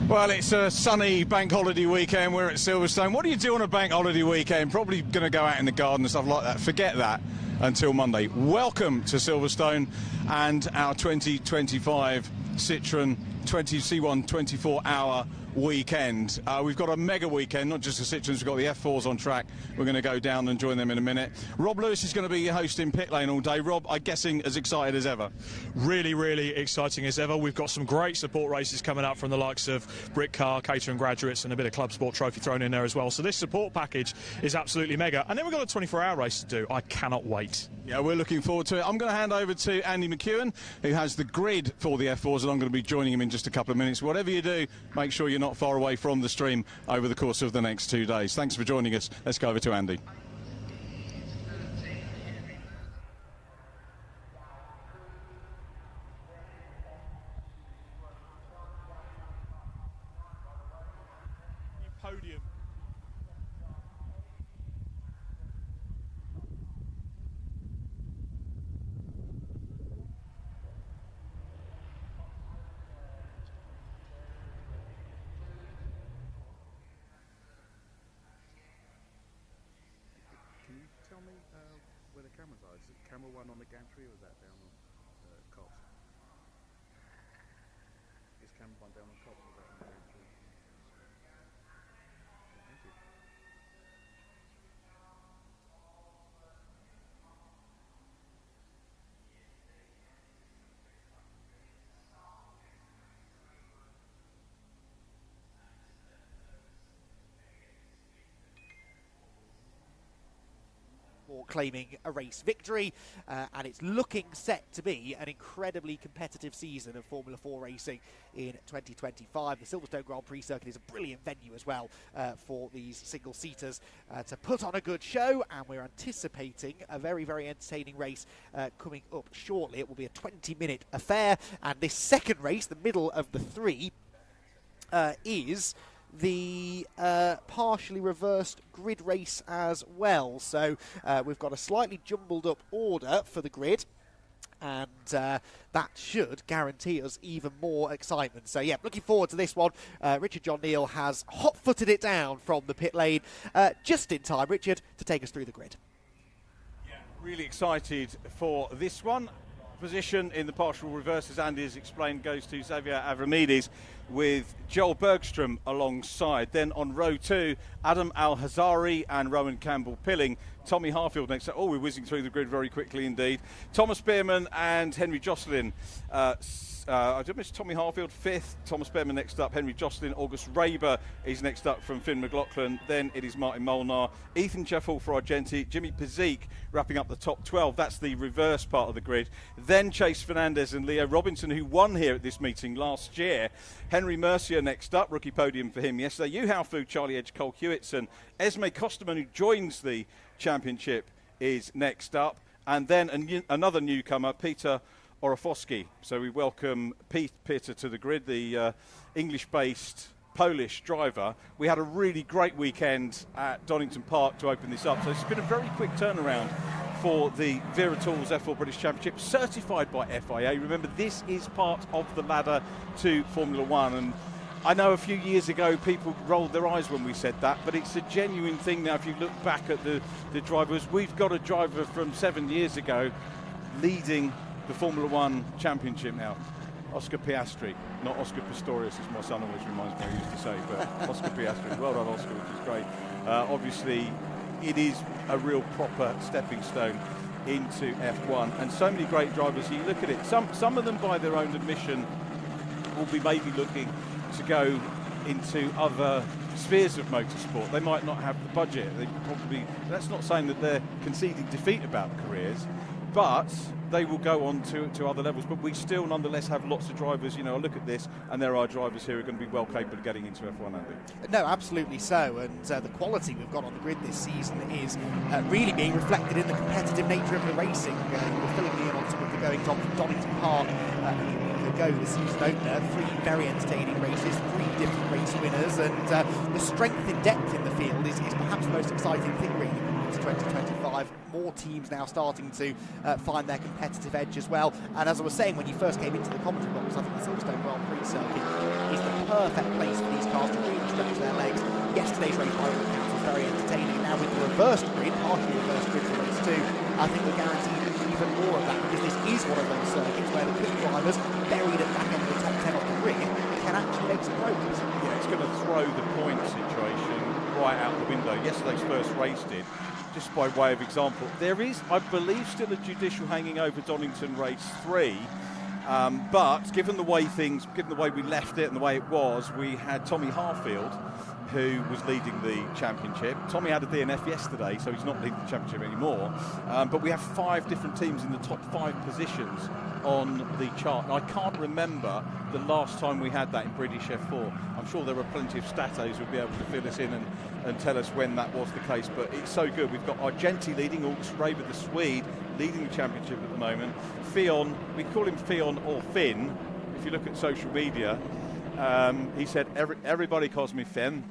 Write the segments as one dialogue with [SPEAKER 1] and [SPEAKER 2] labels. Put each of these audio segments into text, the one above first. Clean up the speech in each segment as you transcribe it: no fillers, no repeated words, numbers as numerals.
[SPEAKER 1] Well, it's a sunny bank holiday weekend. We're at Silverstone. What do you do on a bank holiday weekend? Probably going to go out in the garden and stuff like that. Forget that until Monday. Welcome to Silverstone and our 2025 Citroen C1 24-hour weekend. We've got a mega weekend, not just the Citroens, we've got the F4s on track. We're going to go down and join them in a minute. Rob Lewis is going to be hosting Pit Lane all day. Rob, I'm guessing as excited as ever.
[SPEAKER 2] Really, really exciting as ever. We've got some great support races coming up from the likes of Britcar, Caterham Graduates and a bit of ClubSport Trophy thrown in there as well. So this support package is absolutely mega. And then we've got a 24-hour race to do. I cannot wait.
[SPEAKER 1] Yeah, we're looking forward to it. I'm going to hand over to Andy McEwen, who has the grid for the F4s, and I'm going to be joining him in just a couple of minutes. Whatever you do, make sure you're not far away from the stream over the course of the next 2 days. Thanks for joining us. Let's go over to Andy.
[SPEAKER 2] Podium.
[SPEAKER 3] Tell me where the cameras are. Is it camera one on the gantry or is that down on Cops? Is camera one down on Cops or is that on the gantry? Thank you.
[SPEAKER 4] Claiming a race victory, and it's looking set to be an incredibly competitive season of Formula 4 racing in 2025. The Silverstone Grand Prix circuit is a brilliant venue as well for these single-seaters to put on a good show, and we're anticipating a very, very entertaining race coming up shortly. It will be a 20-minute affair, and this second race, the middle of the three, is the partially reversed grid race as well. So we've got a slightly jumbled up order for the grid, and that should guarantee us even more excitement. So yeah, looking forward to this one. Richard John Neal has hot-footed it down from the pit lane just in time, Richard, to take us through the grid.
[SPEAKER 1] Yeah, really excited for this one. Position in the partial reverse, as Andy has explained, goes to Xavier Avramidis with Joel Bergstrom alongside. Then on row 2, Adam Al-Hazari and Rowan Campbell-Pilling. Tommy Harfield next. Oh, we're whizzing through the grid very quickly indeed. Thomas Spearman and Henry Jocelyn. I did miss Tommy Harfield 5th. Thomas Spearman next up. Henry Jocelyn. August Raber is next up from Finn McLaughlin. Then it is Martin Molnar. Ethan Jeffel for Argenti. Jimmy Pezik wrapping up the top 12. That's the reverse part of the grid. Then Chase Fernandez and Leo Robinson, who won here at this meeting last year. Henry Mercier next up. Rookie podium for him yesterday. Yu Hao Fu, Charlie Edge, Cole Hewitson. Esme Kosterman, who joins the championship, is next up. And then another newcomer, Peter Orofowski. So we welcome Peter to the grid, the English-based Polish driver. We had a really great weekend at Donington Park to open this up. So it's been a very quick turnaround for the Wera Tools F4 British Championship, certified by FIA. Remember, this is part of the ladder to Formula One. And I know a few years ago people rolled their eyes when we said that, but it's a genuine thing now. If you look back at the drivers, we've got a driver from 7 years ago leading the Formula One Championship now. Oscar Piastri, not Oscar Pistorius, as my son always reminds me I used to say, but Oscar Piastri. Well done, Oscar, which is great. Obviously, it is a real proper stepping stone into F1, and so many great drivers. You look at it, some of them by their own admission will be maybe looking to go into other spheres of motorsport. They might not have the budget. They probably, that's not saying that they're conceding defeat about careers, but they will go on to other levels. But we still nonetheless have lots of drivers. You know, I look at this and there are drivers here who are going to be well capable of getting into F1, Andy.
[SPEAKER 4] No, absolutely so, and the quality we've got on the grid this season is really being reflected in the competitive nature of the racing. We're filling me in on some of the goings on from Donington Park ago, the season opener. 3 very entertaining races, 3 different race winners, and the strength in depth in the field is perhaps the most exciting thing really to 2025. More teams now starting to find their competitive edge as well. And as I was saying when you first came into the commentary box, I think the Silverstone Grand Prix circuit is the perfect place for these cars to really stretch their legs. Yesterday's race by all accounts was very entertaining. Now with the reversed grid, partially reversed grid for race 2, I think we're guaranteed even more of that, because this is one of those circuits where the quick drivers, buried at the back end of the top 10 of the grid, can actually make some progress.
[SPEAKER 1] Yeah, it's going to throw the point situation right out the window. Yesterday's first race did. Just by way of example, there is, I believe, still a judicial hanging over Donington race 3. But given the way we left it and the way it was, we had Tommy Harfield, who was leading the championship. Tommy had a DNF yesterday, so he's not leading the championship anymore. But we have 5 different teams in the top 5 positions on the chart. And I can't remember the last time we had that in British F4. I'm sure there are plenty of statos who'll be able to fill us in and tell us when that was the case. But it's so good. We've got Argenti leading, Raber the Swede leading the championship at the moment. Fion, we call him Fion or Finn. If you look at social media, he said everybody calls me Finn,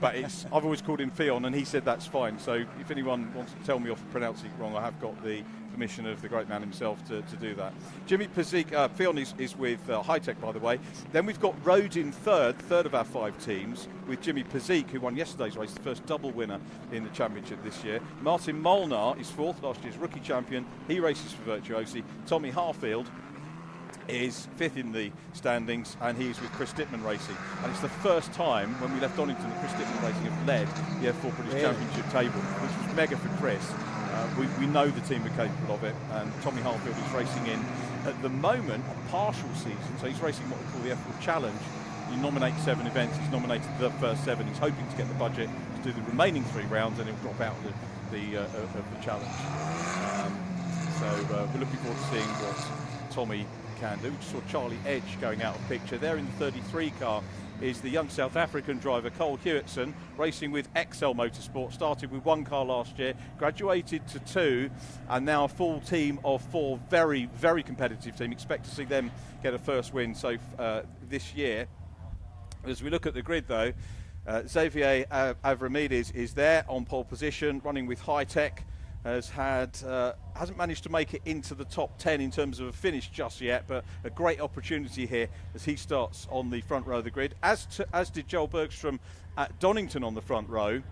[SPEAKER 1] but I've always called him Fion, and he said that's fine. So if anyone wants to tell me off for pronouncing it wrong, I have got the permission of the great man himself to do that. Jimmy Pazzik, Fion is with High Tech, by the way. Then we've got Rhodes in third of our 5 teams, with Jimmy Pazzik, who won yesterday's race, the first double winner in the championship this year. Martin Molnar is 4th, last year's rookie champion. He races for Virtuosi. Tommy Harfield is 5th in the standings, and he's with Chris Dittman Racing. And it's the first time when we left Donington that Chris Dittman Racing have led the F4 British Championship table, which was mega for Chris. We know the team are capable of it, and Tommy Harfield is racing in, at the moment, a partial season. So he's racing what we call the F4 Challenge. You nominate 7 events, he's nominated the first 7. He's hoping to get the budget to do the remaining 3 rounds, and he'll drop out of the challenge. So we're looking forward to seeing what Tommy can do. We just saw Charlie Edge going out of picture. There in the 33 car is the young South African driver Cole Hewitson, racing with SW Motorsports. Started with 1 car last year, graduated to 2, and now a full team of 4. Very, very competitive team. Expect to see them get a first win this year. As we look at the grid, though, Xavier Avramides is there on pole position, running with High Tech. Hasn't managed to make it into the top 10 in terms of a finish just yet, but a great opportunity here as he starts on the front row of the grid, as did Joel Bergstrom at Donington on the front row.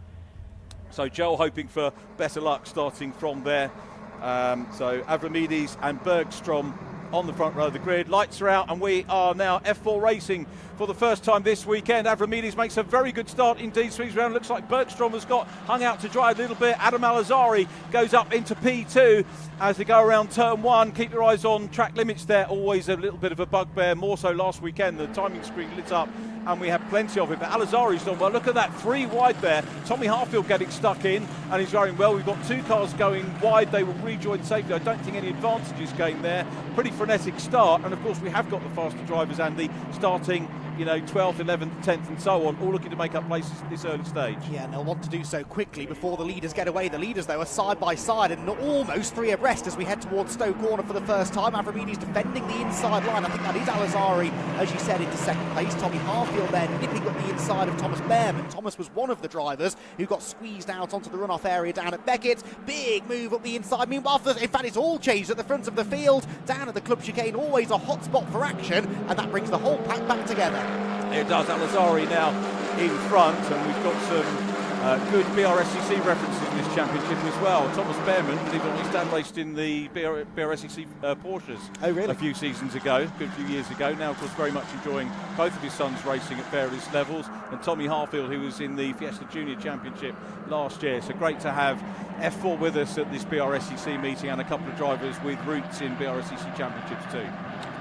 [SPEAKER 1] So Joel hoping for better luck starting from there. So Avramides and Bergstrom on the front row of the grid. Lights are out, and we are now F4 racing for the first time this weekend. Avramides makes a very good start indeed. Swings around. Looks like Bergstrom has got hung out to dry a little bit. Adam Alazari goes up into P2 as they go around turn 1. Keep your eyes on track limits there. Always a little bit of a bugbear. More so last weekend. The timing screen lit up, and we had plenty of it. But Alazari's done well. Look at that, 3 wide there. Tommy Harfield getting stuck in, and he's going well. We've got 2 cars going wide. They will rejoin safely. I don't think any advantages gained there. Pretty frenetic start, and of course we have got the faster drivers, Andy, starting 12th, 11th, 10th and so on, all looking to make up places at this early stage. Yeah, and they'll want to do so quickly before the leaders get away. The leaders, though, are side by side and almost 3 abreast as we head towards Stowe Corner for the first time. Avramides defending the inside line. I think that is Alazari, as you said, into 2nd place. Tommy Harfield there nipping up the inside of Thomas Behrman. Thomas was one of the drivers who got squeezed out onto the runoff area down at Beckett. Big move up the inside. Meanwhile, in fact, it's all changed at the front of the field. Down at the club chicane, always a hot spot for action, and that brings the whole pack back together. It does. Alazari now in front, and we've got some good Brscc references in this championship as well. Thomas Behrman, believe it or not, Dan raced in the Brscc Porsches a few seasons ago, a good few years ago. Now, of course, very much enjoying both of his sons racing at various levels. And Tommy Harfield, who was in the Fiesta Junior Championship last year. So great to have F4 with us at this Brscc meeting, and a couple of drivers with roots in Brscc Championships too.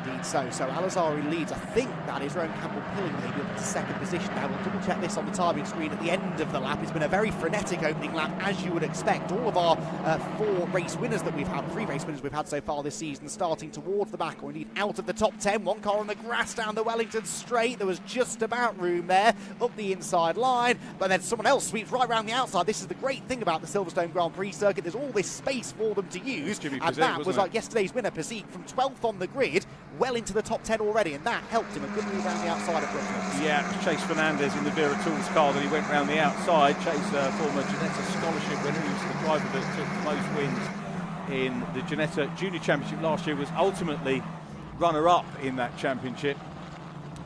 [SPEAKER 1] Indeed so. So Alazari leads. I think that is Rowan Campbell-Pilling maybe up to 2nd position now. We'll double check this on the timing screen at the end of the lap. It's been a very frenetic opening lap, as you would expect. All of our 4 race winners that we've had, 3 race winners we've had so far this season, starting towards the back, or indeed out of the top 10. 1 car on the grass down the Wellington straight. There was just about room there up the inside line, but then someone else sweeps right around the outside. This is the great thing about the Silverstone Grand Prix circuit. There's all this space for them to use, and that was like yesterday's winner, Pazzik, from 12th on the grid,
[SPEAKER 4] well into the top 10 already, and that helped him a good move around the outside of Brooklyn.
[SPEAKER 1] Yeah, Chase Fernandez in the Wera Tools car, that he went round the outside. Chase, former Ginetta Scholarship winner, he was the driver that took the most wins in the Ginetta Junior Championship last year, was ultimately runner-up in that championship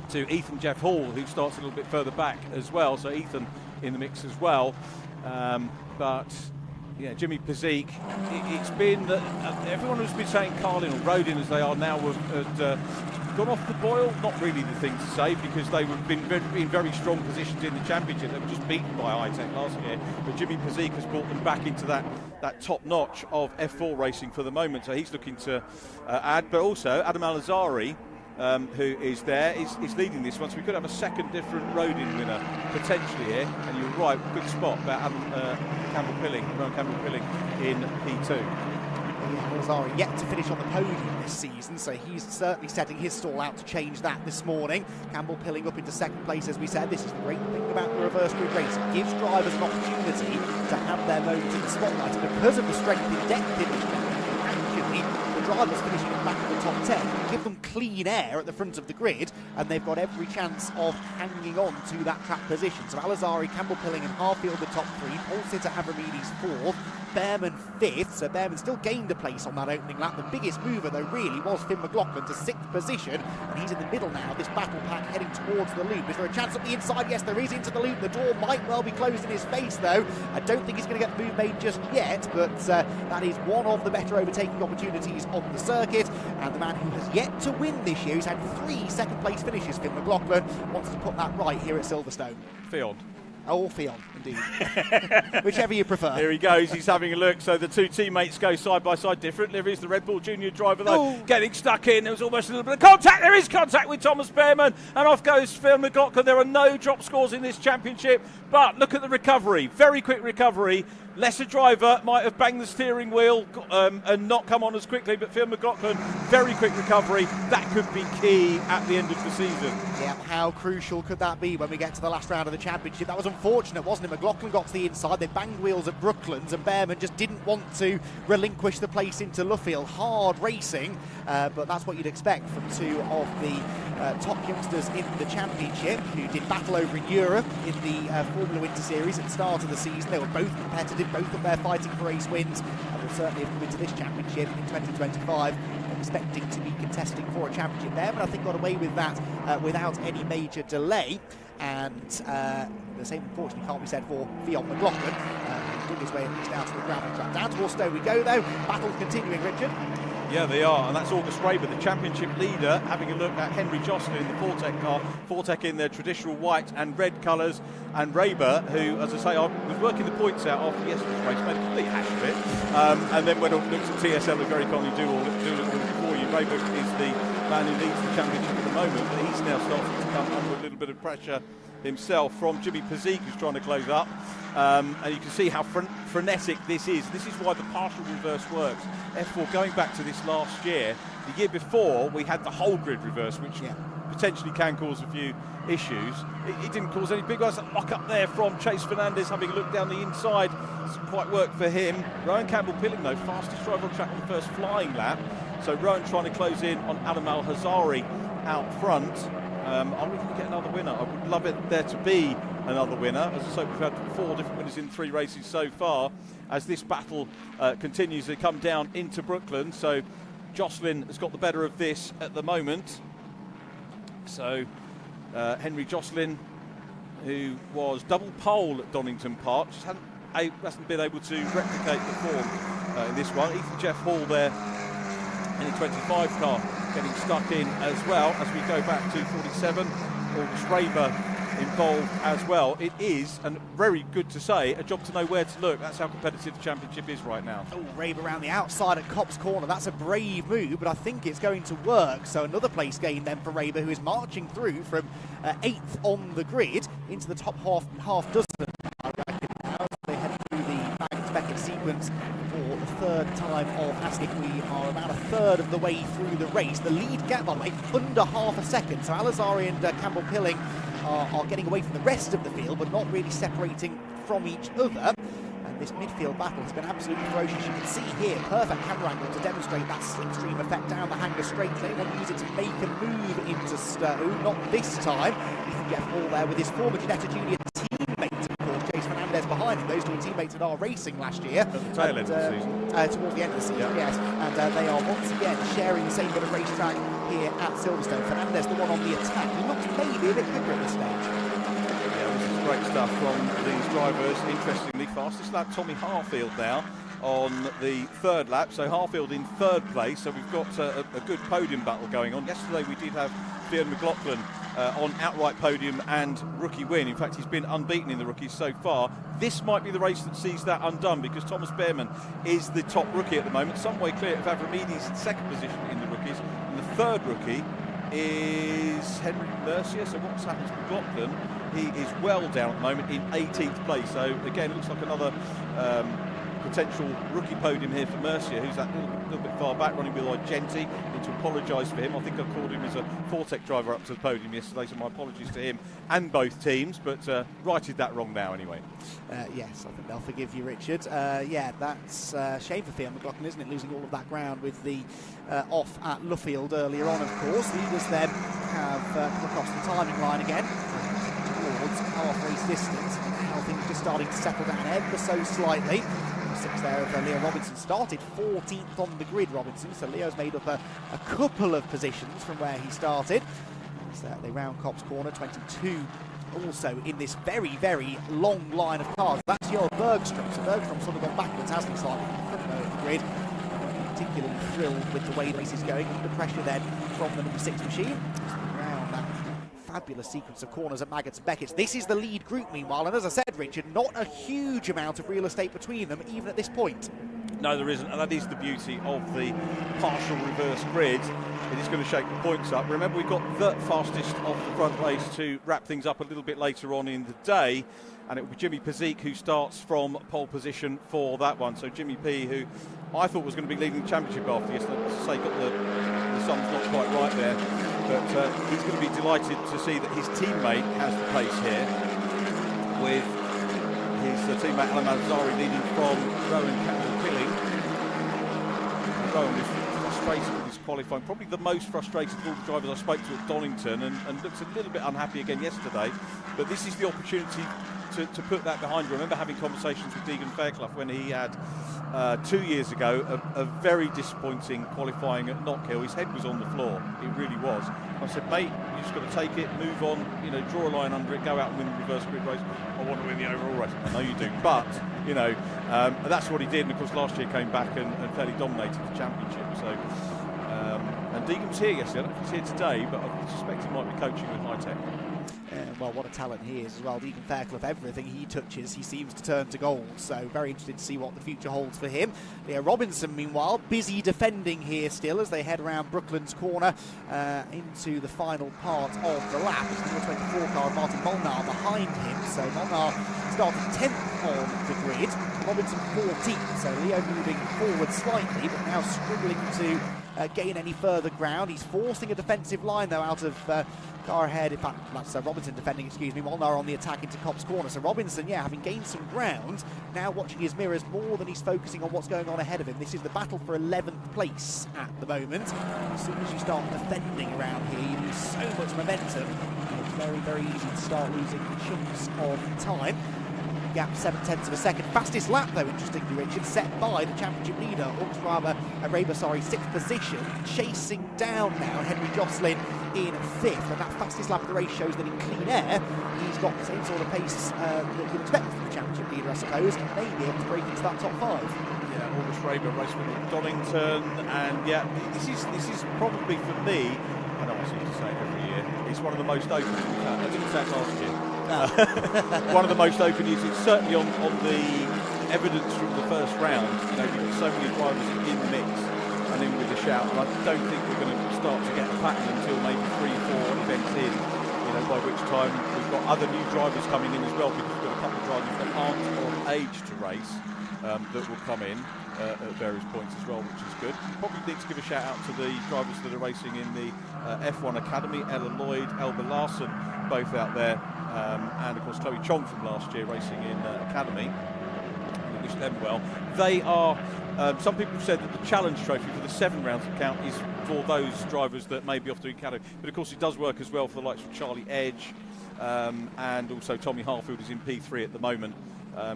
[SPEAKER 1] to Ethan Jeff Hall, who starts a little bit further back as well, so Ethan in the mix as well. But yeah, Jimmy Brscc, it's been that everyone who's been saying Carlin or Rodin as they are now had gone off the boil. Not really the thing to say, because they have been in very strong positions in the championship. They were just beaten by iTech last year, but Jimmy Brscc has brought them back into that top notch of F4 racing for the moment, so he's looking to add. But also Adam Al-Azhari, who is there, is leading this one, so we could have a second different Rodin winner potentially here. And you're right, good spot about Adam Campbell-Pilling in P2.
[SPEAKER 4] Al-Azhari yet to finish on the podium this season, so he's certainly setting his stall out to change that this morning. Campbell-Pilling up into second place, as we said. This is the great thing about the reverse grid race. It gives drivers an opportunity to have their moment in the spotlight, and because of the strength in depth in the actually, the drivers finishing at the back of the top 10 give them clean air at the front of the grid, and they've got every chance of hanging on to that track position. So Al-Azhari, Campbell-Pilling and Harfield the top 3, Paul Sitter Avramidis 4th, Behrman 5th, so Behrman still gained a place on that opening lap. The biggest mover though really was Finn McLaughlin to 6th position, and he's in the middle now, this battle pack heading towards the loop. Is there a chance up the inside? Yes, there is, into the loop. The door might well be closed in his face though. I don't think he's going to get the move made just yet, but that is one of the better overtaking opportunities on the circuit, and the man who has yet to win this year, who's had 3 second place finishes, Finn McLaughlin, wants to put that right here at Silverstone.
[SPEAKER 1] Fion.
[SPEAKER 4] Oh, Fion, indeed. Whichever you prefer.
[SPEAKER 1] Here he goes, he's having a look. So the two teammates go side by side, different liveries. The Red Bull Junior driver, though, getting stuck in. There was almost a little bit of contact. There is contact with Thomas Behrman, and off goes Phil McLaughlin. There are no drop scores in this championship, but look at the recovery. Very quick recovery. Lesser driver might have banged the steering wheel and not come on as quickly, but Phil McLaughlin, very quick recovery. That could be key at the end of the season.
[SPEAKER 4] Yeah, how crucial could that be when we get to the last round of the championship? That was unfortunate, wasn't it? McLaughlin got to the inside, they banged wheels at Brooklands, and Behrman just didn't want to relinquish the place into Luffield. Hard racing, but that's what you'd expect from two of the top youngsters in the championship, who did battle over in Europe in the Formula Winter Series at the start of the season. They were both competitive, both of them fighting for race wins, and will certainly have come into this championship in 2025 expecting to be contesting for a championship there. But I think got away with that without any major delay, and the same unfortunately can't be said for Fion McLaughlin. Doing his way at least out to the gravel track. Down towards Stowe we go though. Battle's continuing, Richard.
[SPEAKER 1] Yeah, they are, and that's August Raber, the championship leader, having a look at Henry Jocelyn in the Fortec car. Fortec in their traditional white and red colours, and Raber, who, as I say, I was working the points out after yesterday's race, made a complete hash of it, and then went on, looked at TSL, who very kindly do all for you. Raber is the man who leads the championship at the moment, but he's now starting to come under a little bit of pressure himself from Jimmy Brscc, who's trying to close up. And you can see how frenetic this is. This is why the partial reverse works. F4, going back to this last year, the year before we had the whole grid reverse, which potentially can cause a few issues. It didn't cause any big ones. That lock up there from Chase Fernandez, having a look down the inside. Doesn't quite work for him. Rowan Campbell-Pilling, though, fastest driver on track on the first flying lap. So Rowan trying to close in on Adam Al-Azhari out front. Are we going to get another winner? I would love it there to be another winner. As I say, we've had 4 different winners in 3 races so far. As this battle continues to come down into Brooklands, so Jocelyn has got the better of this at the moment. So Henry Jocelyn, who was double pole at Donington Park, just hasn't been able to replicate the form in this one. Ethan Jeff Hall there in the 25 car, getting stuck in as well. As we go back to 47, August Raber involved as well. It is, and very good to say, a job to know where to look. That's how competitive the championship is right now.
[SPEAKER 4] Oh, Raber around the outside at Copse Corner. That's a brave move, but I think it's going to work. So another place gain then for Raber, who is marching through from 8th on the grid into the top half dozen. I reckon now they head through the back-to-back sequence for the 3rd time of Astic. We are about a third of the way through the race. The lead gap, by the way, under half a second. So Al-Azhari and Campbell-Pilling are getting away from the rest of the field, but not really separating from each other. And this midfield battle has been absolutely ferocious. You can see here, perfect camera angle to demonstrate that slipstream effect down the hanger straight. They want to use it to make a move into Stowe. Not this time. Ethan Jeff Hall there with his former Ginetta Junior teammate, of course, Chase Fernandez behind him. Those two were teammates in our racing last year.
[SPEAKER 1] At the tail end of the season.
[SPEAKER 4] Towards the end of the season, yes. And they are once again sharing the same bit of racetrack here at Silverstone. Fernandez, the one on the attack. He looks maybe a bit quicker at this stage.
[SPEAKER 1] Great stuff from these drivers. Interestingly, fastest lap Tommy Harfield now on the third lap. So Harfield in third place. So we've got a good podium battle going on. Yesterday we did have Fiona McLaughlin on outright podium and rookie win. In fact, he's been unbeaten in the rookies so far. This might be the race that sees that undone because Thomas Behrman is the top rookie at the moment. Some way clear of Avramides' second position in the rookies. And the third rookie is Henry Mercier. So what's happened to McLaughlin? He is well down at the moment in 18th place. So again, looks like another potential rookie podium here for Mercier, who's that little bit far back, running with Argenti. Need to apologise for him. I think I called him as a Fortec driver up to the podium yesterday, so my apologies to him and both teams, but righted that wrong now anyway.
[SPEAKER 4] Yes, I think they'll forgive you, Richard. Yeah, that's a shame for Fiona McLaughlin, isn't it? Losing all of that ground with the off at Luffield earlier on, of course. Leaders then have come across the timing line again towards half race distance. Now things just starting to settle down ever so slightly. Six there of Leo Robinson, started 14th on the grid, Robinson, so Leo's made up a couple of positions from where he started. So they round Copse Corner, 22 also in this very, very long line of cars. That's your Brscc, so Bergstrom's sort of gone backwards, hasn't he, slightly from the grid. Particularly thrilled with the way the race is going, under pressure then from the number 6 machine. Around that fabulous sequence of corners at Maggots and Beckett's. This is the lead group meanwhile, and as I said, Richard, not a huge amount of real estate between them even at this point.
[SPEAKER 1] No, there isn't, and that is the beauty of the partial reverse grid. It is going to shake the points up. Remember, we've got the fastest off the front race to wrap things up a little bit later on in the day, and it will be Jimmy Pazzik who starts from pole position for that one. So Jimmy P, who I thought was going to be leading the championship after yesterday, as I say, got the sums not quite right there, but he's going to be delighted to see that his teammate has the pace here, with his teammate Alan Mazzari leading from Rowan Campbell-Pilling. Rowan is frustrated with his qualifying, probably the most frustrated of all the drivers I spoke to at Donington, and looks a little bit unhappy again yesterday. But this is the opportunity to put that behind you. I remember having conversations with Deegan Fairclough when he had 2 years ago a very disappointing qualifying at Knockhill. His head was on the floor, it really was. I said, mate, you just got to take it, move on, you know, draw a line under it, go out and win the reverse grid race. I want to win the overall race. I know you do, but you know, that's what he did. And of course, last year came back and fairly dominated the championship. So, and Deegan was here yesterday. I don't know if he's here today, but I suspect he might be coaching with High Tech.
[SPEAKER 4] Well, what a talent he is as well. Deegan Fairclough, everything he touches, he seems to turn to gold. So very interested to see what the future holds for him. Leo Robinson, meanwhile, busy defending here still as they head around Brooklands Corner into the final part of the lap. It's number 24 car, Martin Molnar behind him. So Molnar started 10th on the grid, Robinson 14th. So Leo moving forward slightly, but now struggling to gain any further ground. He's forcing a defensive line though out of car ahead. In fact, that's Robinson defending, excuse me. Molnar on the attack into Copse Corner. So Robinson, yeah, having gained some ground, now watching his mirrors more than he's focusing on what's going on ahead of him. This is the battle for 11th place at the moment. As soon as you start defending around here, you lose so much momentum. It's very, very easy to start losing chunks of time. Gap 7/10 of a second. Fastest lap though, interestingly, Richard, set by the championship leader, Augsburger Araba, 6th position, chasing down now Henry Jocelyn in 5th, and that fastest lap of the race shows that in clean air he's got the same sort of pace that you'd expect from the championship leader, I suppose, and may be able to break into that top 5.
[SPEAKER 1] Yeah, August Raber, race winner at Donington, and yeah, this is probably for me, I know I seem to say it every year, it's one of the most open, I didn't say it last year, one of the most open years. It's certainly on the evidence from the first round. You know, you've got so many drivers in the mix and in with a shout, and I don't think we're going to start to get a pattern until maybe 3-4 events in, you know, by which time we've got other new drivers coming in as well, because we've got a couple of drivers that aren't of age to race that will come in at various points as well, which is good. Probably need to give a shout out to the drivers that are racing in the F1 Academy, Ella Lloyd, Elba Larson, both out there, and of course Chloe Chong from last year racing in Academy. we wish them well. They are, some people have said that the Challenge Trophy for the 7 rounds that count is for those drivers that may be off doing Caterham. But of course it does work as well for the likes of Charlie Edge, and also Tommy Harfield is in P3 at the moment.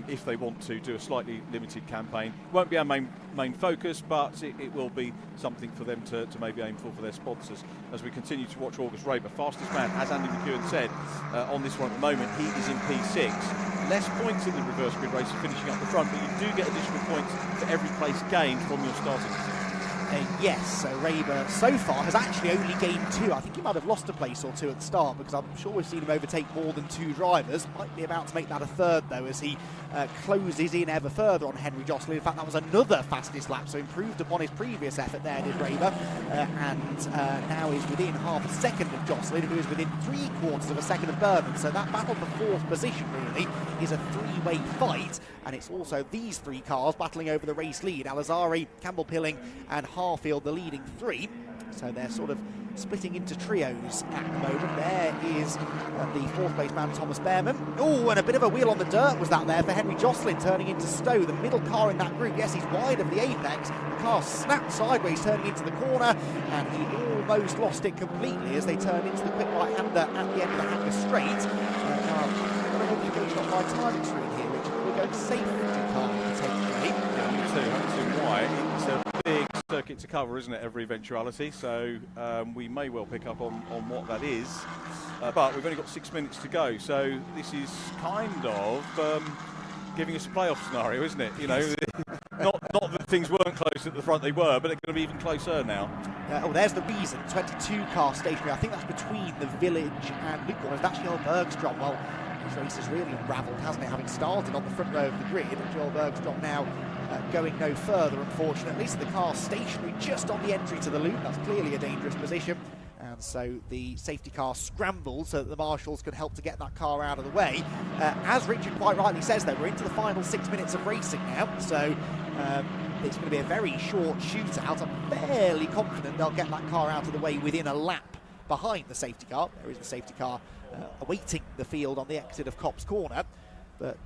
[SPEAKER 1] If they want to do a slightly limited campaign. Won't be our main focus, but it will be something for them to maybe aim for their sponsors as we continue to watch August Raber. Fastest man, as Andy McEwen said, on this one at the moment, he is in P6. Less points in the reverse grid race finishing up the front, but you do get additional points for every place gained from your starting position.
[SPEAKER 4] Yes, so Raber so far has actually only gained 2. I think he might have lost a place or 2 at the start, because I'm sure we've seen him overtake more than 2 drivers. Might be about to make that a 3rd though, as he closes in ever further on Henry Josselin. In fact, that was another fastest lap, so improved upon his previous effort there, did Raber, and now is within half a second of Josselin, who is within 3/4 of a second of Berman. So that battle for 4th position really is a 3-way fight, and it's also these 3 cars battling over the race lead. Alazari, Campbell Pilling and Harfield, the leading 3. So they're sort of splitting into trios at the moment. There is the 4th place man, Thomas Behrman. Oh, and a bit of a wheel on the dirt was that there for Henry Josselin, turning into Stowe, the middle car in that group. Yes, he's wide of the apex. The car snapped sideways, turning into the corner, and he almost lost it completely as they turned into the quick right-hander at the end of the hanger straight. Now, what a notification on my timing screen here, Richard. We're going safety car potentially.
[SPEAKER 1] Yeah, me too. I don't see why. It's a big circuit to cover, isn't it, every eventuality, so we may well pick up on what that is, but we've only got 6 minutes to go, so this is kind of giving us a playoff scenario, isn't it? You know, not that things weren't close at the front, they were, but they're going to be even closer now.
[SPEAKER 4] Oh, there's the reason, 22 car stationary. I think that's between the Village and Lukewarm. It's actually on Bergstrom. Well, this race has really unravelled, hasn't it, having started on the front row of the grid, and Joel Bergstrom now going no further, unfortunately. So the car stationary just on the entry to the loop. That's clearly a dangerous position. And so the safety car scrambled so that the marshals could help to get that car out of the way. As Richard quite rightly says, though, we're into the final 6 minutes of racing now. So it's going to be a very short shootout. I'm fairly confident they'll get that car out of the way within a lap behind the safety car. There is the safety car awaiting the field on the exit of Copse Corner. But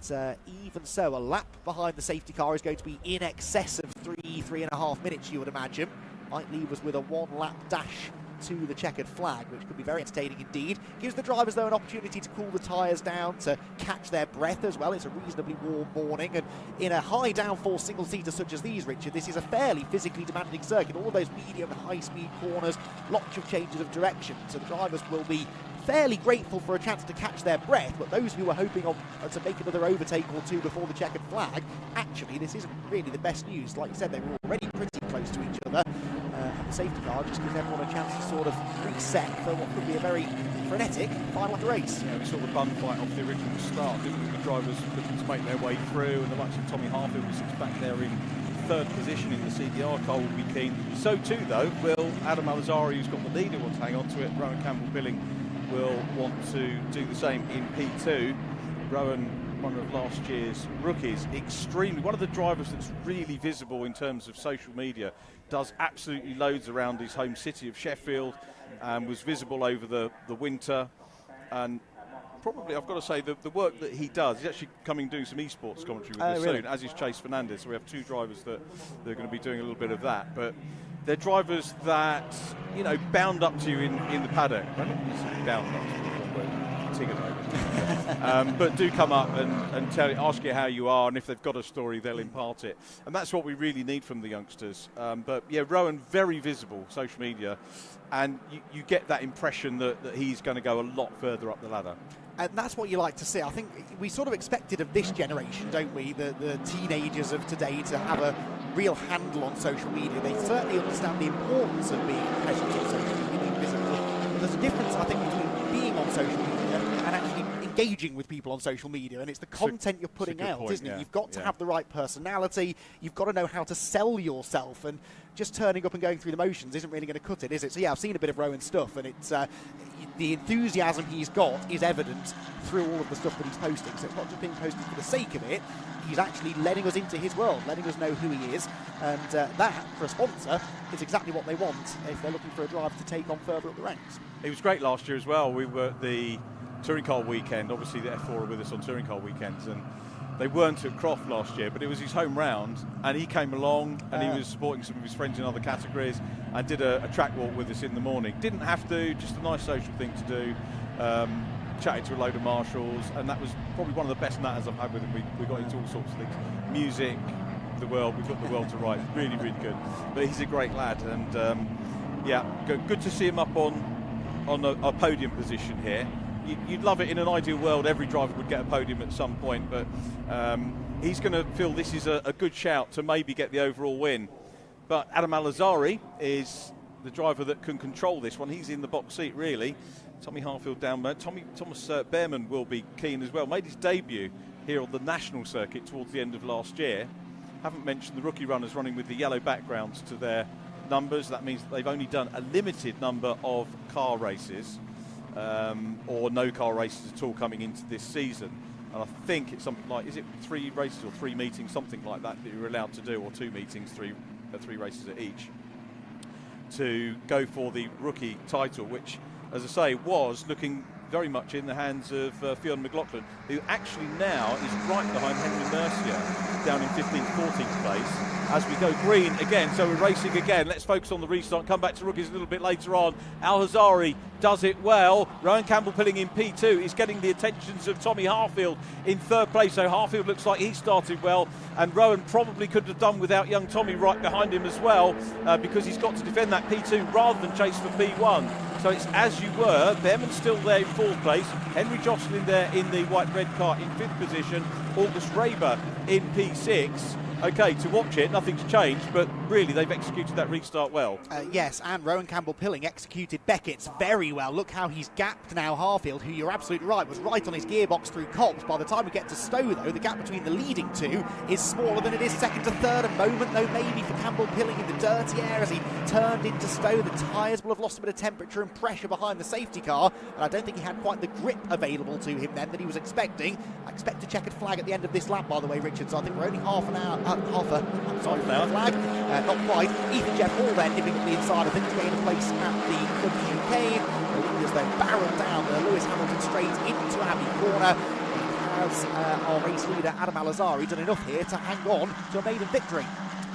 [SPEAKER 4] even so, a lap behind the safety car is going to be in excess of 3.5 minutes, you would imagine. Might leave us with a 1-lap dash to the checkered flag, which could be very entertaining indeed. Gives the drivers, though, an opportunity to cool the tyres down, to catch their breath as well. It's a reasonably warm morning, and in a high downforce single-seater such as these, Richard, this is a fairly physically demanding circuit. All those medium and high-speed corners, lots of changes of direction, so the drivers will be fairly grateful for a chance to catch their breath, but those who were hoping to make another overtake or 2 before the checkered flag, actually this isn't really the best news. Like you said, they were already pretty close to each other, and the safety car just gives everyone a chance to sort of reset for what could be a very frenetic final lap race.
[SPEAKER 1] Yeah, we saw the bun fight off the original start, didn't we? The drivers looking to make their way through, and the likes of Tommy Harfield was back there in 3rd position in the CDR car will be keen. So too, though, will Adam Alazari, who's got the lead, who wants to hang on to it. Rowan Campbell-Billing will want to do the same in P2. Rowan, one of last year's rookies, one of the drivers that's really visible in terms of social media, does absolutely loads around his home city of Sheffield, and was visible over the winter. And probably, I've got to say, the work that he does, he's actually coming doing some esports commentary with us soon, as is Chase Fernandez. So we have 2 drivers that they're going to be doing a little bit of that. But they're drivers that, you know, bound up to you in the paddock. Well, not necessarily bound up, but do come up and ask you how you are, and if they've got a story, they'll impart it. And that's what we really need from the youngsters. But yeah, Rowan, very visible, social media, and you get that impression that he's going to go a lot further up the ladder.
[SPEAKER 4] And that's what you like to see. I think we sort of expected of this generation, don't we, the teenagers of today, to have a real handle on social media. They certainly understand the importance of being present on social media, being visible. But there's a difference, I think, between being on social media and actually engaging with people on social media, and it's the content you're putting out, isn't it? You've got to have the right personality, you've got to know how to sell yourself, and just turning up and going through the motions isn't really going to cut it, is it? So yeah, I've seen a bit of Rowan stuff, and it's the enthusiasm he's got is evident through all of the stuff that he's posting. So it's not just being posted for the sake of it, he's actually letting us into his world, letting us know who he is, and that, for a sponsor, is exactly what they want if they're looking for a driver to take on further up the ranks.
[SPEAKER 1] He was great last year as well. We were at the touring car weekend. Obviously the F4 are with us on touring car weekends, and they weren't at Croft last year, but it was his home round, and he came along and he was supporting some of his friends in other categories and did a track walk with us in the morning. Didn't have to, just a nice social thing to do. Chatted to a load of marshals, and that was probably one of the best natters I've had with him. We got into all sorts of things, music, the world. We've got the world to right. Really, really good. But he's a great lad, and yeah, good to see him up on a podium position here. You'd love it in an ideal world. Every driver would get a podium at some point, but he's going to feel this is a good shout to maybe get the overall win. But Adam Al-Azhari is the driver that can control this one. He's in the box seat, really. Tommy Harfield down there. Thomas Behrman will be keen as well. Made his debut here on the national circuit towards the end of last year. Haven't mentioned the rookie runners running with the yellow backgrounds to their numbers. That means that they've only done a limited number of car races, or no car races at all coming into this season. And I think it's something like, is it 3 races or 3 meetings, something like that you're allowed to do, or 2 meetings, 3 races at each, to go for the rookie title, which, as I say, was looking very much in the hands of Fionn McLaughlin, who actually now is right behind Henry Mercier, down in 15th, 14th place, as we go green again. So we're racing again. Let's focus on the restart. Come back to rookies a little bit later on. Al-Azhari does it well. Rowan Campbell-Pilling in P2 is getting the attentions of Tommy Harfield in 3rd place. So Harfield looks like he started well, and Rowan probably could have done without young Tommy right behind him as well, because he's got to defend that P2 rather than chase for P1. So it's as you were. Behrman's still there in 4th place. Henry Jocelyn there in the white-red car in 5th position. August Raber in P6. Okay, to watch it, nothing's changed, but really they've executed that restart well.
[SPEAKER 4] Yes, and Rowan Campbell-Pilling executed Beckett's very well. Look how he's gapped now Harfield, who, you're absolutely right, was right on his gearbox through Cobs. By the time we get to Stowe, though, the gap between the leading 2 is smaller than it is 2nd to 3rd. A moment, though, maybe for Campbell-Pilling in the dirty air as he turned into Stowe. The tyres will have lost a bit of temperature and pressure behind the safety car, and I don't think he had quite the grip available to him then that he was expecting. I expect a checkered flag at the end of this lap, by the way, Richard, so I think we're only half an hour, flag, not quite. Ethan Jeff Hall then nipping up the inside of things, gain a place at the chicane. The leaders then barrel down the Lewis Hamilton straight into Abbey Corner. Has our race leader Adam Al-Azhari done enough here to hang on to a maiden victory?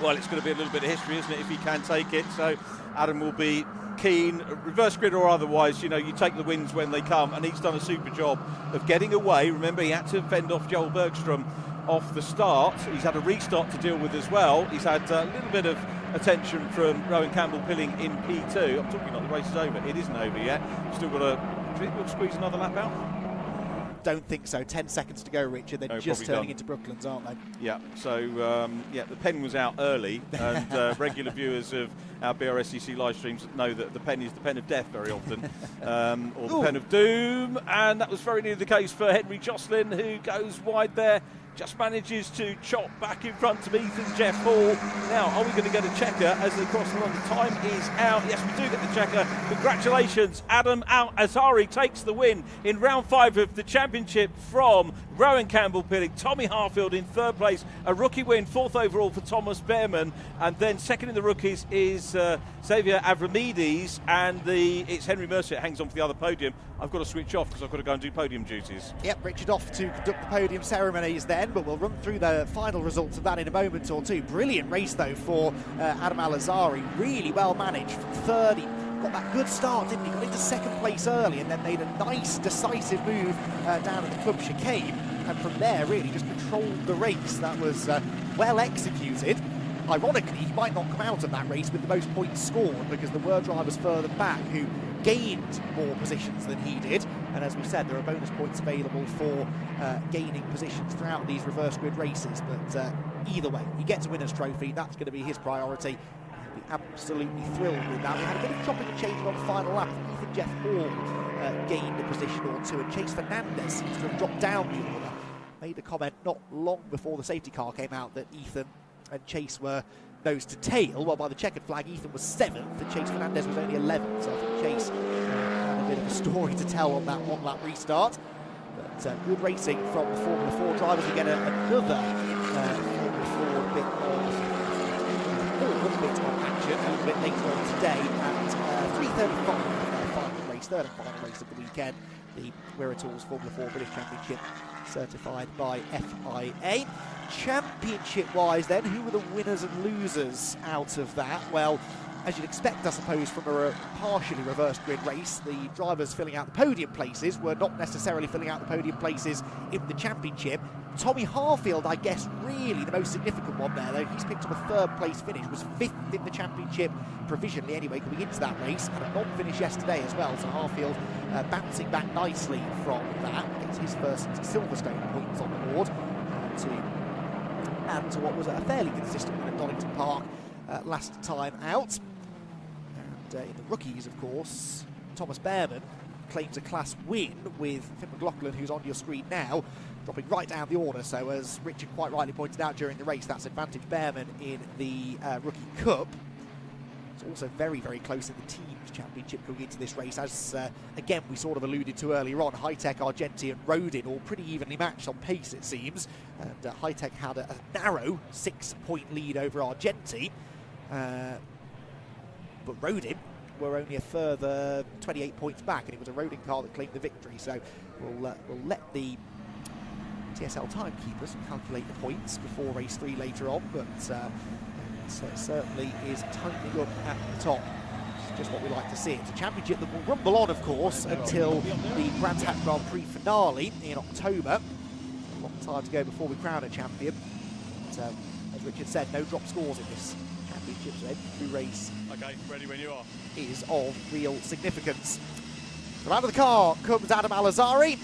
[SPEAKER 1] Well, it's going to be a little bit of history, isn't it, if he can take it. So Adam will be keen, reverse grid or otherwise. You know, you take the wins when they come, and he's done a super job of getting away. Remember, he had to fend off Joel Bergstrom off the start. He's had a restart to deal with as well. He's had a little bit of attention from Rowan Campbell-Pilling in P2. I'm talking like the race is over. It isn't over yet. Still got to, do you think we'll squeeze another lap out?
[SPEAKER 4] Don't think so. 10 seconds to go, Richard. They're just turning into Brooklands, aren't they?
[SPEAKER 1] Yeah, so yeah, the pen was out early, and regular viewers of our Brscc live streams know that the pen is the pen of death very often, or the pen of doom, and that was very nearly the case for Henry Jocelyn, who goes wide there. Just manages to chop back in front of Ethan Jeff Hall. Now, are we going to get a checker as they cross the line? The time is out. Yes, we do get the checker. Congratulations. Adam Al-Azhari takes the win in round 5 of the championship from Rowan Campbell-Pilling. Tommy Harfield in 3rd place. A rookie win, 4th overall for Thomas Behrman. And then second in the rookies is Xavier Avramidis. And it's Henry Mercier that hangs on for the other podium. I've got to switch off because I've got to go and do podium duties.
[SPEAKER 4] Yep, Richard off to conduct the podium ceremonies then, but we'll run through the final results of that in a moment or two. Brilliant race, though, for Adam Al-Azhari. Really well managed from 3rd. He got that good start, didn't he? Got into 2nd place early and then made a nice, decisive move down at the club chicane. And from there, really just controlled the race. That was well executed. Ironically, he might not come out of that race with the most points scored because there were drivers further back who gained more positions than he did, and as we said, there are bonus points available for gaining positions throughout these reverse grid races. But either way, he gets a winner's trophy. That's going to be his priority. He'll be absolutely thrilled with that. We had a bit of chopping and changing on the final lap. Ethan Jeff Hall gained a position or two, and Chase Fernandez seems to have dropped down the order. Made a comment not long before the safety car came out that Ethan and Chase were nose to tail. Well, by the checkered flag, Ethan was 7th and Chase Fernandez was only 11th. So I think Chase had a bit of a story to tell on that one-lap restart. But good racing from the Formula 4 drivers. We get another Formula 4 bit of action a little bit later on today at 3:35. Final race third and final race of the weekend, the Wera Tools Formula 4 British Championship, certified by FIA. Championship-wise then, who were the winners and losers out of that? Well, as you'd expect, I suppose, from a partially reversed grid race, the drivers filling out the podium places were not necessarily filling out the podium places in the championship. Tommy Harfield, I guess, really the most significant one there, though. He's picked up a third-place finish, was 5th in the championship, provisionally anyway, coming into that race, and a non-finish yesterday as well. So Harfield bouncing back nicely from that, gets his first Silverstone points on the board to add to what was a fairly consistent win at Donington Park last time out. And in the rookies, of course, Thomas Behrman claims a class win with Finn McLaughlin, who's on your screen now, dropping right down the order. So as Richard quite rightly pointed out during the race, that's advantage Behrman in the Rookie Cup. It's also very, very close in the Teams Championship going into this race, as again we sort of alluded to earlier on. High-Tech, Argenti and Rodin all pretty evenly matched on pace, it seems. And High-Tech had a narrow 6-point lead over Argenti, but Rodin were only a further 28 points back, and it was a Rodin car that claimed the victory. So we'll let the TSL timekeepers calculate the points before race 3 later on, but it certainly is tightening up at the top. It's just what we like to see. It's a championship that will rumble on, of course, until the Caterham Grand Prix finale in October. A long time to go before we crown a champion. But, as Richard said, no drop scores in this championship, so every race
[SPEAKER 2] ready when you are.
[SPEAKER 4] is of real significance. So out of the car comes Adam Al-Azhari.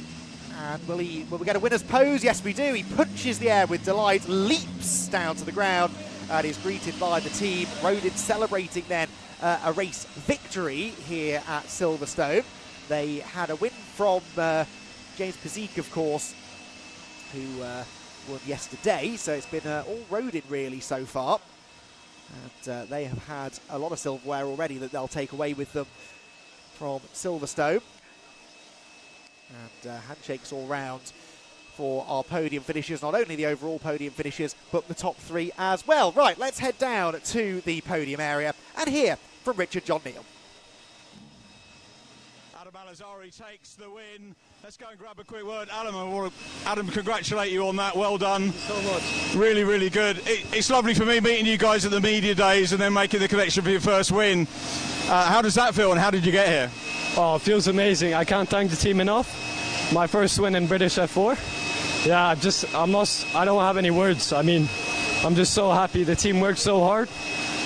[SPEAKER 4] And will we get a winner's pose? Yes, we do. He punches the air with delight, leaps down to the ground, and is greeted by the team. Rodin celebrating then a race victory here at Silverstone. They had a win from James Brscc, of course, who won yesterday. So it's been all Rodin really so far. And they have had a lot of silverware already that they'll take away with them from Silverstone. And handshakes all round for our podium finishers, not only the overall podium finishers, but the top 3 as well. Right, let's head down to the podium area and hear from Richard John Neal.
[SPEAKER 1] Adam Al-Azhari takes the win. Let's go and grab a quick word. Adam, congratulate you on that. Well done.
[SPEAKER 5] Thank you so much.
[SPEAKER 1] Really, really good. It's lovely for me meeting you guys at the media days and then making the connection for your first win. How does that feel, and how did you get here?
[SPEAKER 5] Oh, it feels amazing. I can't thank the team enough. My first win in British F4. Yeah, I don't have any words. I mean, I'm just so happy. The team worked so hard.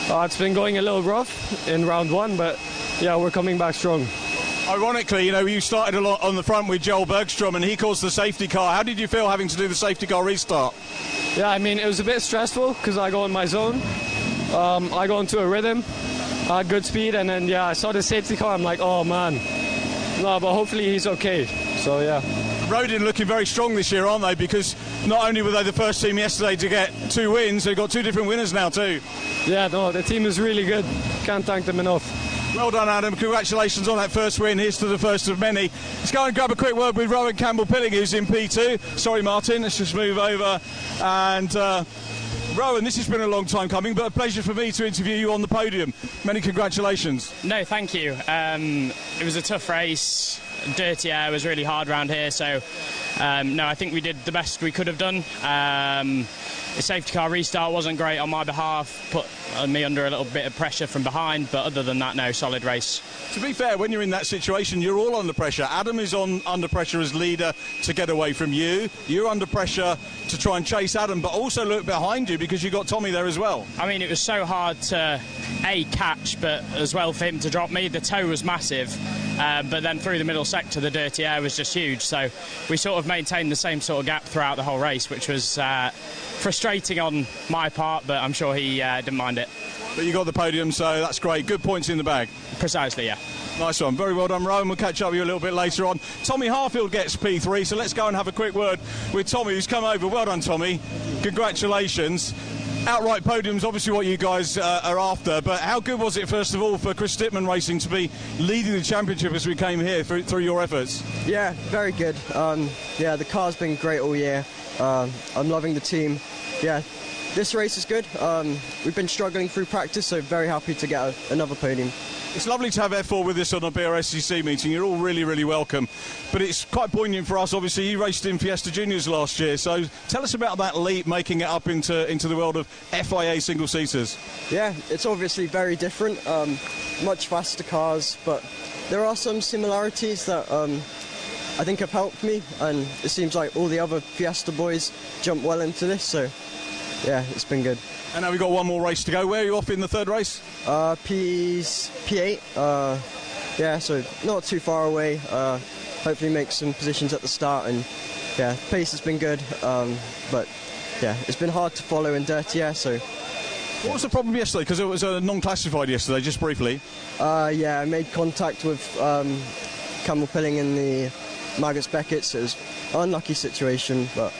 [SPEAKER 5] It's been going a little rough in round 1, but yeah, we're coming back strong.
[SPEAKER 1] Ironically, you started a lot on the front with Joel Bergstrom, and he caused the safety car. How did you feel having to do the safety car restart?
[SPEAKER 5] Yeah, I mean, it was a bit stressful because I go in my zone. I go into a rhythm, I had good speed, and then, yeah, I saw the safety car. I'm like, oh, man. No, but hopefully he's okay. So, yeah.
[SPEAKER 1] Rodin looking very strong this year, aren't they? Because not only were they the first team yesterday to get 2 wins, they've got 2 different winners now too.
[SPEAKER 5] Yeah, no, the team is really good. Can't thank them enough.
[SPEAKER 1] Well done, Adam. Congratulations on that first win. Here's to the first of many. Let's go and grab a quick word with Rowan Campbell-Pilling, who's in P2. Sorry, Martin. Let's just move over. And Rowan, this has been a long time coming, but a pleasure for me to interview you on the podium. Many congratulations.
[SPEAKER 6] No, thank you. It was a tough race. Dirty air was really hard around here, so no, I think we did the best we could have done. The safety car restart wasn't great on my behalf, put me under a little bit of pressure from behind, but other than that, no, solid race.
[SPEAKER 1] To be fair, when you're in that situation, you're all under pressure. Adam is under pressure as leader to get away from you. You're under pressure to try and chase Adam, but also look behind you because you got Tommy there as well.
[SPEAKER 6] I mean, it was so hard to, A, catch, but as well for him to drop me. The toe was massive, but then through the middle sector, the dirty air was just huge. So we sort of maintained the same sort of gap throughout the whole race, which was frustrating on my part, but I'm sure he didn't mind it.
[SPEAKER 1] But you got the podium, so that's great. Good points in the bag.
[SPEAKER 6] Precisely, yeah.
[SPEAKER 1] Nice one. Very well done, Rowan. We'll catch up with you a little bit later on. Tommy Harfield gets P3, so let's go and have a quick word with Tommy, who's come over. Well done, Tommy. Congratulations. Outright podium's obviously what you guys are after, but how good was it, first of all, for Chris Stittman Racing to be leading the championship as we came here through your efforts?
[SPEAKER 7] Yeah, very good. Yeah, the car's been great all year. I'm loving the team. Yeah, this race is good. We've been struggling through practice, so very happy to get another podium.
[SPEAKER 1] It's lovely to have F4 with us on a Brscc meeting. You're all really, really welcome. But it's quite poignant for us, obviously. You raced in Fiesta Juniors last year, so tell us about that leap, making it up into the world of FIA single-seaters.
[SPEAKER 7] Yeah, it's obviously very different, much faster cars, but there are some similarities that I think have helped me, and it seems like all the other Fiesta boys jump well into this, so yeah, it's been good.
[SPEAKER 1] And now we've got one more race to go. Where are you off in the third race?
[SPEAKER 7] P8. Yeah, so not too far away. Hopefully make some positions at the start, and yeah, pace has been good. But yeah, it's been hard to follow in dirty air. So
[SPEAKER 1] what was the problem yesterday? Because it was non-classified yesterday, just briefly.
[SPEAKER 7] Yeah, I made contact with Camel Pilling in the Margaret's Beckett's. It was an unlucky situation, but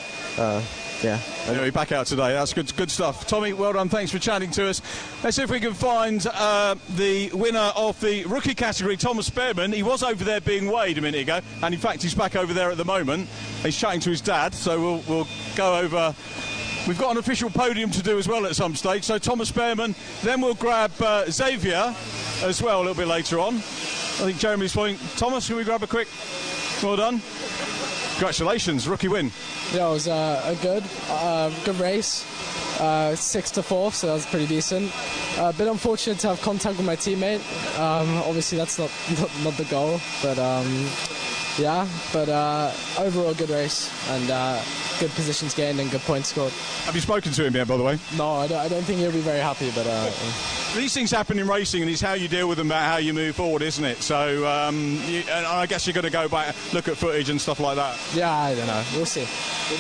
[SPEAKER 7] yeah.
[SPEAKER 1] Anyway, back out today. That's good stuff. Tommy, well done. Thanks for chatting to us. Let's see if we can find the winner of the rookie category, Thomas Spearman. He was over there being weighed a minute ago, and in fact he's back over there at the moment. He's chatting to his dad, so we'll go over. We've got an official podium to do as well at some stage. So Thomas Spearman, then we'll grab Xavier as well a little bit later on. I think Jeremy's point. Thomas, can we grab a quick? Well done. Congratulations, rookie win.
[SPEAKER 8] Yeah, it was a good race. 6th to 4th, so that was pretty decent. A bit unfortunate to have contact with my teammate. Obviously, that's not the goal, but yeah. But overall, good race and good positions gained and good points scored.
[SPEAKER 1] Have you spoken to him yet, by the way?
[SPEAKER 8] No, I don't think he'll be very happy, but.
[SPEAKER 1] These things happen in racing, and it's how you deal with them, about how you move forward, isn't it? So, and I guess you're going to go back, look at footage and stuff like that.
[SPEAKER 8] Yeah, I don't know. We'll see.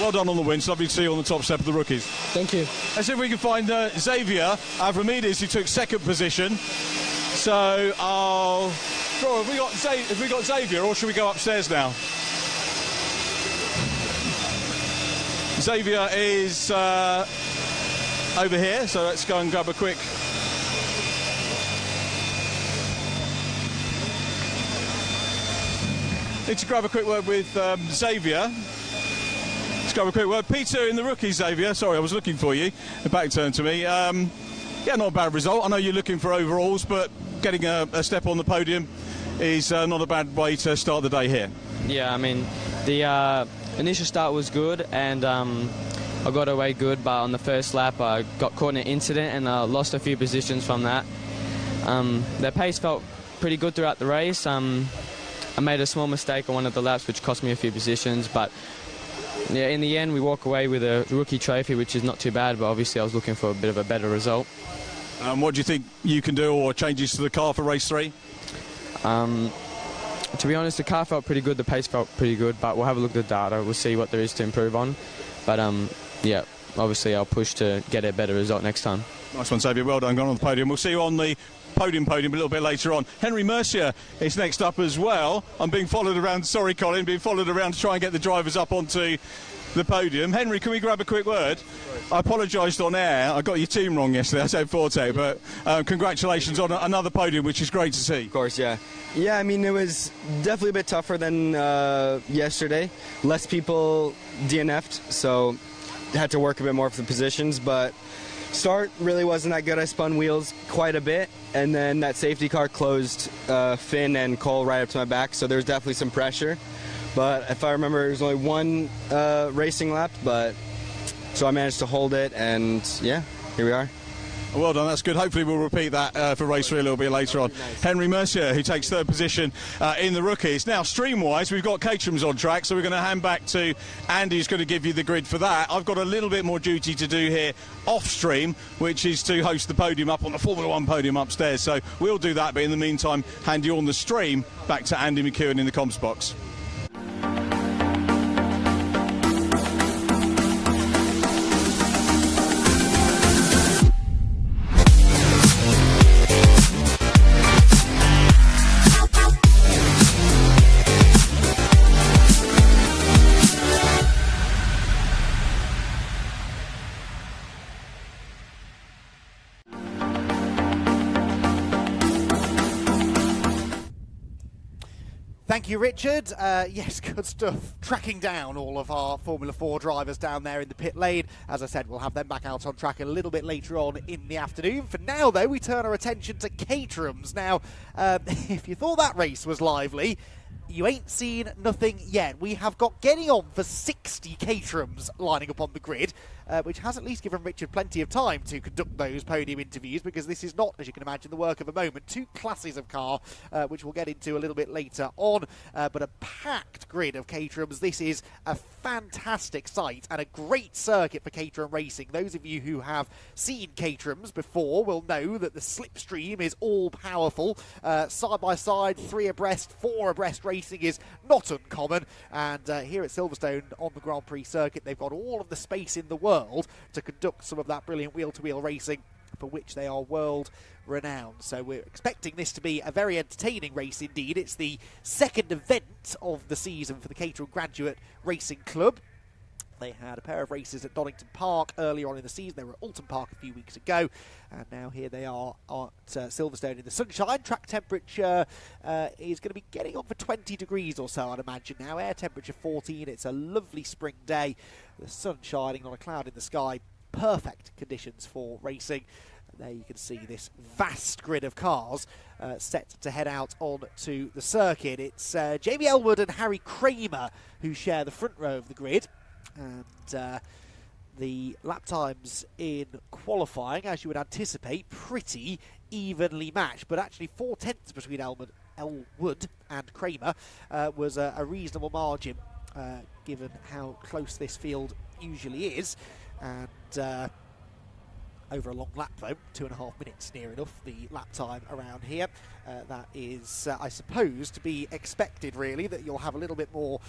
[SPEAKER 1] Well done on the win. It's lovely to see you on the top step of the rookies.
[SPEAKER 8] Thank you.
[SPEAKER 1] Let's see if we can find Xavier Avramidis, who took second position. So, have we got Xavier, or should we go upstairs now? Xavier is over here, so let's go and grab a quick. Need to grab a quick word with Xavier. Let's grab a quick word. Peter in the rookie, Xavier. Sorry, I was looking for you. The back turned to me. Yeah, not a bad result. I know you're looking for overalls, but getting a step on the podium is not a bad way to start the day here.
[SPEAKER 9] Yeah, I mean, the initial start was good, and I got away good, but on the first lap I got caught in an incident and lost a few positions from that. The pace felt pretty good throughout the race. I made a small mistake on one of the laps which cost me a few positions, but yeah, in the end we walk away with a rookie trophy, which is not too bad, but obviously I was looking for a bit of a better result.
[SPEAKER 1] What do you think you can do, or changes to the car for race 3?
[SPEAKER 9] To be honest, the car felt pretty good, the pace felt pretty good, but we'll have a look at the data, we'll see what there is to improve on. But yeah, obviously I'll push to get a better result next time.
[SPEAKER 1] Nice one, Xavier. Well done, gone on the podium. We'll see you on the podium a little bit later on. Henry Mercier is next up as well. I'm being followed around, sorry Colin, being followed around to try and get the drivers up onto the podium. Henry, can we grab a quick word? I apologised on air, I got your team wrong yesterday, I said Forte, but congratulations on another podium, which is great to see.
[SPEAKER 10] Of course, yeah. Yeah, I mean, it was definitely a bit tougher than yesterday. Less people DNF'd, so had to work a bit more for the positions, but start really wasn't that good. I spun wheels quite a bit, and then that safety car closed Finn and Cole right up to my back, so there was definitely some pressure. But if I remember, there was only one racing lap, but so I managed to hold it, and yeah, here we are.
[SPEAKER 1] Well done, that's good. Hopefully we'll repeat that for race 3 a little bit later on. Nice. Henry Mercier, who takes third position in the rookies. Now, stream-wise, we've got Caterham's on track, so we're going to hand back to Andy, who's going to give you the grid for that. I've got a little bit more duty to do here off-stream, which is to host the podium up on the Formula 1 podium upstairs. So we'll do that, but in the meantime, hand you on the stream back to Andy McEwen in the comms box.
[SPEAKER 4] Thank you, Richard. Yes, good stuff. Tracking down all of our Formula 4 drivers down there in the pit lane. As I said, we'll have them back out on track a little bit later on in the afternoon. For now, though, we turn our attention to Caterham's. Now, if you thought that race was lively, you ain't seen nothing yet. We have got getting on for 60 Caterhams lining up on the grid, which has at least given Richard plenty of time to conduct those podium interviews, because this is not, as you can imagine, the work of a moment. Two classes of car, which we'll get into a little bit later on, but a packed grid of Caterhams. This is a fantastic sight and a great circuit for Caterham racing. Those of you who have seen Caterhams before will know that the slipstream is all powerful. Side by side, 3 abreast, 4 abreast racing is not uncommon, and here at Silverstone on the Grand Prix circuit, they've got all of the space in the world to conduct some of that brilliant wheel-to-wheel racing for which they are world renowned. So we're expecting this to be a very entertaining race indeed. It's the second event of the season for the Caterham Graduate Racing Club. They had a pair of races at Donington Park earlier on in the season. They were at Alton Park a few weeks ago, and now here they are at Silverstone in the sunshine. Track temperature is going to be getting on for 20 degrees or so, I'd imagine now. Air temperature 14. It's a lovely spring day. The sun shining, not a cloud in the sky. Perfect conditions for racing. And there you can see this vast grid of cars set to head out onto the circuit. It's Jamie Elwood and Harry Kramer who share the front row of the grid. And the lap times in qualifying, as you would anticipate, pretty evenly matched. But actually 4 tenths between Elwood and Kramer was a reasonable margin, given how close this field usually is. And over a long lap, though, 2.5 minutes near enough, the lap time around here. That is, I suppose, to be expected, really, that you'll have a little bit more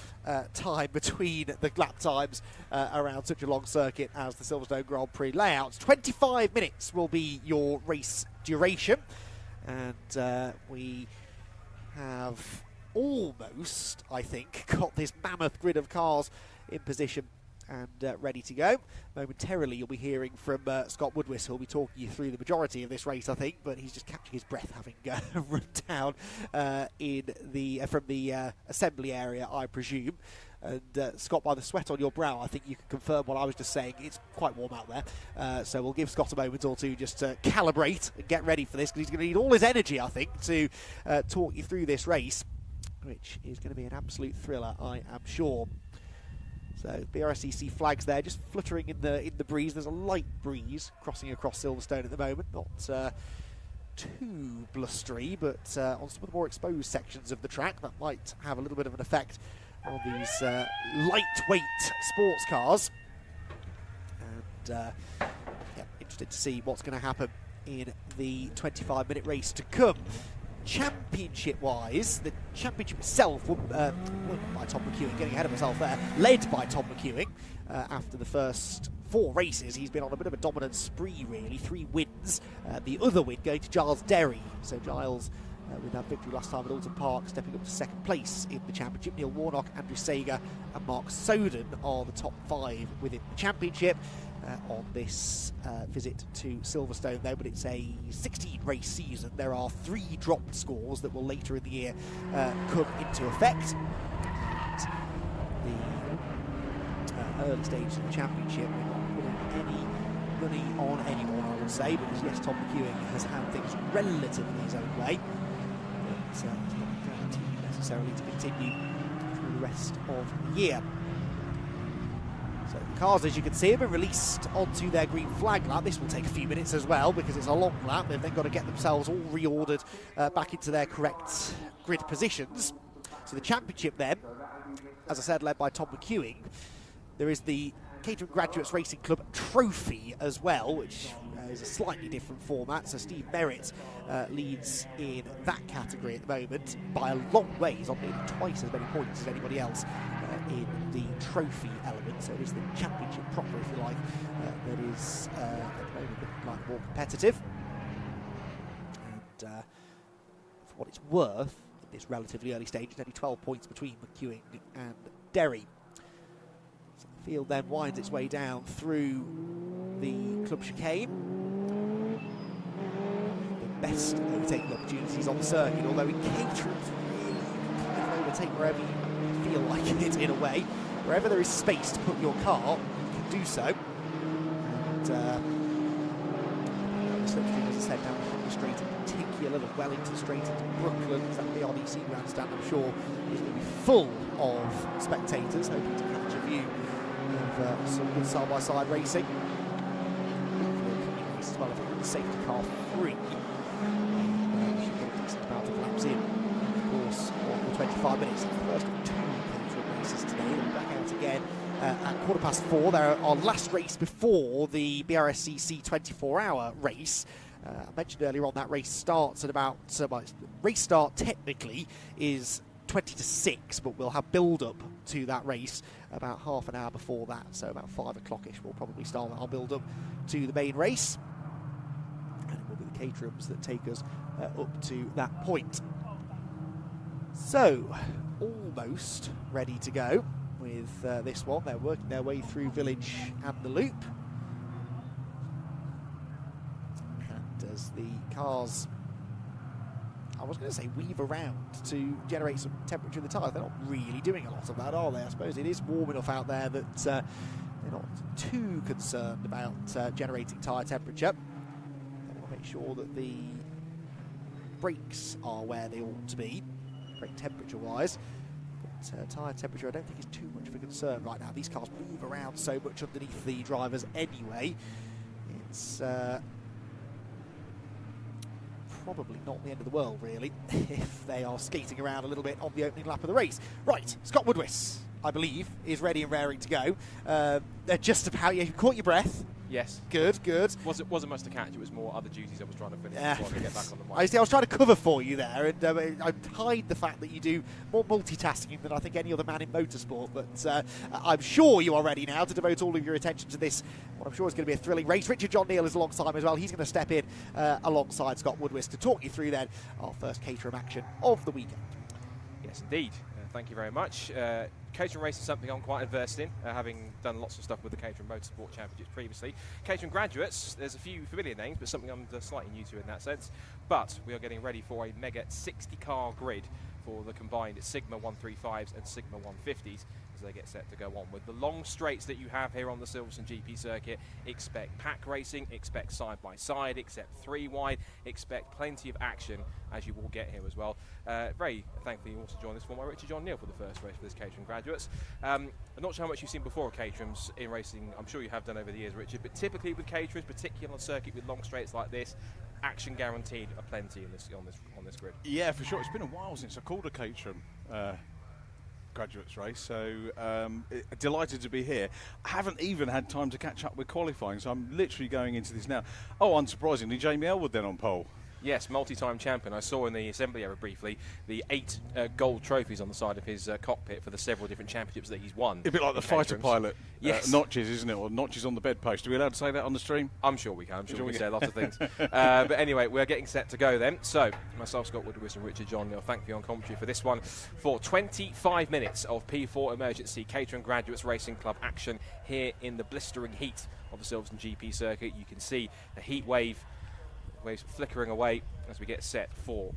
[SPEAKER 4] time between the lap times around such a long circuit as the Silverstone Grand Prix layouts. 25 minutes will be your race duration, and we have almost, I think, got this mammoth grid of cars in position and ready to go. Momentarily you'll be hearing from Scott Woodwis, who'll be talking you through the majority of this race, I think, but he's just catching his breath, having run down from the assembly area, I presume. And Scott, by the sweat on your brow, I think you can confirm what I was just saying. It's quite warm out there, so we'll give Scott a moment or two just to calibrate and get ready for this, because he's going to need all his energy, I think, to talk you through this race, which is going to be an absolute thriller, I am sure. So Brscc flags there, just fluttering in the breeze. There's a light breeze crossing across Silverstone at the moment, not too blustery, but on some of the more exposed sections of the track, that might have a little bit of an effect on these lightweight sports cars. And yeah, interested to see what's going to happen in the 25-minute race to come. Championship-wise, the championship itself won by Tom McEwing, getting ahead of myself there, led by Tom McEwing after the first 4 races. He's been on a bit of a dominant spree, really. 3 wins. The other win going to Giles Derry. So Giles, with that victory last time at Alton Park, stepping up to 2nd place in the championship. Neil Warnock, Andrew Sager and Mark Soden are the top 5 within the championship on this visit to Silverstone, though. But it's a 16-race season. There are 3 dropped scores that will later in the year come into effect. The early stages of the championship, we're not putting any money on anyone, I would say, because yes, Tom McEwing has had things relatively his own way, but it's not guaranteed necessarily to continue through the rest of the year. So the cars, as you can see, have been released onto their green flag lap. This will take a few minutes as well, because it's a long lap. They've then got to get themselves all reordered back into their correct grid positions. So the championship then, as I said, led by Tom McEwing. There is the Caterham Graduates Racing Club Trophy as well, which is a slightly different format. So Steve Merritt leads in that category at the moment by a long way. He's on nearly twice as many points as anybody else in the trophy element. So it is the championship proper, if you like, that is at the moment looking like more competitive. And for what it's worth, at this relatively early stage, it's only 12 points between McEwing and Derry. So the field then winds its way down through the club chicane. The best overtaking opportunities on the circuit, although in Caterham's really coming over going to take wherever you feel like it, in a way. Wherever there is space to put your car, you can do so. And the slipstream, as I said, down the straight in particular, the Wellington straight into Brooklands, that BRDC grandstand, I'm sure, is going to be full of spectators, hoping to catch a view of some good side-by-side racing. As well, I think the safety car free. Should get a decent amount of laps in, of course, on the 25 minutes. It's the first of 2 Caterham races today. They'll be back out again at 4:15. They're our last race before the Brscc 24-hour race. I mentioned earlier on that race starts at about, race start technically is 20 to 6, but we'll have build-up to that race about half an hour before that, so about 5 o'clock-ish we'll probably start our build-up to the main race. And it will be the Caterhams that take us up to that point. So, almost ready to go with this one. They're working their way through Village and the Loop. And as the cars, I was going to say, weave around to generate some temperature in the tyres, they're not really doing a lot of that, are they? I suppose it is warm enough out there that they're not too concerned about generating tyre temperature. They want to make sure that the brakes are where they ought to be, brake temperature-wise. But tyre temperature, I don't think is too much of a concern right now. These cars move around so much underneath the drivers anyway. It's probably not the end of the world, really, if they are skating around a little bit on the opening lap of the race. Right, Scott Woodwiss, I believe, is ready and raring to go. They're just about, you caught your breath.
[SPEAKER 11] Yes.
[SPEAKER 4] Good, good.
[SPEAKER 11] Wasn't much to catch, it was more other duties I was trying to finish before I get back on the mic.
[SPEAKER 4] I was trying to cover for you there, and I hide the fact that you do more multitasking than I think any other man in motorsport, but I'm sure you are ready now to devote all of your attention to this, what I'm sure is going to be a thrilling race. Richard John Neal is alongside me as well. He's going to step in alongside Scott Woodwiss to talk you through then our first Caterham action of the weekend.
[SPEAKER 11] Yes, indeed. Thank you very much. Caterham Race is something I'm quite versed in, having done lots of stuff with the Caterham Motorsport Championships previously. Caterham Graduates, there's a few familiar names, but something I'm slightly new to in that sense. But we are getting ready for a mega 60-car grid for the combined Sigma 135s and Sigma 150s as they get set to go on. With the long straights that you have here on the Silverstone GP circuit, expect pack racing, expect side-by-side, expect 3 wide, expect plenty of action as you will get here as well. Very thankfully also joined this one by Richard John Neal for the first race for this Caterham Graduates. I'm not sure how much you've seen before of Caterhams in racing. I'm sure you have done over the years, Richard, but typically with Caterhams, particularly on a circuit with long straights like this, action guaranteed aplenty in this on this grid.
[SPEAKER 1] Yeah, for sure. It's been a while since I called a Caterham Graduates race, so delighted to be here. I haven't even had time to catch up with qualifying, so I'm literally going into this now. Oh, unsurprisingly, Jamie Elwood then on pole.
[SPEAKER 11] Yes, multi-time champion. I saw in the assembly area briefly the 8 gold trophies on the side of his cockpit for the several different championships that he's won.
[SPEAKER 1] A bit like the fighter pilot
[SPEAKER 11] yes.
[SPEAKER 1] notches, isn't it? Or notches on the bedpost. Are we allowed to say that on the stream?
[SPEAKER 11] I'm sure we can. I'm sure we can say lots of things. But anyway, we're getting set to go then. So, myself, Scott Woodwiss and Richard John Neal, thank you on commentary for this one. For 25 minutes of P4 emergency Caterham Graduates Racing Club action here in the blistering heat of the Silverstone GP circuit. You can see the heat waves flickering away as we get set for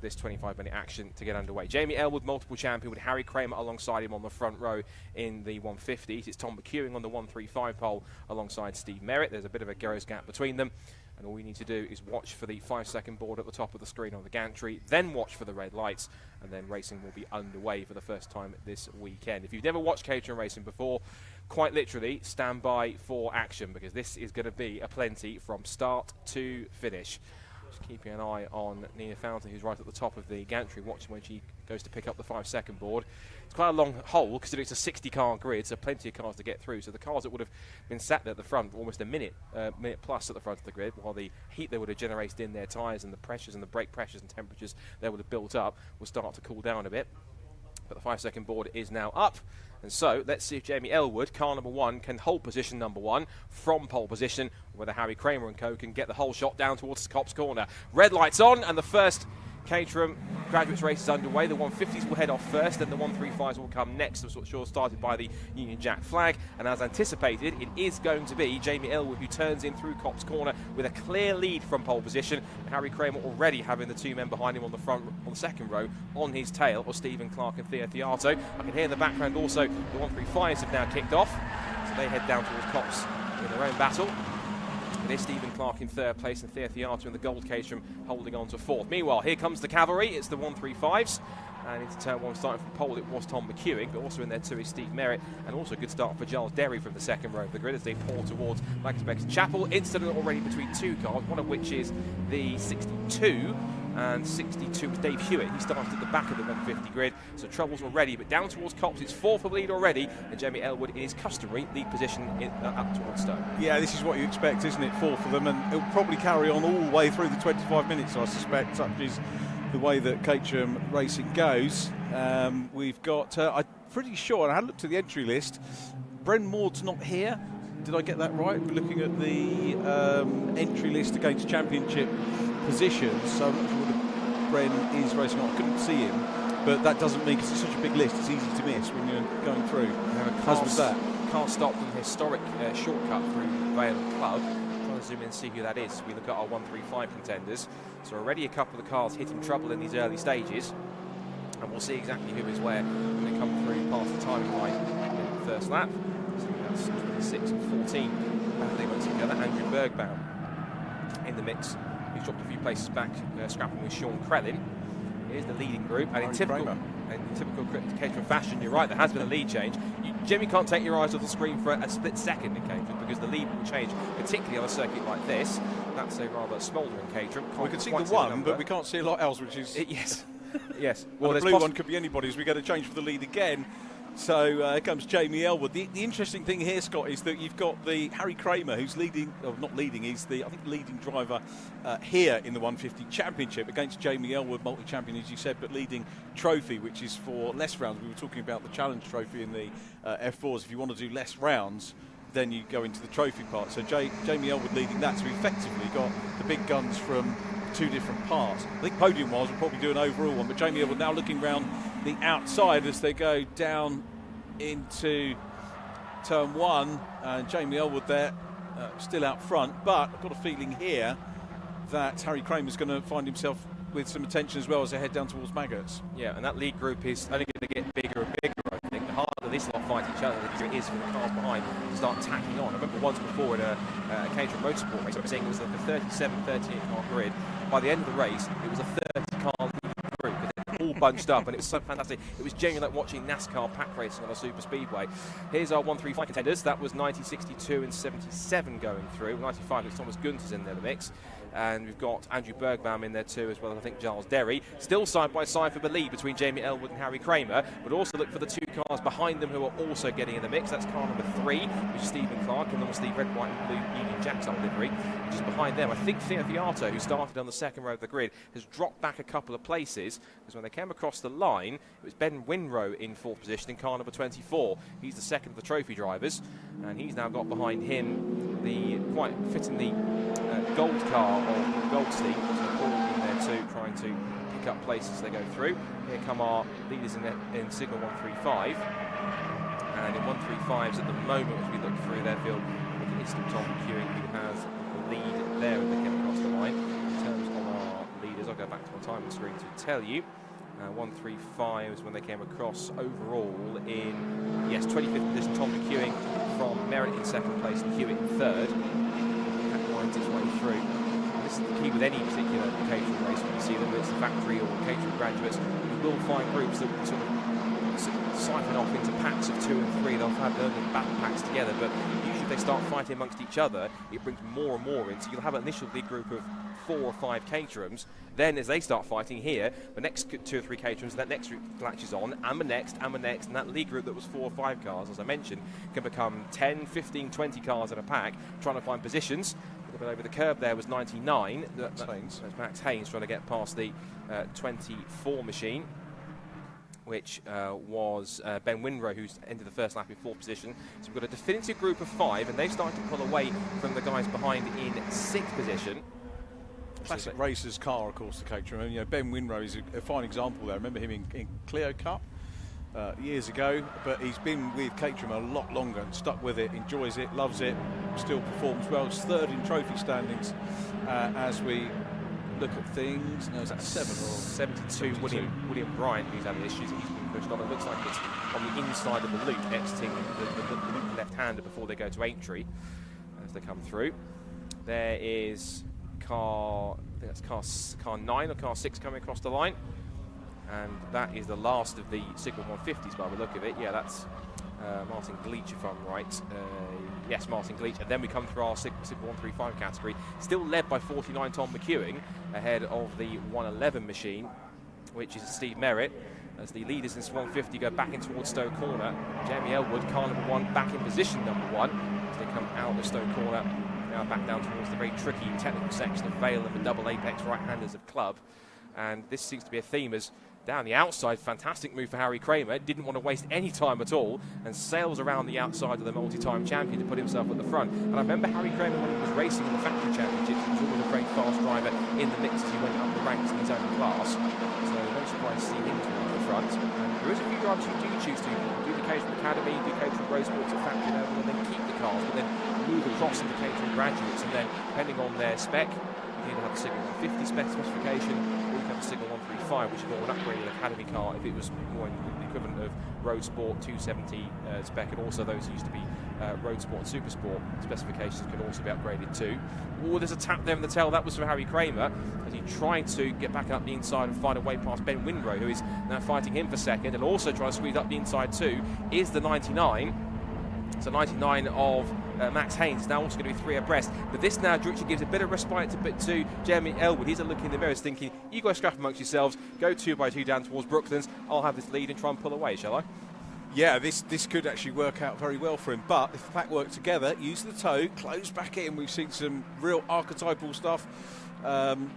[SPEAKER 11] this 25-minute action to get underway. Jamie Elwood, multiple champion, with Harry Kramer alongside him on the front row in the 150s. It's Tom McEwing on the 135 pole alongside Steve Merritt. There's a bit of a Garros gap between them. And all we need to do is watch for the 5-second board at the top of the screen on the gantry, then watch for the red lights, and then racing will be underway for the first time this weekend. If you've never watched Caterham racing before, quite literally stand by for action, because this is going to be a plenty from start to finish. Just keeping an eye on Nina Fountain, who's right at the top of the gantry, watching when she goes to pick up the 5-second board. It's quite a long hole, considering it's a 60-car grid, so plenty of cars to get through. So the cars that would have been sat there at the front, almost a minute plus at the front of the grid, while the heat they would have generated in their tyres and the pressures and the brake pressures and temperatures they would have built up will start to cool down a bit. But the 5-second board is now up. And so let's see if Jamie Elwood, car number 1, can hold position number 1 from pole position, whether Harry Kramer and co can get the whole shot down towards the Copse corner. Red lights on, and the first Caterham Graduates race is underway. The 150s will head off first, then the 135s will come next. I'm sure started by the Union Jack flag. And as anticipated, it is going to be Jamie Elwood who turns in through Copse Corner with a clear lead from pole position. Harry Kramer already having the two men behind him on the second row on his tail, or Stephen Clark and Theo Theato. I can hear in the background also the 135s have now kicked off, so they head down towards Copse in their own battle. It is Stephen Clark in third place and Theo Theato in the gold Caterham holding on to fourth. Meanwhile, here comes the cavalry. It's the 135s. And into turn one, starting from pole, it was Tom McEwing, but also in there too is Steve Merritt, and also a good start for Giles Derry from the second row of the grid as they pour towards Lancaster Chapel. Incident already between two cars, one of which is the 62, and 62 was Dave Hewitt. He started at the back of the 150 grid, so troubles already, but down towards Copse, it's fourth of lead already, and Jamie Elwood in his customary lead position up towards Stowe. Yeah, this is what you expect, isn't it, fourth of them, and it'll probably carry on all the way through the 25 minutes, I suspect, such is the way that Caterham racing goes. We've got, I'm pretty sure, and I had looked at the entry list, Bren Maud's not here. Did I get that right? We're looking at the entry list against championship positions, so I'm not sure whether Bren is racing on. I couldn't see him, but that doesn't mean, because it's such a big list, it's easy to miss when you're going through. As was that. Car stopped in a historic shortcut through Vale Club. Trying to zoom in and see who that is. We look at our 135 contenders. So already a couple of the cars hitting trouble in these early stages, and we'll see exactly who is where when they come through past the timing line in the first lap. So that's 26 and 14 as they went together. Andrew Bergbaum in the mix. He's dropped a few places back, scrapping with Sean Crellin. Here's the leading group, and in typical Caterham fashion, you're right, there has been a lead change. You generally can't take your eyes off the screen for a split second in Caterham, because the lead will change, particularly on a circuit like this. That's a rather smouldering Caterham. We can see the one, but we can't see a lot else, which is... yes. Yes. Well, the blue one could be anybody's. We get a change for the lead again. So here comes Jamie Elwood. The interesting thing here, Scott, is that you've got the Harry Kramer, who's leading, or not leading, he's the, I think, leading driver here in the 150 Championship against Jamie Elwood, multi-champion, as you said, but leading trophy, which is for less rounds. We were talking about the Challenge Trophy in the F4s. If you want to do less rounds, then you go into the trophy part. So Jamie Elwood leading that. So we effectively got the big guns from two different parts. I think podium-wise we'll probably do an overall one, but Jamie Elwood now looking round the outside as they go down into turn one, and Jamie Elwood there still out front, but I've got a feeling here that Harry Kramer's going to find himself with some attention as well as they head down towards Maggots. Yeah, and that lead group is only going to get bigger and bigger, I think. The harder this lot fight each other, the easier it is for the cars behind to start tacking on. I remember once before in a Caterham Motorsport race, I was saying it was like a 37, 38 car grid. By the end of the race, it was a 30 car group, all bunched up, and it was so fantastic. It was genuinely like watching NASCAR pack racing on a super speedway. Here's our 135 contenders. That was 90, 62 and 77 going through. 95 with Thomas Gunter's in there, the mix. And we've got Andrew Bergbaum in there too, as well as I think Giles Derry. Still side by side for the lead between Jamie Elwood and Harry Kramer, but also look for the two cars behind them who are also getting in the mix. That's car number 3, which is Stephen Clark, and obviously red, white and blue Union Jack style livery. Just behind them, I think Theo Theato, who started on the second row of the grid, has dropped back a couple of places, because when they came across the line, it was Ben Winrow in 4th position in car number 24. He's the second of the trophy drivers, and he's now got behind him the quite fittingly gold car of Goldstein. So Paul in there too, trying to pick up places as they go through. Here come our leaders in Signal 135. And in 135s at the moment, as we look through their field, it's still Tom McEwing who has the lead there as they come across the line. In terms of our leaders, I'll go back to my timing screen to tell you. 135s when they came across overall in, yes, 25th position, Tom McEwing from Merritt in 2nd place and Hewitt in 3rd. That winds its way through. And this is the key with any particular Caterham race when you see them, whether it's the factory or Caterham Graduates. You will find groups that sort of siphon off into packs of 2 and 3. They'll have their battle packs together, but usually if they start fighting amongst each other, it brings more and more in. So you'll have an initial big group of 4 or 5 Caterhams. Then as they start fighting here, the next 2 or 3 Caterhams, that next group latches on, and the next, and that lead group that was 4 or 5 cars, as I mentioned, can become 10, 15, 20 cars in a pack, trying to find positions. A little bit over the curb there was 99. That's Max Haynes trying to get past the 24 machine, which was Ben Winrow, who's ended the first lap in 4th position. So we've got a definitive group of 5, and they've started to pull away from the guys behind in 6th position.
[SPEAKER 1] Classic racer's car, of course, the Caterham. And, you know, Ben Winrow is a fine example there. I remember him in Clio Cup years ago, but he's been with Caterham a lot longer and stuck with it, enjoys it, loves it, still performs well. It's third in trophy standings as we look at things. No, is that 7 or
[SPEAKER 11] 72? William Bryant, who's having issues, he's been pushed on. It looks like it's on the inside of the loop, exiting the left-hander before they go to entry as they come through. There is I think that's car 9 or car 6 coming across the line, and that is the last of the Signal 150s by the look of it. Yeah, that's Martin Gleach, if I'm right. Yes, Martin Gleach. And then we come through our Signal 135 category, still led by 49 Tom McEwing, ahead of the 111 machine, which is Steve Merritt, as the leaders in 150 go back in towards Stowe Corner. Jamie Elwood, car number 1, back in position number 1, as they come out of Stowe Corner, now back down towards the very tricky technical section of Vale and the double apex right-handers of Club. And this seems to be a theme as down the outside, fantastic move for Harry Kramer, didn't want to waste any time at all, and sails around the outside of the multi-time champion to put himself at the front. And I remember Harry Kramer, when he was racing in the factory championships, he was always a very fast driver in the mix as he went up the ranks in his own class. So no surprise to see him towards the front. And there is a few drivers who do choose to do the Caterham Academy, do Caterham Motorsports at factory level, and then keep the cars, but then move across into Caterham Graduates, and then depending on their spec, you either have a Signal 150 spec specification, or you have a Signal 135, which is more an upgraded Academy car if it was more in the equivalent of Road Sport 270 spec, and also those used to be Road Sport and Super Sport specifications can also be upgraded too. Oh, there's a tap there in the tail. That was for Harry Kramer as he tried to get back up the inside and find a way past Ben Winrow, who is now fighting him for second, and also trying to squeeze up the inside too is the 99. So 99 of Max Haynes, now also going to be 3 abreast. But this now directly gives a bit of respite to Jeremy Elwood. He's looking in the mirrors thinking, you guys scrap amongst yourselves, go 2 by 2 down towards Brooklands. I'll have this lead and try and pull away, shall I?
[SPEAKER 1] Yeah, this could actually work out very well for him. But if the pack work together, use the toe, close back in. We've seen some real archetypal stuff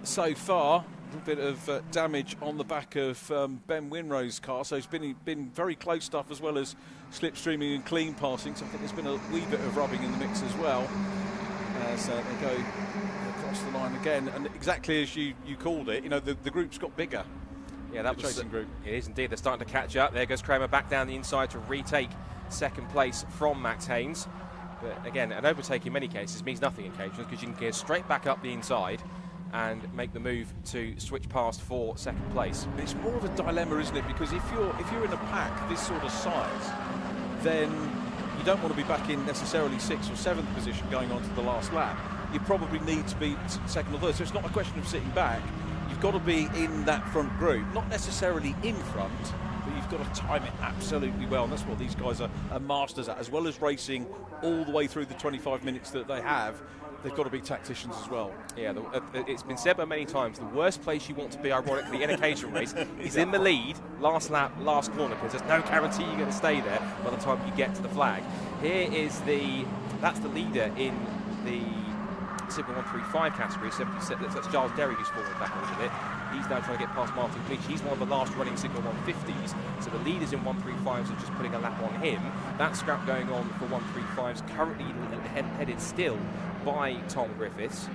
[SPEAKER 1] so far. A bit of damage on the back of Ben Winrow's car, so it's been very close stuff as well as slipstreaming and clean passing. So I think there's been a wee bit of rubbing in the mix as well. So they go across the line again, and exactly as you called it, you know, the group's got bigger.
[SPEAKER 11] Yeah, that was chasing group. It is indeed. They're starting to catch up. There goes Kramer back down the inside to retake second place from Max Haynes. But again, an overtake in many cases means nothing in Caterham, because you can gear straight back up the inside and make the move to switch past for second place.
[SPEAKER 1] It's more of a dilemma, isn't it? Because if you're in a pack this sort of size, then you don't want to be back in necessarily 6th or 7th position going on to the last lap. You probably need to be second or third. So it's not a question of sitting back. You've got to be in that front group, not necessarily in front, but you've got to time it absolutely well. And that's what these guys are masters at, as well as racing all the way through the 25 minutes that they have. They've got to be tacticians as well. Yeah,
[SPEAKER 11] it's been said by many times, the worst place you want to be, ironically, in a Caterham race is in the lead, last lap, last corner, because there's no guarantee you're going to stay there by the time you get to the flag. Here is that's the leader in the Signal 135 category, 77. That's Giles Derry who's fallen back a little bit. He's now trying to get past Martin Gleach. He's one of the last running Signal 150s, so the leaders in 135s are just putting a lap on him. That scrap going on for 135s, currently headed still by Tom Griffiths.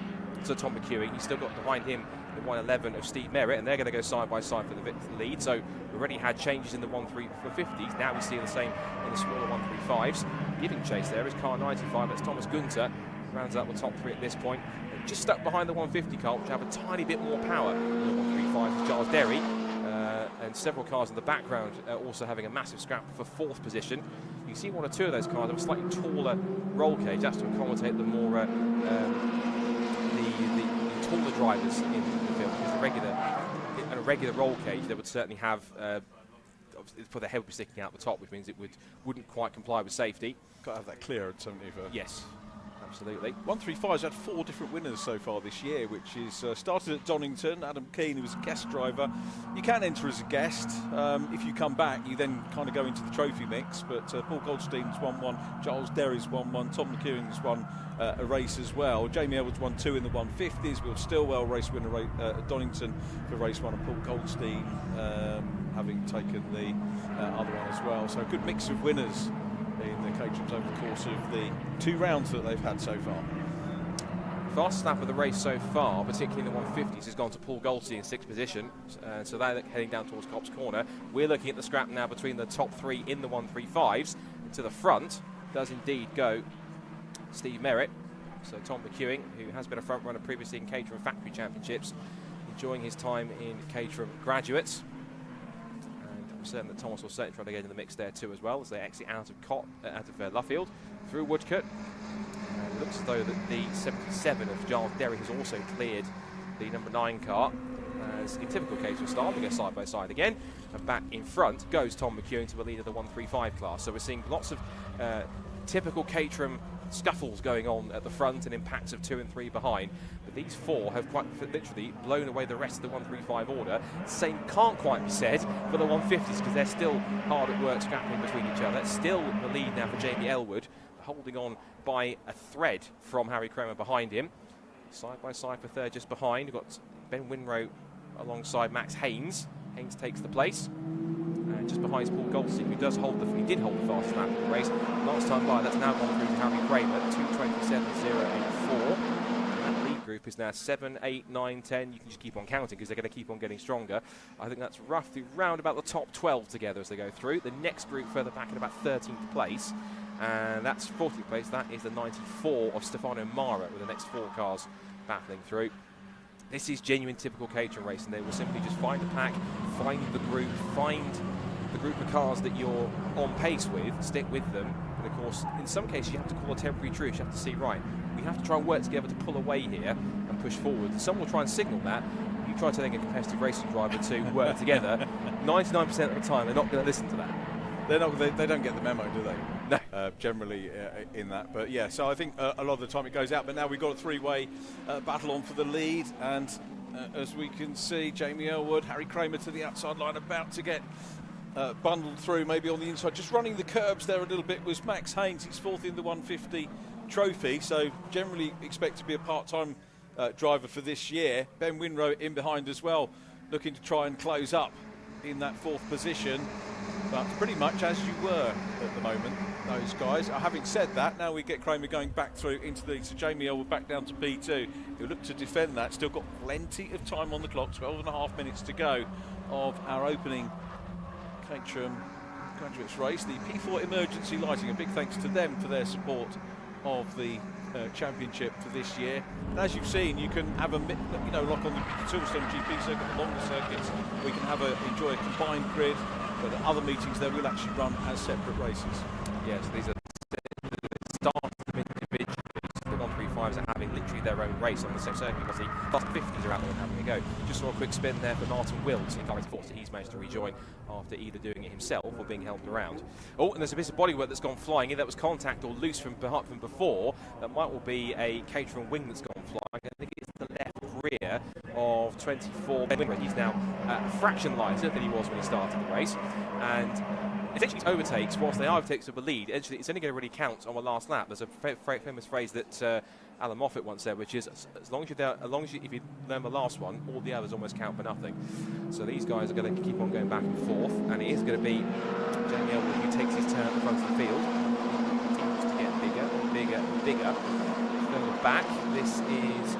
[SPEAKER 11] So Tom McEwing, he's still got behind him the 111 of Steve Merritt, and they're going to go side by side for the lead. So we've already had changes in the 150s. Now we see the same in the smaller 135s. Giving chase there is car 95. That's Thomas Gunter. Rounds up the top 3 at this point. Just stuck behind the 150 car, which have a tiny bit more power than the 135s, is Giles Derry. And several cars in the background also having a massive scrap for 4th position. You can see 1 or 2 of those cars have a slightly taller roll cage. That's to accommodate the more the taller drivers in the field. Because a regular roll cage, they would certainly have for the head would be sticking out the top, which means it wouldn't quite comply with safety.
[SPEAKER 1] Got to have that clear at 70 for.
[SPEAKER 11] Yes. Absolutely.
[SPEAKER 1] 135's had 4 different winners so far this year, which is started at Donington. Adam Keane, who was a guest driver. You can enter as a guest. If you come back, you then kind of go into the trophy mix. But Paul Goldstein's won 1, Giles Derry's won 1, Tom McEwing's won a race as well. Jamie Edwards won 2 in the 150s. Will Stillwell race winner at Donington for race 1, and Paul Goldstein having taken the other one as well. So a good mix of winners in the Caterhams over the course of the 2 rounds that they've had so far.
[SPEAKER 11] Fastest lap of the race so far, particularly in the 150s, has gone to Paul Goldstein in 6th position. So they're heading down towards Copse Corner. We're looking at the scrap now between the top 3 in the 135s. To the front does indeed go Steve Merritt. So Tom McEwing, who has been a front runner previously in Caterham Factory Championships, enjoying his time in Caterham Graduates. And I'm certain that Thomas will certainly try to get in the mix there too as well, as they exit out of Luffield through Woodcote. And it looks as though that the 77 of Giles Derry has also cleared the number 9 car. As in typical Caterham style, we go side by side again, and back in front goes Tom McEwing to the lead of the 135 class. So we're seeing lots of typical Caterham scuffles going on at the front and impacts of 2 and 3 behind. But these 4 have quite literally blown away the rest of the 135 order. Same can't quite be said for the 150s, because they're still hard at work scrapping between each other. Still the lead now for Jamie Elwood, holding on by a thread from Harry Kramer behind him. Side by side for third just behind. We've got Ben Winrow alongside Max Haynes. Haynes takes the place. And just behind is Paul Goldstein, who did hold the fastest lap of the race. Last time by, that's now gone through to Harry Kramer, 2:27.084. That lead group is now 7, 8, 9, 10. You can just keep on counting because they're going to keep on getting stronger. I think that's roughly round about the top 12 together as they go through. The next group further back in about 13th place. And that's 14th place. That is the 94 of Stefano Mara, with the next 4 cars battling through. This is genuine typical Caterham racing. They will simply just find the pack, find the group of cars that you're on pace with, stick with them. And of course, in some cases, you have to call a temporary truce. You have to see, right, we have to try and work together to pull away here and push forward. Some will try and signal that. You try telling a competitive racing driver to work together. 99% of the time, they're not going to listen to that.
[SPEAKER 1] They don't get the memo, do they? No. Generally in that. But yeah, so I think a lot of the time it goes out. But now we've got a 3-way battle on for the lead. And as we can see, Jamie Elwood, Harry Kramer to the outside line, about to get bundled through, maybe on the inside. Just running the curbs there a little bit was Max Haynes. He's 4th in the 150 trophy. So generally expect to be a part-time driver for this year. Ben Winrow in behind as well, looking to try and close up in that 4th position. But pretty much as you were at the moment, those guys. Having said that, now we get Kramer going back through into the lead. So Jamie Elwood back down to P2. He'll look to defend that. Still got plenty of time on the clock. 12.5 minutes to go of our opening Caterham Graduates race. The P4 emergency lighting. A big thanks to them for their support of the championship for this year. And as you've seen, you can have like on the Silverstone GP circuit, the longer circuits, we can enjoy a combined grid. But at other meetings, they will actually run as separate races.
[SPEAKER 11] Yes, these are the start of individuals. The 135s are having literally their own race on the same circuit, because the fast 50s are out there having a go. Just saw a quick spin there for Martin Wills in car 40. He's managed to rejoin after either doing it himself or being helped around. Oh, and there's a bit of bodywork that's gone flying. Either that was contact or loose from before. That might well be a Caterham wing that's gone flying. I think it's the left rear of 24. He's now a fraction lighter than he was when he started the race, and essentially overtakes, whilst they overtakes of the lead, actually it's only going to really count on the last lap. There's a famous phrase that Alan Moffat once said, which is, as long as if you learn the last one, all the others almost count for nothing. So these guys are going to keep on going back and forth, and it is going to be Jamie Elwood who takes his turn at the front of the field. He continues to get bigger and bigger and bigger. Further back, this is a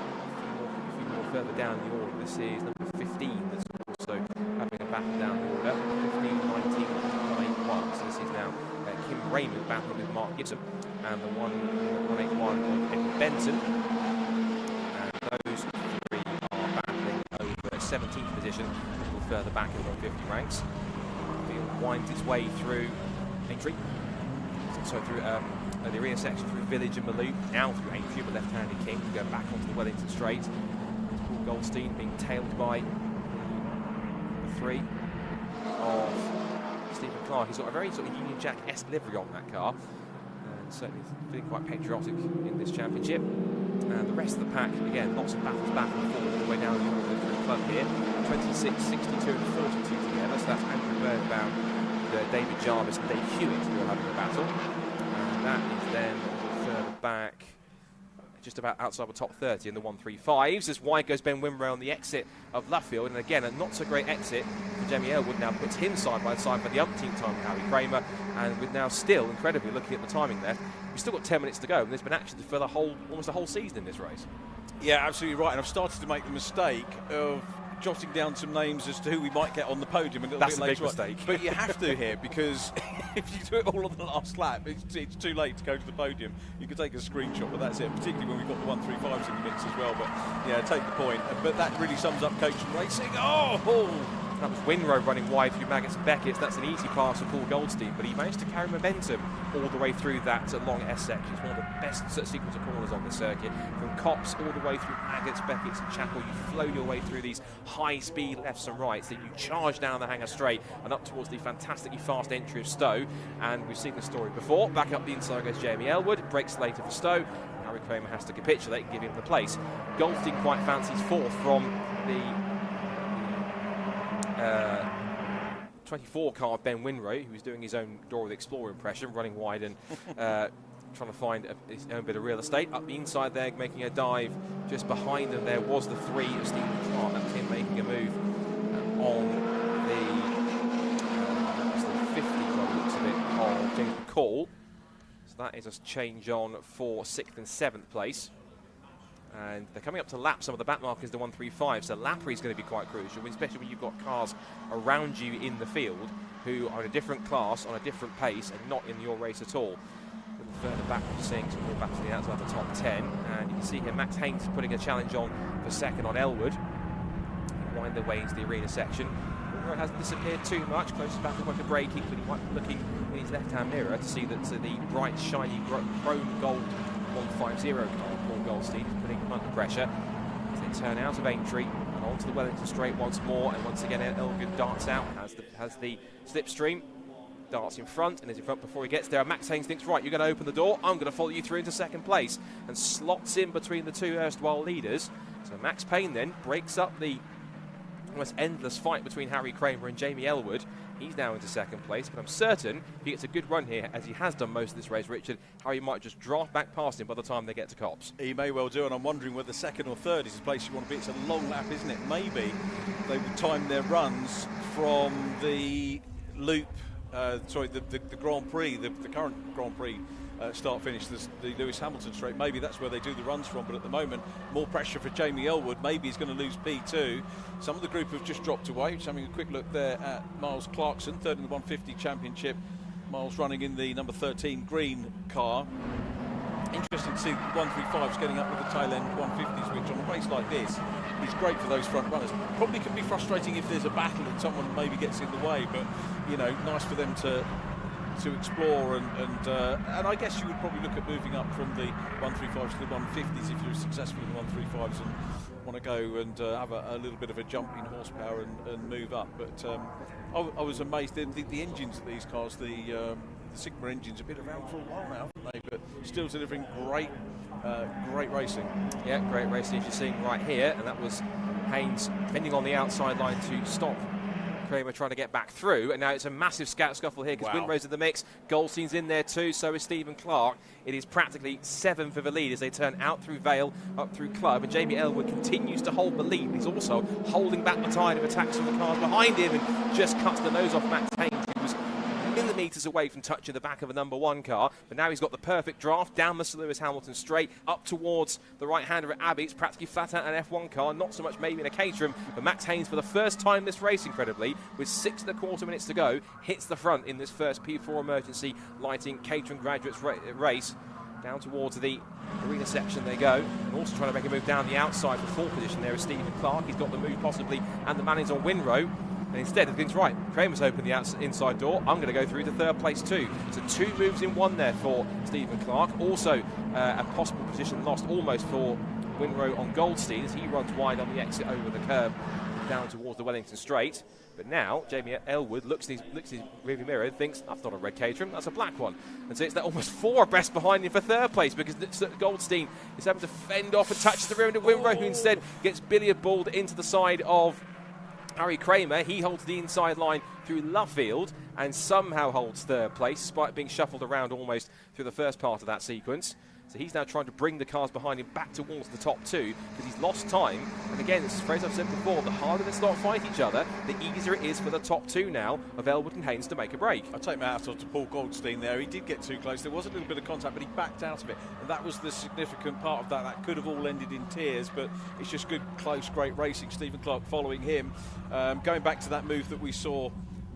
[SPEAKER 11] few more further down the order. This is number 15 that's also having a battle down the order. 15, 19, 9, 1. So this is now Kim Raymond battling with Mark Gibson, and the 181 of Edward Benson. And those 3 are battling over 17th position, a little further back in the 150 ranks. The field winds its way through Aintree, so through the arena section, through Village and Maloo, now through Aintree, the left-handed king, to go back onto the Wellington Straight. Paul Goldstein being tailed by the 3 of Stephen Clark. He's got a very sort of Union Jack-esque livery on that car, and certainly feeling quite patriotic in this championship. And the rest of the pack, again, lots of battles back and forth all the way down the order through the club here. 26, 62 and 42 together, so that's Andrew Birdbound, David Jarvis and Dave Hewitt who are having a battle. And that is then further back, just about outside the top 30 in the 135s. As wide goes Ben Winrow on the exit of Luffield, and again a not so great exit for Jamie Elwood now puts him side by side for the umpteenth time with Harry Kramer, and with now still incredibly looking at the timing there, we've still got 10 minutes to go, and there's been action for almost the whole season in this race.
[SPEAKER 1] Yeah, absolutely right. And I've started to make the mistake of jotting down some names as to who we might get on the podium a little
[SPEAKER 11] That's
[SPEAKER 1] bit
[SPEAKER 11] a
[SPEAKER 1] later
[SPEAKER 11] big mistake.
[SPEAKER 1] But you have to here, because if you do it all on the last lap, it's too late to go to the podium. You can take a screenshot, but that's it, particularly when we've got the 135s in the mix as well. But yeah, take the point. But that really sums up Caterham Racing.
[SPEAKER 11] That was Winrow running wide through Maggotts Beckett. That's an easy pass for Paul Goldstein, but he managed to carry momentum all the way through that long S section. It's one of the best sequence of corners on the circuit. From Copse all the way through Maggotts, Beckett and Chapel, you flow your way through these high-speed lefts and rights. Then you charge down the hanger straight and up towards the fantastically fast entry of Stowe. And we've seen the story before. Back up the inside goes Jamie Elwood. Breaks later for Stowe. Harry Kramer has to capitulate and give him the place. Goldstein quite fancies fourth from the 24 car Ben Winrow, who was doing his own Dora the Explorer impression, running wide and trying to find his own bit of real estate. Up the inside there, making a dive. Just behind them there was the 3 of Stephen Clark. That was him making a move on the 50 by the looks of it, of James McCall. So that is a change on for 6th and 7th place. And they're coming up to lap some of the back markers, the 135, so lapper is going to be quite crucial, especially when you've got cars around you in the field who are in a different class, on a different pace, and not in your race at all. A little further back, we're seeing some more back to the outside of the top 10, and you can see here Max Haynes putting a challenge on for second on Elwood. Wind their way into the arena section. It hasn't disappeared too much, closest back to braking, but he might be looking in his left-hand mirror to see that the bright, shiny, chrome gold 150 car, Paul Goldstein, is putting him under pressure as they turn out of Aintree and onto the Wellington straight once more, and once again Elgood darts out, has the slipstream, darts in front, and is in front before he gets there. Max Haynes thinks, right, you're going to open the door, I'm going to follow you through into second place, and slots in between the 2 erstwhile leaders. So Max Payne then breaks up the almost endless fight between Harry Kramer and Jamie Elwood. He's now into second place, but I'm certain if he gets a good run here, as he has done most of this race, Richard, Harry might just draft back past him by the time they get to Copse.
[SPEAKER 1] He may well do, and I'm wondering whether second or third is the place you want to be. It's a long lap, isn't it? Maybe they would time their runs from the loop, the Grand Prix, the current Grand Prix start-finish, the Lewis Hamilton straight. Maybe that's where they do the runs from, but at the moment, more pressure for Jamie Elwood. Maybe he's going to lose P2. Some of the group have just dropped away. Just having a quick look there at Miles Clarkson, third in the 150 championship. Miles running in the number 13 green car. Interesting to see the 135s getting up with the tail end 150s, which on a race like this is great for those front runners. Probably can be frustrating if there's a battle and someone maybe gets in the way, but you know, nice for them to explore, and I guess you would probably look at moving up from the 135s to the 150s if you're successful in the 135s and want to go and have a little bit of a jump in horsepower and move up. But I was amazed. The engines of these cars, the Sigma engines, have been around for a while now, haven't they? But still delivering great racing.
[SPEAKER 11] Yeah, great racing as you're seeing right here, and that was Haynes defending on the outside line to stop Kramer trying to get back through, and now it's a massive scuffle here because Winrow's in the mix, Goldstein's in there too, so is Stephen Clark. It is practically 7 for the lead as they turn out through Vale, up through Club, and Jamie Elwood continues to hold the lead. He's also holding back the tide of attacks from the cars behind him and just cuts the nose off Max Haynes, who was millimetres away from touching the back of a number 1 car, but now he's got the perfect draft down the Sir Lewis Hamilton straight up towards the right-hander at Abbey. It's practically flat out an F1 car, not so much maybe in a Caterham, but Max Haynes for the first time this race, incredibly, with 6 1/4 minutes to go, hits the front in this first P4 emergency lighting Caterham Graduates race. Down towards the arena section they go, and also trying to make a move down the outside for 4th position there is Stephen Clark. He's got the move possibly, and the man is on Winrow. And instead, he thinks, right, Kramer's opened the inside door, I'm going to go through to 3rd place too. So 2 moves in 1 there for Stephen Clark. Also, a possible position lost almost for Winrow on Goldstein as he runs wide on the exit over the curb down towards the Wellington straight. But now, Jamie Elwood looks in his rearview mirror and thinks, that's not a red Caterham, that's a black one. And so it's that almost 4 abreast behind him for 3rd place because Goldstein is having to fend off and touch the rear end of Winrow, who instead gets billiard balled into the side of Harry Kramer. He holds the inside line through Luffield and somehow holds 3rd place, despite being shuffled around almost through the first part of that sequence. So he's now trying to bring the cars behind him back towards the top two because he's lost time. And again, this is a phrase I've said before, the harder they start fight each other, the easier it is for the top two now of Elwood and Haynes to make a break.
[SPEAKER 1] I take my hat off to Paul Goldstein there. He did get too close. There was a little bit of contact, but he backed out of it. And that was the significant part of that. That could have all ended in tears, but it's just good, close, great racing. Stephen Clark following him. Going back to that move that we saw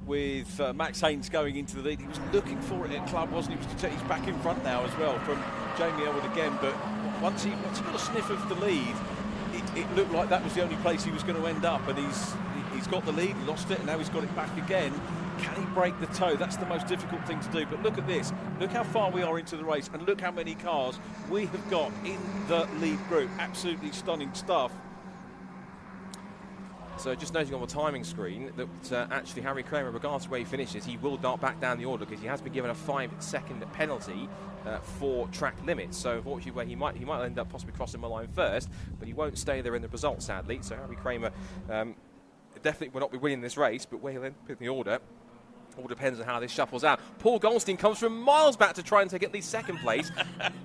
[SPEAKER 1] with Max Haynes going into the lead. He was looking for it at club, wasn't he? He's back in front now as well from Jamie Elwood again, but once he got a sniff of the lead, it looked like that was the only place he was going to end up, and he's got the lead, lost it, and now he's got it back again. Can he break the toe? That's the most difficult thing to do. But look at this. Look how far we are into the race, and look how many cars we have got in the lead group. Absolutely stunning stuff.
[SPEAKER 11] So just noting on the timing screen that actually Harry Kramer, regardless of where he finishes, he will dart back down the order because he has been given a 5-second penalty for track limits. So unfortunately, where he might end up possibly crossing the line first, but he won't stay there in the result, sadly. So Harry Kramer definitely will not be winning this race, but where he'll end up in the order all depends on how this shuffles out. Paul Goldstein comes from miles back to try and take at least second place,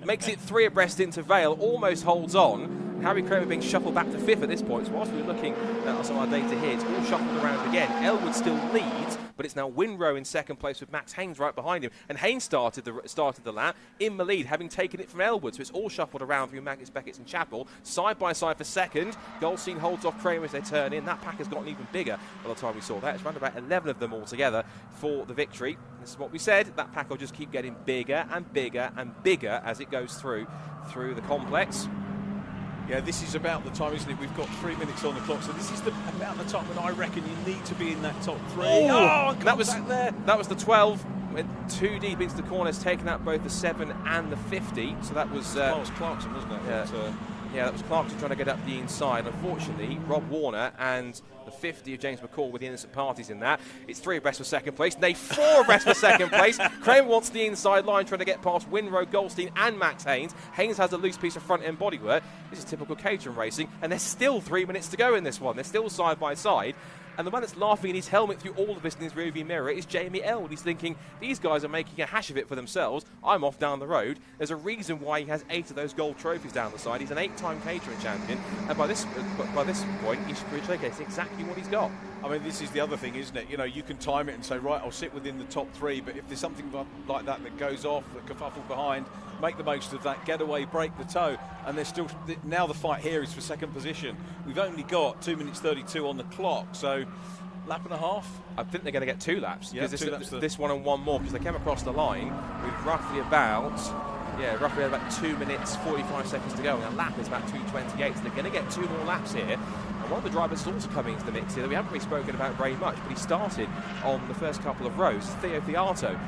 [SPEAKER 11] makes it 3 abreast into Vale, almost holds on. Harry Kramer being shuffled back to 5th at this point. So whilst we're looking at some of our data here, it's all shuffled around again. Elwood still leads, but it's now Winrow in second place with Max Haynes right behind him. And Haynes started the lap in the lead, having taken it from Elwood. So it's all shuffled around through Magnus, Beckett and Chappell. Side by side for second. Goldstein holds off Kramer as they turn in. That pack has gotten even bigger by the time we saw that. It's around about 11 of them altogether for the victory. This is what we said. That pack will just keep getting bigger and bigger and bigger as it goes through the complex.
[SPEAKER 1] Yeah, this is about the time, isn't it? We've got 3 minutes on the clock, so this is about the time when I reckon you need to be in that top 3.
[SPEAKER 11] Oh, that was the 12. Went too deep into the corners, taking out both the 7 and the 50. So that was
[SPEAKER 1] Clarkson, wasn't it?
[SPEAKER 11] Yeah, that was Clarkson trying to get up the inside. Unfortunately, Rob Warner and the 50 of James McCall with the innocent parties in that. It's 3 abreast for second place. Nay, 4 abreast for second place. Kramer wants the inside line, trying to get past Winrow, Goldstein and Max Haynes. Haynes has a loose piece of front end bodywork. This is typical Caterham racing, and there's still 3 minutes to go in this one. They're still side by side. And the man that's laughing in his helmet through all of this in his rearview mirror is Jamie Elwood. He's thinking, these guys are making a hash of it for themselves. I'm off down the road. There's a reason why he has 8 of those gold trophies down the side. He's an 8-time Caterham champion. And by this point, he should be showcasing exactly what he's got.
[SPEAKER 1] I mean, this is the other thing, isn't it? You know, you can time it and say, right, I'll sit within the top 3, but if there's something like that goes off, the kerfuffle behind, make the most of that, get away, break the toe, and there's still, now the fight here is for second position. We've only got 2 minutes 32 on the clock, so lap and a half.
[SPEAKER 11] I think they're going to get 2 laps, because
[SPEAKER 1] yeah,
[SPEAKER 11] this one and one more, because they came across the line with roughly about 2 minutes 45 seconds to go, and a lap is about 2:28, so they're going to get 2 more laps here. And one of the drivers that's also coming into the mix here that we haven't really spoken about very much, but he started on the first couple of rows, Theo Fiato.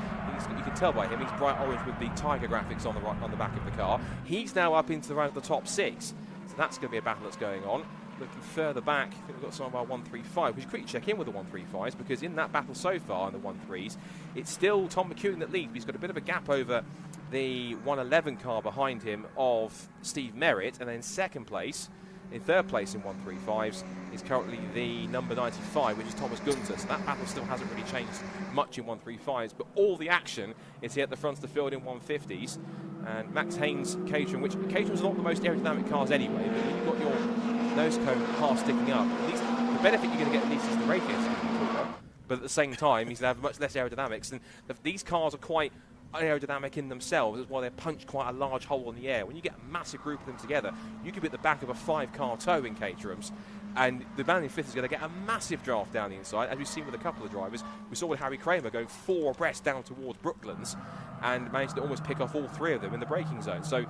[SPEAKER 11] You can tell by him, he's bright orange with the Tiger graphics on the back of the car. He's now up into the top 6, so that's going to be a battle that's going on. Looking further back, I think we've got some of our 135. We should quickly check in with the 135s, because in that battle so far in the 1.3s, it's still Tom McEwen that leads. He's got a bit of a gap over the 111 car behind him of Steve Merritt, and then second place, in third place in 135s, is currently the number 95, which is Thomas Gunter. So that battle still hasn't really changed much in 135s, but all the action is here at the front of the field in 150s. And Max Haynes, Caterham, which Caterham's not the most aerodynamic cars anyway, but you've got your nose cone half sticking up. At least the benefit you're going to get at least is the radius, but at the same time, he's going to have much less aerodynamics. And these cars are quite aerodynamic in themselves, as well. They punch quite a large hole in the air. When you get a massive group of them together, you could be at the back of a 5-car tow in Caterham's, and the man in 5th is going to get a massive draft down the inside, as we've seen with a couple of drivers. We saw with Harry Kramer going 4 abreast down towards Brooklands and managed to almost pick off all 3 of them in the braking zone. So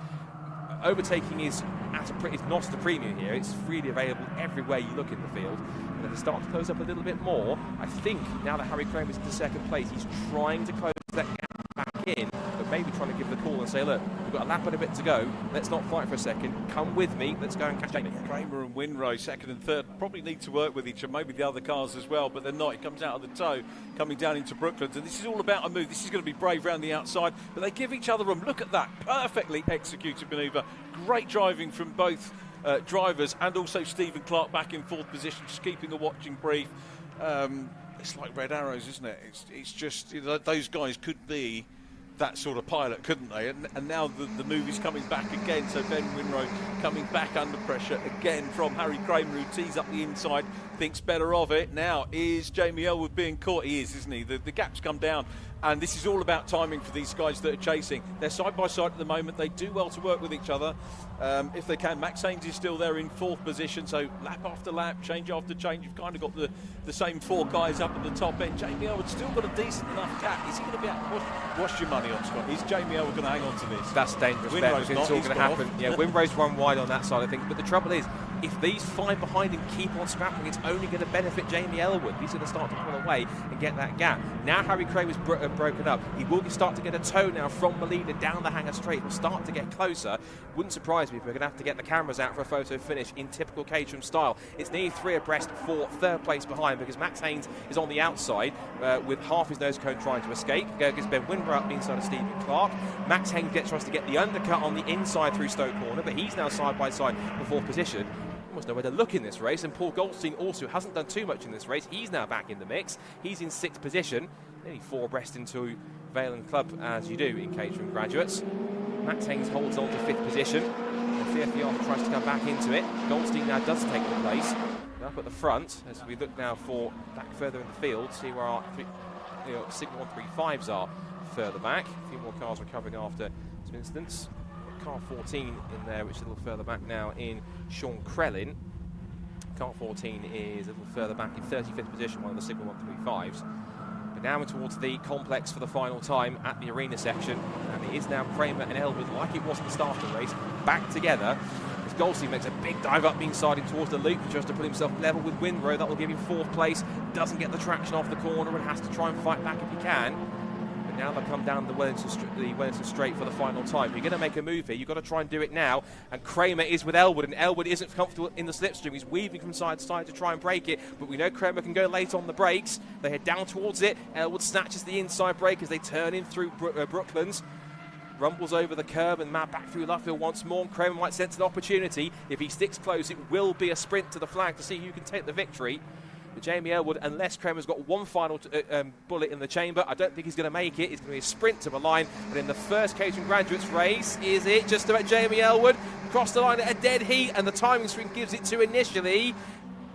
[SPEAKER 11] overtaking is not at a premium here. It's freely available everywhere you look in the field. And as they start to close up a little bit more, I think now that Harry Kramer is into second place, he's trying to close that gap back in, but maybe trying to give the call and say, look, we've got a lap and a bit to go. Let's not fight for a second. Come with me. Let's go and catch Jamie.
[SPEAKER 1] Kramer and Winrow, second and third, probably need to work with each other, maybe the other cars as well, but they're not. He comes out of the toe, coming down into Brooklands, and this is all about a move. This is going to be brave round the outside, but they give each other room. Look at that, perfectly executed manoeuvre. Great driving from both drivers, and also Stephen Clark back in 4th position, just keeping a watching brief. It's like red arrows, isn't it? It's just, you know, those guys could be that sort of pilot, couldn't they? And now the movie's coming back again. So Ben Winrow coming back under pressure again from Harry Kramer, who tees up the inside, thinks better of it. Now is Jamie Elwood being caught? He is, isn't he? The gap's come down. And this is all about timing for these guys that are chasing. They're side by side at the moment. They do well to work with each other if they can. Max Haynes is still there in 4th position. So lap after lap, change after change, you've kind of got the same 4 guys up at the top end. Jamie Elwood's still got a decent enough gap. Is he going to be able to wash your money on, Scott? Is Jamie Elwood going to hang on to this?
[SPEAKER 11] That's dangerous.
[SPEAKER 1] Winrow's
[SPEAKER 11] It's all going to happen.
[SPEAKER 1] off.
[SPEAKER 11] Yeah, Winrow's run wide on that side of things. But the trouble is, if these 5 behind him keep on scrapping, it's only going to benefit Jamie Elwood. He's going to start to pull away and get that gap. Now Harry Kramer's broken up. He will start to get a tow now from Molina down the hanger straight. He'll start to get closer. Wouldn't surprise me if we're going to have to get the cameras out for a photo finish in typical Caterham style. It's nearly 3 abreast for 3rd place behind, because Max Haynes is on the outside with half his nose cone trying to escape. Gives Ben Winrow up the inside of Stephen Clark. Max Haynes tries to get the undercut on the inside through Stoke Corner, but he's now side by side for 4th position. Almost know where to look in this race, and Paul Goldstein also hasn't done too much in this race. He's now back in the mix. He's in 6th position, nearly 4 abreast into Valen Club, as you do in Caterham Graduates. Max Haynes holds on to 5th position, and CFDR tries to come back into it. Goldstein now does take the place. And up at the front, as we look now for back further in the field, see where our Sigma 135s are further back. A few more cars recovering after some incidents. Car 14 in there, which is a little further back now in Sean Krellin. Car 14 is a little further back in 35th position, one of the Sigma 135s. But now we're towards the complex for the final time at the arena section, and it is now Kramer and Elwood, like it was at the start of the race, back together. As Goldstein makes a big dive up the inside in towards the loop, just to put himself level with Winrow. That will give him 4th place. Doesn't get the traction off the corner and has to try and fight back if he can. Now they'll come down the Wellington Straight for the final time. You're going to make a move here. You've got to try and do it now. And Kramer is with Elwood, and Elwood isn't comfortable in the slipstream. He's weaving from side to side to try and break it, but we know Kramer can go late on the brakes. They head down towards it. Elwood snatches the inside brake as they turn in through Brooklands. Rumbles over the curb and back through Luffield once more. Kramer might sense an opportunity. If he sticks close, it will be a sprint to the flag to see who can take the victory. But Jamie Elwood, unless Kramer's got one final bullet in the chamber, I don't think he's going to make it. It's going to be a sprint to the line. But in the first Caterham Graduates race, is it just about Jamie Elwood? Across the line at a dead heat, and the timing screen gives it to initially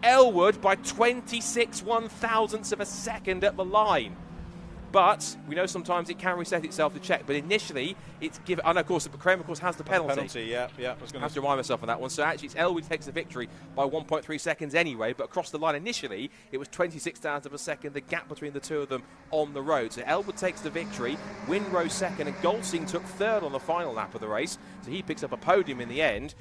[SPEAKER 11] Elwood by 26 1/1000ths of a second at the line. But we know sometimes it can reset itself to check. But initially, it's given. And of course, Kramer, of course, has the penalty.
[SPEAKER 1] Yeah. I was going
[SPEAKER 11] to have to remind myself on that one. So actually, it's Elwood takes the victory by 1.3 seconds anyway. But across the line initially, it was 26,000 of a second. The gap between the two of them on the road. So Elwood takes the victory. Winrow 2nd, and Goldstein took 3rd on the final lap of the race. So he picks up a podium in the end.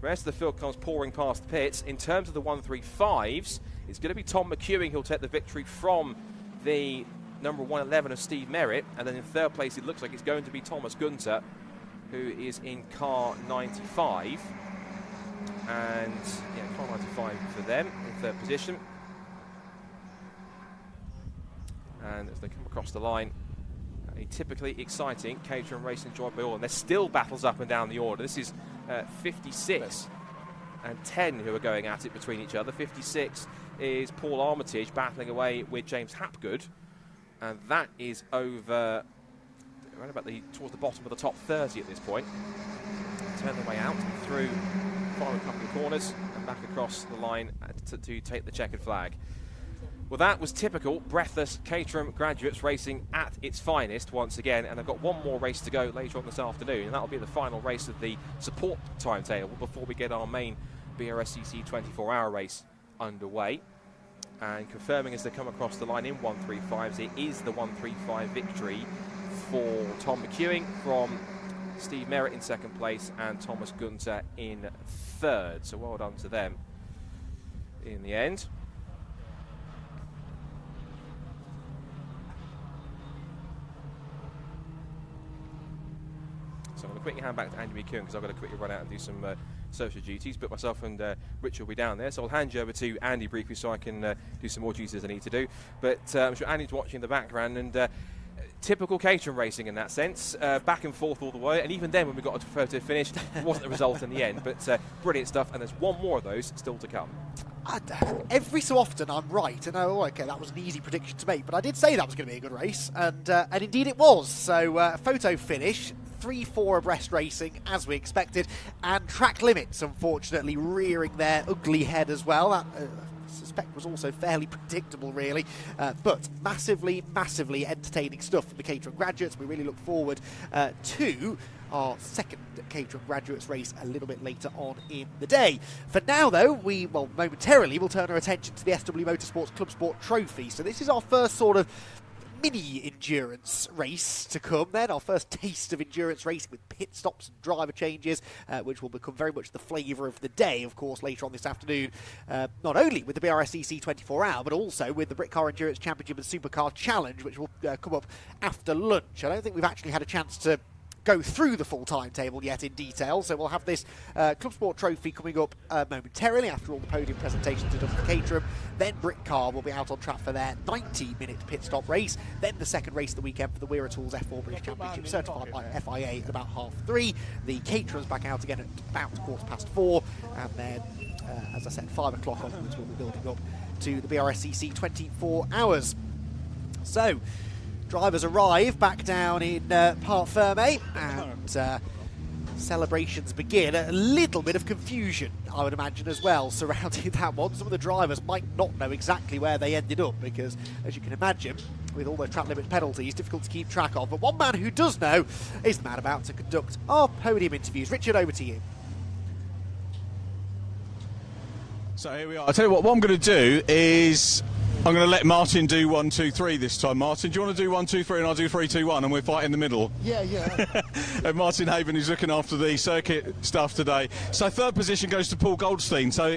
[SPEAKER 11] The rest of the field comes pouring past the pits. In terms of the 135s, it's going to be Tom McEwing who'll take the victory from the number 111 of Steve Merritt, and then in 3rd place it looks like it's going to be Thomas Gunter, who is in car 95, and car 95 for them in 3rd position. And as they come across the line, a typically exciting Caterham race enjoyed by all, and there's still battles up and down the order. This is 56 and 10 who are going at it between each other. 56 is Paul Armitage battling away with James Hapgood, and that is over around about towards the bottom of the top 30 at this point. Turn their way out through final couple of corners and back across the line to take the checkered flag. Well, that was typical breathless Caterham Graduates racing at its finest once again, and they've got one more race to go later on this afternoon, and that'll be the final race of the support timetable before we get our main Brscc 24-hour race underway. And confirming as they come across the line in 135s, it is the 135 victory for Tom McEwing from Steve Merritt in 2nd place and Thomas Gunter in 3rd. So well done to them in the end. So I'm going to quickly hand back to Andy McEwen because I've got to quickly run out and do some social duties, but myself and Richard will be down there, so I'll hand you over to Andy briefly so I can do some more duties I need to do. But I'm sure Andy's watching in the background, and typical Caterham racing in that sense, back and forth all the way, and even then when we got to photo finish, it wasn't the result in the end, but brilliant stuff, and there's one more of those still to come.
[SPEAKER 4] Every so often I'm right, and okay, that was an easy prediction to make, but I did say that was going to be a good race, and indeed it was. So photo finish, 3-4 abreast racing, as we expected, and track limits, unfortunately, rearing their ugly head as well. That, I suspect, was also fairly predictable, really, but massively entertaining stuff from the Caterham Graduates. We really look forward to our second Caterham Graduates race a little bit later on in the day. For now, though, momentarily we'll turn our attention to the SW Motorsports ClubSport Trophy. So this is our first sort of mini endurance race to come then, our first taste of endurance racing with pit stops and driver changes, which will become very much the flavour of the day, of course, later on this afternoon, not only with the Brscc 24-hour, but also with the Britcar Endurance Championship and Supercar Challenge, which will come up after lunch. I don't think we've actually had a chance to go through the full timetable yet in detail, so we'll have this ClubSport Trophy coming up momentarily after all the podium presentations are done for Caterham. Then Britcar will be out on track for their 90-minute pit stop race. Then the second race of the weekend for the Wera Tools F4 British Championship, certified by FIA at about 3:30. The Caterham's back out again at about 4:15, and then, as I said, 5 o'clock onwards we'll be building up to the Brscc 24 hours. So, drivers arrive back down in Parc Fermé, and celebrations begin. A little bit of confusion, I would imagine, as well, surrounding that one. Some of the drivers might not know exactly where they ended up, because, as you can imagine, with all the track limit penalties, difficult to keep track of. But one man who does know is the man about to conduct our podium interviews. Richard, over to you.
[SPEAKER 1] So here we are. I'll tell you what I'm going to do is I'm going to let Martin do 1, 2, 3 this time. Martin, do you want to do 1, 2, 3 and I'll do 3, 2, 1 and we'll fight in the middle? Yeah. And Martin Haven is looking after the circuit stuff today. So third position goes to Paul Goldstein. So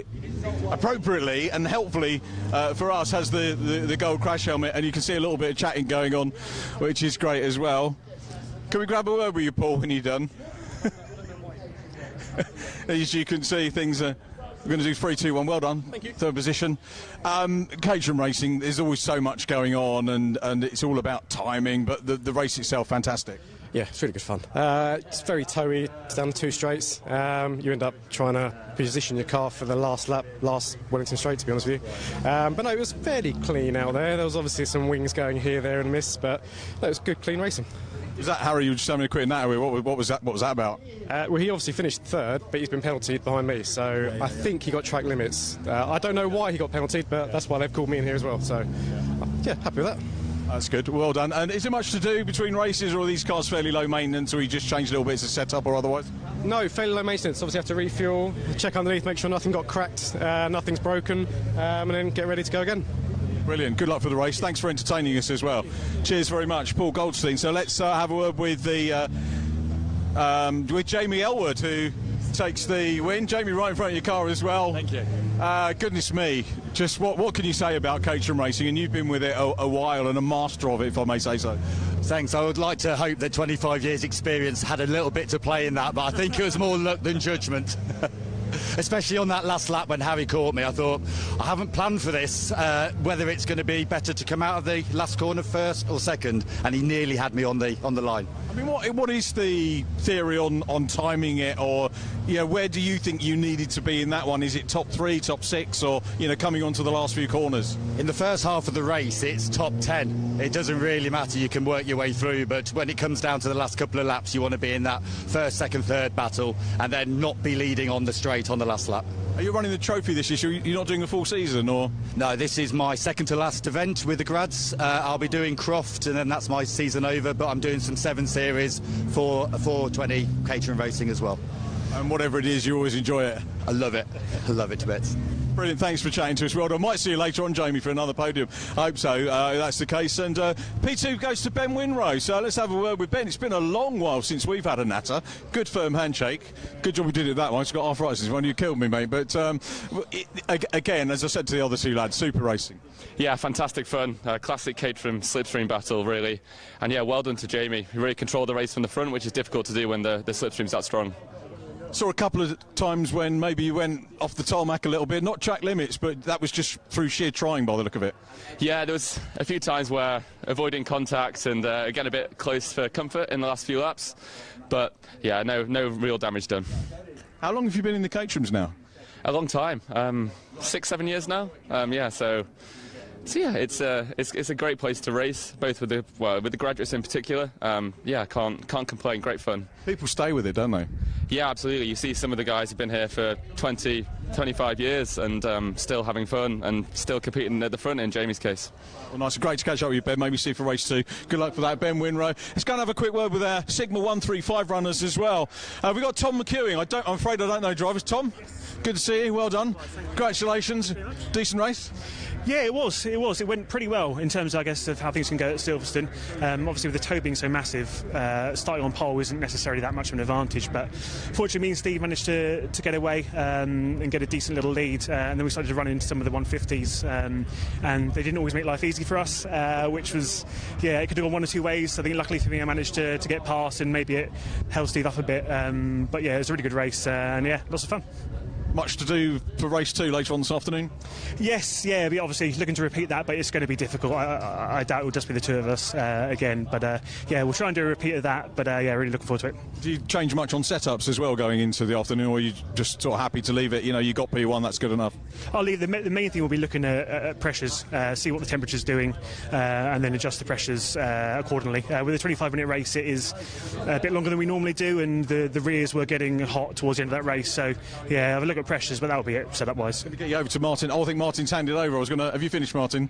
[SPEAKER 1] appropriately and helpfully for us has the gold crash helmet, and you can see a little bit of chatting going on, which is great as well. Can we grab a word with you, Paul, when you're done? As you can see, things are... We're going to do 3, 2, 1. Well done. Thank you. Third position. Caterham racing, there's always so much going on, and it's all about timing, but the race itself, fantastic.
[SPEAKER 5] Yeah, it's really good fun. It's very towy, it's down 2 straights. You end up trying to position your car for the last lap, last Wellington straight, to be honest with you. But no, it was fairly clean out there. There was obviously some wings going here, there and miss, but no, it was good, clean racing.
[SPEAKER 1] Was that Harry you were just having a quick natter with? What was that about?
[SPEAKER 5] Well, he obviously finished third, but he's been penaltied behind me, so I think he got track limits. I don't know why he got penaltied, but that's why they've called me in here as well. So, yeah, happy with that.
[SPEAKER 1] That's good. Well done. And is there much to do between races, or are these cars fairly low maintenance, or we just change little bits of setup or otherwise? No, fairly low maintenance. Obviously have to refuel, check underneath, make sure nothing got cracked, nothing's broken, and then get ready to go again. Brilliant. Good luck for the race. Thanks for entertaining us as well. Cheers very much, Paul Goldstein. So let's have a word with with Jamie Elwood, who takes the win. Jamie, right in front of your car as well. Thank you. Goodness me, just what can you say about Caterham racing? And you've been with it a while and a master of it, if I may say so.
[SPEAKER 12] Thanks. I would like to hope that 25 years experience had a little bit to play in that, but I think it was more luck than judgment. Especially on that last lap when Harry caught me, I thought, I haven't planned for this, whether it's going to be better to come out of the last corner first or second, and he nearly had me on the line. I mean, what is the theory on timing it, or where do you think you needed to be in that one? Is it top 3, top 6, or coming onto the last few corners? In the first half of the race, it's top 10. It doesn't really matter, you can work your way through, but when it comes down to the last couple of laps, you want to be in that first, second, third battle, and then not be leading on the straight on the last lap. Are you running the trophy this year? You're not doing the full season, or? No, this is my second to last event with the grads. I'll be doing Croft, and then that's my season over, but I'm doing some 7 series for 420 Caterham racing as well. And whatever it is, you always enjoy it? I love it. I love it to bits. Brilliant, thanks for chatting to us. Well done. Might see you later on, Jamie, for another podium. I hope so, that's the case. And P2 goes to Ben Winrow, so let's have a word with Ben. It's been a long while since we've had a natter. Good firm handshake. Good job we did it that one. It's got arthritis this one. You killed me, mate. But again, as I said to the other 2 lads, super racing.
[SPEAKER 13] Yeah, fantastic fun. Classic Caterham slipstream battle, really. And yeah, well done to Jamie. He really controlled the race from the front, which is difficult to do when the slipstream's that strong. Saw a couple of times when maybe you went off the tarmac a little bit, not track limits, but that was just through sheer trying by the look of it. Yeah, there was a few times where avoiding contact and getting a bit close for comfort in the last few laps, but yeah, no real damage done. How long have you been in the Caterhams now? A long time, 6-7 years now. So yeah, it's a great place to race, both with the graduates in particular. Yeah, can't complain. Great fun.
[SPEAKER 2] People stay with it, don't they?
[SPEAKER 13] Yeah, absolutely. You see some of the guys who've been here for 20, 25 years and still having fun and still competing at the front in Jamie's case.
[SPEAKER 2] Well, nice. Great to catch up with you, Ben. Maybe see you for race 2. Good luck for that, Ben Winrow. Let's go and have a quick word with our Sigma 135 runners as well. We've got Tom McEwing. I'm afraid I don't know drivers. Tom, good to see you. Well done. Congratulations. Decent race.
[SPEAKER 14] Yeah, it was. It went pretty well in terms, I guess, of how things can go at Silverstone. Obviously, with the toe being so massive, starting on pole isn't necessarily that much of an advantage. But fortunately, me and Steve managed to get away and get a decent little lead. And then we started to run into some of the 150s, and they didn't always make life easy for us, which was, yeah, it could have gone one or two ways. I think luckily for me, I managed to get past, and maybe it held Steve up a bit. But yeah, it was a really good race, and yeah, lots of fun.
[SPEAKER 2] Much to do for race 2 later on this afternoon?
[SPEAKER 14] Yes, yeah, we're obviously looking to repeat that, but it's going to be difficult. I doubt it will just be the two of us again, but yeah, we'll try and do a repeat of that, but yeah, really looking forward to it.
[SPEAKER 2] Do you change much on setups as well going into the afternoon, or are you just sort of happy to leave it? You know, you got P1, that's good enough.
[SPEAKER 14] I'll leave. The main thing will be looking at pressures, see what the temperature's doing, and then adjust the pressures accordingly. With a 25-minute race, it is a bit longer than we normally do, and the rears were getting hot towards the end of that race, so yeah, have a look at pressures, but that'll be it setup-wise.
[SPEAKER 2] Let me get you over to Martin. Oh, I think Martin's handed over. Have you finished, Martin?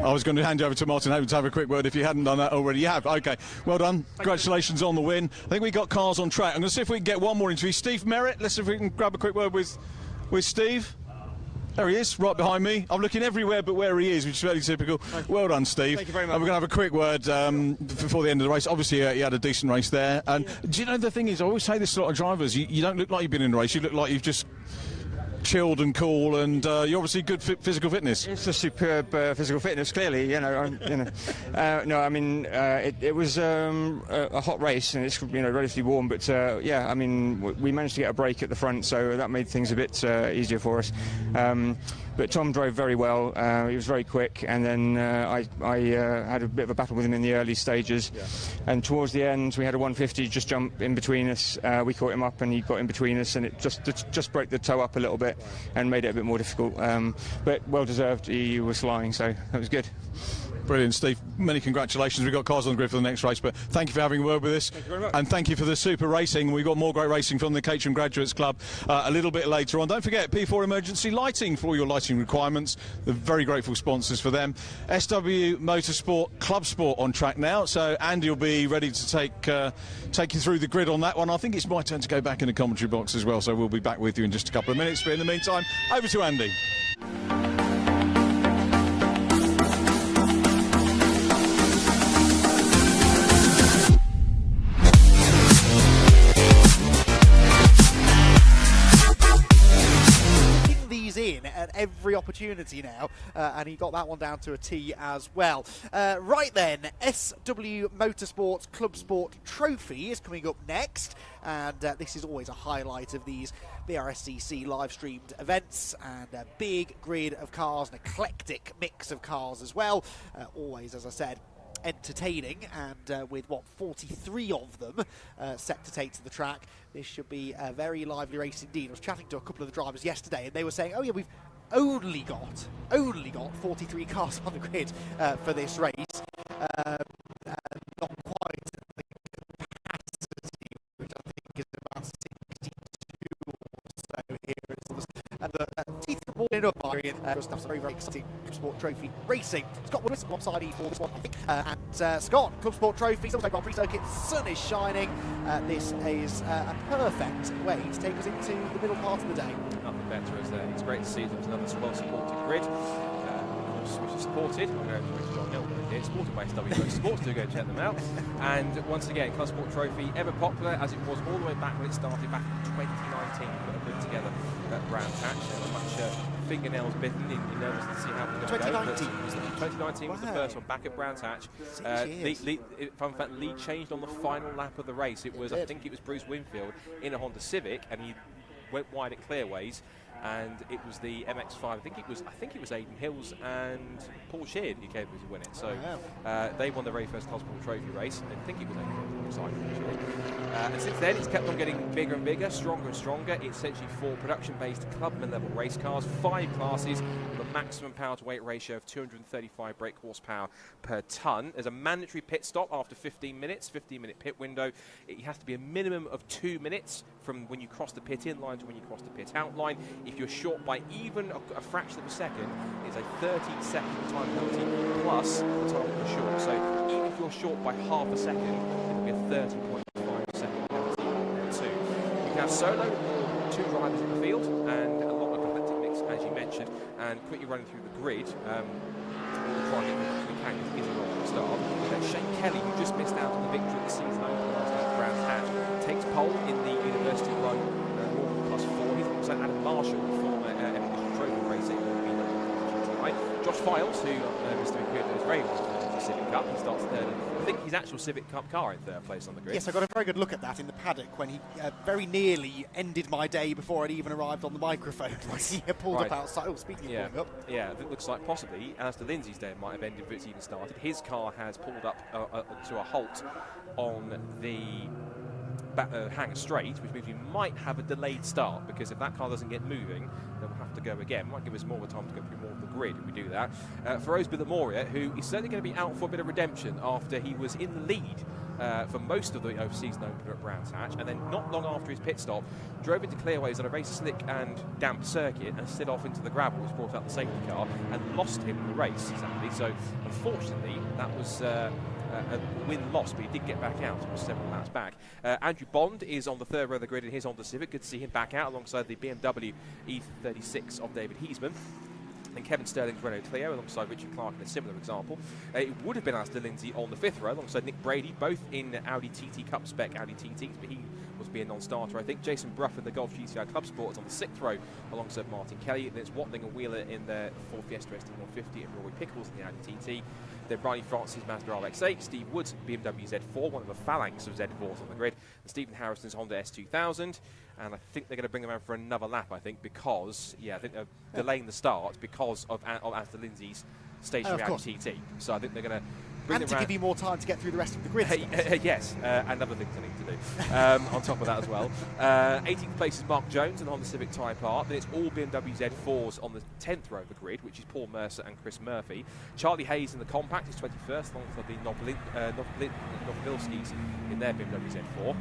[SPEAKER 2] I was going to hand you over to Martin to have a quick word if you hadn't done that already. You have. Okay, well done. Congratulations on the win. I think we got cars on track. I'm going to see if we can get one more interview. Steve Merritt, let's see if we can grab a quick word with Steve. There he is, right behind me. I'm looking everywhere but where he is, which is very typical. Well done, Steve.
[SPEAKER 15] Thank you very much.
[SPEAKER 2] And we're going to have a quick word before the end of the race. Obviously, you had a decent race there. And do you know, the thing is, I always say this to a lot of drivers, you don't look like you've been in a race, you look like you've just chilled and cool, and you're obviously good physical fitness.
[SPEAKER 15] It's a superb physical fitness, clearly. No, I mean it was a hot race, and it's relatively warm. But yeah, I mean we managed to get a break at the front, so that made things a bit easier for us. But Tom drove very well. He was very quick, and then I had a bit of a battle with him in the early stages. Yeah. And towards the end, we had a 150 just jump in between us. We caught him up, and he got in between us, and it just broke the toe up a little bit and made it a bit more difficult. But well deserved. He was flying, so that was good.
[SPEAKER 2] Brilliant, Steve. Many congratulations. We've got cars on the grid for the next race, but thank you for having a word with us.
[SPEAKER 15] Thank you very much.
[SPEAKER 2] And thank you for the super racing. We've got more great racing from the Caterham Graduates Club a little bit later on. Don't forget P4 emergency lighting for all your lighting requirements. They're very grateful sponsors for them. SW Motorsport ClubSport on track now, so Andy will be ready to take you through the grid on that one. I think it's my turn to go back in the commentary box as well, so we'll be back with you in just a couple of minutes. But in the meantime, over to Andy.
[SPEAKER 4] At every opportunity now, and he got that one down to a T as well. Right then, SW Motorsports ClubSport Trophy is coming up next, and this is always a highlight of these Brscc live streamed events, and a big grid of cars, an eclectic mix of cars as well. Always, as I said, entertaining, and with 43 of them set to take to the track, this should be a very lively race indeed. I was chatting to a couple of the drivers yesterday, and they were saying, oh yeah, we've only got 43 cars on the grid for this race. Not quite the capacity, which I think is about 62 or so here. And the teeth are boarding up by some very, very exciting ClubSport Trophy racing. Scott Woodward alongside E for this one, I think. And Scott, ClubSport Trophy, Silverstone Grand Prix circuit, sun is shining. This is a perfect way to take us into the middle part of the day.
[SPEAKER 11] Nothing better, is there? It's great to see there's another well-supported grid. Which is supported, I'm going to John Hill here, supported by SW Motorsports, do go check them out. And once again, ClubSport Trophy, ever popular as it was all the way back when it started back in 2019. We put a grid together at Brands Hatch. There were much fingernails bitten in nervous to see how it was going to go. 2019 was the first one, back at Brands Hatch. Fun fact, lead changed on the final lap of the race. It was, I think it was Bruce Winfield in a Honda Civic, and he went wide at clearways. And it was the MX-5. I think it was Aidan Hills and Paul Sheard who came through to win it. So they won the very first ClubSport Trophy race. I think it was Aidan Hills, And since then, it's kept on getting bigger and bigger, stronger and stronger. It's essentially 4 production-based clubman-level race cars, 5 classes, with a maximum power-to-weight ratio of 235 brake horsepower per tonne. There's a mandatory pit stop after 15 minutes, 15-minute pit window. It has to be a minimum of 2 minutes from when you cross the pit-in line to when you cross the pit-out line. If you're short by even a fraction of a second, it's a 30-second time penalty plus the time that you're short. So even if you're short by half a second, it'll be a 30.5 second penalty there too. You can have solo or 2 drivers in the field and a lot of galactic mix, as you mentioned, and quickly running through the grid. We'll try and get as we can because it is a long start. Shane Kelly, who just missed out on the victory at the season opener last night at Brands Hatch, takes pole in the University Road Northern +4. He's also Adam Marshall, former Evolution Trophy racing. Josh Files, who Mr. McQueen knows very well, the Civic Cup. He starts third. I think his actual Civic Cup car in third place on the grid.
[SPEAKER 4] Yes, I got a very good look at that in the paddock when he very nearly ended my day before I'd even arrived on the microphone. He pulled up outside. Oh, speaking of pulling up.
[SPEAKER 11] Yeah, it looks like possibly Alistair Lindsay's day might have ended before it's even started. His car has pulled up to a halt on the hangar straight, which means we might have a delayed start, because if that car doesn't get moving, then we'll have to go again. Might give us more time to go through more of the grid if we do that. Feroz Bilamoria, who is certainly going to be out for a bit of redemption after he was in the lead for most of the season opener at Brands Hatch, and then not long after his pit stop, drove into clearways on a very slick and damp circuit and slid off into the gravel, which brought out the safety car and lost him in the race, sadly. So unfortunately, that was a win-loss, but he did get back out. It was 7 laps back. Andrew Bond is on the third row of the grid in his Honda Civic. Good to see him back out alongside the BMW E36 of David Heasman. And Kevin Sterling's Renault Clio alongside Richard Clark in a similar example. It would have been Alistair Lindsay on the 5th row alongside Nick Brady, both in Audi TT Cup spec Audi TTs, but he was being non-starter, I think. Jason Brough in the Golf GTI Club Sports on the 6th row alongside Martin Kelly. Then it's Watling and Wheeler in the Ford Fiesta ST150 and Rory Pickles in the Audi TT. Then Riley Francis Mazda RX-8, Steve Woods BMW Z4, one of a phalanx of Z4s on the grid, and Stephen Harrison's Honda S2000. And I think they're going to bring them around for another lap, I think, because, I think they're delaying the start because of Alistair Lindsay's stationary Audi TT. So I think they're going to bring them around.
[SPEAKER 4] Give you more time to get through the rest of the grid.
[SPEAKER 11] Yes, and other things I need to do on top of that as well. 18th place is Mark Jones in the Honda Civic Type R. Then it's all BMW Z4s on the 10th row of the grid, which is Paul Mercer and Chris Murphy. Charlie Hayes in the Compact is 21st, alongside the Novovilskis in their BMW Z4.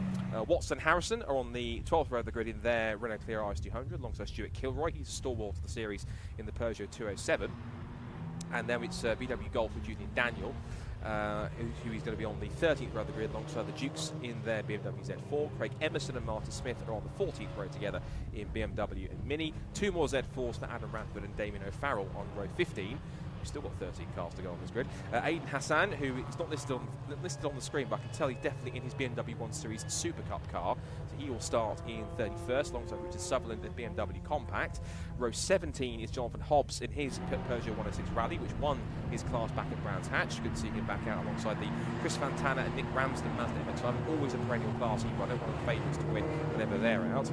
[SPEAKER 11] Watson and Harrison are on the 12th row of the grid in their Renault Clio RS200, alongside Stuart Kilroy. He's a stalwart of the series in the Peugeot 207. And then it's VW Golf with Julian Daniel, who is going to be on the 13th row of the grid alongside the Dukes in their BMW Z4. Craig Emerson and Martin Smith are on the 14th row together in BMW and Mini. 2 more Z4s for Adam Radford and Damien O'Farrell on row 15. We've still got 13 cars to go on this grid. Aidan Hassan, who is not listed on the screen, but I can tell he's definitely in his BMW 1 Series Super Cup car. So he will start in 31st, alongside Richard Sutherland at BMW Compact. Row 17 is Jonathan Hobbs in his Peugeot 106 Rally, which won his class back at Brands Hatch. Good to see him back out alongside the Chris Fantana and Nick Ramsden Mazda MX-5. Always a perennial class runner, one of the favourites to win whenever they're out.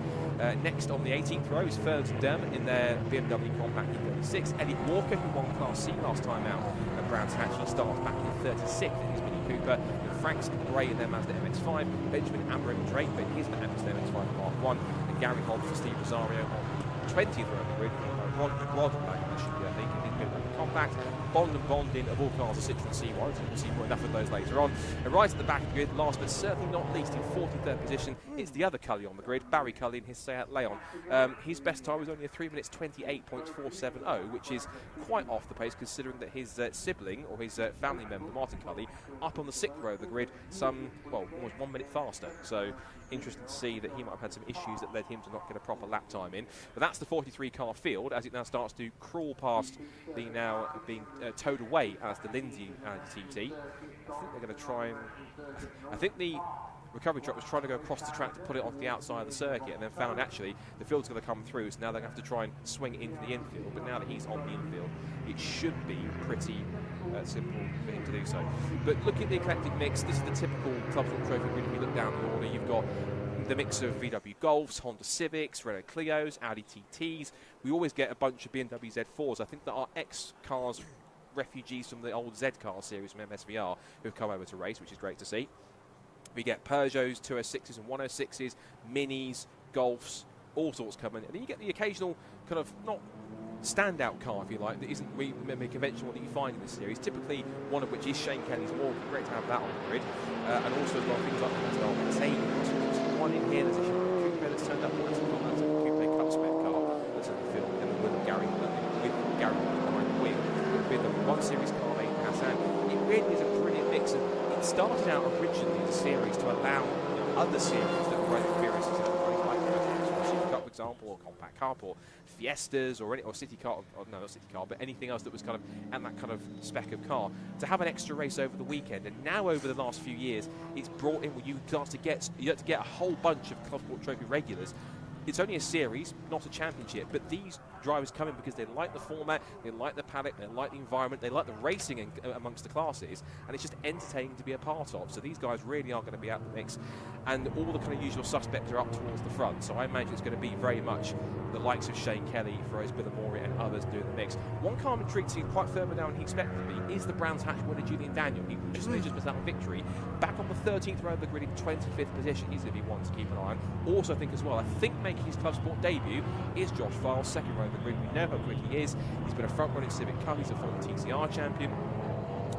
[SPEAKER 11] Next on the 18th row is Ferguson Dermot in their BMW Compact E36. Elliot Walker, who won Class C last time out at Brands Hatch. He starts back in 36th in his Mini Cooper. Frank Gray in their Mazda MX-5. Benjamin Amram Drake in his Mazda MX-5 Mark 1. And Gary Hobbs for Steve Rosario on 20th row of the grid. Rod Bangladesh, I think, in his BMW Compact. Bond and Bondin of all cars are Citroen C1s. We'll see more enough of those later on. And right at the back of the grid, last but certainly not least, in 43rd position, it's the other Cully on the grid, Barry Cully in his Seat Leon. His best time was only a 3 minutes 28.470, which is quite off the pace considering that his sibling or his family member, Martin Cully, up on the 6th row of the grid, almost 1 minute faster. So interesting to see that he might have had some issues that led him to not get a proper lap time in. But that's the 43 car field as it now starts to crawl past the now being towed away as the Lindsay TT. I think they're going to try and... I think the recovery truck was trying to go across the track to put it onto the outside of the circuit and then found actually the field's going to come through, so now they're going to have to try and swing it into the infield. But now that he's on the infield, it should be pretty simple for him to do so. But looking at the eclectic mix, this is the typical ClubSport Trophy grid. If you look down the order, you've got the mix of VW Golfs, Honda Civics, Renault Clios, Audi TTs. We always get a bunch of BMW Z4s. I think that our ex-cars refugees from the old Z car series from MSVR who've come over to race, which is great to see. We get Peugeots, 206s and 106s, Minis, Golfs, all sorts coming. And then you get the occasional kind of not standout car, if you like, that isn't really conventional that you find in this series. Typically, one of which is Shane Kelly's Morgan. Great to have that on the grid. And also as well, things like Mercedes. One in here, there's a coupe that's turned up. That's a coupe ClubSport car that's in the field. And with Gary behind the wheel. With the 1 Series car named Hassan. It really is a brilliant mix. And it started out originally as a series to allow other series that were experiences in for example, or compact car, or Fiestas, or City Car, or no, not City Car, but anything else that was kind of at that kind of spec of car, to have an extra race over the weekend. And now, over the last few years, it's brought in where you start to get a whole bunch of ClubSport Trophy regulars. It's only a series, not a championship, but these drivers come in because they like the format, they like the paddock, they like the environment, they like the racing amongst the classes, and it's just entertaining to be a part of. So these guys really are going to be out the mix, and all the kind of usual suspects are up towards the front. So I imagine it's going to be very much the likes of Shane Kelly, Feroz Billamori, and others doing the mix. One car I'm intrigued to see quite further down than he expected to be is the Brands Hatch winner Julian Daniel. He just missed out on victory. Back on the 13th row of the grid in 25th position, he's going to be one to keep an eye on. Also, I think as well, I think making his ClubSport debut is Josh Files, second row of the grid. We know how quick he is. He's been a front-running Civic Cup. He's a former TCR champion.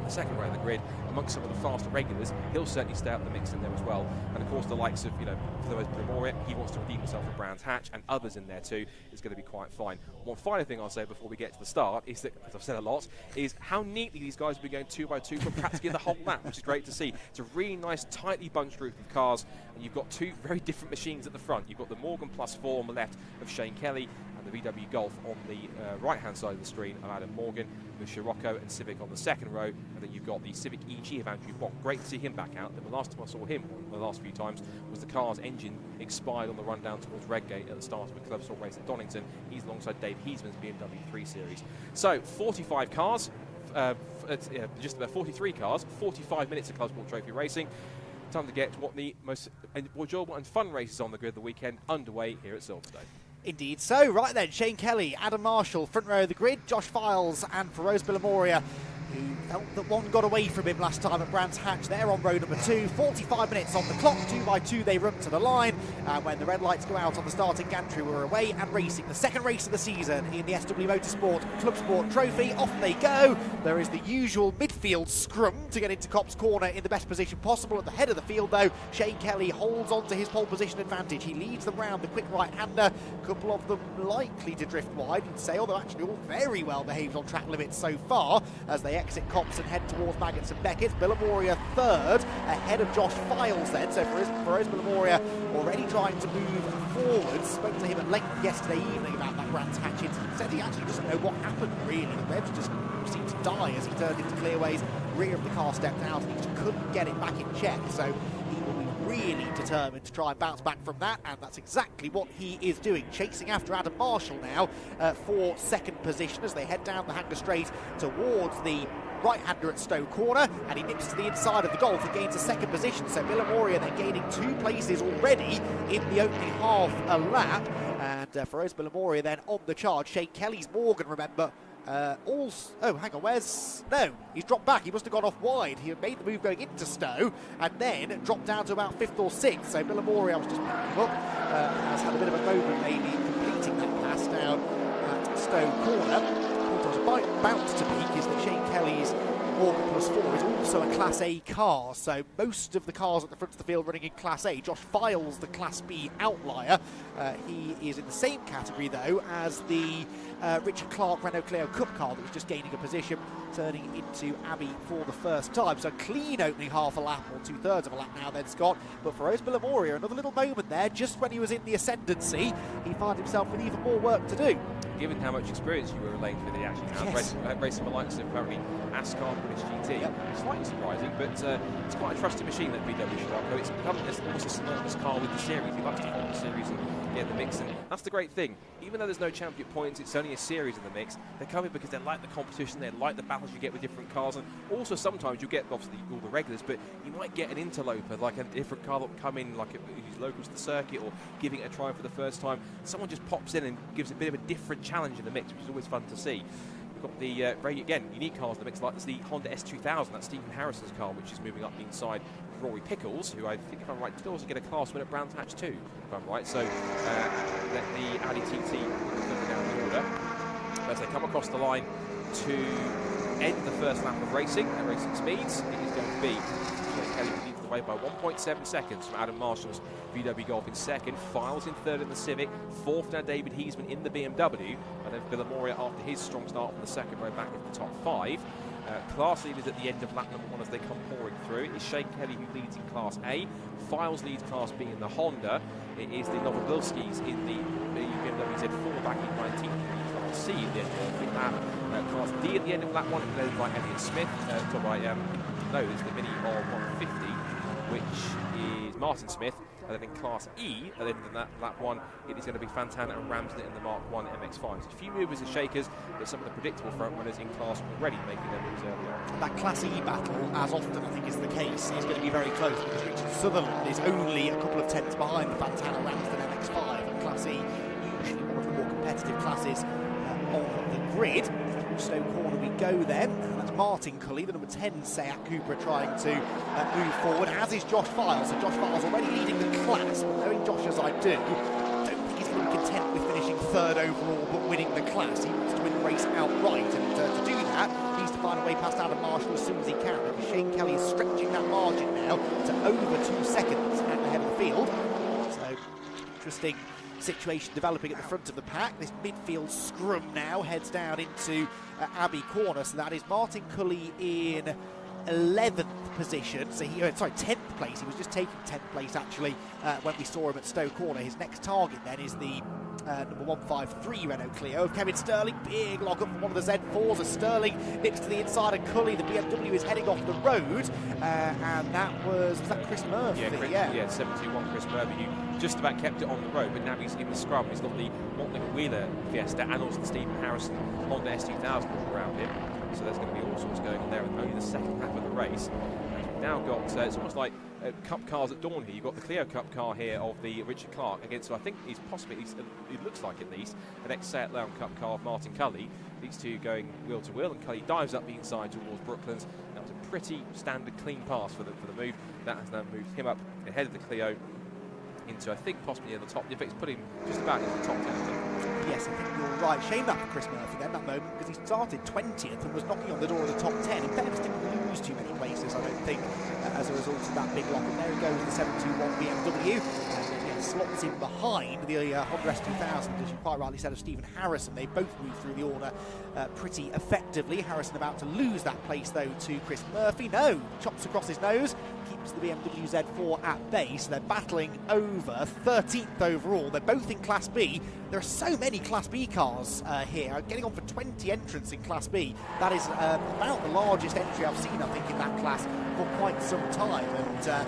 [SPEAKER 11] The second row of the grid, amongst some of the faster regulars, he'll certainly stay up the mix in there as well. And of course, the likes of, Feroz Billamori, he wants to redeem himself at Brands Hatch, and others in there too, is going to be quite fine. One final thing I'll say before we get to the start is that, as I've said a lot, is how neatly these guys will be going 2 by 2 for practically the whole lap, which is great to see. It's a really nice, tightly bunched group of cars, and you've got 2 very different machines at the front. You've got the Morgan Plus 4 on the left of Shane Kelly, and the VW Golf on the right-hand side of the screen of Adam Morgan, with Scirocco and Civic on the second row, and then you've got the Civic EG of Andrew Bock. Great to see him back out. The last time I saw him, the last few times, was the car's engine expired on the run down towards Redgate at the start of a ClubSport race at Donington. He's alongside Dave Heasman's BMW 3 Series. So, 45 cars, just about 43 cars, 45 minutes of ClubSport Trophy racing. Time to get what the most enjoyable and fun races on the grid of the weekend underway here at Silverstone.
[SPEAKER 4] Indeed so. Right then, Shane Kelly, Adam Marshall, front row of the grid, Josh Files and Feroz Billamori, who felt that one got away from him last time at Brands Hatch. They're on row number 2, 45 minutes on the clock, 2 by 2 they run to the line. When the red lights go out on the starting gantry, we're away and racing. The second race of the season in the SW Motorsport ClubSport Trophy. Off they go. There is the usual midfield scrum to get into Cop's corner in the best position possible. At the head of the field though, Shane Kelly holds on to his pole position advantage. He leads them round the quick right-hander. A couple of them likely to drift wide, you'd say, although actually all very well behaved on track limits so far as they exit Copse and head towards Maggots and Beckett. Billamori third, ahead of Josh Files then. So Feroz Billamori already trying to move forward. Spoke to him at length yesterday evening about that Brands Hatch incident. Said he actually doesn't know what happened really. The revs just seemed to die as he turned into clearways. Rear of the car stepped out and he just couldn't get it back in check. So he will be really determined to try and bounce back from that, and that's exactly what he is doing, chasing after Adam Marshall now for second position as they head down the Hanger Straight towards the right-hander at Stowe Corner, and he nips to the inside of the Golf and gains a second position. So Billamori then gaining 2 places already in the opening half a lap, and Feroz Billamori then on the charge. Shane Kelly's Morgan, remember, hang on, no, he's dropped back. He must have gone off wide. He had made the move going into Stowe and then dropped down to about 5th or 6th. So Billamori, I was just picking him up, has had a bit of a moment maybe completing that pass down at Stowe Corner. What I was about to peak is that Shane Kelly's Morgan Plus 4 is also a Class A car, so most of the cars at the front of the field running in Class A. Josh Files, the Class B outlier. He is in the same category, though, as the Richard Clark Renault Clio Cup car that was just gaining a position, turning into Abbey for the first time. So clean opening half a lap, or 2/3 of a lap now then, Scott. But for Feroz Billamori, another little moment there, just when he was in the ascendancy, he found himself with even more work to do.
[SPEAKER 11] Given how much experience you were relaying with, he actually has racing the likes of apparently ASCAR, British GT. Yep. Slightly surprising, but it's quite a trusted machine, that VW Scirocco. It's become almost a synonymous car with the series. He likes to follow the series and get the mix, and that's the great thing. Even though there's no championship points, it's only a series in the mix. They come in because they like the competition, they like the battles you get with different cars, and also sometimes you get obviously all the regulars, but you might get an interloper, like a different car that will come in, like who's local to the circuit or giving it a try for the first time. Someone just pops in and gives a bit of a different challenge in the mix, which is always fun to see. We've got the very, again, unique cars in the mix, like the Honda S2000, that's Stephen Harrison's car, which is moving up the inside Rory Pickles, who I think, if I'm right, did also get a class win at Brands Hatch too, if I'm right. So let the Audi TT look down the order as they come across the line to end the first lap of racing at racing speeds. It is going to be Shane Kelly who leads the way by 1.7 seconds from Adam Marshall's VW Golf in second, Files in third in the Civic, fourth now David Heasman in the BMW, and then Villamoria after his strong start from the second row back into the top 5. Class leaders at the end of lap number 1 as they come pouring through. It is Shane Kelly who leads in Class A, Files leads Class B in the Honda. It is the Novobilskis in the BMW Z4 back in 19. Class C at the end of lap. Class D at the end of lap 1 led by Elliot Smith. It's the Mini of 150, which is Martin Smith. And then in Class E, at the end of lap 1, it is going to be Fantana and Ramsden in the Mark 1 MX-5s. A few movers and shakers, but some of the predictable front runners in class already making their moves early on.
[SPEAKER 4] That Class E battle, as often I think is the case, is going to be very close because Richard Sutherland is only a couple of tenths behind the Fantana Ramsden MX-5, and Class E, usually one of the more competitive classes on the grid. Stowe Corner we go then, and that's Martin Cully, the number 10 Seat Cupra, trying to move forward, as is Josh Files. So Josh Files already leading the class, but knowing Josh as I do, don't think he's going to be content with finishing third overall but winning the class. He wants to win the race outright, and to do that, he needs to find a way past Adam Marshall as soon as he can, because Shane Kelly is stretching that margin now to over 2 seconds at the head of the field. So, interesting situation developing at the front of the pack. This midfield scrum now heads down into Abbey Corner, so that is Martin Cully in 11th position. So 10th place. He was just taking 10th place actually when we saw him at Stowe Corner. His next target then is the number 153 Renault Clio of Kevin Sterling. Big lock up from one of the Z4s as Sterling nips to the inside of Cully. The BMW is heading off the road, and that was that Chris Murphy?
[SPEAKER 11] Yeah, 721 Chris Murphy, who just about kept it on the road, but now he's in the scrum. He's got the Montling Wheeler Fiesta and also the Stephen Harrison Honda S2000 around him. So there's going to be all sorts going on there, and only the second half of the race. We've now got, it's almost like Cup cars at dawn here. You've got the Clio Cup car here of the Richard Clark against, I think he's possibly, it looks like at least, an ex-Seat Leon Cup car of Martin Cully. These two going wheel to wheel, and Cully dives up the inside towards Brooklands. That was a pretty standard clean pass for the move. That has now moved him up ahead of the Clio into, I think, possibly near the top. In fact, it's put him just about in the top 10.
[SPEAKER 4] Yes, I think you're right. Shame that for Chris Murphy then, that moment, because he started 20th and was knocking on the door of the top 10. In fairness, didn't lose too many places, I don't think, as a result of that big lock. And there he goes, the 721 BMW, and slots in behind the Honda S2000, as you quite rightly said, of Stephen Harrison. They both moved through the order pretty effectively. Harrison about to lose that place, though, to Chris Murphy. No, chops across his nose, keeps the BMW Z4 at bay, so they're battling over 13th overall. They're both in Class B. There are so many Class B cars here, getting on for 20 entrants in Class B. That is about the largest entry I've seen, I think, in that class for quite some time. And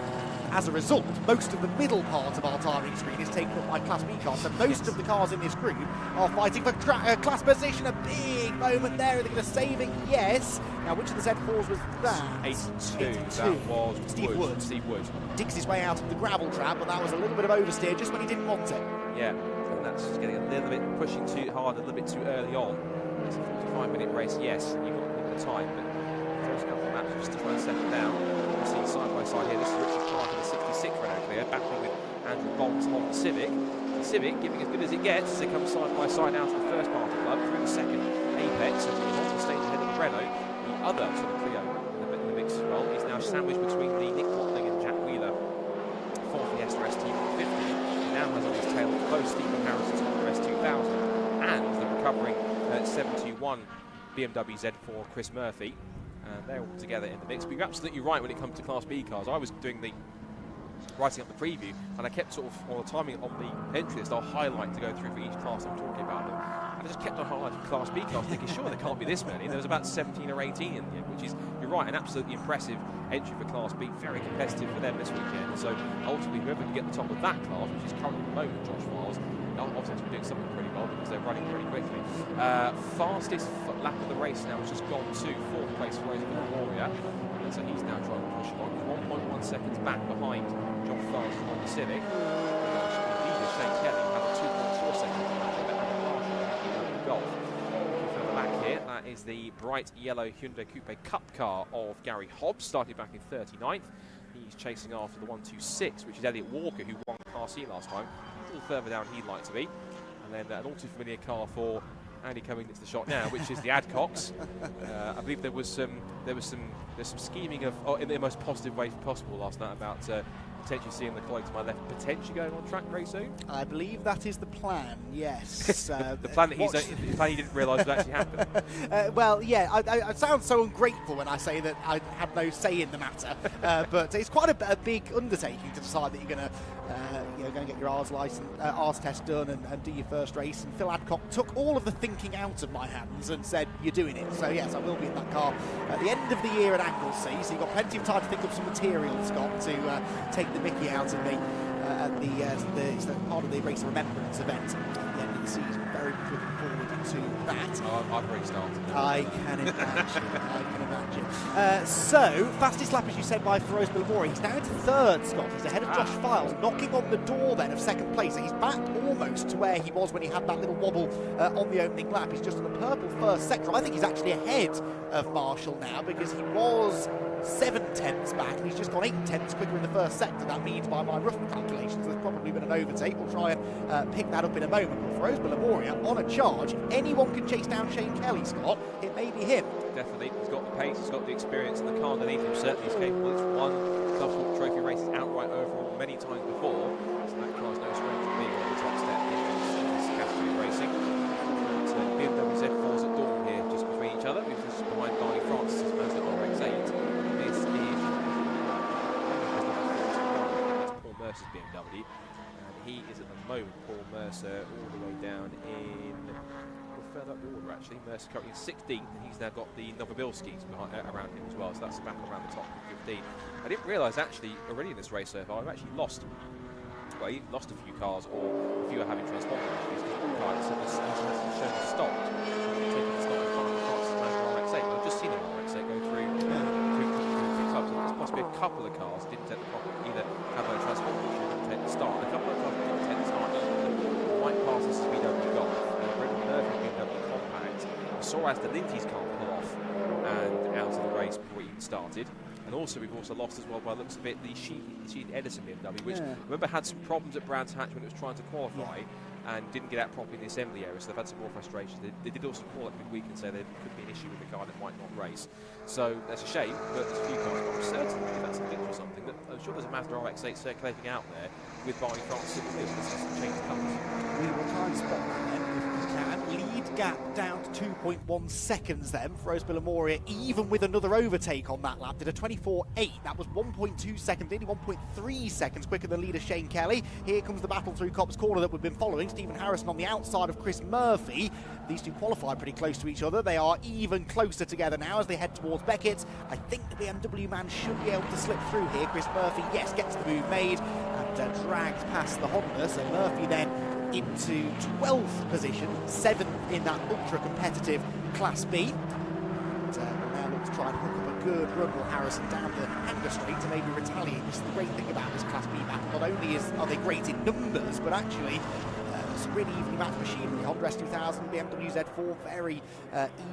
[SPEAKER 4] as a result, most of the middle part of our timing screen is taken up by Class B cars. So most of the cars in this group are fighting for class position. A big moment there. Are they going to save it? Yes. Now, which of the Z4s was that?
[SPEAKER 11] 82. That was
[SPEAKER 4] Steve Wood.
[SPEAKER 11] Steve Wood.
[SPEAKER 4] Digs his way out of the gravel trap, but that was a little bit of oversteer just when he didn't want it.
[SPEAKER 11] Yeah, and that's just getting a little bit, pushing too hard, a little bit too early on. It's a 45-minute race, yes, you've got a bit of time, but the first couple of laps just to try and settle down. You see side by side here, this is Richard Clark in the 66 Renault Clio, battling with Andrew Bonds on the Civic. The Civic giving as good as it gets as it comes side by side out of the first part of the club, through the second Apex, and the Honda stays ahead of the Renault. The other sort of Clio in the mix as well is now sandwiched between the Nick Watling and Jack Wheeler Ford Fiesta ST150. Now has on his tail close Stephen Harrison's Honda S2000 and the recovering 721 BMW Z4 Chris Murphy. They're all together in the mix. But you're absolutely right when it comes to Class B cars. I was doing writing up the preview, and I kept sort of, on the timing on the entry list, I'll highlight to go through for each class I'm talking about them. And I just kept on highlighting Class B cars, thinking, sure, there can't be this many. And there was about 17 or 18 in the end, which is, you're right, an absolutely impressive entry for Class B. Very competitive for them this weekend. So ultimately, whoever can get the top of that class, which is currently at the moment Josh Files, obviously doing something pretty well because they're running pretty quickly. Fastest lap of the race now has just gone to 4th place for Rosie Memoria. And so he's now trying to push along. He's 1.1 seconds back behind John Files on the Civic. Leader Shane Kelly had a 2.4 seconds back. Golf. Further back here, that is the bright yellow Hyundai Coupe Cup car of Gary Hobbs, started back in 39th. He's chasing after the 126, which is Elliot Walker, who won Car C last time. A little further down he'd like to be. And then an all-too-familiar car for Andy coming into the shot now, which is the Adcox. I believe there's some scheming of, in the most positive way possible last night about potentially seeing the colleague to my left potentially going on track very soon.
[SPEAKER 4] I believe that is the plan, yes.
[SPEAKER 11] The plan that he didn't realise would actually happen.
[SPEAKER 4] Well, yeah, I sound so ungrateful when I say that I had no say in the matter, but it's quite a big undertaking to decide that you're going to go and get your ARS test done and do your first race. And Phil Adcock took all of the thinking out of my hands and said, you're doing it. So yes, I will be in that car at the end of the year at Anglesey, so you've got plenty of time to think of some material, Scott, to take the mickey out of me at the part of the Race of Remembrance event at the end of the season. Very much looking forward to that.
[SPEAKER 11] I've already started.
[SPEAKER 4] I can imagine. So, fastest lap, as you said, by Feroz Billamori. He's now into third, Scott. He's ahead of Josh Files, knocking on the door then of second place. So he's back almost to where he was when he had that little wobble on the opening lap. He's just on the purple first sector. I think he's actually ahead of Marshall now, because he was 7/10 back, and he's just gone 8/10 quicker in the first sector. That means, by my rough calculations, there's probably been an overtake. We'll try and pick that up in a moment. But Feroz Billamori on a charge. If anyone can chase down Shane Kelly, Scott, it may be him.
[SPEAKER 11] Definitely. He's got the pace, he's got the experience, and the car underneath him certainly is capable. It's won ClubSport Trophy races outright overall many times before, so that car's no stranger to being on the top step in this category of racing. But BMW Z4's at dawn here, just between each other. This is behind Barney Francis' Mazda RX-8. This is Paul Mercer's BMW, and he is at the moment, Paul Mercer, all the way down in, further up the order actually. Mercer currently in 16th, and he's now got the Novobilskis around him as well, so that's back around the top of 15. I didn't realise actually already in this race so far I've actually lost a few cars, or a few are having transponder issues, because one car has shown stopped, taking the stop in front of RX-8. I've just seen him RX-8 go through clubs, and there's possibly a couple of cars didn't take the proper, either have a transponder issue or didn't take the start, and a couple of cars didn't take the start either. White pass this is VW Golf, Britton Murphy BMW Compact. We saw as the Lindsay's car pull off and out of the race before it even started. And also, we've also lost as well, by the looks of it, the Sheet Edison BMW, which remember had some problems at Brands Hatch when it was trying to qualify and didn't get out properly in the assembly area, so they've had some more frustrations. They did also call it midweek and say there could be an issue with the car that might not race. So that's a shame, but there's a few cars, but I'm certain if that's a glitch or something, that I'm sure there's a Mazda RX-8 circulating out there with Barney Francis in the field. This has changed colours.
[SPEAKER 4] We will try and spot that then if we can. Lead gap down to 2.1 seconds then for Feroz Billamori, even with another overtake on that lap. Did a 24.8. That was 1.2 seconds, nearly 1.3 seconds quicker than leader Shane Kelly. Here comes the battle through Copse Corner that we've been following. Stephen Harrison on the outside of Chris Murphy. These two qualify pretty close to each other. They are even closer together now as they head towards Beckett. I think the BMW man should be able to slip through here. Chris Murphy, yes, gets the move made and drags past the Honda. So Murphy then into 12th position, 7th in that ultra-competitive Class B. And now look to try and hook up a good run with Harrison down the Hanger Straight to maybe retaliate. This is the great thing about this Class B battle. Not only are they great in numbers, but actually it's a really evenly matched machinery. Honda S2000, BMW Z4, very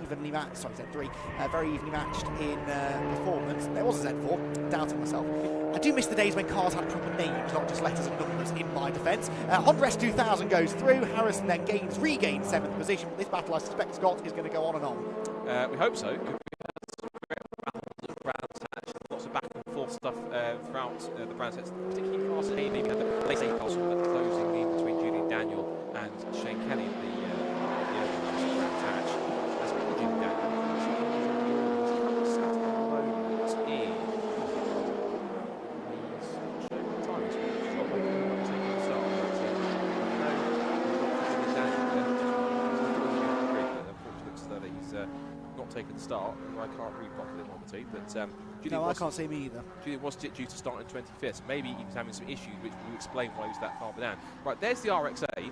[SPEAKER 4] evenly matched. Sorry, Z3, very evenly matched in performance. There was a Z4, doubting myself. I do miss the days when cars had proper names, not just letters and numbers, in my defence. Honda S2000 goes through. Harrison then regains 7th position. But this battle, I suspect, Scott, is going to go on and on.
[SPEAKER 11] We hope so. Lots of back and forth stuff throughout the Brands Hatch, particularly Class A. Maybe had the late A pass closing in between Julian Daniel and Shane Kelly at the Brands Hatch. That's Julian Daniel. Taken the start, and I can't read properly obviously, but Julian
[SPEAKER 4] I can't see me either.
[SPEAKER 11] Julian was due to start in 25th, so maybe he was having some issues, which will explain why he was that far down. Right, there's the RX-8.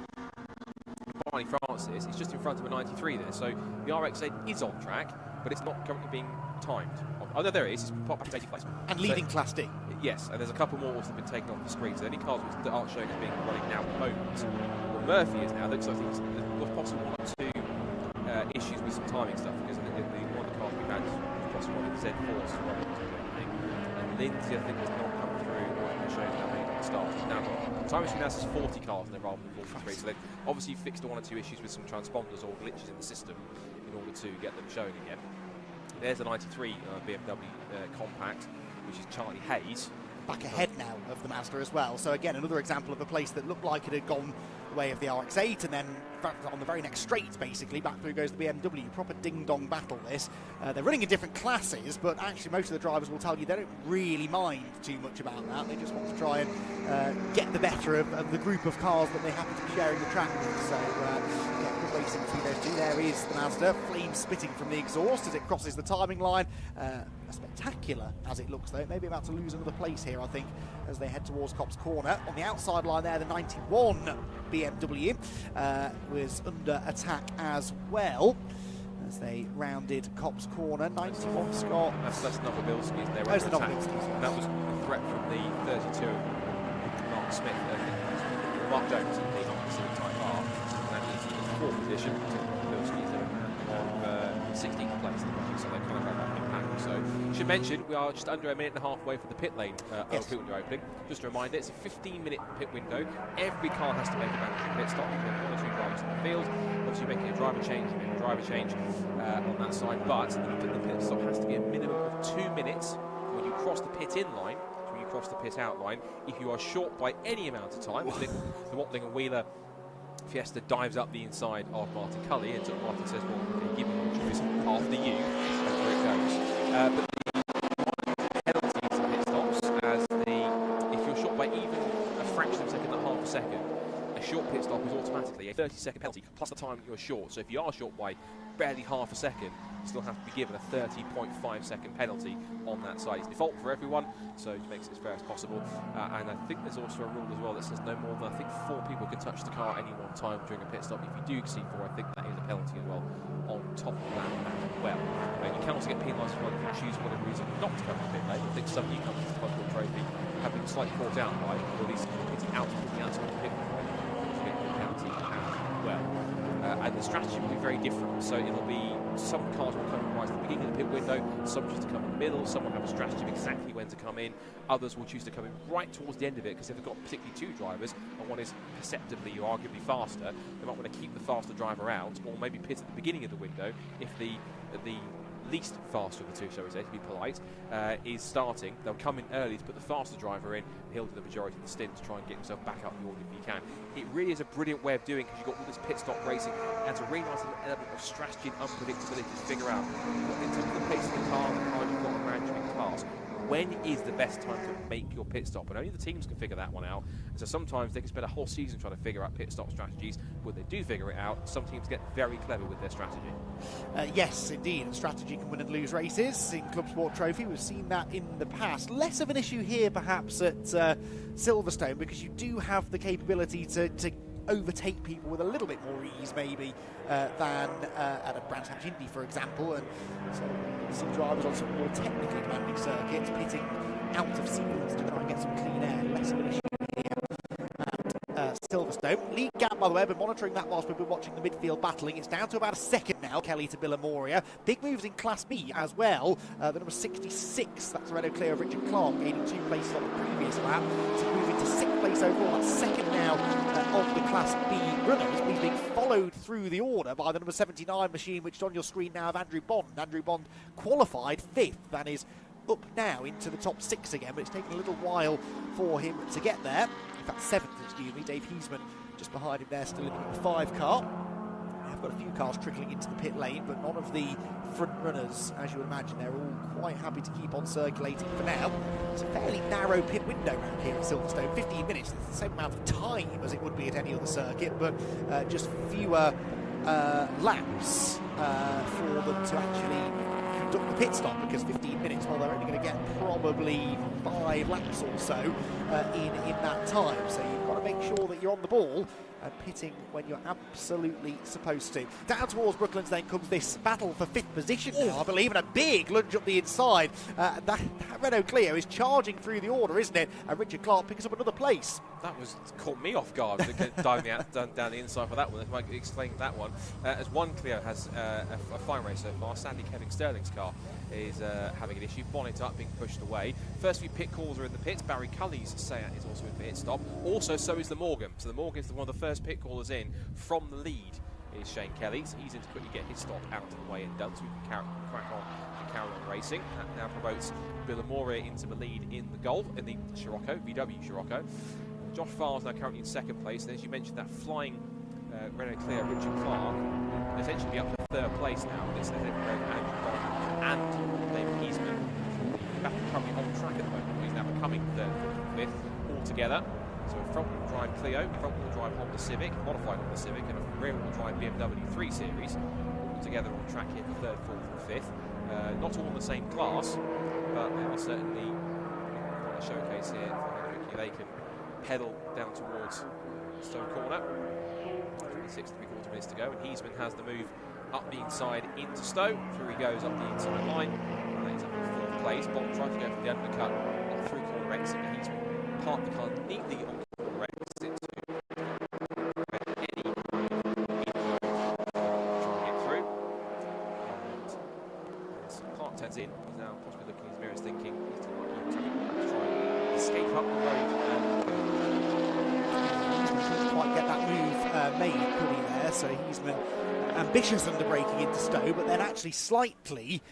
[SPEAKER 11] Barney Francis, it's just in front of a 93 there, so the RX-8 is on track, but it's not currently being timed. Oh no, there it is, it's popped back to 80th place.
[SPEAKER 4] And leading Class D.
[SPEAKER 11] Yes, and there's a couple more that have been taken off the screen, so any cars that aren't showing as being running now at the moment. Well, Murphy is now, looks like there's possibly one or two issues with some timing stuff, because one of the cars we've had was possibly one of the Z4s running to anything, and Lindsay, I think, has not come through and shown how many at the start. Now, time machine now says 40 cars in there rather than 43, so they've obviously fixed one or two issues with some transponders or glitches in the system in order to get them showing again. There's a 93 BMW compact, which is Charlie Hayes.
[SPEAKER 4] Back ahead now of the Mazda as well. So again, another example of a place that looked like it had gone the way of the RX-8, and then on the very next straight, basically, back through goes the BMW. Proper ding-dong battle, this. They're running in different classes, but actually most of the drivers will tell you they don't really mind too much about that. They just want to try and get the better of the group of cars that they happen to be sharing the track with. So, yeah, good racing between those two. There is the Mazda, flames spitting from the exhaust as it crosses the timing line. Spectacular as it looks, though. It may be about to lose another place here, I think, as they head towards Copse Corner. On the outside line there, the 91 BMW was under attack as well as they rounded Copse Corner. 91 Scott.
[SPEAKER 11] That's another Brscc.
[SPEAKER 4] That's the Brscc.
[SPEAKER 11] And that was a threat from the 32 Mark Smith. Mark Jones in the Pacific Type R. And he's in the 4th position. Brscc on 16th place, so they kind of had that impact. So, should mention, we are just under a minute and a half away from the pit lane pit window opening. Just a reminder, it's a 15-minute pit window. Every car has to make a mandatory pit stop. You can have 1 or 2 drivers in the field. Obviously, making a driver change, you make a driver change on that side, but the pit stop has to be a minimum of 2 minutes when you cross the pit in line to when you cross the pit out line. If you are short by any amount of time, the Watling and Wheeler Fiesta dives up the inside of Martin Cully, and so Martin says, well, okay, give me your choice after you, and where it goes. But the penalties of pit stops, as if you're short by even a fraction of a second, not half a second, a short pit stop is automatically a 30-second penalty, plus the time you're short. So if you are short by barely half a second, you still have to be given a 30.5-second penalty on that side. It's default for everyone, so it makes it as fair as possible. And I think there's also a rule as well that says no more than, I think, 4 people can touch the car at any one time during a pit stop. If you do exceed 4, I think that is a penalty as well on top of that as well. You can also get penalised if you choose for whatever reason not to come to pit lane. I think some newcomers to the ClubSport Trophy have been slightly caught out by, or at least pitting out of the pit penalty as well. And the strategy will be very different. So it'll be some cars will come right at the beginning of the pit window, some choose to come in the middle, some will have a strategy of exactly when to come in, others will choose to come in right towards the end of it, because if they've got particularly 2 drivers and one is perceptibly or arguably faster, they might want to keep the faster driver out, or maybe pit at the beginning of the window if the least faster of the 2, shall we say, to be polite, is starting. They'll come in early to put the faster driver in, and he'll do the majority of the stint to try and get himself back up the order if he can. It really is a brilliant way of doing it, because you've got all this pit stop racing. It adds a really nice little element of strategy and unpredictability to figure out, in terms of the pace of the car you've got around you in class, when is the best time to make your pit stop? And only the teams can figure that one out. And so sometimes they can spend a whole season trying to figure out pit stop strategies. When they do figure it out, some teams get very clever with their strategy.
[SPEAKER 4] Yes, indeed. And strategy can win and lose races. In ClubSport Trophy, we've seen that in the past. Less of an issue here, perhaps, at Silverstone, because you do have the capability to overtake people with a little bit more ease, maybe, than at a Brands Hatch Indy, for example. And so some drivers on some more technically demanding circuits pitting out of sequence to try and get some clean air. Less of an issue here at Silverstone. Lead gap, by the way, I've been monitoring that whilst we've been watching the midfield battling. It's down to about a second now, Kelly to Villamoria. Big moves in Class B as well. The number 66, that's Renault clear of Richard Clark, gaining 2 places on the previous lap. So moving to 6th place overall. That's second now of the Class B runners. He's being followed through the order by the number 79 machine, which is on your screen now, of Andrew Bond. Andrew Bond qualified 5th and is up now into the top 6 again, but it's taken a little while for him to get there. In fact, 7th, excuse me. Dave Heisman just behind him there, still in the 5 car. I've got a few cars trickling into the pit lane, but none of the front runners, as you would imagine. They're all quite happy to keep on circulating for now. It's a fairly narrow pit window around here at Silverstone. 15 minutes, it's the same amount of time as it would be at any other circuit, but just fewer laps for them to actually conduct the pit stop, because 15 minutes, well, they're only going to get probably 5 laps or so. in that time. So you've got to make sure that you're on the ball and pitting when you're absolutely supposed to. Down towards Brooklands then comes this battle for 5th position now, I believe, and a big lunge up the inside. That Renault Clio is charging through the order, isn't it? And Richard Clark picks up another place.
[SPEAKER 11] That caught me off guard, diving out down the inside for that one. If I could explain that one. As one Clio has a fine race so far, sadly Kevin Sterling's car is having an issue. Bonnet up, being pushed away. First few pit calls are in the pits. Barry Cully's Seat is also in the pit stop. Also, so is the Morgan. So the Morgan is one of the first pit callers in from the lead is Shane Kelly. So he's in to quickly get his stop out of the way and done, so we can crack on and carry on racing. That now promotes Bill Amoria into the lead in the Golf, in the Scirocco, VW Scirocco. Josh Farr's now currently in 2nd place. And as you mentioned, that flying Renault Clio, Richard Clark, essentially be up to 3rd place now. It's ahead of Andrew Bond and David Heisman. Back currently on track at the moment. He's now becoming 3rd, 4th, 5th altogether. So a front-wheel drive Clio, front-wheel drive Honda Civic, modified Honda Civic, and a rear-wheel drive BMW 3 Series, all together on track here for 3rd, 4th, and 5th. Not all in the same class, but they are certainly on a showcase here for how quickly they can pedal down towards Stowe Corner. 26 and 3/4 minutes to go, and Heisman has the move up the inside into Stowe. Through he goes up the inside line, and that is up in 4th place. Bond tries to go for the undercut up through corner exit, but Heisman parked the car neatly on the corner exit to prevent any kind of inroad trying to get through. And as Clark turns in, he's now possibly looking in his mirrors thinking he's to try and escape up the road and
[SPEAKER 4] couldn't quite get that move made, could he, there? So Heisman ambitious under braking into Stowe, but then actually slightly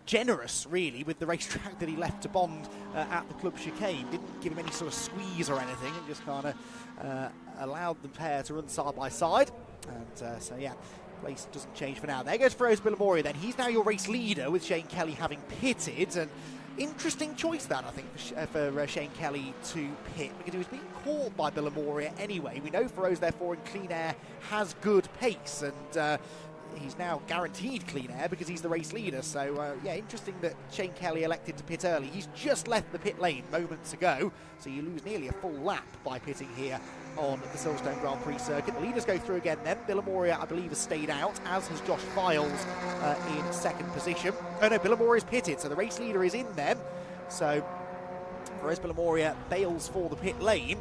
[SPEAKER 4] generous, really, with the racetrack that he left to Bond at the club chicane. Didn't give him any sort of squeeze or anything, and just kind of allowed the pair to run side by side. And so, yeah, place doesn't change for now. There goes Ferro's Billamoria then. He's now your race leader, with Shane Kelly having pitted. And interesting choice that, I think, for Shane Kelly to pit, because he was being caught by Billamoria anyway. We know Ferro's, therefore, in clean air has good pace, and he's now guaranteed clean air because he's the race leader. So, yeah, interesting that Shane Kelly elected to pit early. He's just left the pit lane moments ago, so you lose nearly a full lap by pitting here on the Silverstone Grand Prix circuit. The leaders go through again then. Billamoria, I believe, has stayed out, as has Josh Files in second position. Oh no, Billamoria's pitted, so the race leader is in them. So, whereas Billamoria bails for the pit lane.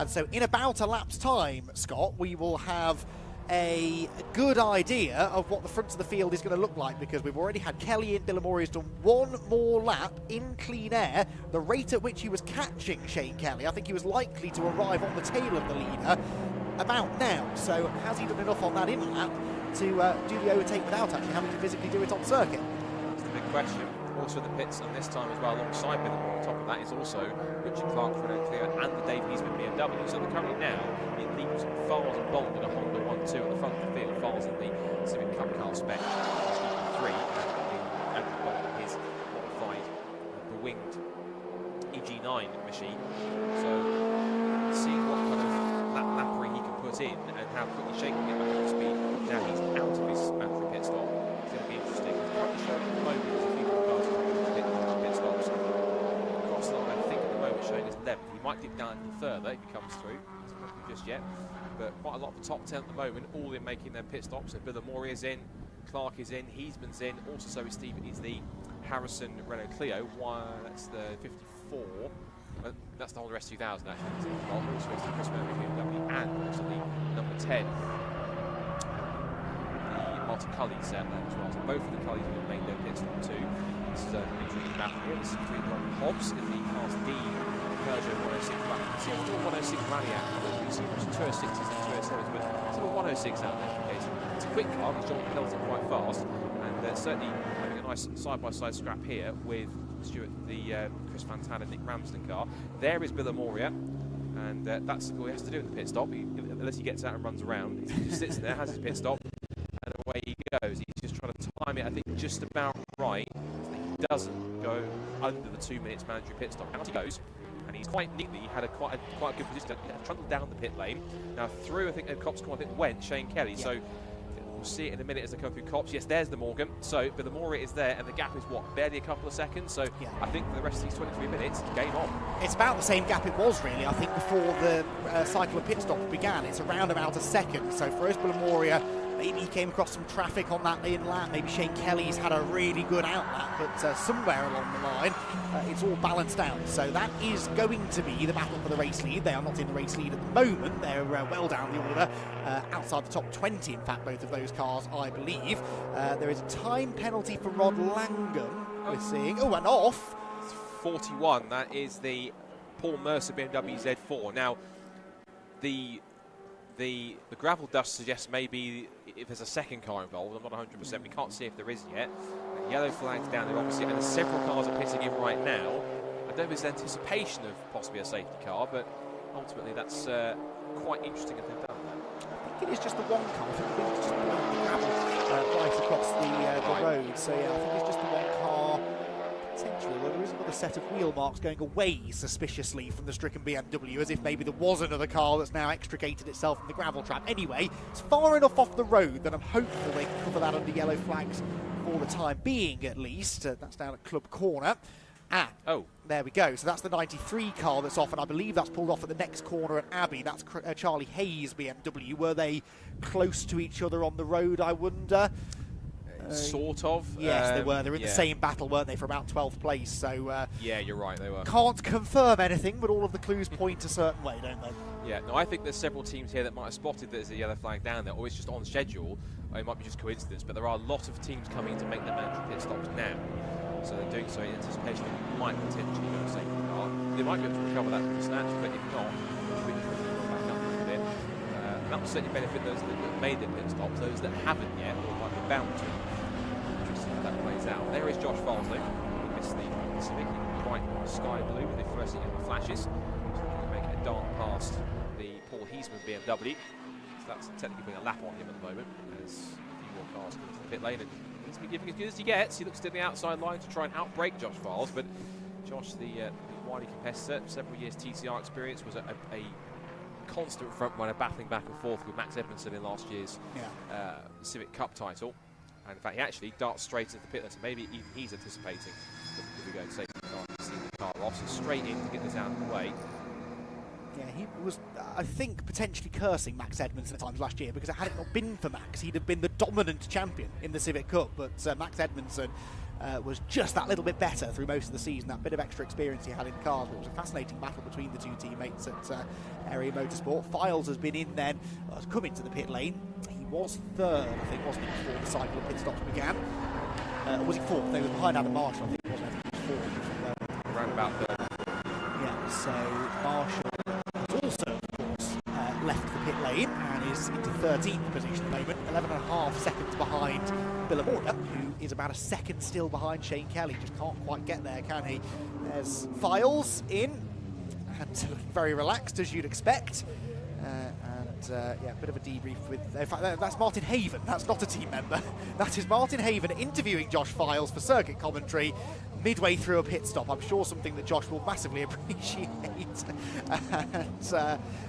[SPEAKER 4] And so in about a lap's time, Scott, we will have a good idea of what the front of the field is going to look like, because we've already had Kelly in. Billamoria's done one more lap in clean air. The rate at which he was catching Shane Kelly, I think he was likely to arrive on the tail of the leader about now. So has he done enough on that in lap to do the overtake without actually having to physically do it on circuit?
[SPEAKER 11] That's the big question. Also in the pits, and this time as well, alongside Billamoria, on top of that is also Richard Clark, Renault Clio, and the Dave Heisman BMW. So they're currently now in leads Files and Bond in a Honda 1-2 at the front of the field. Files in the Civic Cup car spec, 3, and Bond in his modified, the winged EG9 machine. So seeing what kind of lappery he can put in and how quickly Shane can get back up to speed. Now he's out of his mandatory pit stop. It's going to be interesting. He's currently showing at the moment there's a few more cars pit stops across the line. I think at the moment Shane is 11th. He might dip down a little further if he comes through. Hasn't got through just yet. But quite a lot of the top 10 at the moment, all in making their pit stops. So Billamoria's in, Clark is in, Heisman's in. Also, so is Steve, is the Harrison Renault Clio. That's the 54. That's the Honda S2000 actually. Also is the Chris Murray BMW, and also the number 10. Martin Cully set there as well. So both of the Cullys have made their pit stop too. This is an intriguing battle here. This is between Ron Hobbs in the Class D Peugeot 106 Rally. See, I'm still 106 Rally out there. We've seen 206s and 207s, but still 106 out there for case. It's a quick car, but John pelts it quite fast, and certainly having a nice side-by-side scrap here with Stuart, the Chris Fantana, Nick Ramsden car. There is Billamoria, and that's all he has to do in the pit stop, unless he gets out and runs around. He just sits there, has his pit stop, and away he goes. He's just trying to time it, I think, just about right, so that he doesn't go under the 2 minutes mandatory pit stop. Out he goes, and he's quite neatly had quite a good position. He had trundled down the pit lane. Now through, I think, Copse Corner, I think, went Shane Kelly. Yeah. So we'll see it in a minute as they come through Copse. Yes, there's the Morgan. So, but the more it is there, and the gap is what, barely a couple of seconds. So, I think for the rest of these 23 minutes, game on.
[SPEAKER 4] It's about the same gap it was really, I think, before the cycle of pit stops began. It's around about a second. So for Osbel Amoria, maybe he came across some traffic on that in lap. Maybe Shane Kelly's had a really good out lap, but somewhere along the line, it's all balanced out. So that is going to be the battle for the race lead. They are not in the race lead at the moment. They're well down the order, outside the top 20, in fact, both of those cars, I believe. There is a time penalty for Rod Langham, we're seeing. Oh, and off.
[SPEAKER 11] It's 41. That is the Paul Mercer BMW Z4. Now, the gravel dust suggests maybe if there's a second car involved. I'm not 100%. We can't see if there is yet. The yellow flag's down there, obviously, and there's several cars are pitting in right now. I don't know if there's anticipation of possibly a safety car, but ultimately that's quite interesting if they've done that.
[SPEAKER 4] I think it is just the one car. I think it's just the gravel right across the road. So yeah, I think it's just the one car. Potentially, well, there is another set of wheel marks going away suspiciously from the stricken BMW, as if maybe there was another car that's now extricated itself from the gravel trap. Anyway, it's far enough off the road that I'm hopeful they can cover that under yellow flags for the time being, at least. That's down at Club Corner. Oh, there we go. So that's the 93 car that's off, and I believe that's pulled off at the next corner at Abbey. That's Charlie Hayes' BMW. Were they close to each other on the road, I wonder?
[SPEAKER 11] Sort of.
[SPEAKER 4] Yes, they were. They were in the same battle, weren't they, for about 12th place? So
[SPEAKER 11] yeah, you're right, they were.
[SPEAKER 4] Can't confirm anything, but all of the clues point a certain way, don't they?
[SPEAKER 11] Yeah, no, I think there's several teams here that might have spotted that there's a yellow flag down there, or it's just on schedule, or it might be just coincidence, but there are a lot of teams coming to make their mandatory pit stops now. So they're doing so in anticipation that might potentially go to safety car. They might be able to recover that from the snatch, but if not, we'll back up a little bit. That will certainly benefit those that have made their pit stops. Those that haven't yet, or might be bound to. That plays out. There is Josh Farsley. He missed the Civic, quite sky blue with the first yellow flashes. So he can make a dart past the Paul Heisman BMW. So that's technically putting a lap on him at the moment, as a few more cars come into the pit lane. And he's been giving as good as he gets. He looks to the outside line to try and outbrake Josh Farles, but Josh, the wily competitor, several years TCR experience, was a constant front runner, battling back and forth with Max Edmondson in last year's Civic Cup title. And in fact, he actually darts straight into the pit lane, so maybe even he's anticipating that we go to safety car and see the car off. So straight in to get this out of the way.
[SPEAKER 4] Yeah, he was, I think, potentially cursing Max Edmondson at times last year, because had it not been for Max, he'd have been the dominant champion in the Civic Cup. But Max Edmondson was just that little bit better through most of the season. That bit of extra experience he had in cars. But it was a fascinating battle between the two teammates at Area Motorsport. Files has been in then, has come into the pit lane. He was third, I think, wasn't he, before the cycle of pit stops began? Or was he fourth? They were behind Adam Marshall, I think, wasn't he? I think he was fourth.
[SPEAKER 11] Around about third.
[SPEAKER 4] Yeah, so Marshall has also, of course, left the pit lane and is into 13th position at the moment, 11.5 seconds behind Bill Amorda, who is about a second still behind Shane Kelly. Just can't quite get there, can he? There's Files in, and looking very relaxed, as you'd expect. Yeah, a bit of a debrief with... In fact, that's Martin Haven. That's not a team member. That is Martin Haven interviewing Josh Files for circuit commentary midway through a pit stop. I'm sure something that Josh will massively appreciate.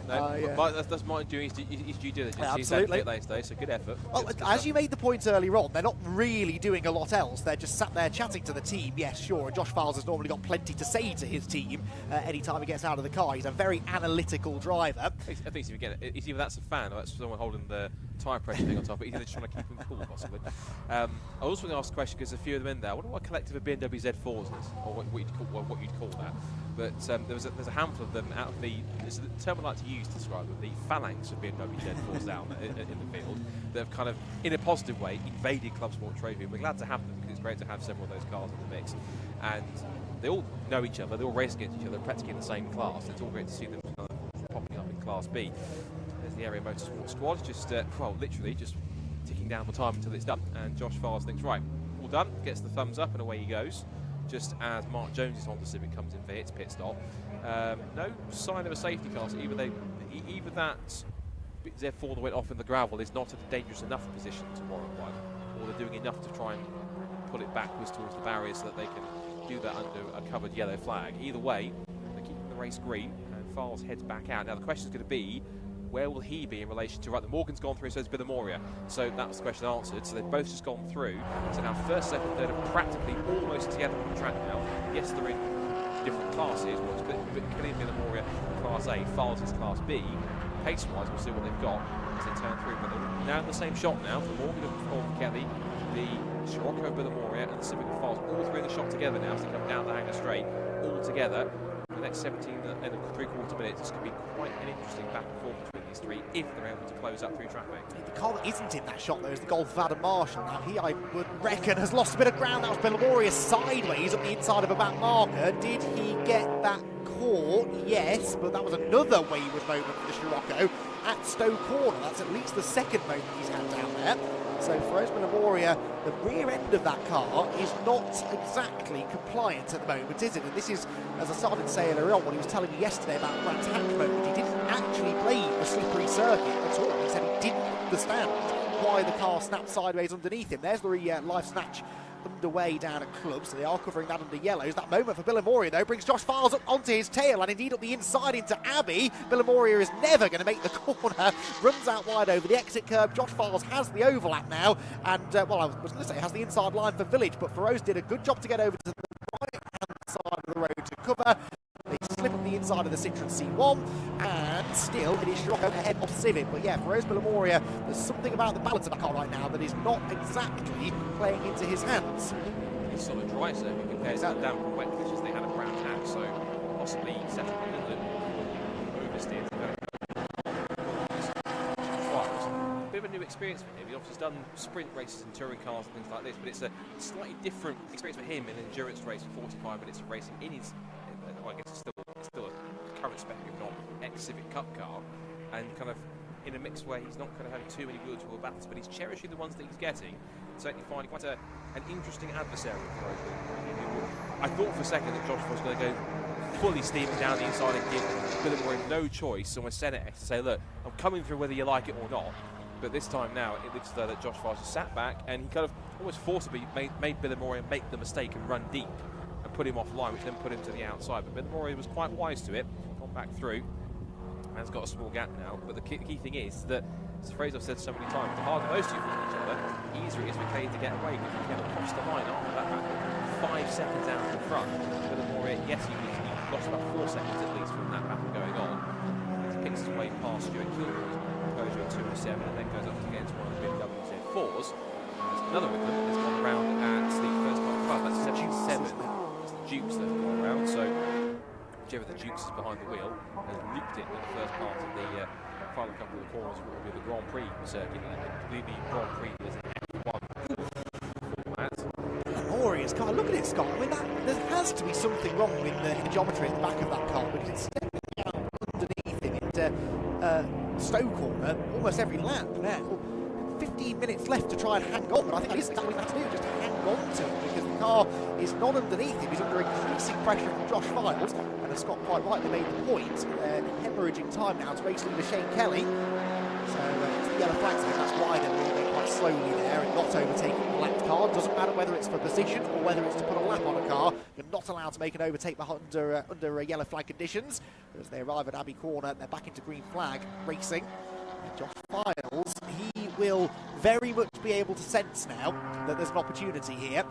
[SPEAKER 11] That's Martin doing his due diligence.
[SPEAKER 4] Absolutely.
[SPEAKER 11] He's pit lane, so good effort.
[SPEAKER 4] Well, as you made the point earlier on, they're not really doing a lot else. They're just sat there chatting to the team. Yes, sure. And Josh Files has normally got plenty to say to his team anytime he gets out of the car. He's a very analytical driver.
[SPEAKER 11] I think it's either that's a fan or that's someone holding the tyre pressure thing on top. He's either just trying to keep him cool, possibly. I was also going to ask a question because there's a few of them in there. I wonder what collective of BMW Z4s is, or what you'd call that. But there's a handful of them out of there's a term I like to use to describe them, the phalanx of BMW Z4s down in the field that have kind of, in a positive way, invaded ClubSport Trophy. And we're glad to have them because it's great to have several of those cars in the mix. And they all know each other, they all race against each other, practically in the same class. It's all great to see them kind of popping up in Class B. There's the Area Motorsport squad, just, literally just ticking down the time until it's done. And Josh Files thinks, right, all done, gets the thumbs up and away he goes. Just as Mark Jones' Honda Civic comes in for its pit stop. No sign of a safety car, so either that Z4 that went off in the gravel is not at a dangerous enough position to warrant one, or they're doing enough to try and pull it backwards towards the barrier so that they can do that under a covered yellow flag. Either way, they're keeping the race green, and Files heads back out. Now the question is going to be, where will he be in relation to, right, the Morgan's gone through, so has Billamoria. So that was the question answered. So they've both just gone through. So now first, second, third are practically almost together on the track now. Yes, they're in different classes. Well, it's Kelly and Billamoria Class A, Files is Class B. Pace-wise, we'll see what they've got as they turn through. But they're now in the same shot now. The Morgan of Kelly, the Scirocco, Billamoria, and the Civic of Files, all three in the shot together now as they come down the Hanger Straight, all together. For the next 17 and three-quarter minutes, it's going to be quite an interesting back and forth between these three if they're able to close up through traffic.
[SPEAKER 4] The car that isn't in that shot, though, is the Golf of Adam Marshall. Now, he, I would reckon, has lost a bit of ground. That was Billamoria sideways on the inside of a back marker. Did he get that caught? Yes, but that was another wayward moment for the Scirocco at Stowe Corner. That's at least the second moment he's had down there. So for Billamoria, the rear end of that car is not exactly compliant at the moment, is it? And this is, as I started to say earlier on, when he was telling me yesterday about Grant's hatch moment, he didn't actually play the slippery circuit at all. He said he didn't understand why the car snapped sideways underneath him. There's the live snatch underway down at Club, so they are covering that under yellows. That moment for Billamoria, though, brings Josh Files up onto his tail, and indeed up the inside into Abbey. Billamoria is never going to make the corner, runs out wide over the exit curb. Josh Files has the overlap now, and, well, I was going to say has the inside line for Village, but Feroz did a good job to get over to the right-hand side of the road to cover. They slip on the inside of the Citroen C1, and still it is Scirocco ahead of Civic. But yeah, for Billamoria, there's something about the balance of that car right now that is not exactly playing into his hands.
[SPEAKER 11] It's on a dry circuit compared to the damp and wet conditions they had at Brown Hatch, so possibly setting a little bit oversteer. A bit of a new experience for him. He's obviously done sprint races and touring cars and things like this, but it's a slightly different experience for him in an endurance race for 45 minutes of racing in his, well, I guess it's still a current spec, if not ex-Civic Cup car, and kind of in a mixed way. He's not kind of having too many wheel-to-wheel battles, but he's cherishing the ones that he's getting. Certainly finding quite an interesting adversary for him. I thought for a second that Josh was going to go fully steaming down the inside and give Billamoria no choice, almost send it to say, look, I'm coming through whether you like it or not. But this time now, it looks though that Josh Files has sat back and he kind of almost forcibly made Billamoria make the mistake and run deep and put him offline, which then put him to the outside. But Billamoria was quite wise to it, gone back through, and has got a small gap now. But the key thing is that, it's a phrase I've said so many times, the harder those two find each other, the easier it is for Kelly to get away, because he came across the line after that battle, 5 seconds out in front. Billamoria, yes, he lost about 4 seconds at least from that battle going on. He picks his way past Stuart Kilroy's Peugeot 207 and then goes up against one of the BMW Z4s. There's another of them that's gone around at the first part of the club. That's 77. It's the Dukes that have gone around. So whichever the Dukes is behind the wheel has looped it in the first part of the final couple of the corners, will be the Grand Prix circuit. The Grand Prix is an F1 format.
[SPEAKER 4] Glorious car. Look at it, Scott. I mean, there has to be something wrong with the geometry at the back of that car, because it's stepping out underneath him into Stowe Corner almost every lap now. 15 minutes left to try and hang on, but I think that is exactly what he has to do, just hang on to it, because the car is not underneath him. He's under increasing pressure from Josh Files, and as Scott quite rightly made the point, hemorrhaging time now to race leader Shane Kelly. So it's the yellow flag, so that's why they're moving quite slowly there and not overtaking the lapped car. Doesn't matter whether it's for position or whether it's to put a lap on a car. You're not allowed to make an overtake under yellow flag conditions. As they arrive at Abbey Corner, they're back into green flag racing. And Josh Files, he will very much be able to sense now that there's an opportunity here.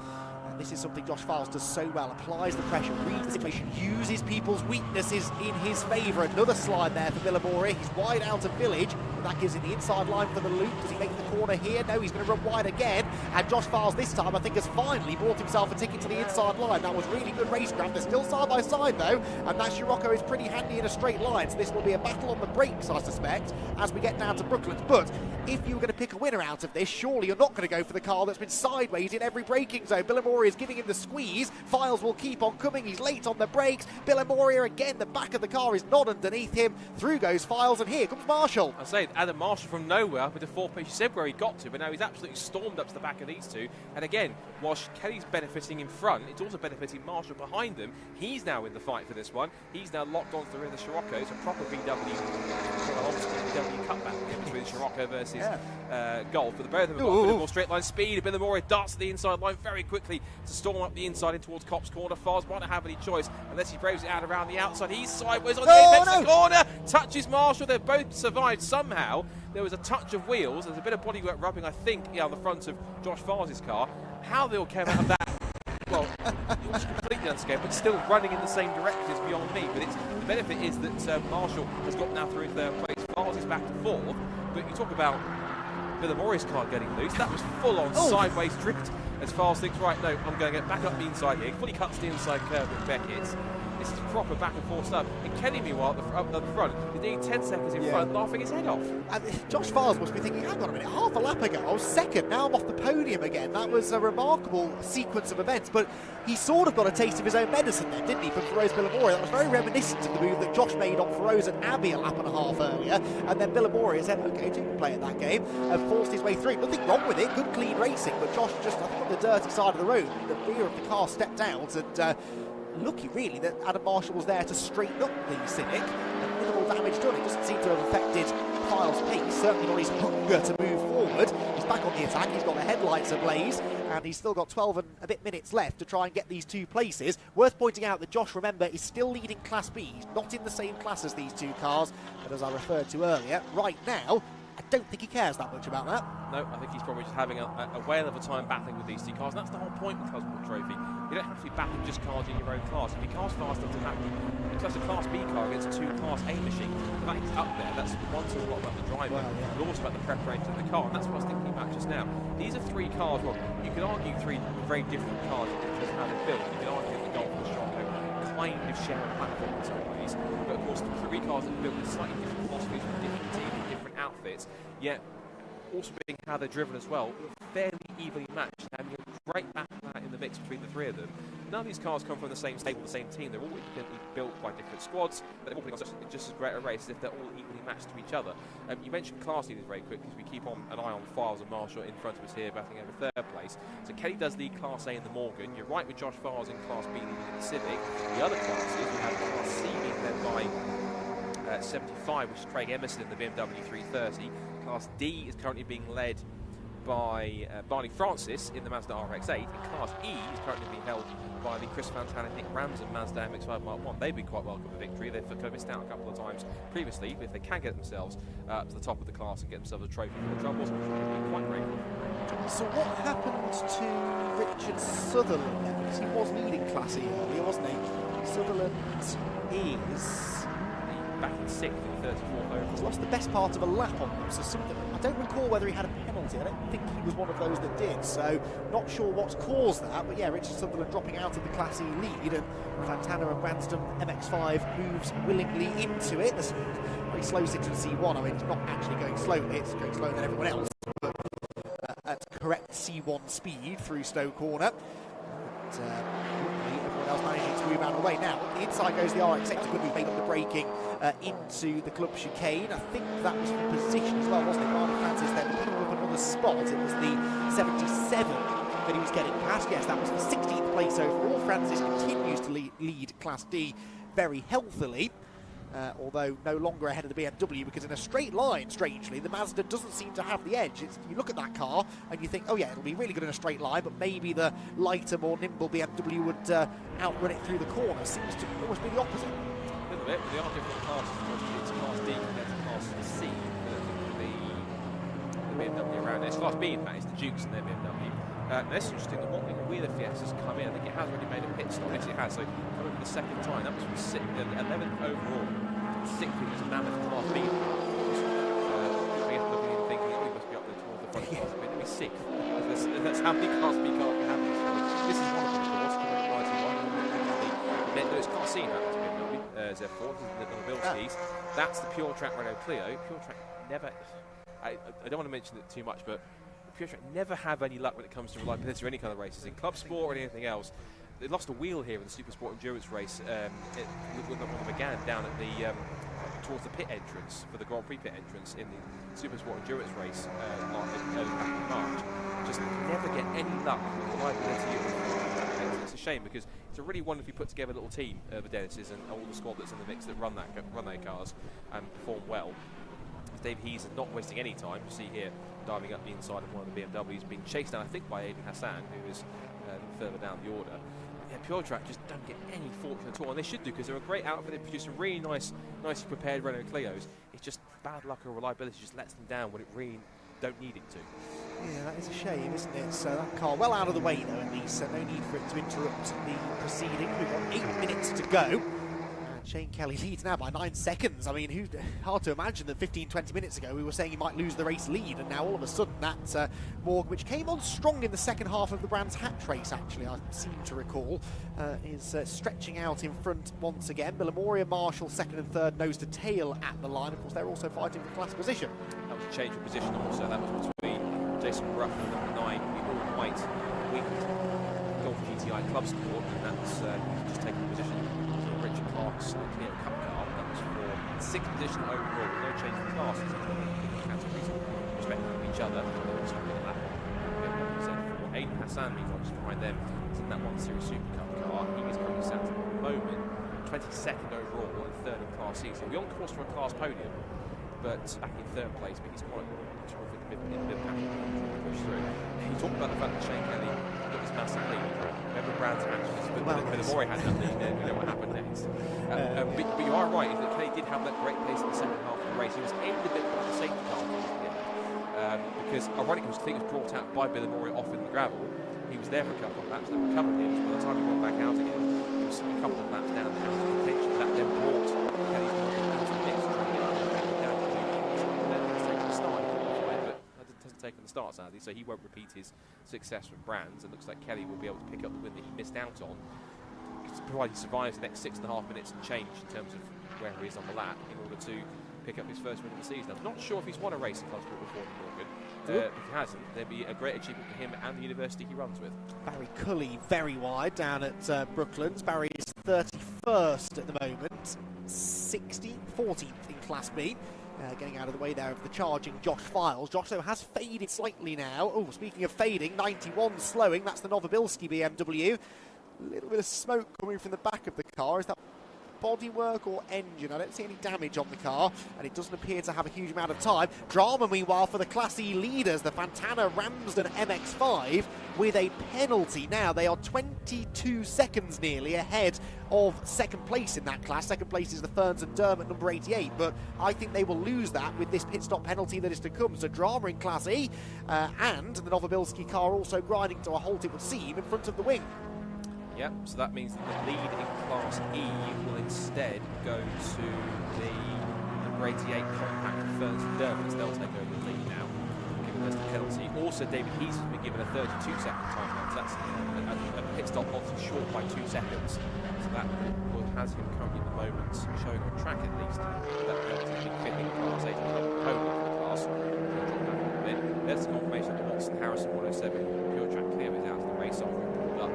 [SPEAKER 4] And this is something Josh Files does so well. Applies the pressure, reads the situation, uses people's weaknesses in his favour. Another slide there for Billamoria. He's wide out of Village. That gives him the inside line for the loop. Does he make the corner here? No, he's going to run wide again. And Josh Files this time, I think, has finally bought himself a ticket to the inside line. That was really good racecraft. They're still side by side, though. And that Scirocco is pretty handy in a straight line. So this will be a battle on the brakes, I suspect, as we get down to Brooklands. But if you were going to pick a winner out of this, surely you're not going to go for the car that's been sideways in every braking zone. Billamoria is giving him the squeeze. Files will keep on coming. He's late on the brakes. Billamoria, again, the back of the car is not underneath him. Through goes Files, and here comes Marshall.
[SPEAKER 11] I say, Adam Marshall from nowhere up into fourth place. You said where he got to, but now he's absolutely stormed up to the back of these two. And again, whilst Kelly's benefiting in front, it's also benefiting Marshall behind them. He's now in the fight for this one. He's now locked onto the rear of the Scirocco. It's a proper VW cutback between the Scirocco Monaco versus Golf, but both of them have got a bit more straight line speed. Billamore darts to the inside line very quickly to storm up the inside in towards Copse corner. Fars might not have any choice unless he braves it out around the outside. He's sideways on the apex of the corner, touches Marshall. They've both survived somehow. There was a touch of wheels. There's a bit of bodywork rubbing, I think, on the front of Josh Fars's car. How they all came out of that, well, it was completely unscathed, but still running in the same direction is beyond me. But the benefit is that Marshall has got now through third place. Fars is back to fourth. But you talk about Villamore's car getting loose. That was full-on sideways drift as Fars thinks, right, no, I'm going to get back up the inside here. He fully cuts the inside curve with Beckett's. This is proper back and forth stuff. And Kenny, meanwhile, up the front, is nearly 10 seconds in front, laughing his head off.
[SPEAKER 4] And Josh Fars must be thinking, hang on a minute, half a lap ago I was second, now I'm off the podium again. That was a remarkable sequence of events, but he sort of got a taste of his own medicine there, didn't he, from Feroz Billamore? That was very reminiscent of the move that Josh made on Feroz and Abbey a lap and a half earlier, and then Billamore said, okay, two can play at that game, and forced his way through. Nothing wrong with it, good clean racing, but Josh just, I think, on the dirty side of the road, the rear of the car stepped out, and lucky really that Adam Marshall was there to straighten up the Civic, and minimal damage done. It doesn't seem to have affected Fyle's pace, certainly not his hunger to move forward. He's back on the attack, he's got the headlights ablaze, and he's still got 12 and a bit minutes left to try and get these two places. Worth pointing out that Josh, remember, is still leading Class B. He's not in the same class as these two cars, but as I referred to earlier, right now, I don't think he cares that much about that.
[SPEAKER 11] No, I think he's probably just having a whale of a time battling with these two cars, and that's the whole point with the ClubSport Trophy. You don't have to be battling just cars in your own class. If your car's fast enough to tackle, because a Class B car against two Class A machines, that is up there. That's one sort of lot about the driving, but also about the preparation of the car, and that's what I was thinking about just now. These are three cars, well, you could argue three very different cars in terms of how they're built. You could argue that the Golf and the Scirocco kind of share a platform in some ways, but of course, three cars that are built with slightly different philosophies, with different teams, different outfits, yet also being how they're driven as well, fairly evenly matched, having a great battle in the mix between the three of them. None of these cars come from the same stable, the same team. They're all independently built by different squads, but they're all putting on just as great a race as if they're all equally matched to each other. You mentioned class leaders very quick, because we keep on an eye on Files and Marshall in front of us here, battling over third place. So Kelly does lead Class A in the Morgan. You're right with Josh Files in Class B leading in the Civic. The other classes, we have Class C being led by 75, which is Craig Emerson in the BMW 330. Class D is currently being led by Barney Francis in the Mazda RX-8, and Class E is currently being held by the Chris Fantana and Nick Ramsden Mazda MX-5 Mark 1. They've been quite welcome for victory. They've kind of missed out a couple of times previously, but if they can get themselves to the top of the class and get themselves a trophy for the troubles, they'll be quite grateful.
[SPEAKER 4] So what happened to Richard Sutherland then? Because he was leading Class E earlier, wasn't he? Sutherland is
[SPEAKER 11] back in 6th in 34th over.
[SPEAKER 4] He's lost the best part of a lap on them, so something, I don't recall whether he had a penalty. I don't think he was one of those that did, so not sure what's caused that, but yeah, Richard Sutherland dropping out of the Class E lead, and Fantana and Ramsden MX-5 moves willingly into it. There's a very slow 6C1, I mean, it's not actually going slowly, it's going slower than everyone else, but at correct C1 speed through Stowe Corner. Everyone else managing to move out of the way. Now, the inside goes the RX sector, good made up the braking into the club chicane. I think that was for position as well, wasn't it? Barney Francis then picking up another spot. It was the 77 that he was getting past. Yes, that was the 16th place overall. Francis continues to lead Class D very healthily. Although no longer ahead of the BMW, because in a straight line, strangely, the Mazda doesn't seem to have the edge. You look at that car and you think, oh yeah, it'll be really good in a straight line, but maybe the lighter, more nimble BMW would outrun it through the corner. Seems to almost be the opposite.
[SPEAKER 11] A little bit, but they are different classes. It's Class D compared to Class C. The BMW around there. It's Class B, in fact, it's the Dukes and their BMW. It's interesting that Wheeler Fiesta's come in. I think it has already made a pit stop. Yes, it has. So coming for the second time. That was from 11th overall. 6th was a mammoth Class B. Looking and thinking, oh, we must be up there towards the front class. But it'll be 6th. That's how many Class B cars we have in this one. This is one of them, of course. It's Class C now. Z4. This is the Bilskis. That's the Pure Track Renault Clio. Pure Track never. I don't want to mention it too much, but Pure Track never have any luck when it comes to reliability or any kind of races in club sport or anything else. They lost a wheel here in the Supersport Endurance race when they began down at the towards the pit entrance for the Grand Prix pit entrance in the Supersport Endurance race back in March. Just never get any luck with reliability. It's a shame because it's a really wonderfully put together little team, the Dennis's and all the squad that's in the mix that run their cars and perform well. Dave Hees not wasting any time. You see here, diving up the inside of one of the BMWs, being chased down, I think, by Aiden Hassan, who is further down the order. Yeah, Pure Track just don't get any fortune at all, and they should do, because they're a great outfit. They produce some really nicely prepared Renault Clios. It's just bad luck or reliability just lets them down when it really don't need it to.
[SPEAKER 4] Yeah, that is a shame, isn't it? So that car well out of the way, though, at least, so no need for it to interrupt the proceeding. We've got 8 minutes to go. And Shane Kelly leads now by 9 seconds. I mean, hard to imagine that 15-20 minutes ago we were saying he might lose the race lead, and now all of a sudden that Morgan, which came on strong in the second half of the Brands Hatch race, actually, I seem to recall, is stretching out in front once again. Villamoria, Marshall, second and third, nose to tail at the line. Of course, they're also fighting for class position.
[SPEAKER 11] That was a change of position also. That was between Jason Ruff and number 9, the all-white winged Golf GTI ClubSport, and that's just taking position for Richard Clark's Clio Cup car. That was for 6th position overall, with no change in classes. Categories respecting each other. So that for Aiden Hassan, meanwhile, just behind them, is in that 1 Series Supercar car. He is currently sat at the moment 22nd overall and 3rd in Class C. So we're on course for a class podium, but back in 3rd place, but he's quite terrific in mid-pack push through. You talked about the fact that Shane Kelly got this massive lead. Remember Brands matches, but Villamoria had that lead there. We know what happened next. But you are right, is that Kelly did have that great pace in the second half of the race. He was aimed a bit by the safety car because ironically, I think it was brought out by Villamoria off in the gravel. He was there for a couple of laps, they recovered him, so by the time he went back out again, he was a couple of laps down the out of contention. That then brought Kelly's into the mix, trying to get him down to taking the start, but that doesn't take on the start, sadly, so he won't repeat his success with Brands. It looks like Kelly will be able to pick up the win that he missed out on, provided he survives the next 6.5 minutes and change in terms of where he is on the lap in order to pick up his first win of the season. I'm not sure if he's won a race in ClubSport before, Morgan. If he hasn't, there'd be a great achievement for him and the university he runs with. Barry
[SPEAKER 4] Cully very wide down at Brooklands. Barry is 31st at the moment, 16th, 14th in Class B. Getting out of the way there of the charging Josh Files. Josh, though, has faded slightly now. Oh, speaking of fading, 91 slowing. That's the Novobilski BMW. A little bit of smoke coming from the back of the car. Is that bodywork or engine? I don't see any damage on the car, and it doesn't appear to have a huge amount of time. Drama, meanwhile, for the Class E leaders, the Fantana Ramsden MX-5, with a penalty. Now, they are 22 seconds nearly ahead of second place in that class. Second place is the Ferns and Dermot, number 88, but I think they will lose that with this pit stop penalty that is to come. So drama in Class E, and the Novobilski car also grinding to a halt, it would seem, in front of the wing.
[SPEAKER 11] Yep, so that means that the lead in Class E will instead go to the number 88 compact Ferns and Dermot. They'll take over the lead now, given there's the penalty. Also, David Heath has been given a 32-second timeout, so that's a pit stop obviously short by 2 seconds. So that has him currently at the moment showing on track at least. That penalty being fifth in Class 8 and podium for the class. There's the confirmation that Watson Harrison 107 Pure Track Clear is out of the race after it pulled up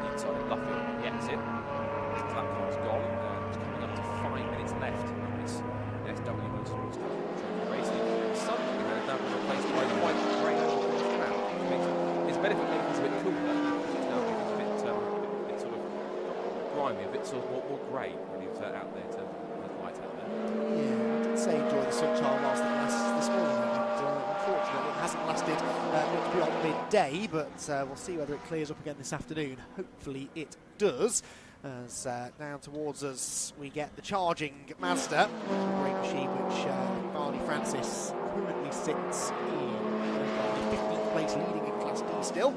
[SPEAKER 11] inside of Luffield on the exit. So that car's gone. It's coming up to 5 minutes left in this SW Motorsports ClubSport race. The sun has now been replaced by white grey cloud, which makes its benefit it's a bit cooler. It's now a bit sort of grimy, a bit sort of more grey really out there in terms of the light out there.
[SPEAKER 4] Yeah, I did say enjoy the sunshine whilst it lasts this morning. Unfortunately, it hasn't lasted much beyond midday, but we'll see whether it clears up again this afternoon. Hopefully it does. As down towards us we get the charging Mazda, a great machine which Barney Francis currently sits in 15th place, leading in Class D still.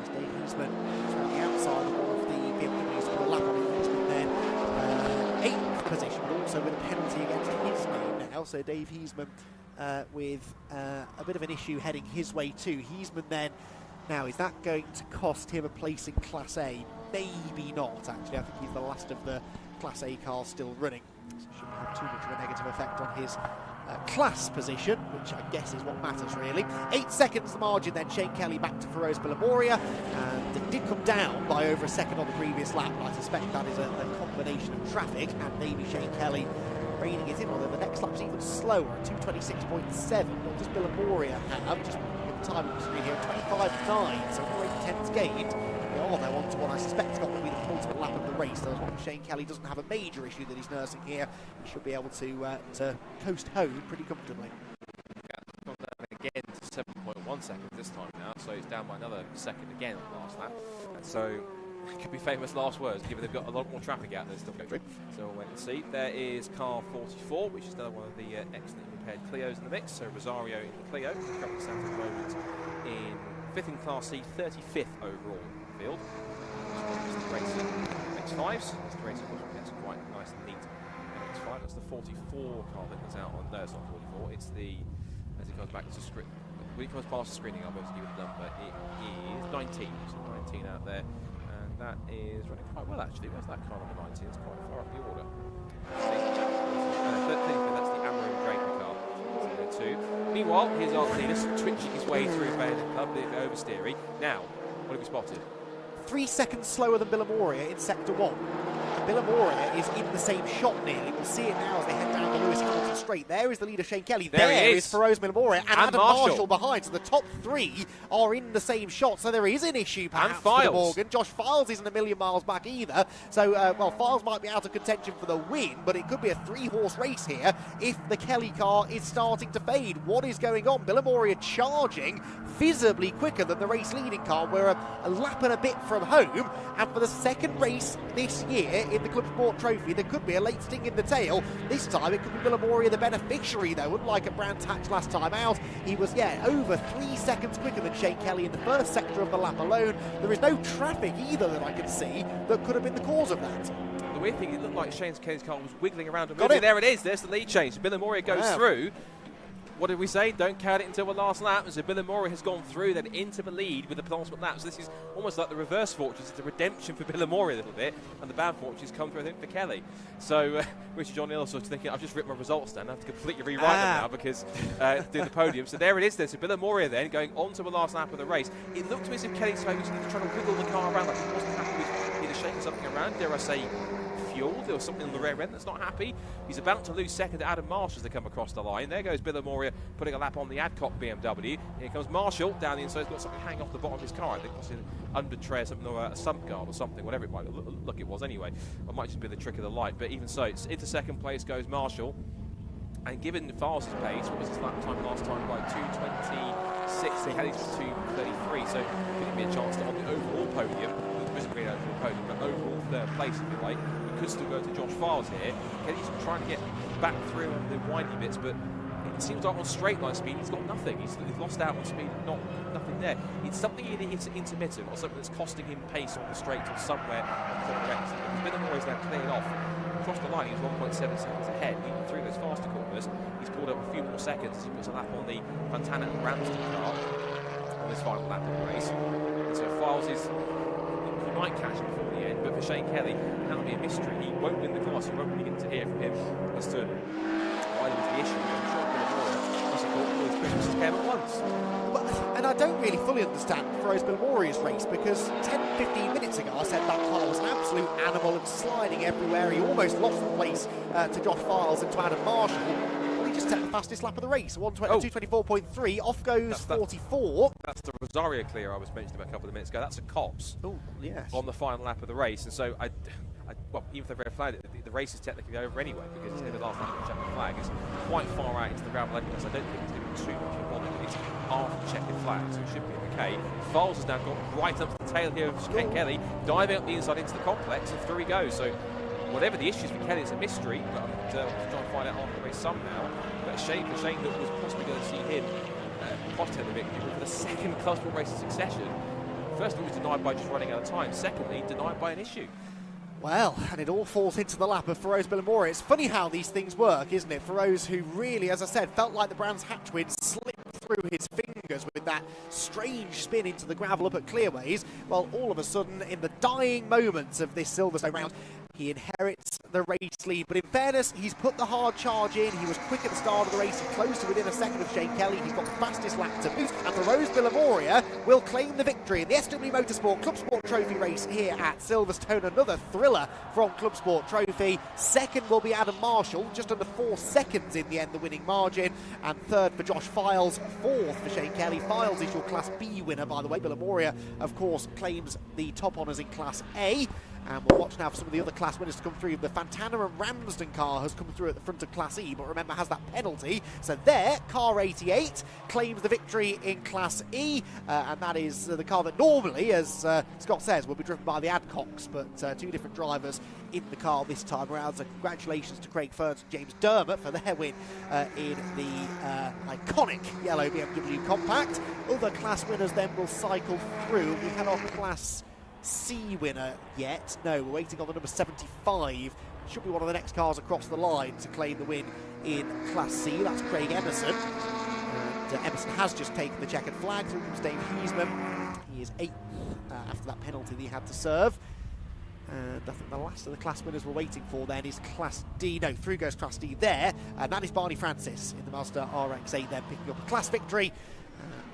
[SPEAKER 4] As Dave Heisman is on the outside of the BMWs to put a lap on it. Heisman then 8th position, but also with a penalty against his name now. So Dave Heisman with a bit of an issue heading his way too. Heisman then, now is that going to cost him a place in Class A? Maybe not, actually. I think he's the last of the Class A cars still running, so it shouldn't have too much of a negative effect on his class position, which I guess is what matters really. 8 seconds the margin then. Shane Kelly back to Feroz Villamoria, and it did come down by over a second on the previous lap, but I suspect that is a combination of traffic and maybe Shane Kelly reining it in, although the next lap's even slower at 2:26.7. What does Villamoria have? Just with the time history here, 25.9, so 4 8 tenths gained. The are, though, on to what I suspect is going to be the penultimate lap of the race. So as long as Shane Kelly doesn't have a major issue that he's nursing here, he should be able to coast home pretty comfortably.
[SPEAKER 11] Gone down again to 7.1 seconds this time now, so it's down by another second again on the last lap. And so it could be famous last words, given they've got a lot more traffic out there still going through. So we'll wait and see. There is car 44, which is another one of the excellently repaired Clios in the mix. So Rosario in the Clio, currently stands at the moment in 5th in Class C, 35th overall in the field. Mr. Racing X5s. Mr. Racing gets quite nice and neat X5. That's the 44 car that was out on. No, it's not 44. It's the, as it comes back to screen. When it comes past the screening, I'll be able to give it the number. It is 19. So 19 out there. And that is running quite well, actually. Where's that car number 19? It's quite far up the order. That's the Amaro Draper car. So there too. Meanwhile, here's Arclinus twitching his way through a bit of oversteering. Now, what have we spotted?
[SPEAKER 4] 3 seconds slower than Billamoria in Sector 1. Billamoria is in the same shot nearly. We'll see it now as they head down the Lewis Hamilton straight. There is the leader, Shane Kelly. There is Feroz Billamoria and Adam Marshall behind. So the top three are in the same shot. So there is an issue perhaps for the Morgan. Josh Files isn't a million miles back either. So, well, Files might be out of contention for the win, but it could be a 3-horse race here if the Kelly car is starting to fade. What is going on? Billamoria charging visibly quicker than the race leading car. We're a lap and a bit from home, and for the second race this year in the ClubSport Trophy, there could be a late sting in the tail. This time it could be Billamoria the beneficiary, though. Unlike at Brands Hatch last time out, he was, over 3 seconds quicker than Shane Kelly in the first sector of the lap alone. There is no traffic either that I can see that could have been the cause of that.
[SPEAKER 11] The weird thing, it looked like Shane Kelly's car was wiggling around and moving. There it is. There's the lead change. Billamoria goes through. What did we say? Don't count it until the last lap. So Billamoria has gone through, then into the lead with the penultimate lap. So this is almost like the reverse fortunes. It's a redemption for Billamoria a little bit, and the bad fortunes come through, I think, for Kelly. So Richard John Neal sort of thinking, I've just written my results down. I have to completely rewrite them now because do the podium. So there it is then. So Billamoria then going on to the last lap of the race. It looked to me as if Kelly's trying to wiggle the car around, like he wasn't happy with either shaking something around, dare I say, fuel. There was something on the rear end that's not happy. He's about to lose second to Adam Marshall as they come across the line. There goes Billamoria putting a lap on the Adcock BMW. Here comes Marshall down the inside. He's got something hanging off the bottom of his car. I think it's an under tray, something or a sump guard or something, whatever it might look it was anyway. It might just be the trick of the light. But even so, it's into second place goes Marshall. And given Files' pace, what was his lap time last time? By 2:26. Kelly's was 2:33. So could it be a chance to on the overall podium? It wasn't really overall podium, but overall third place, if you like. Could still go to Josh Files here. Kelly's trying to get back through on the windy bits, but it seems like on straight line speed he's got nothing. He's lost out on speed, nothing there. It's something either it's intermittent or something that's costing him pace on the straight or somewhere on corner exit. Billamoria is now cleared off. Across the line, he's 1.7 seconds ahead. Even through those faster corners, he's pulled up a few more seconds as he puts a lap on the Fontana and Ramsden car on this final lap of the race. And so Files is, he might catch him before the end, but for Shane Kelly, that'll be a mystery. He won't win the class. You won't really get to hear from him as to why there was the issue. I'm sure Billamoria must have thought all his Christmases came at once.
[SPEAKER 4] Well, and I don't really fully understand Feroz Billamoria's race, because 10-15 minutes ago I said that car was an absolute animal and sliding everywhere. He almost lost the place to Josh Files and to Adam Marshall. He just set the fastest lap of the race, 2:24.3. Off goes 44.
[SPEAKER 11] That's the Rosario clear I was mentioning a couple of minutes ago. That's a Cops on the final lap of the race. And so, well, even if they've red flagged it, the race is technically over anyway, because it's in the last lap of the checkered flag. It's quite far out into the gravel anyway, so I don't think it's going to be too much of a bother. It's after the checkered flag, so it should be okay. Files has now got right up to the tail here of Shane Kelly, diving up the inside into the complex, and through he goes. So whatever the issues for Kelly, it's a mystery, but I'm trying to find out after the race somehow. But Shane that was possibly going to see him take the victory for the second ClubSport race in succession. First of all, he was denied by just running out of time. Secondly, denied by an issue.
[SPEAKER 4] Well, and it all falls into the lap of Feroz Billamoria. It's funny how these things work, isn't it? Feroz, who really, as I said, felt like the Brands Hatch win slipped through his fingers with that strange spin into the gravel up at Clearways. Well, all of a sudden, in the dying moments of this Silverstone round, He inherits the race lead, but in fairness, he's put the hard charge in. He was quick at the start of the race. He closed to within a second of Shane Kelly. He's got the fastest lap to boot, and the Rose Villamoria will claim the victory in the SW Motorsport ClubSport Trophy race here at Silverstone. Another thriller from ClubSport Trophy. Second will be Adam Marshall, just under 4 seconds in the end, the winning margin. And third for Josh Files, fourth for Shane Kelly. Files is your Class B winner, by the way. Villamoria, of course, claims the top honours in Class A. And we'll watch now for some of the other class winners to come through. The Fantana and Ramsden car has come through at the front of Class E, but remember, has that penalty. So there, car 88 claims the victory in Class E, and that is the car that normally, as Scott says, will be driven by the Adcocks, but two different drivers in the car this time around. So congratulations to Craig Ferns and James Dermott for their win in the iconic yellow BMW Compact. Other class winners then will cycle through. We've had our Class C winner yet. No, we're waiting on the number 75. Should be one of the next cars across the line to claim the win in Class C. That's Craig Emerson. And Emerson has just taken the checkered flag. Through comes Dave Huseman. He is 8th after that penalty that he had to serve. And I think the last of the class winners we're waiting for then is Class D. No, through goes Class D there. And that is Barney Francis in the Mazda RX-8 then, picking up a class victory.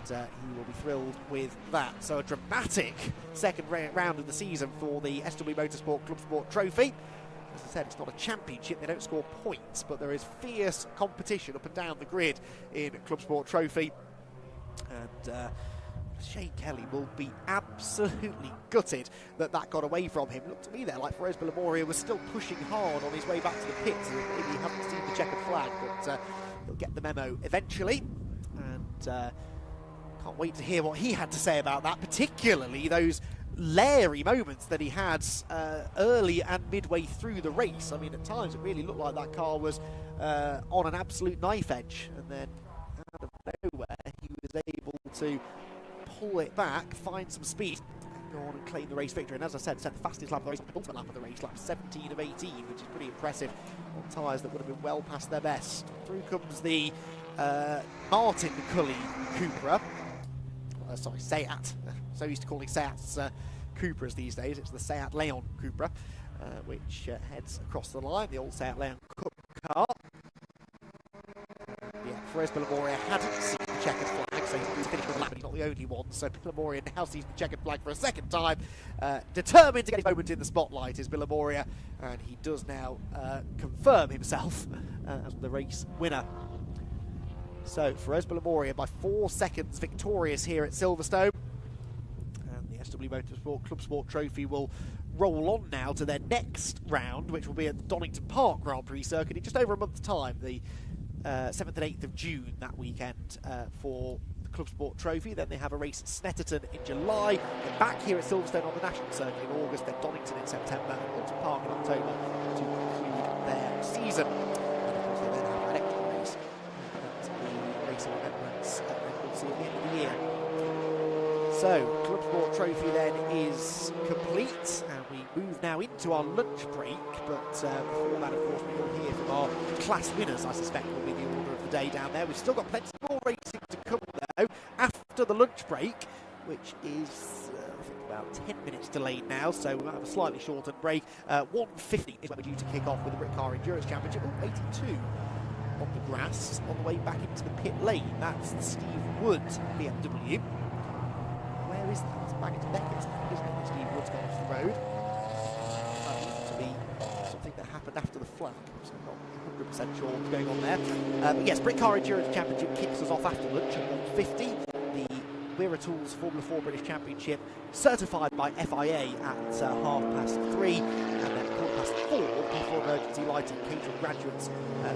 [SPEAKER 4] And he will be thrilled with that. So a dramatic second round of the season for the SW Motorsport ClubSport Trophy. As I said, it's not a championship, they don't score points, but there is fierce competition up and down the grid in ClubSport Trophy. And Shane Kelly will be absolutely gutted that that got away from him. Looked to me there like Rose Villamoria was still pushing hard on his way back to the pits. Maybe he hasn't seen the checkered flag, but he'll get the memo eventually. And can't wait to hear what he had to say about that, particularly those leery moments that he had early and midway through the race. I mean, at times it really looked like that car was on an absolute knife edge, and then out of nowhere he was able to pull it back, find some speed, and go on and claim the race victory. And as I said, set the fastest lap of the race, the ultimate lap of the race, lap 17 of 18, which is pretty impressive on tyres that would have been well past their best. Through comes the Martin McCulley Cupra. Sorry, Seat. So used to calling Seats Cupras these days. It's the Seat Leon Cupra, which heads across the line. The old Seat Leon Cup car. Yeah, Perez Villamoria hadn't seen the checkered flag, so he's finished with a lap, but he's not the only one. So Villamoria now sees the checkered flag for a second time. Determined to get his moment in the spotlight is Villamoria, and he does now confirm himself as the race winner. So, Perez Villamoria by 4 seconds victorious here at Silverstone. And the SW Motorsport ClubSport Trophy will roll on now to their next round, which will be at the Donington Park Grand Prix circuit in just over a month's time, the 7th and 8th of June that weekend for the ClubSport Trophy. Then they have a race at Snetterton in July. They're back here at Silverstone on the national circuit in August, then Donington in September, and Donington Park in October to conclude their season. And of course they then have an extra race remembrance at the end of the year. So, ClubSport Trophy then is complete, and we move now into our lunch break. But before that, of course, we will hear from our class winners. I suspect will be the order of the day down there. We've still got plenty more racing to come though after the lunch break, which is I think about 10 minutes delayed now, so we might have a slightly shortened break. 1:50 is when we're due to kick off with the Britcar Endurance Championship. 82 on the grass on the way back into the pit lane. That's the Steve Wood BMW. Where is that? It's back into Beckett, isn't it? Steve Wood's gone off the road. That looks to be something that happened after the flag, so I'm not 100% sure what's going on there. But yes, Britcar Endurance Championship kicks us off after lunch at 1:50. The Wera Tools Formula 4 British Championship certified by FIA at 3:30, and then 4:04 before emergency lighting. Caterham Graduates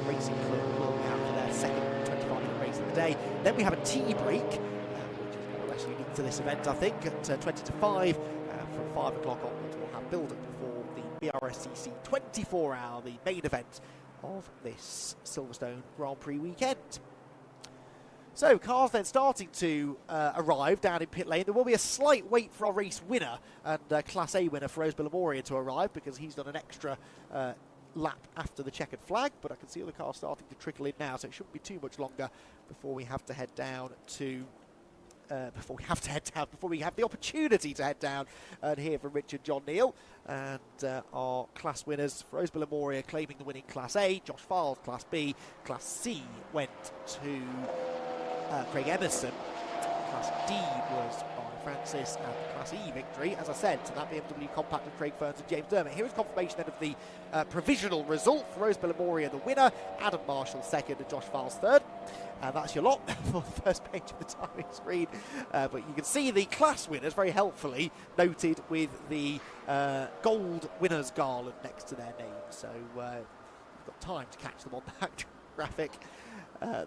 [SPEAKER 4] Racing Club will be out for their second 25-minute race of the day. Then we have a tea break, which is more or less unique to this event, I think, at 20 to 5. From 5 o'clock onwards, we'll have build-up before the Brscc 24-hour, the main event of this Silverstone Grand Prix weekend. So, cars then starting to arrive down in pit lane. There will be a slight wait for our race winner and Class A winner, Perez Villamoria, to arrive, because he's done an extra lap after the checkered flag, but I can see all the cars starting to trickle in now, so it shouldn't be too much longer before we have to head down to before we have to head down, before we have the opportunity to head down and hear from Richard John Neal. And our class winners, Rosebell and Moria claiming the winning Class A, Josh Files Class B, Class C went to Craig Emerson, Class D was by Francis, and the Class E victory, as I said, to that BMW Compact of Craig Ferns and James Dermott. Here is confirmation then of the provisional result. For Rosebell and Moria the winner, Adam Marshall second and Josh Files third. And that's your lot for the first page of the timing screen. But you can see the class winners very helpfully noted with the gold winners garland next to their name. So you've got time to catch them on that graphic.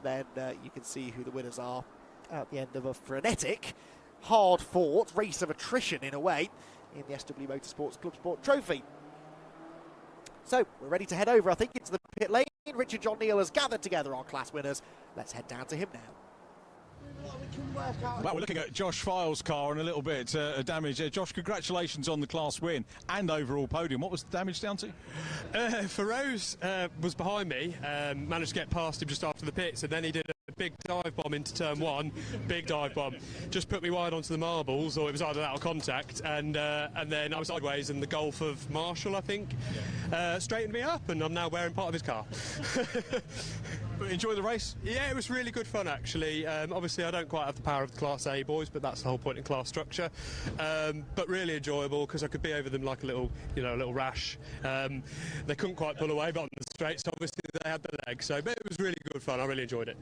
[SPEAKER 4] Then you can see who the winners are at the end of a frenetic, hard-fought race of attrition in a way in the SW Motorsports ClubSport Trophy. So we're ready to head over, I think, into the pit lane. Richard John Neal has gathered together our class winners. Let's head down to him now.
[SPEAKER 1] Well, we're looking at Josh Files' car and a little bit of damage. Josh, congratulations on the class win and overall podium. What was the damage down to?
[SPEAKER 16] Rose was behind me, managed to get past him just after the pits, and then he did a big dive bomb into turn one. Big dive bomb. Just put me wide onto the marbles, or it was either that or contact, and then I was sideways in the Gulf of Marshall, I think. Straightened me up, and I'm now wearing part of his car.
[SPEAKER 1] Enjoy the race?
[SPEAKER 16] Yeah, it was really good fun, actually. Obviously, I don't quite have the power of the Class A boys, but that's the whole point in class structure. But really enjoyable, because I could be over them like a little, a little rash. They couldn't quite pull away, but on the straights, obviously, they had the legs. So, but it was really good fun. I really enjoyed it.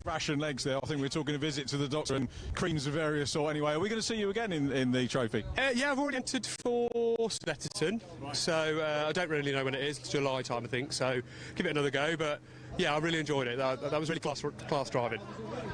[SPEAKER 1] Rash and legs there. I think we're talking a visit to the doctor and creams of various sort. Anyway, are we going to see you again in the trophy?
[SPEAKER 16] Yeah, I've already entered for Snetterton, so I don't really know when it is. It's July time, I think. So give it another go, but. Yeah, I really enjoyed it. That was really class driving.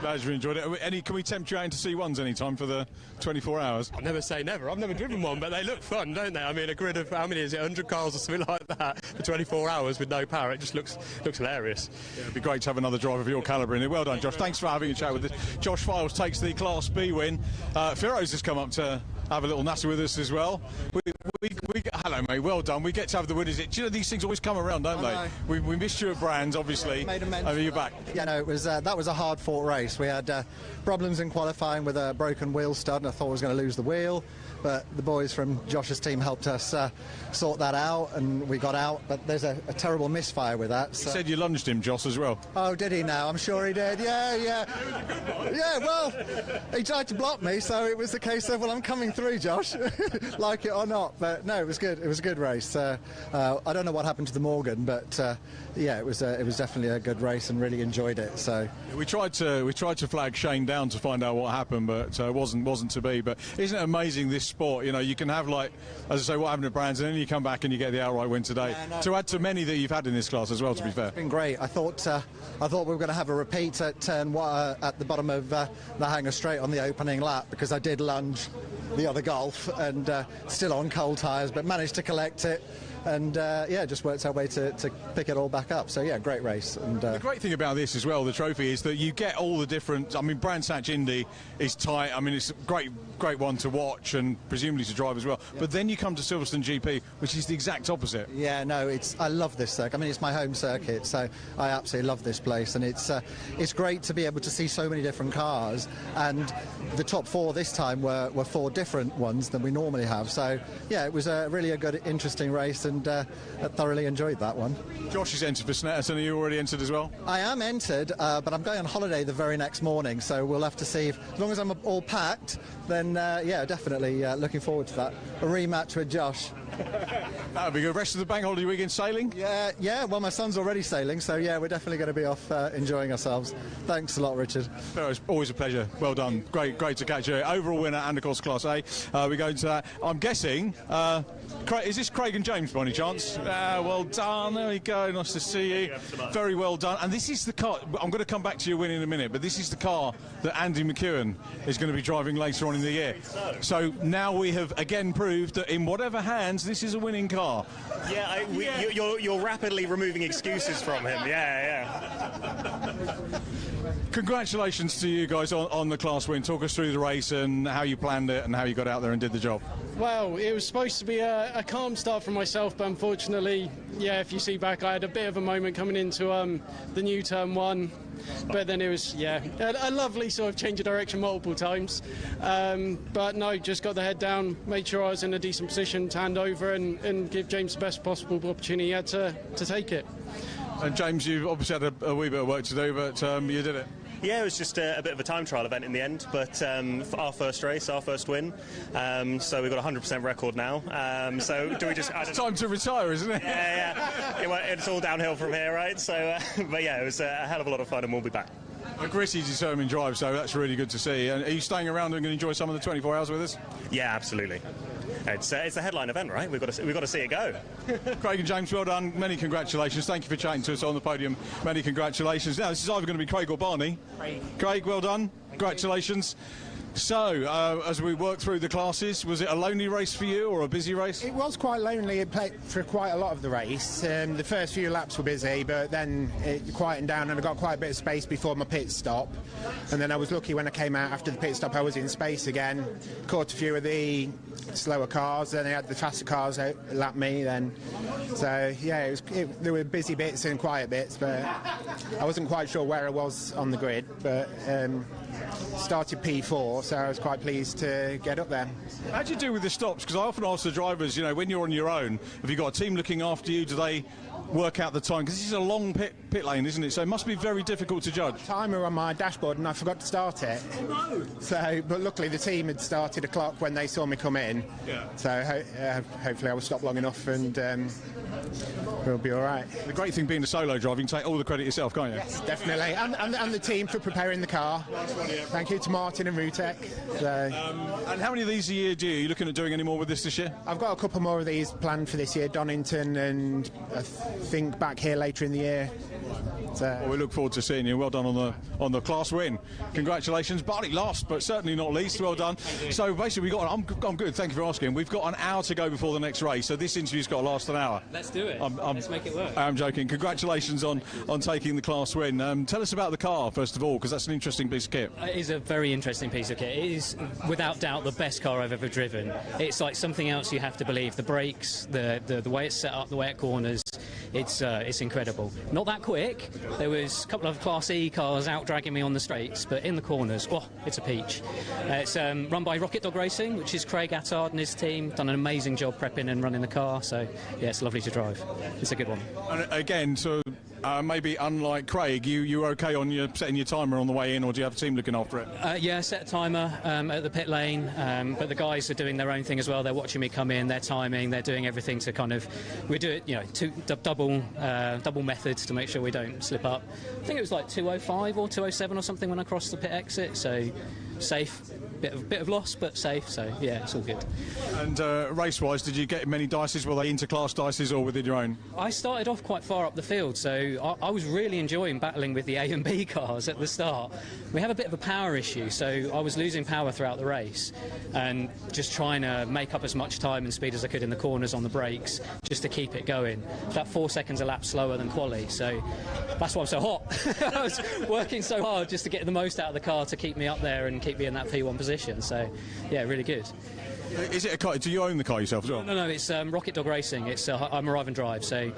[SPEAKER 1] Glad you enjoyed it. Can we tempt you out into C1s any time for the 24 hours?
[SPEAKER 16] I'll never say never. I've never driven one, but they look fun, don't they? I mean, a grid of, how many is it, 100 cars or something like that for 24 hours with no power. It just looks hilarious.
[SPEAKER 1] Yeah, it'd be great to have another driver of your calibre in it. Well done, Josh. Thanks for having a chat with us. Josh Files takes the Class B win. Firoz has come up to have a little natter with us as well. Hello, mate. Well done. We get to have the winners. Do you know these things always come around, don't they? We missed you at Brands, obviously. You're back.
[SPEAKER 17] Yeah, no, it was that was a hard-fought race. We had problems in qualifying with a broken wheel stud, and I thought I was going to lose the wheel. But the boys from Josh's team helped us sort that out, and we got out. But there's a terrible misfire with that. So.
[SPEAKER 1] He said you lunged him, Josh, as well.
[SPEAKER 17] Oh, did he now? I'm sure he did. Yeah. Yeah, well, he tried to block me, so it was the case of, well, I'm coming through, Josh, like it or not. But no, it was good. It was a good race. I don't know what happened to the Morgan, but yeah, it was definitely a good race and really enjoyed it. So
[SPEAKER 1] we tried to flag Shane down to find out what happened, but wasn't to be. But isn't it amazing, this sport? You can have, like, as I say, what happened at Brands, and then you come back and you get the outright win today. Yeah, no. To add to many that you've had in this class as well. Yeah, to be fair,
[SPEAKER 17] it's been great. I thought we were going to have a repeat at turn at the bottom of the hanger straight on the opening lap, because I did lunge the other Golf and still on cold tyres, but managed to collect it. And yeah, just worked our way to pick it all back up. So yeah, great race. And
[SPEAKER 1] the great thing about this as well, the trophy, is that you get all the different. I mean, Brands Hatch Indy is tight. I mean, it's a great one to watch and presumably to drive as well. Yeah. But then you come to Silverstone GP, which is the exact opposite.
[SPEAKER 17] Yeah, no, I love this circuit. I mean, it's my home circuit, so I absolutely love this place. And it's great to be able to see so many different cars. And the top four this time were four different ones than we normally have. So yeah, it was really a good, interesting race. And I thoroughly enjoyed that one.
[SPEAKER 1] Josh is entered for Snetterton. Are you already entered as well?
[SPEAKER 17] I am entered, but I'm going on holiday the very next morning, so we'll have to see. As long as I'm all packed, then yeah, definitely looking forward to that. A rematch with Josh.
[SPEAKER 1] That'll be good. Rest of the bank holiday weekend sailing?
[SPEAKER 17] Yeah. Well, my son's already sailing, so yeah, we're definitely going to be off enjoying ourselves. Thanks a lot, Richard.
[SPEAKER 1] It's always a pleasure. Well done. Great to catch you. Overall winner and, of course, Class A. We go into that. I'm guessing. Is this Craig and James by any chance? Well done. There we go. Nice to see you. Very well done. And this is the car. I'm going to come back to your win in a minute, but this is the car that Andy McEwen is going to be driving later on in the year. So now we have again proved that in whatever hands, this is a winning car.
[SPEAKER 18] Yeah, you're rapidly removing excuses from him. Yeah.
[SPEAKER 2] Congratulations to you guys on the class win. Talk us through the race and how you planned it and how you got out there and did the job.
[SPEAKER 5] Well, it was supposed to be a calm start for myself, but unfortunately, yeah, if you see back, I had a bit of a moment coming into the new turn one. But then it was, yeah, a lovely sort of change of direction multiple times. But no, just got the head down, made sure I was in a decent position to hand over and give James the best possible opportunity he had to take it.
[SPEAKER 2] And James, you've obviously had a wee bit of work to do, but you did it.
[SPEAKER 18] Yeah, it was just a bit of a time trial event in the end, but for our first race, our first win. So we've got a 100% record now. So do we just...
[SPEAKER 2] It's time to retire, isn't it?
[SPEAKER 18] Yeah. It's all downhill from here, right? So, but yeah, it was a hell of a lot of fun, and we'll be back.
[SPEAKER 2] A gritty, determined drive, so that's really good to see. And are you staying around and going to enjoy some of the 24 hours with us?
[SPEAKER 18] Yeah, absolutely. It's a headline event, right? We've got to see it go.
[SPEAKER 2] Craig and James, well done. Many congratulations. Thank you for chatting to us on the podium. Many congratulations. Now, this is either going to be Craig or Barney. Craig, well done. Congratulations. So, as we work through the classes, was it a lonely race for you or a busy race?
[SPEAKER 19] It was quite lonely for quite a lot of the race. The first few laps were busy, but then it quietened down and I got quite a bit of space before my pit stop. And then I was lucky when I came out after the pit stop, I was in space again. Caught a few of the slower cars, then they had the faster cars lap me then. So, yeah, there were busy bits and quiet bits, but I wasn't quite sure where I was on the grid, but started P4, so I was quite pleased to get up there.
[SPEAKER 2] How do you do with the stops? Because I often ask the drivers, you know, when you're on your own, have you got a team looking after you? Do they work out the time? Because this is a long pit lane, isn't it? So it must be very difficult to judge.
[SPEAKER 19] Timer on my dashboard and I forgot to start it.
[SPEAKER 2] Oh, no.
[SPEAKER 19] So, but luckily the team had started a clock when they saw me come in.
[SPEAKER 2] Yeah.
[SPEAKER 19] So hopefully I will stop long enough and we'll be all right.
[SPEAKER 2] The great thing being a solo driver, you can take all the credit yourself, can't you?
[SPEAKER 19] Yes, definitely. And the team for preparing the car. Thank you to Martin and Rutek. So.
[SPEAKER 2] And how many of these a year do you? Are you looking at doing any more with this year?
[SPEAKER 19] I've got a couple more of these planned for this year, Donington and I think back here later in the year. So.
[SPEAKER 2] Well, we look forward to seeing you. Well done on the class win. Congratulations. Barney last, but certainly not least. Well done. So basically, I'm good. Thank you for asking. We've got an hour to go before the next race, so this interview's got to last an hour.
[SPEAKER 20] Let's do it. Let's make it work.
[SPEAKER 2] I'm joking. Congratulations on taking the class win. Tell us about the car first of all, because that's an interesting piece of kit.
[SPEAKER 20] It is a very interesting piece of kit. It is without doubt the best car I've ever driven. It's like something else you have to believe. The brakes, the way it's set up, the way it corners. It's incredible. Not that quick. There was a couple of Class E cars out dragging me on the straights, but in the corners, oh, it's a peach. It's run by Rocket Dog Racing, which is Craig Attard and his team. Done an amazing job prepping and running the car, so yeah, it's lovely to drive. It's a good one.
[SPEAKER 2] And again, so maybe unlike Craig, you were okay on setting your timer on the way in, or do you have a team looking after it?
[SPEAKER 20] Yeah, set a timer at the pit lane, but the guys are doing their own thing as well. They're watching me come in, they're timing, they're doing everything to kind of, we do it, you know, double methods to make sure we don't slip up. I think it was like 205 or 207 or something when I crossed the pit exit, so safe. Bit of loss, but safe, so yeah, it's all good.
[SPEAKER 2] And race-wise, did you get many dices? Were they inter-class dices or within your own?
[SPEAKER 20] I started off quite far up the field, so I was really enjoying battling with the A and B cars at the start. We have a bit of a power issue, so I was losing power throughout the race and just trying to make up as much time and speed as I could in the corners on the brakes just to keep it going. About 4 seconds a lap slower than quali, so that's why I'm so hot. I was working so hard just to get the most out of the car to keep me up there and keep me in that P1 position. So, yeah, really good.
[SPEAKER 2] Is it a car? Do you own the car yourself as well?
[SPEAKER 20] No, it's Rocket Dog Racing. I'm arrive and drive, so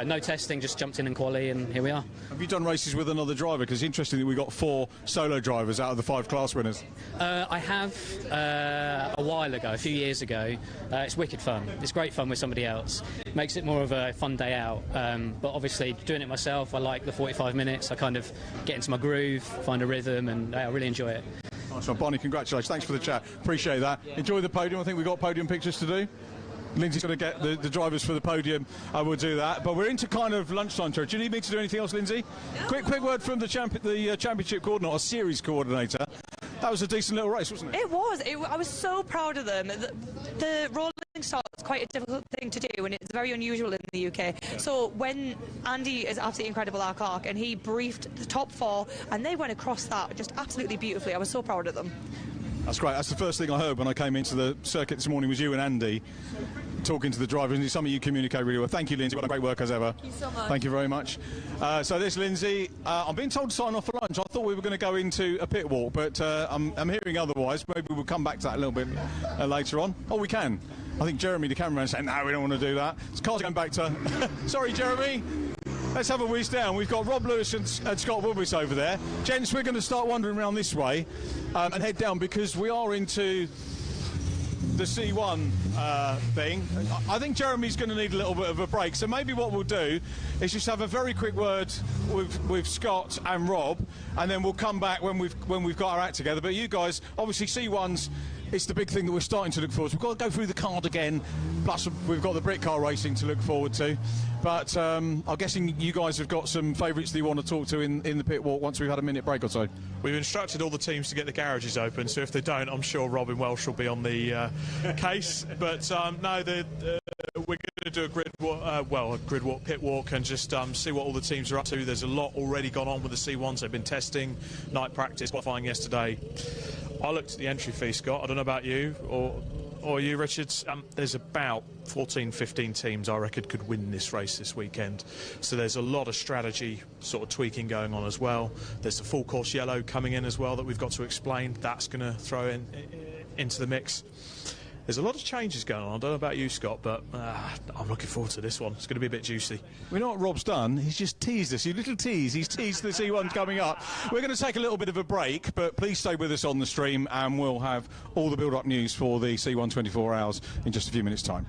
[SPEAKER 20] no testing, just jumped in and quali, and here we are.
[SPEAKER 2] Have you done races with another driver? Because interestingly, we got 4 solo drivers out of the 5 class winners.
[SPEAKER 20] I have a while ago, a few years ago. It's wicked fun. It's great fun with somebody else. Makes it more of a fun day out. But obviously, doing it myself, I like the 45 minutes. I kind of get into my groove, find a rhythm, and I really enjoy it.
[SPEAKER 2] Nice one. Bonnie, congratulations. Thanks for the chat. Appreciate that. Enjoy the podium. I think we've got podium pictures to do. Lindsay's going to get the drivers for the podium. I will do that. But we're into kind of lunchtime territory. Do you need me to do anything else, Lindsay? No. Quick word from the championship coordinator, or series coordinator. That was a decent little race, wasn't it?
[SPEAKER 21] It was. I was so proud of them. The rolling start is quite a difficult thing to do, and it's very unusual in the UK. Yeah. So when Andy is absolutely incredible, our clerk, and he briefed the top 4, and they went across that just absolutely beautifully. I was so proud of them.
[SPEAKER 2] That's great. That's the first thing I heard when I came into the circuit this morning was you and Andy. talking to the drivers, and some of you communicate really well. Thank you, Lindsay. What a great work as ever.
[SPEAKER 21] Thank you so much.
[SPEAKER 2] Thank you very much. So this, Lindsay, I'm being told to sign off for lunch. I thought we were going to go into a pit walk, but I'm hearing otherwise. Maybe we'll come back to that a little bit later on. Oh, we can. I think Jeremy, the cameraman, said, no, we don't want to do that. So cars going back to... Sorry, Jeremy. Let's have a whiz down. We've got Rob Lewis and Scott Woodward over there. Gents, we're going to start wandering around this way and head down because we are into the C1 thing. I think Jeremy's going to need a little bit of a break, so maybe what we'll do is just have a very quick word with Scott and Rob, and then we'll come back when we've got our act together. But you guys, obviously C1's, it's the big thing that we're starting to look forward to. We've got to go through the card again, plus we've got the Britcar racing to look forward to. But I'm guessing you guys have got some favourites that you want to talk to in the pit walk once we've had a minute break or so. We've instructed all the teams to get the garages open, so if they don't, I'm sure Robin Welsh will be on the case. But no, we're going to do a grid walk, pit walk, and just see what all the teams are up to. There's a lot already gone on with the C1s. They've been testing, night practice, qualifying yesterday. I looked at the entry fee, Scott. I don't know about you or you, Richard. There's about 14, 15 teams I reckon could win this race this weekend. So there's a lot of strategy sort of tweaking going on as well. There's the full course yellow coming in as well that we've got to explain. That's going to throw into the mix. There's a lot of changes going on. I don't know about you, Scott, but I'm looking forward to this one. It's going to be a bit juicy. We know what Rob's done. He's just teased us. You little tease. He's teased the C1 coming up. We're going to take a little bit of a break, but please stay with us on the stream, and we'll have all the build-up news for the C1 24 hours in just a few minutes' time.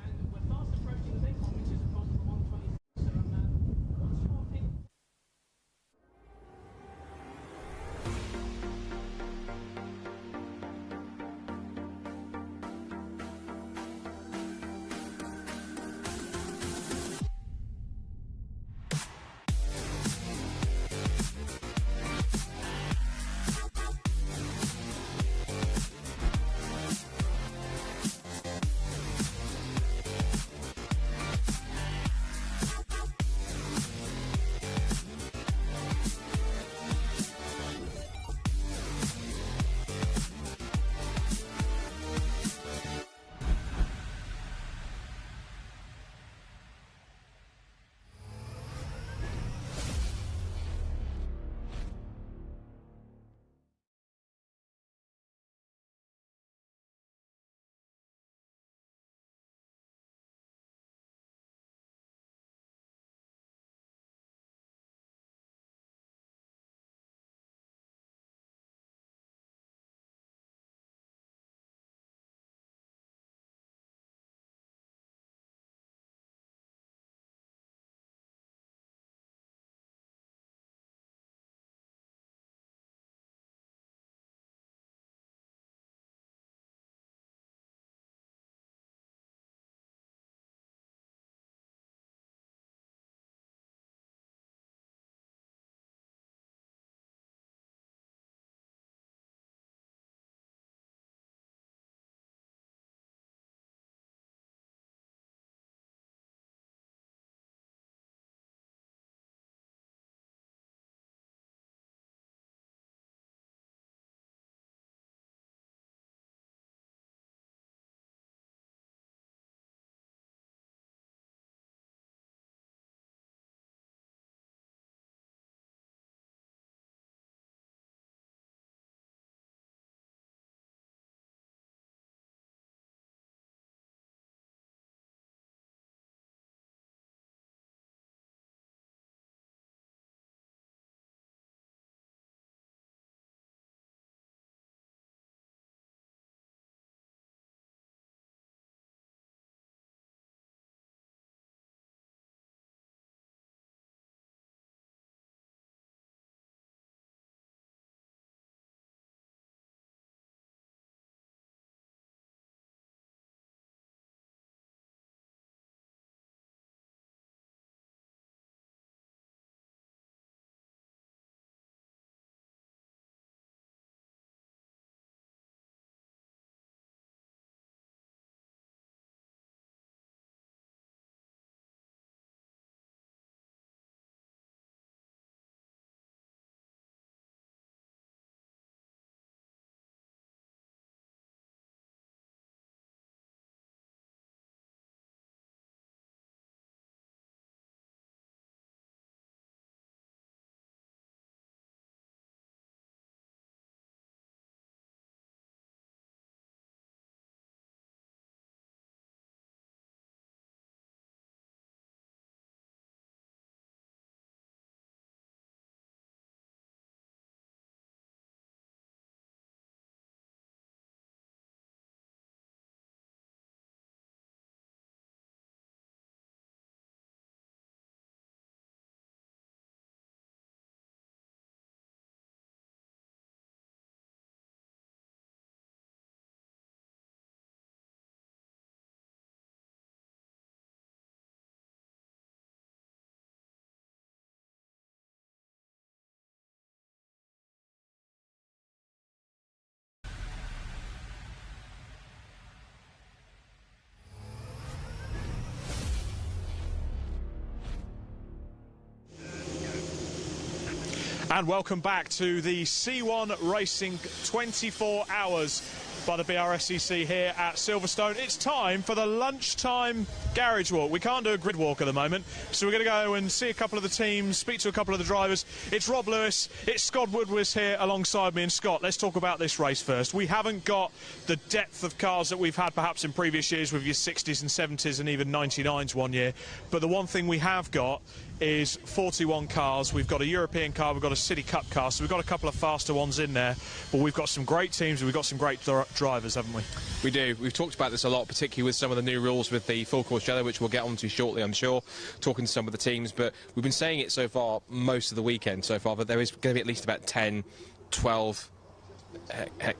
[SPEAKER 2] And welcome back to the C1 Racing 24 Hours by the Brscc here at Silverstone. It's time for the lunchtime garage walk. We can't do a grid walk at the moment, so we're going to go and see a couple of the teams, speak to a couple of the drivers. It's Rob Lewis, it's Scott Woodward here alongside me. And Scott, let's talk about this race first. We haven't got the depth of cars that we've had perhaps in previous years with your 60s and 70s and even 99s one year, but the one thing we have got is 41 cars. We've got a European car, we've got a City Cup car, so we've got a couple of faster ones in there, but we've got some great teams and we've got some great drivers, haven't we?
[SPEAKER 11] We do. We've talked about this a lot, particularly with some of the new rules with the full course yellow, which we'll get onto shortly, I'm sure, talking to some of the teams, but we've been saying it so far, most of the weekend so far, but there is going to be at least about 10, 12,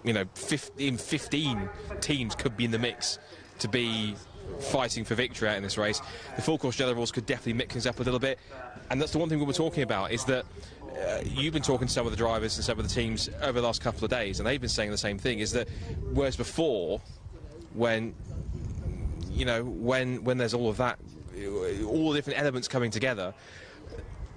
[SPEAKER 11] you know, 15 teams could be in the mix to be fighting for victory out in this race. The full course yellow rules could definitely mix things up a little bit, and that's the one thing we were talking about, is that you've been talking to some of the drivers and some of the teams over the last couple of days, and they've been saying the same thing, is that whereas before, when you know, when there's all of that, all the different elements coming together,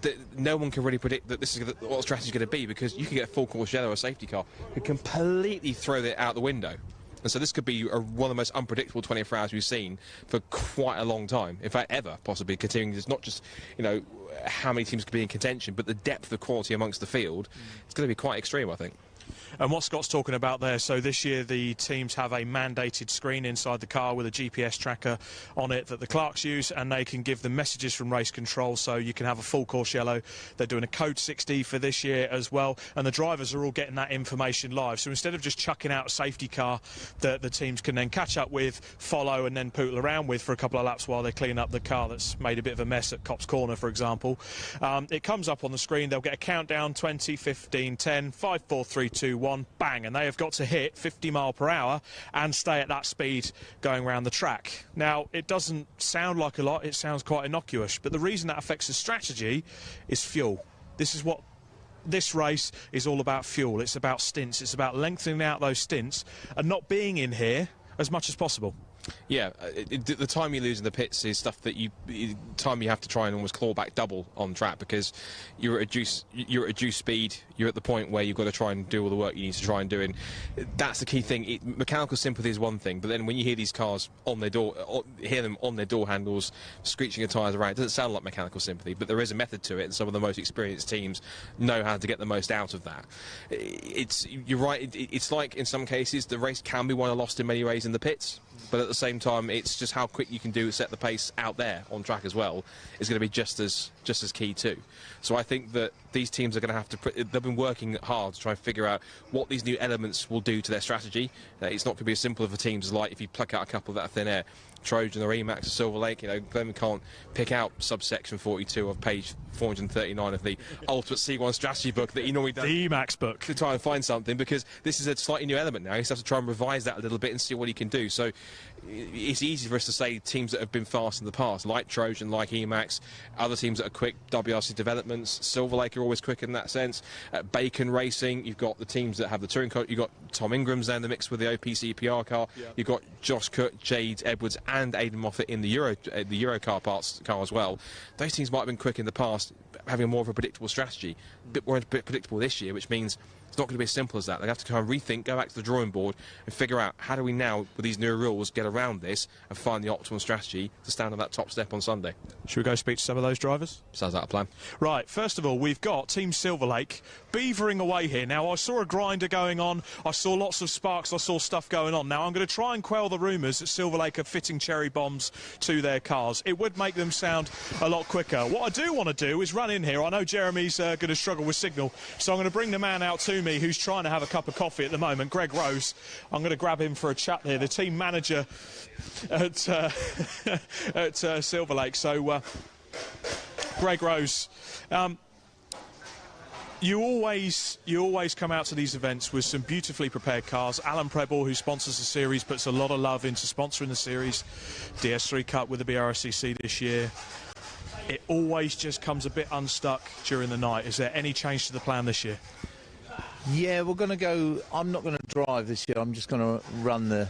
[SPEAKER 11] that no one can really predict that this is what the strategy is going to be, because you can get a full course yellow or a safety car who completely throw it out the window. And so this could be one of the most unpredictable 24 hours we've seen for quite a long time, in fact ever, possibly, continuing. It's not just, you know, how many teams could be in contention, but the depth of quality amongst the field. It's going to be quite extreme, I think.
[SPEAKER 2] And what Scott's talking about there, so this year the teams have a mandated screen inside the car with a GPS tracker on it that the clerks use, and they can give them messages from race control, so you can have a full course yellow. They're doing a code 60 for this year as well, and the drivers are all getting that information live. So instead of just chucking out a safety car that the teams can then catch up with, follow and then poodle around with for a couple of laps while they clean up the car that's made a bit of a mess at Copse Corner, for example, it comes up on the screen. They'll get a countdown: 20, 15, 10, 5, 4, 3, 2, 1, bang, and they have got to hit 50 mile per hour and stay at that speed going around the track. Now, it doesn't sound like a lot, it sounds quite innocuous, but the reason that affects the strategy is fuel. This is what this race is all about: fuel. It's about stints, it's about lengthening out those stints and not being in here as much as possible.
[SPEAKER 11] Yeah, the time you lose in the pits is stuff that time you have to try and almost claw back double on track, because you're at reduced speed. You're at the point where you've got to try and do all the work you need to try and do, and that's the key thing. Mechanical sympathy is one thing, but then when you hear these cars on their door, hear them on their door handles, screeching their tyres around, it doesn't sound like mechanical sympathy, but there is a method to it, and some of the most experienced teams know how to get the most out of that. You're right. It's like in some cases the race can be won or lost in many ways in the pits, but at the same time, it's just how quick you can set the pace out there on track as well is going to be just as key too. So I think that these teams are going to have to. They've been working hard to try and figure out what these new elements will do to their strategy. It's not going to be as simple for teams as, like, if you pluck out a couple of that thin air, Trojan or Emax or Silver Lake, you know, Glenn can't pick out subsection 42 of page 439 of the Ultimate C1 strategy book that he normally does.
[SPEAKER 2] The Emax book.
[SPEAKER 11] To try and find something, because this is a slightly new element now. He has to try and revise that a little bit and see what he can do. So it's easy for us to say teams that have been fast in the past, like Trojan, like Emax, other teams that are quick, WRC Developments, Silver Lake are always quick in that sense. Bacon Racing, you've got the teams that have the touring car, you've got Tom Ingram's there in the mix with the OPC PR car, you've got Josh Cook, Jade Edwards and Aidan Moffat in the Euro car as well. Those teams might have been quick in the past, having more of a predictable strategy, a bit more predictable this year, which means it's not going to be as simple as that. They have to kind of rethink, go back to the drawing board and figure out, how do we now, with these new rules, get around this and find the optimal strategy to stand on that top step on Sunday.
[SPEAKER 2] Should we go speak to some of those drivers?
[SPEAKER 11] Sounds like a plan.
[SPEAKER 2] Right, first of all, we've got Team Silver Lake beavering away here. Now, I saw a grinder going on, I saw lots of sparks, I saw stuff going on. Now, I'm going to try and quell the rumours that Silver Lake are fitting cherry bombs to their cars. It would make them sound a lot quicker. What I do want to do is run in here. I know Jeremy's going to struggle with signal, so I'm going to bring the man out to me who's trying to have a cup of coffee at the moment, Greg Rose. I'm going to grab him for a chat here, the team manager at Silver Lake. So, Greg Rose, you always come out to these events with some beautifully prepared cars. Alan Preble, who sponsors the series, puts a lot of love into sponsoring the series. DS3 Cup with the Brscc this year. It always just comes a bit unstuck during the night. Is there any change to the plan this year?
[SPEAKER 3] Yeah, we're going to go. I'm not going to drive this year. I'm just going to run the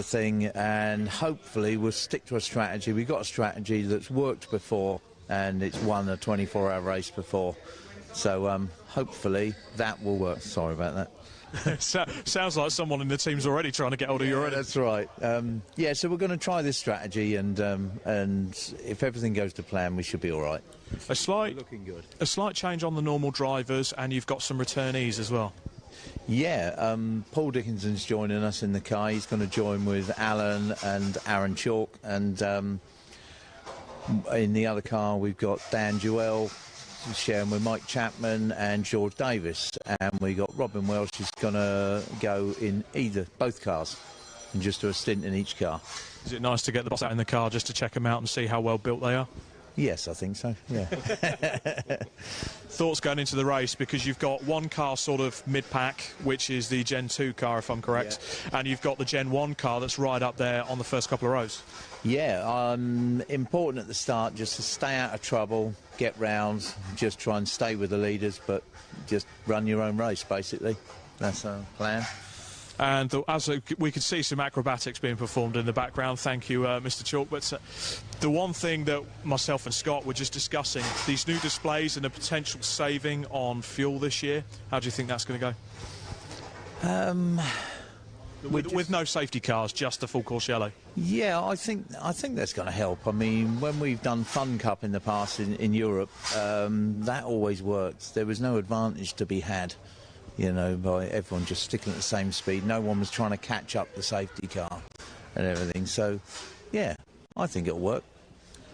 [SPEAKER 3] thing, and hopefully we'll stick to a strategy. We've got a strategy that's worked before, and it's won a 24-hour race before. So hopefully that will work. Sorry about that.
[SPEAKER 2] Sounds like someone in the team's already trying to get hold of you already.
[SPEAKER 3] That's right. Yeah, so we're going to try this strategy, and if everything goes to plan, we should be all right.
[SPEAKER 2] Looking good. A slight change on the normal drivers, and you've got some returnees as well.
[SPEAKER 3] Yeah, Paul Dickinson's joining us in the car. He's going to join with Alan and Aaron Chalk, and in the other car we've got Dan Jewell sharing with Mike Chapman and George Davis, and we got Robin Welsh who's going to go in both cars and just do a stint in each car.
[SPEAKER 2] Is it nice to get the boss out in the car just to check them out and see how well built they are?
[SPEAKER 3] Yes, I think so, yeah.
[SPEAKER 2] Thoughts going into the race, because you've got one car sort of mid-pack, which is the Gen 2 car, if I'm correct, and you've got the Gen 1 car that's right up there on the first couple of rows.
[SPEAKER 3] Yeah, important at the start just to stay out of trouble, get rounds, just try and stay with the leaders, but just run your own race, basically. That's our plan.
[SPEAKER 2] And as we could see some acrobatics being performed in the background, thank you, Mr. Chalk. But the one thing that myself and Scott were just discussing, these new displays and the potential saving on fuel this year, how do you think that's going to go? With no safety cars, just the full course yellow.
[SPEAKER 3] Yeah, I think that's going to help. I mean, when we've done Fun Cup in the past in Europe, that always works. There was no advantage to be had, you know, by everyone just sticking at the same speed. No one was trying to catch up the safety car and everything. So, yeah, I think it'll work.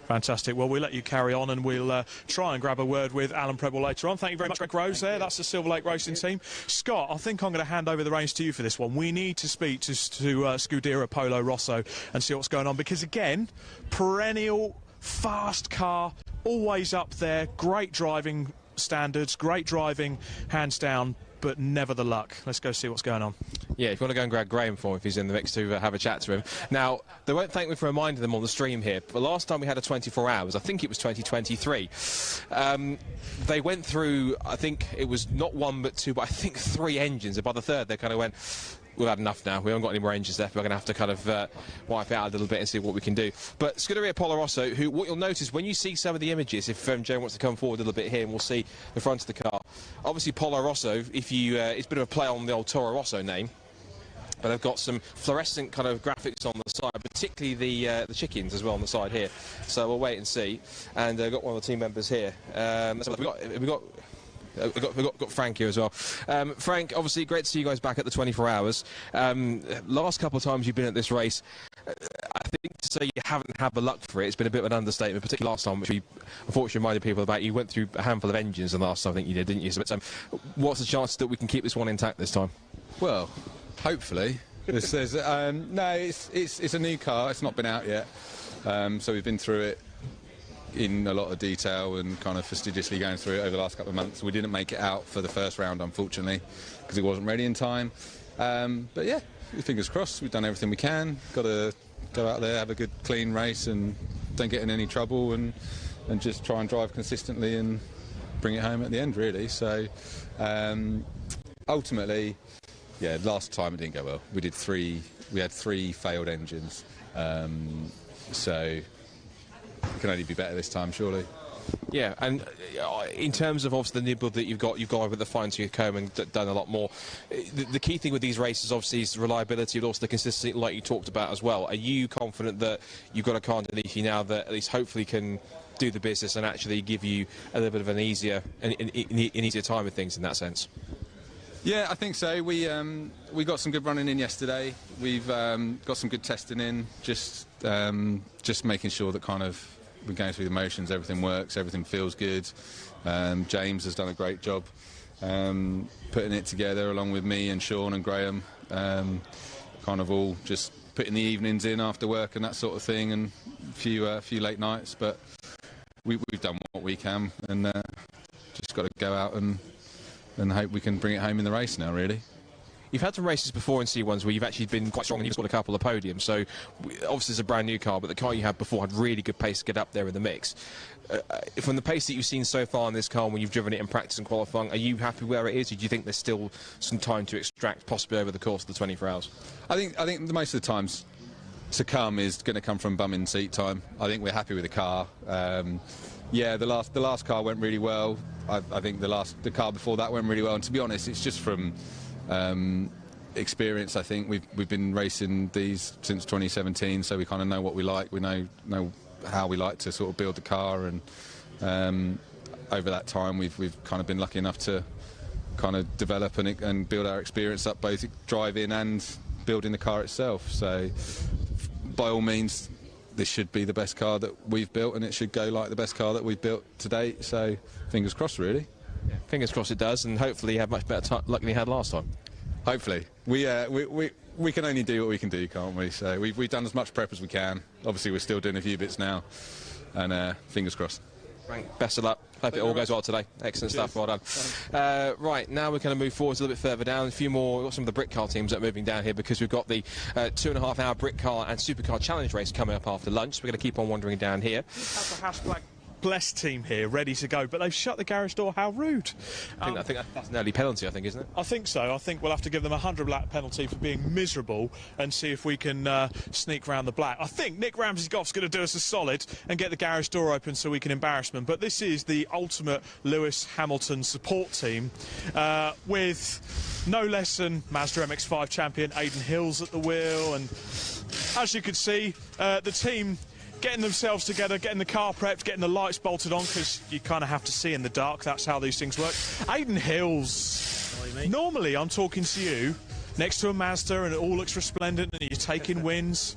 [SPEAKER 2] Fantastic. Well, we'll let you carry on, and we'll try and grab a word with Alan Preble later on. Thank you very much, Greg Rose there. That's the Silver Lake Racing team. Scott, I think I'm going to hand over the reins to you for this one. We need to speak to Scuderia Polo Rosso and see what's going on, because, again, perennial, fast car, always up there, great driving standards, great driving, hands down, but never the luck. Let's go see what's going on.
[SPEAKER 11] Yeah, if you want to go and grab Graham for him if he's in the mix, to have a chat to him. Now, they won't thank me for reminding them on the stream here, but last time we had a 24 hours, I think it was 2023, they went through, I think it was not one but two, but I think 3 engines, and by the third they kind of went, we've had enough now, we haven't got any more engines left, we're going to have to kind of wipe it out a little bit and see what we can do. But Scuderia Polo Rosso, who, what you'll notice when you see some of the images, if Jay wants to come forward a little bit here and we'll see the front of the car, obviously Polo Rosso, if you, it's a bit of a play on the old Toro Rosso name, but they've got some fluorescent kind of graphics on the side, particularly the chickens as well on the side here. So we'll wait and see. And we've got one of the team members here. So we've got Frank here as well. Frank, obviously great to see you guys back at the 24 hours. Last couple of times you've been at this race, I think to say you haven't had the luck for it, it's been a bit of an understatement, particularly last time, which we unfortunately reminded people about. You went through a handful of engines the last time, I think you did, didn't you? So, what's the chance that we can keep this one intact this time?
[SPEAKER 6] Well, hopefully. No, it's a new car. It's not been out yet, so we've been through it in a lot of detail and kind of fastidiously going through it over the last couple of months. We didn't make it out for the first round, unfortunately, because it wasn't ready in time. But yeah, fingers crossed. We've done everything we can. Got to go out there, have a good, clean race, and don't get in any trouble, and just try and drive consistently and bring it home at the end, really. So ultimately, yeah, last time it didn't go well. We had 3 failed engines, so it can only be better this time, surely.
[SPEAKER 11] Yeah, and in terms of obviously the nibble that you've got with the fine-tooth comb and done a lot more. The key thing with these races, obviously, is the reliability, but also the consistency, like you talked about as well. Are you confident that you've got a car underneath you now that at least hopefully can do the business and actually give you a little bit of an easier time with things in that sense?
[SPEAKER 6] Yeah, I think so. We got some good running in yesterday. We've got some good testing in, just making sure that kind of we're going through the motions, everything works, everything feels good. James has done a great job putting it together along with me and Sean and Graham, kind of all just putting the evenings in after work and that sort of thing, and a few late nights, but we've done what we can, and just got to go out and hope we can bring it home in the race now, really.
[SPEAKER 11] You've had some races before in C1s where you've actually been quite strong and you've got a couple of podiums, so obviously it's a brand new car, but the car you had before had really good pace to get up there in the mix. From the pace that you've seen so far in this car when you've driven it in practice and qualifying, are you happy where it is, or do you think there's still some time to extract possibly over the course of the 24 hours?
[SPEAKER 6] I think the most of the times to come is going to come from bum in seat time. I think we're happy with the car. Yeah, the last car went really well. I think the car before that went really well. And to be honest, it's just from experience. I think we've been racing these since 2017, so we kind of know what we like. We know how we like to sort of build the car, and over that time we've kind of been lucky enough to kind of develop and build our experience up, both driving and building the car itself. So by all means, this should be the best car that we've built, and it should go like the best car that we've built to date. So fingers crossed, really.
[SPEAKER 11] Yeah, fingers crossed it does, and hopefully you have much better luck than you had last time.
[SPEAKER 6] Hopefully. We can only do what we can do, can't we? So we've done as much prep as we can. Obviously, we're still doing a few bits now, and fingers crossed.
[SPEAKER 11] Frank, best of luck. Hope it all goes well today. Excellent stuff. Well done. Right, now we're going to move forward a little bit further down. A few more. We've got some of the Britcar teams that are moving down here because we've got the 2.5-hour Britcar and Supercar Challenge race coming up after lunch. We're going to keep on wandering down here.
[SPEAKER 2] Blessed team here, ready to go, but they've shut the garage door. How rude.
[SPEAKER 11] I think that's an early penalty, I think, isn't it?
[SPEAKER 2] I think so. I think we'll have to give them a 100-lap penalty for being miserable and see if we can sneak round the black. I think Nick Ramsey-Goff's going to do us a solid and get the garage door open so we can embarrass them. But this is the ultimate Lewis Hamilton support team with no less than Mazda MX-5 champion Aidan Hills at the wheel. And as you can see, the team getting themselves together, getting the car prepped, getting the lights bolted on, because you kind of have to see in the dark. That's how these things work. Aidan Hills, normally I'm talking to you next to a Mazda and it all looks resplendent and you're taking wins.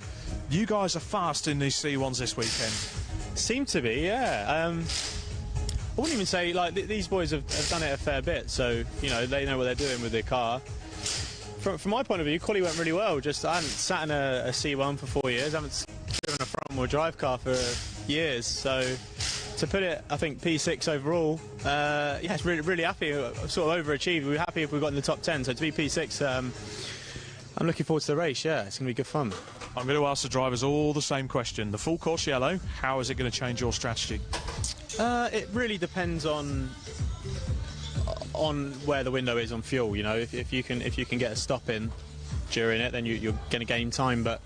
[SPEAKER 2] You guys are fast in these C1s this weekend.
[SPEAKER 7] Seem to be, yeah. I wouldn't even say, like, these boys have done it a fair bit, so, you know, they know what they're doing with their car. From my point of view, quali went really well. Just, I haven't sat in a C1 for 4 years. I haven't driven a front-wheel drive car for years. So to put it, I think P6 overall, yeah, it's really happy. Sort of overachieved. We're happy if we got in the top 10. So to be P6, I'm looking forward to the race. Yeah, it's going to be good fun.
[SPEAKER 2] I'm going to ask the drivers all the same question. The full course yellow, how is it going to change your strategy?
[SPEAKER 7] It really depends on where the window is on fuel. You know, if you can get a stop in during it, then you're going to gain time. But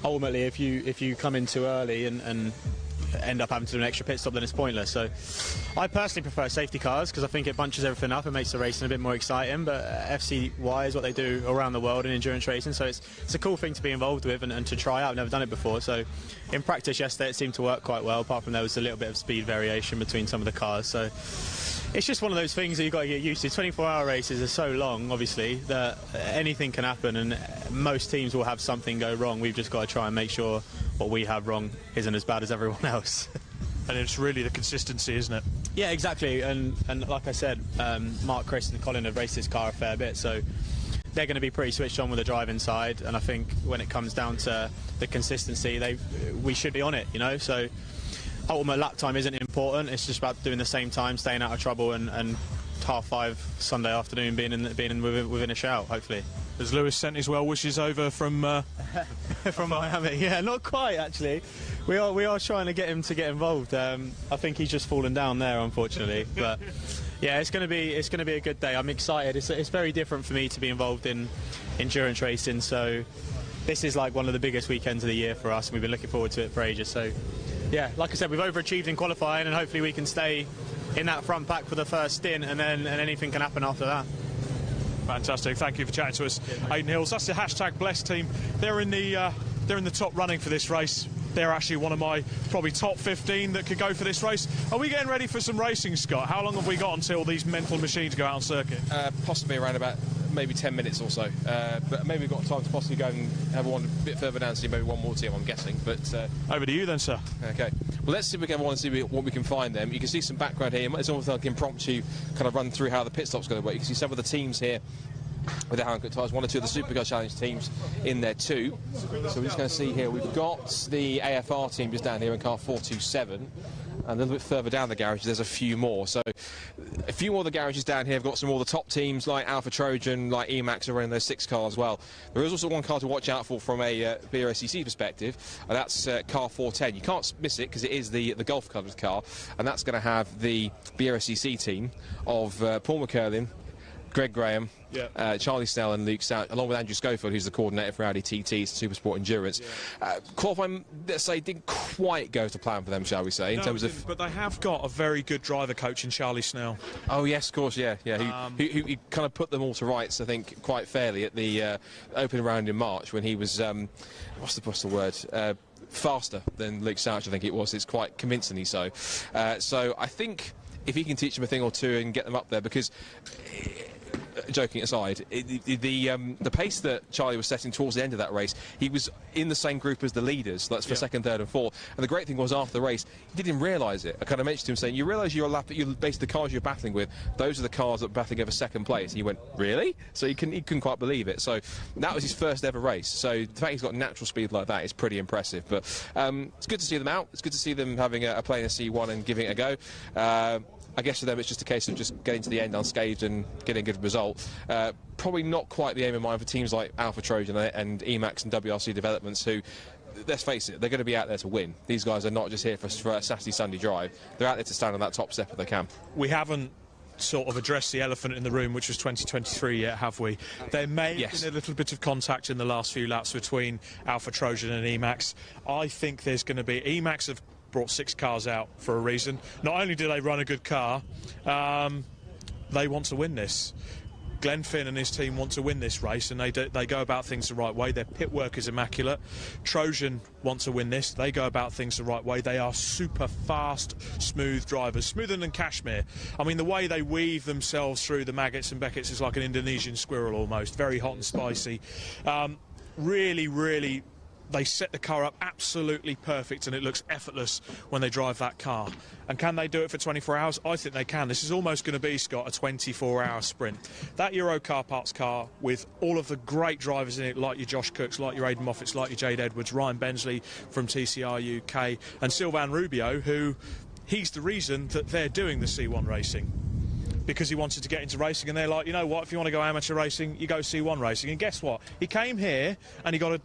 [SPEAKER 7] ultimately, if you come in too early and end up having to do an extra pit stop, then it's pointless. So I personally prefer safety cars because I think it bunches everything up and makes the racing a bit more exciting. But FCY is what they do around the world in endurance racing, so it's a cool thing to be involved with and to try out. I've never done it before, so in practice yesterday it seemed to work quite well, apart from there was a little bit of speed variation between some of the cars. So it's just one of those things that you've got to get used to. 24-hour races are so long, obviously, that anything can happen, and most teams will have something go wrong. We've just got to try and make sure what we have wrong isn't as bad as everyone else.
[SPEAKER 2] And it's really the consistency, isn't it?
[SPEAKER 7] Yeah, exactly. And like I said, Mark, Chris and Colin have raced this car a fair bit, so they're going to be pretty switched on with the driving side. And I think when it comes down to the consistency, we should be on it, you know. So ultimate lap time isn't important. It's just about doing the same time, staying out of trouble, and 5:30 Sunday afternoon being within a shout, hopefully.
[SPEAKER 2] Has Lewis sent his well wishes over from
[SPEAKER 7] from Miami? Yeah, not quite actually. We are trying to get him to get involved. I think he's just fallen down there, unfortunately. But yeah, it's going to be a good day. I'm excited. It's very different for me to be involved in endurance racing. So this is like one of the biggest weekends of the year for us, and we've been looking forward to it for ages. So yeah, like I said, we've overachieved in qualifying, and hopefully we can stay in that front pack for the first stint, and then anything can happen after that.
[SPEAKER 2] Fantastic. Thank you for chatting to us, Aidan Hills. That's the hashtag Blessed team. They're in the top running for this race. They're actually one of my probably top 15 that could go for this race. Are we getting ready for some racing, Scott? How long have we got until these mental machines go out on circuit?
[SPEAKER 11] Possibly around about maybe 10 minutes or so. But maybe we've got time to possibly go and have one a bit further down and see maybe one more team, I'm guessing. But
[SPEAKER 2] over to you then, sir.
[SPEAKER 11] Okay. Well, let's see if we can have one and see what we can find them. You can see some background here. It's almost like impromptu kind of run through how the pit stop's going to work. You can see some of the teams here with the Harrington tyres, one or two of the Supercar Challenge teams in there too. So we're just going to see here, we've got the AFR team just down here in car 427. And a little bit further down the garage, there's a few more. So a few more of the garages down here have got some more of the top teams like Alpha Trojan, like Emax are in those 6 cars as well. There is also one car to watch out for from a Brscc perspective, and that's car 410. You can't miss it because it is the Golf coloured car, and that's going to have the Brscc team of Paul McCurlin, Greg Graham, Charlie Snell and Luke Stout, along with Andrew Schofield, who's the coordinator for Audi TT's Supersport Endurance. Qualifying, let's say, didn't quite go to plan for them, shall we say, in terms of...
[SPEAKER 2] But they have got a very good driver coach in Charlie Snell.
[SPEAKER 11] Oh, yes, of course, yeah. Who kind of put them all to rights, I think, quite fairly at the opening round in March when he was, what's the word? Faster than Luke Stout, I think it was. It's quite convincingly so. So I think if he can teach them a thing or two and get them up there, because... joking aside, the pace that Charlie was setting towards the end of that race, he was in the same group as the leaders, that's for second, third and fourth. And the great thing was, after the race, he didn't realise it. I kind of mentioned to him saying, you realise basically the cars you're battling with, those are the cars that are battling over second place. And he went, really? So he couldn't quite believe it. So that was his first ever race. So the fact he's got natural speed like that is pretty impressive. But it's good to see them out. It's good to see them having a play in a C1 and giving it a go. I guess for them it's just a case of just getting to the end unscathed and getting a good result. Probably not quite the aim of mine for teams like Alpha Trojan and Emax and WRC Developments, who, let's face it, they're going to be out there to win. These guys are not just here for a Saturday, Sunday drive. They're out there to stand on that top step if they can.
[SPEAKER 2] We haven't sort of addressed the elephant in the room, which was 2023 yet, have we? There may have been a little bit of contact in the last few laps between Alpha Trojan and Emax. I think there's going to be... Emax have brought 6 cars out for a reason. Not only do they run a good car, they want to win this. Glenn Finn and his team want to win this race, and they go about things the right way. Their pit work is immaculate. Trojan want to win this. They go about things the right way. They are super fast, smooth drivers, smoother than Kashmir. I mean, the way they weave themselves through the maggots and beckets is like an Indonesian squirrel almost. Very hot and spicy. Really, they set the car up absolutely perfect, and it looks effortless when they drive that car. And can they do it for 24 hours? I think they can. This is almost going to be, Scott, a 24-hour sprint. That Euro Car Parts car, with all of the great drivers in it, like your Josh Cooks, like your Aidan Moffats, like your Jade Edwards, Ryan Bensley from TCR UK, and Sylvain Rubio, who, he's the reason that they're doing the C1 racing. Because he wanted to get into racing, and they're like, you know what, if you want to go amateur racing, you go C1 racing. And guess what? He came here, and he got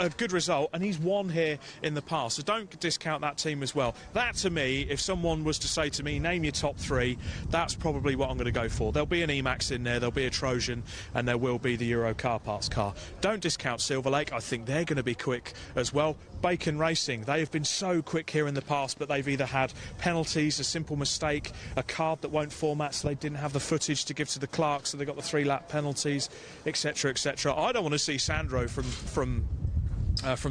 [SPEAKER 2] a good result, and he's won here in the past, so don't discount that team as well. That, to me, if someone was to say to me, name your top 3, that's probably what I'm going to go for. There'll be an Emax in there, there'll be a Trojan, and there will be the Euro Car Parts car. Don't discount Silver Lake. I think they're going to be quick as well. Bacon Racing, they have been so quick here in the past, but they've either had penalties, a simple mistake, a card that won't format, so they didn't have the footage to give to the clerk, so they got the 3-lap penalties, etc, etc. I don't want to see Sandro from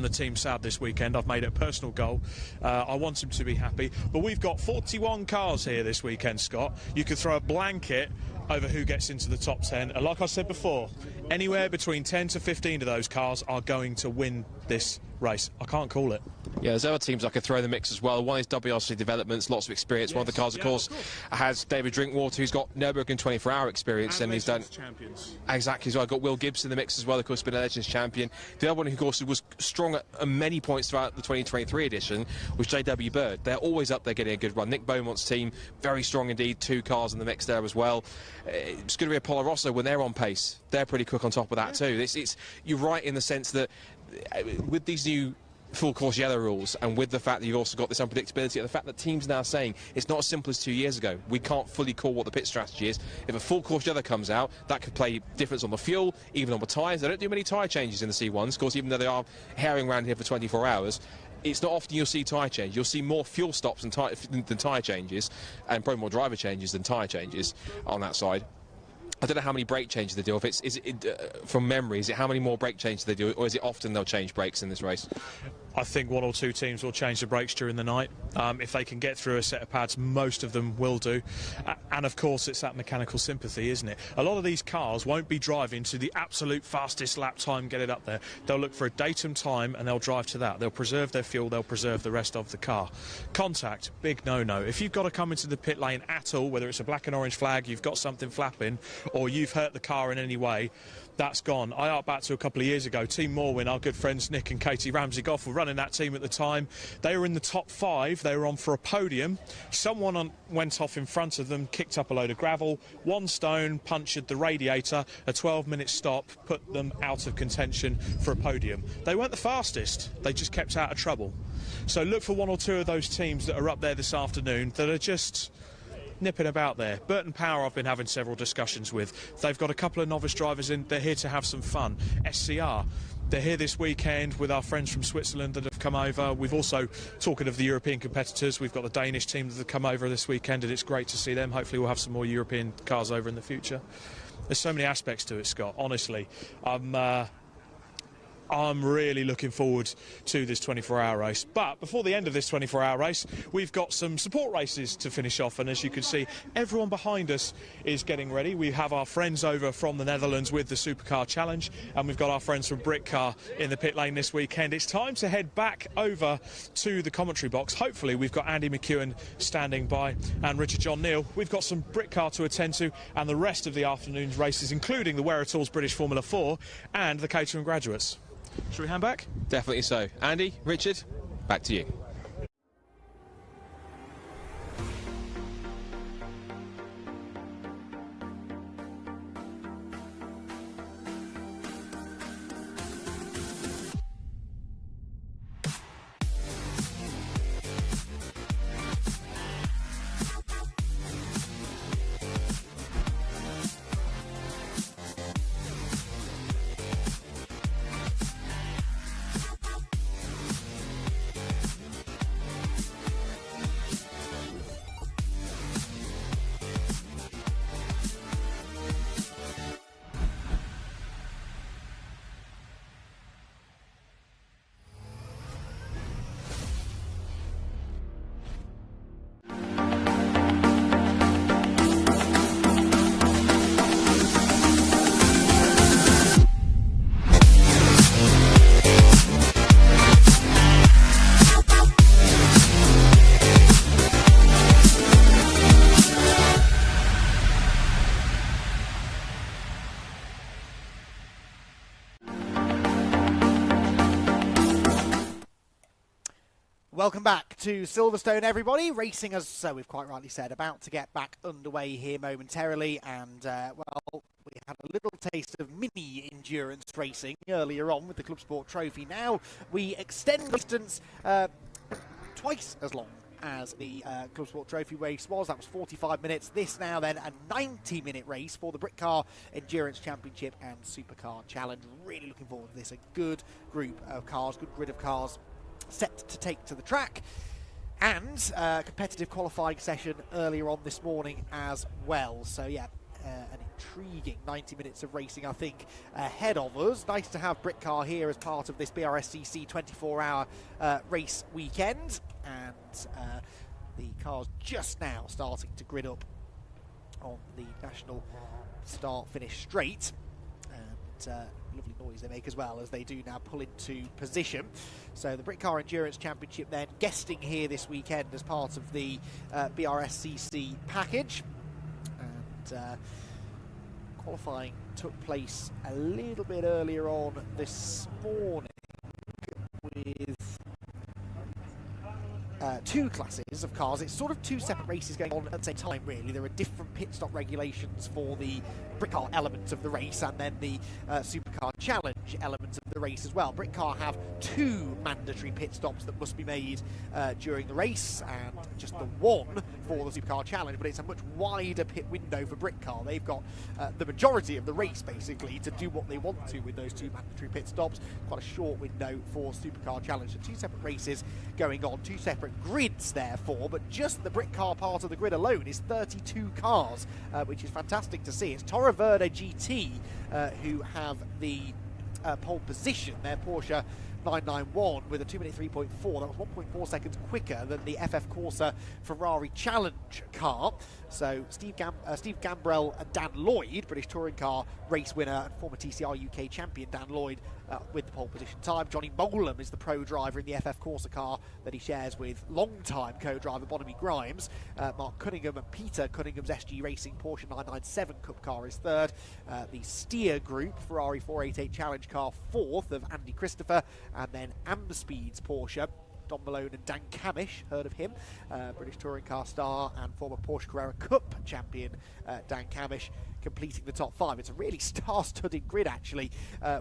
[SPEAKER 2] the Team Saab this weekend. I've made it a personal goal. I want him to be happy. But we've got 41 cars here this weekend, Scott. You could throw a blanket over who gets into the top 10. And like I said before, anywhere between 10 to 15 of those cars are going to win this race. I can't call it.
[SPEAKER 11] Yeah, there's other teams I could throw in the mix as well. One is WRC Developments, lots of experience. One of the cars, of course, has David Drinkwater, who's got Nürburgring 24-hour experience, and he's done
[SPEAKER 2] champions.
[SPEAKER 11] Exactly as well. I've got Will Gibbs in the mix as well, of course, been a Legends champion. The other one, who, of course, was strong at many points throughout the 2023 edition, was JW Bird. They're always up there getting a good run. Nick Beaumont's team, very strong indeed. 2 cars in the mix there as well. It's going to be a Polo Rosso when they're on pace. They're pretty quick on top of that too. You're right in the sense that with these new full course yellow rules, and with the fact that you've also got this unpredictability, and the fact that teams now saying it's not as simple as 2 years ago. We can't fully call what the pit strategy is. If a full course yellow comes out, that could play difference on the fuel, even on the tyres. They don't do many tyre changes in the C1s, of course, even though they are herring around here for 24 hours. It's not often you'll see tyre change. You'll see more fuel stops than tyre changes, and probably more driver changes than tyre changes on that side. I don't know how many brake changes they do. If is it from memory, is it how many more brake changes they do, or is it often they'll change brakes in this race?
[SPEAKER 2] I think 1 or 2 teams will change the brakes during the night. If they can get through a set of pads, most of them will do. And of course, it's that mechanical sympathy, isn't it? A lot of these cars won't be driving to the absolute fastest lap time, get it up there. They'll look for a datum time and they'll drive to that. They'll preserve their fuel, they'll preserve the rest of the car. Contact, big no-no. If you've got to come into the pit lane at all, whether it's a black and orange flag, you've got something flapping, or you've hurt the car in any way, that's gone. I hark back to a couple of years ago. Team Morwin, our good friends Nick and Katie Ramsey-Goff were running that team at the time. They were in the top 5. They were on for a podium. Someone went off in front of them, kicked up a load of gravel. 1 stone punctured the radiator. A 12-minute stop put them out of contention for a podium. They weren't the fastest. They just kept out of trouble. So look for 1 or 2 of those teams that are up there this afternoon that are just nipping about there. Burton Power I've been having several discussions with. They've got a couple of novice drivers in. They're here to have some fun. SCR, they're here this weekend with our friends from Switzerland that have come over. We've also, talking of the European competitors, we've got the Danish team that have come over this weekend, and it's great to see them. Hopefully we'll have some more European cars over in the future. There's so many aspects to it, Scott. Honestly, I'm really looking forward to this 24-hour race. But before the end of this 24-hour race, we've got some support races to finish off. And as you can see, everyone behind us is getting ready. We have our friends over from the Netherlands with the Supercar Challenge, and we've got our friends from Britcar in the pit lane this weekend. It's time to head back over to the commentary box. Hopefully, we've got Andy McEwen standing by and Richard John Neal. We've got some Britcar to attend to and the rest of the afternoon's races, including the Wera British Formula 4 and the Caterham Graduates. Shall we hand back?
[SPEAKER 11] Definitely so. Andy, Richard, back to you.
[SPEAKER 4] Welcome back to Silverstone, everybody. Racing, as we've quite rightly said, about to get back underway here momentarily. And, well, we had a little taste of mini endurance racing earlier on with the ClubSport Trophy. Now we extend distance twice as long as the ClubSport Trophy race was. That was 45 minutes. This now then a 90-minute race for the Britcar Endurance Championship and Supercar Challenge. Really looking forward to this. A good group of cars, good grid of cars set to take to the track, and competitive qualifying session earlier on this morning as well. So yeah, an intriguing 90 minutes of racing, I think, ahead of us. Nice to have Britcar here as part of this Brscc 24-hour race weekend, and the cars just now starting to grid up on the national start-finish straight, and lovely noise they make as well as they do now pull into position. So the Britcar Endurance Championship then guesting here this weekend as part of the Brscc package, and qualifying took place a little bit earlier on this morning with two classes of cars. It's sort of two separate races going on at the same time, really. There are different pit stop regulations for the Britcar element of the race and then the Supercar Challenge element of the race as well. Britcar have two mandatory pit stops that must be made during the race, and just the one for the Supercar Challenge, but it's a much wider pit window for Britcar. They've got the majority of the race, basically, to do what they want to with those two mandatory pit stops. Quite a short window for Supercar Challenge. So two separate races going on, two separate grids, therefore, but just the Britcar part of the grid alone is 32 cars, which is fantastic to see. It's Torre Verde GT who have the pole position, their Porsche 991 with a 2-minute 3.4. That was 1.4 seconds quicker than the FF Corsa Ferrari Challenge car. So Steve Gambrell and Dan Lloyd, British Touring Car race winner and former TCR UK champion Dan Lloyd, with the pole position time. Johnny Molam is the pro driver in the FF Corsa car that he shares with long-time co-driver Bonamy Grimes. Mark Cunningham and Peter Cunningham's SG Racing Porsche 997 Cup car is third. The Steer Group Ferrari 488 Challenge car fourth of Andy Christopher, and then Amspeed's Porsche, Don Malone and Dan Camish, heard of him, British Touring Car star and former Porsche Carrera Cup champion Dan Camish, completing the top five. It's a really star-studded grid, actually,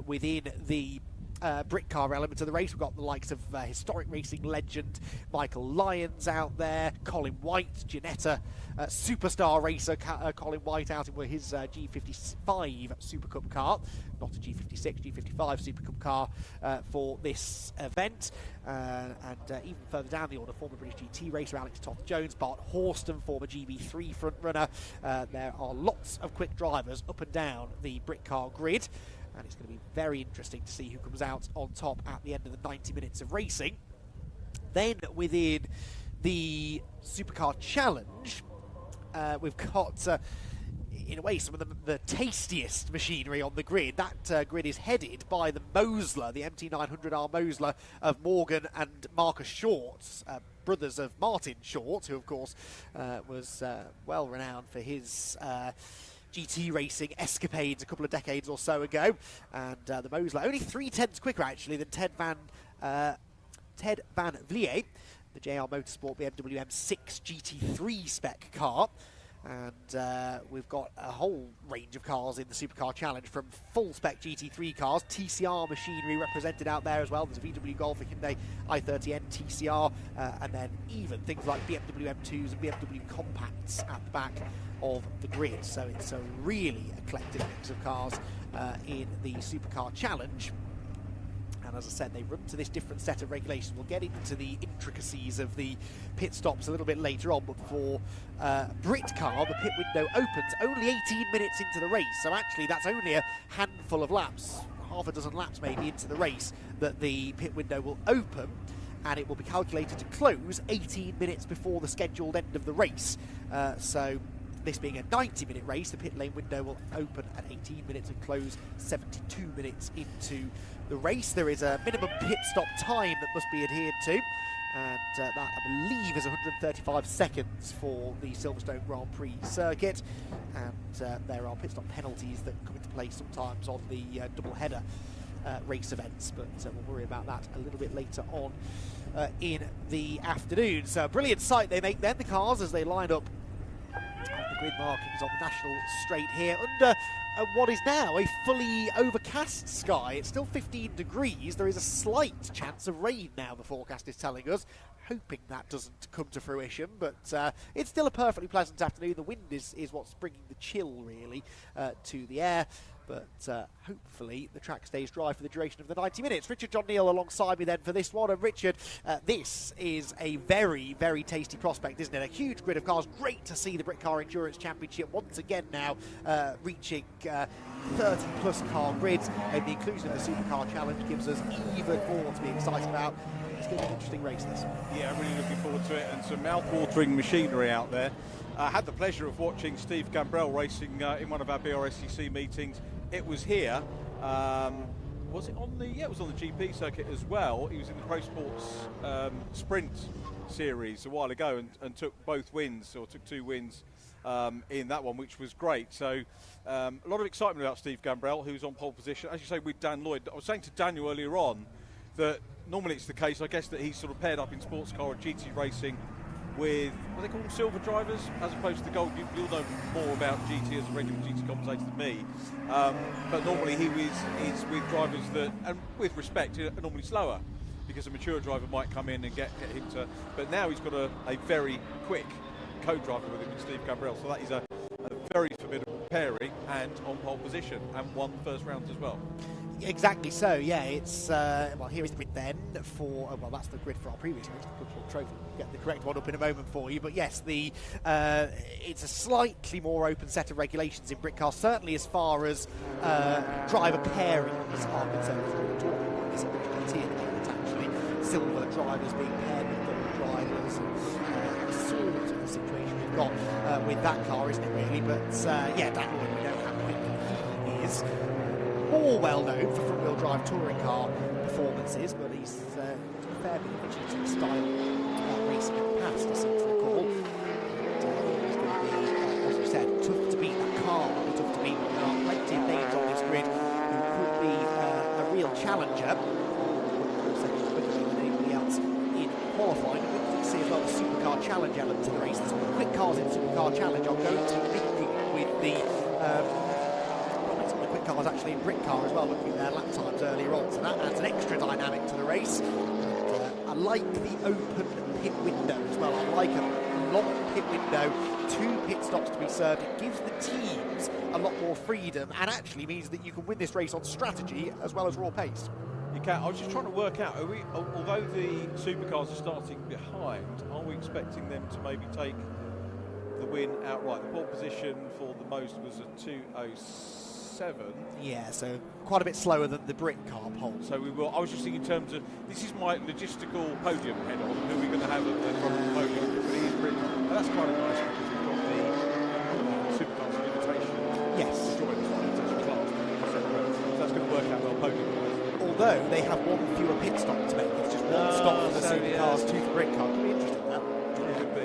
[SPEAKER 4] within the Britcar element of the race. We've got the likes of historic racing legend Michael Lyons out there, Colin White, Ginetta, superstar racer Colin White out in his G55 Super Cup car, not a G56, G55 Super Cup car for this event. And even further down the order, former British GT racer Alex Toth-Jones, Bart Horston, former GB3 front runner. There are lots of quick drivers up and down the Britcar grid, and it's going to be very interesting to see who comes out on top at the end of the 90 minutes of racing. Then within the Supercar Challenge, we've got, in a way, some of the tastiest machinery on the grid. That grid is headed by the Mosler, the MT900R Mosler of Morgan and Marcus Short, brothers of Martin Short, who of course was well renowned for his GT racing escapades a couple of decades or so ago. And the Mosler, only 3/10 quicker actually than Ted Van Vliet, the JR Motorsport BMW M6 GT3 spec car. And we've got a whole range of cars in the Supercar Challenge, from full-spec GT3 cars, TCR machinery represented out there as well. There's a VW Golf, a Hyundai i30N TCR, and then even things like BMW M2s and BMW Compacts at the back of the grid. So it's a really eclectic mix of cars in the Supercar Challenge. And as I said, they run to this different set of regulations. We'll get into the intricacies of the pit stops a little bit later on, but for Britcar, the pit window opens only 18 minutes into the race. So actually, that's only a handful of laps, half a dozen laps maybe into the race, that the pit window will open, and it will be calculated to close 18 minutes before the scheduled end of the race. So this being a 90-minute race, the pit lane window will open at 18 minutes and close 72 minutes into the race. There is a minimum pit stop time that must be adhered to, and that, I believe, is 135 seconds for the Silverstone Grand Prix circuit. And there are pit stop penalties that come into play sometimes on the double-header race events, but we'll worry about that a little bit later on in the afternoon. So a brilliant sight they make then, the cars, as they line up the grid markings on the national straight here under what is now a fully overcast sky. It's still 15 degrees. There is a slight chance of rain now, the forecast is telling us. Hoping that doesn't come to fruition, but it's still a perfectly pleasant afternoon. The wind is what's bringing the chill, really, to the air. But hopefully the track stays dry for the duration of the 90 minutes. Richard John Neal alongside me then for this one. And Richard, this is a very, very tasty prospect, isn't it? A huge grid of cars. Great to see the Britcar Endurance Championship once again now reaching 30-plus car grids. And the inclusion of the Supercar Challenge gives us even more to be excited about. It's going to be an interesting race, this.
[SPEAKER 1] Yeah, I'm really looking forward to it. And some mouth-watering machinery out there. I had the pleasure of watching Steve Gambrell racing in one of our Brscc meetings. It was here. Was it on the? Yeah, it was on the GP circuit as well. He was in the Pro Sports Sprint series a while ago and took both wins, or took 2 wins in that one, which was great. So a lot of excitement about Steve Gambrell, who's on pole position. As you say, with Dan Lloyd. I was saying to Daniel earlier on that normally it's the case, I guess, that he's sort of paired up in sports car or GT racing with, what they call them, silver drivers, as opposed to gold. You'll know more about GT as a regular GT commentator than me. But normally he is with drivers that, and with respect, are normally slower, because a mature driver might come in and get him to. But now he's got a very quick co-driver with him in Steve Gambrell. So that is a very formidable pairing, and on pole position, and won the first round as well.
[SPEAKER 4] Exactly so, yeah. It's well, here is the grid then for well, that's the grid for our previous race, the ClubSport Trophy. We'll get the correct one up in a moment for you, but yes, the it's a slightly more open set of regulations in Britcar, certainly as far as driver pairings are concerned. We're talking about this GT at the moment, actually, silver drivers being paired with double drivers, and sort of the situation we've got with that car, isn't it really? But yeah, Dan Lloyd, we know how quick he is. More well known for front-wheel drive touring car performances, but he's a fair bit of GT style racing in the past, I seem to recall. And he's going to be, as you said, tough to beat. That car will be tough to beat, but there are plenty of names on this grid who could be a real challenger. Second quicker than anybody else in qualifying. And we can see as well the Supercar Challenge element to the race. There's some quick cars in Supercar Challenge. I'm going to be with the cars actually in Britcar as well, looking at their lap times earlier on, so that adds an extra dynamic to the race. And, I like the open pit window as well. I like a long pit window, 2 pit stops to be served. It gives the teams a lot more freedom and actually means that you can win this race on strategy as well as raw pace.
[SPEAKER 1] You can. I was just trying to work out, although the supercars are starting behind, are we expecting them to maybe take the win outright? The pole position for the most was a 2:07.
[SPEAKER 4] Yeah, so quite a bit slower than the Britcar pole.
[SPEAKER 1] So we will. I was just thinking in terms of, this is my logistical podium head on, who we're going to have at the front of the podium, but it is Britcar. And that's kind of nice because we've got the supercars invitation.
[SPEAKER 4] Yes.
[SPEAKER 1] To join the invitation class. So that's going to work out well podium-wise.
[SPEAKER 4] Although they have 1 fewer pit stop to make, it's just 1 stop for the supercars, 2 for Britcar. Could be interesting, that.
[SPEAKER 1] Could be.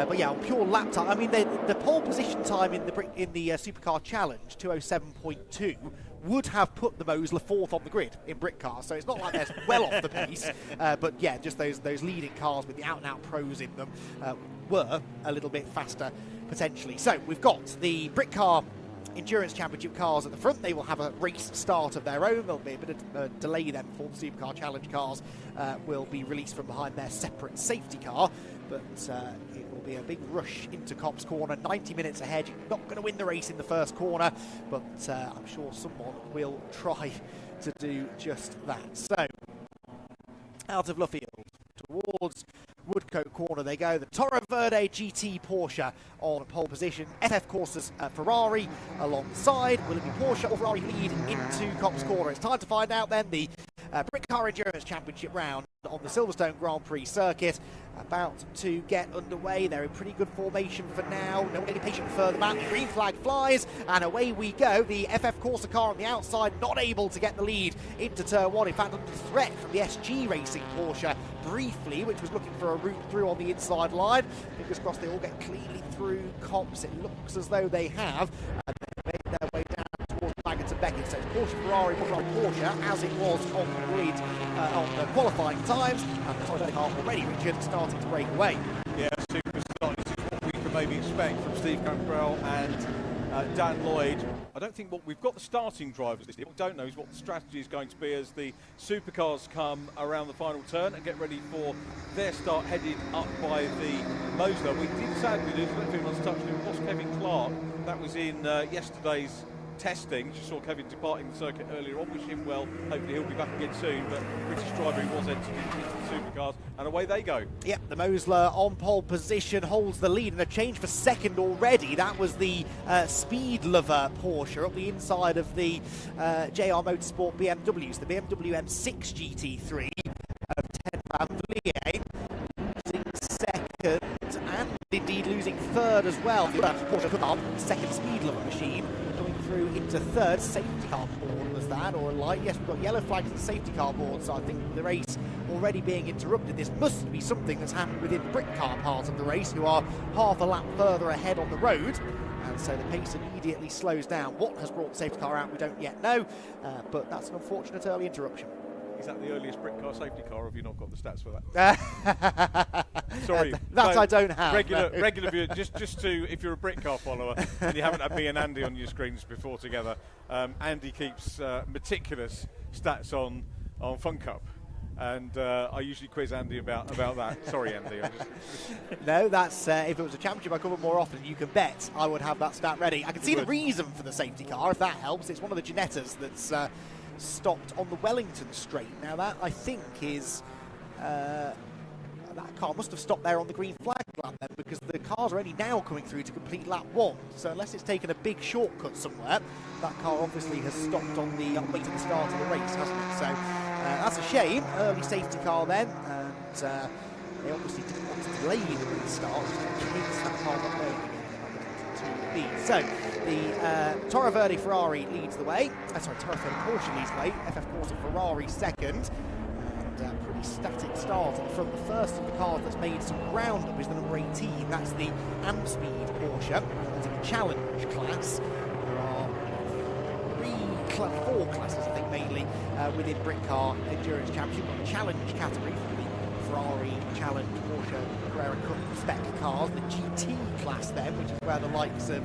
[SPEAKER 4] But yeah, on pure lap time, I mean, the pole position time in the Supercar Challenge, 2:07.2, would have put the Mosler 4th on the grid in Britcar, so it's not like they're well off the pace. But yeah, just those leading cars with the out-and-out pros in them were a little bit faster potentially. So we've got the Britcar Endurance Championship cars at the front. They will have a race start of their own. There'll be a bit of a delay then before the Supercar Challenge cars will be released from behind their separate safety car, but it will be a big rush into Copse Corner, 90 minutes ahead. You're not going to win the race in the first corner, but I'm sure someone will try to do just that. So, out of Luffield towards Woodcote Corner they go. The Toro Verde GT Porsche on pole position. FF Courses Ferrari alongside. Will it be Porsche or Ferrari lead into Copse Corner? It's time to find out then. The Britcar Endurance Championship round on the Silverstone Grand Prix circuit about to get underway. They're in pretty good formation for now. No any patient further back. The green flag flies and away we go. The FF Corsa car on the outside not able to get the lead into turn 1. In fact, under threat from the SG Racing Porsche briefly, which was looking for a route through on the inside line. Fingers crossed they all get cleanly through Copse. It looks as though they have. And they made their way down towards Baggett and Beckett. So it's Porsche, Ferrari, Porsche, as it was on the grid on the qualifying times. And the Toyota car already, Richard, starting to break away.
[SPEAKER 1] Yeah, super start. This is what we can maybe expect from Steve Cambrell and Dan Lloyd. I don't think we've got the starting drivers. What we don't know is what the strategy is going to be as the supercars come around the final turn and get ready for their start, headed up by the Mosler. We did sadly lose, I don't think anyone's touched it, we lost Kevin Clark. That was in yesterday's testing. Just saw Kevin departing the circuit earlier on. Wish him well. Hopefully he'll be back again soon. But British driver he was entered into the supercars, and away they go. Yep,
[SPEAKER 4] the Mosler on pole position holds the lead, and a change for second already. That was the Speed Lover Porsche up the inside of the JR Motorsport BMWs, the BMW M6 GT3 of Ted Van Vliet, losing second and indeed losing third as well. Porsche car, second Speed Lover machine, going through into third. Safety car board was that, or a light? Yes, we've got yellow flags and safety car board, so I think the race already being interrupted. This must be something that's happened within the Britcar part of the race, who are half a lap further ahead on the road. And so the pace immediately slows down. What has brought the safety car out, we don't yet know, but that's an unfortunate early interruption.
[SPEAKER 1] Is that the earliest Britcar safety car, or have you not got the stats for that? Sorry.
[SPEAKER 4] That I don't have.
[SPEAKER 1] Regular viewer, just to, if you're a Britcar follower and you haven't had me and Andy on your screens before together, Andy keeps meticulous stats on Fun Cup. And I usually quiz Andy about that. Sorry, Andy.
[SPEAKER 4] No, that's if it was a championship I covered more often, you can bet I would have that stat ready. I can see the reason for the safety car, if that helps. It's one of the Ginettas that's stopped on the Wellington straight. Now that, I think, is that car must have stopped there on the green flag lap then, because the cars are only now coming through to complete lap 1. So unless it's taken a big shortcut somewhere, that car obviously has stopped on the way to the start of the race, hasn't it? So that's a shame. Early safety car then, and they obviously didn't want to delay the start, just in case that car got going again. So the Toro Verde Ferrari leads the way. Toro Verde Porsche leads the way. FF Corsa Ferrari second. And pretty static start from the first of the cars that's made some ground up is the number 18. That's the Amspeed Porsche. It's a challenge class. There are 4 classes, I think, mainly within Britcar Endurance Championship. We've got the challenge category for the Ferrari Challenge, Porsche Carrera Cup spec cars. The GT class then, which is where the likes of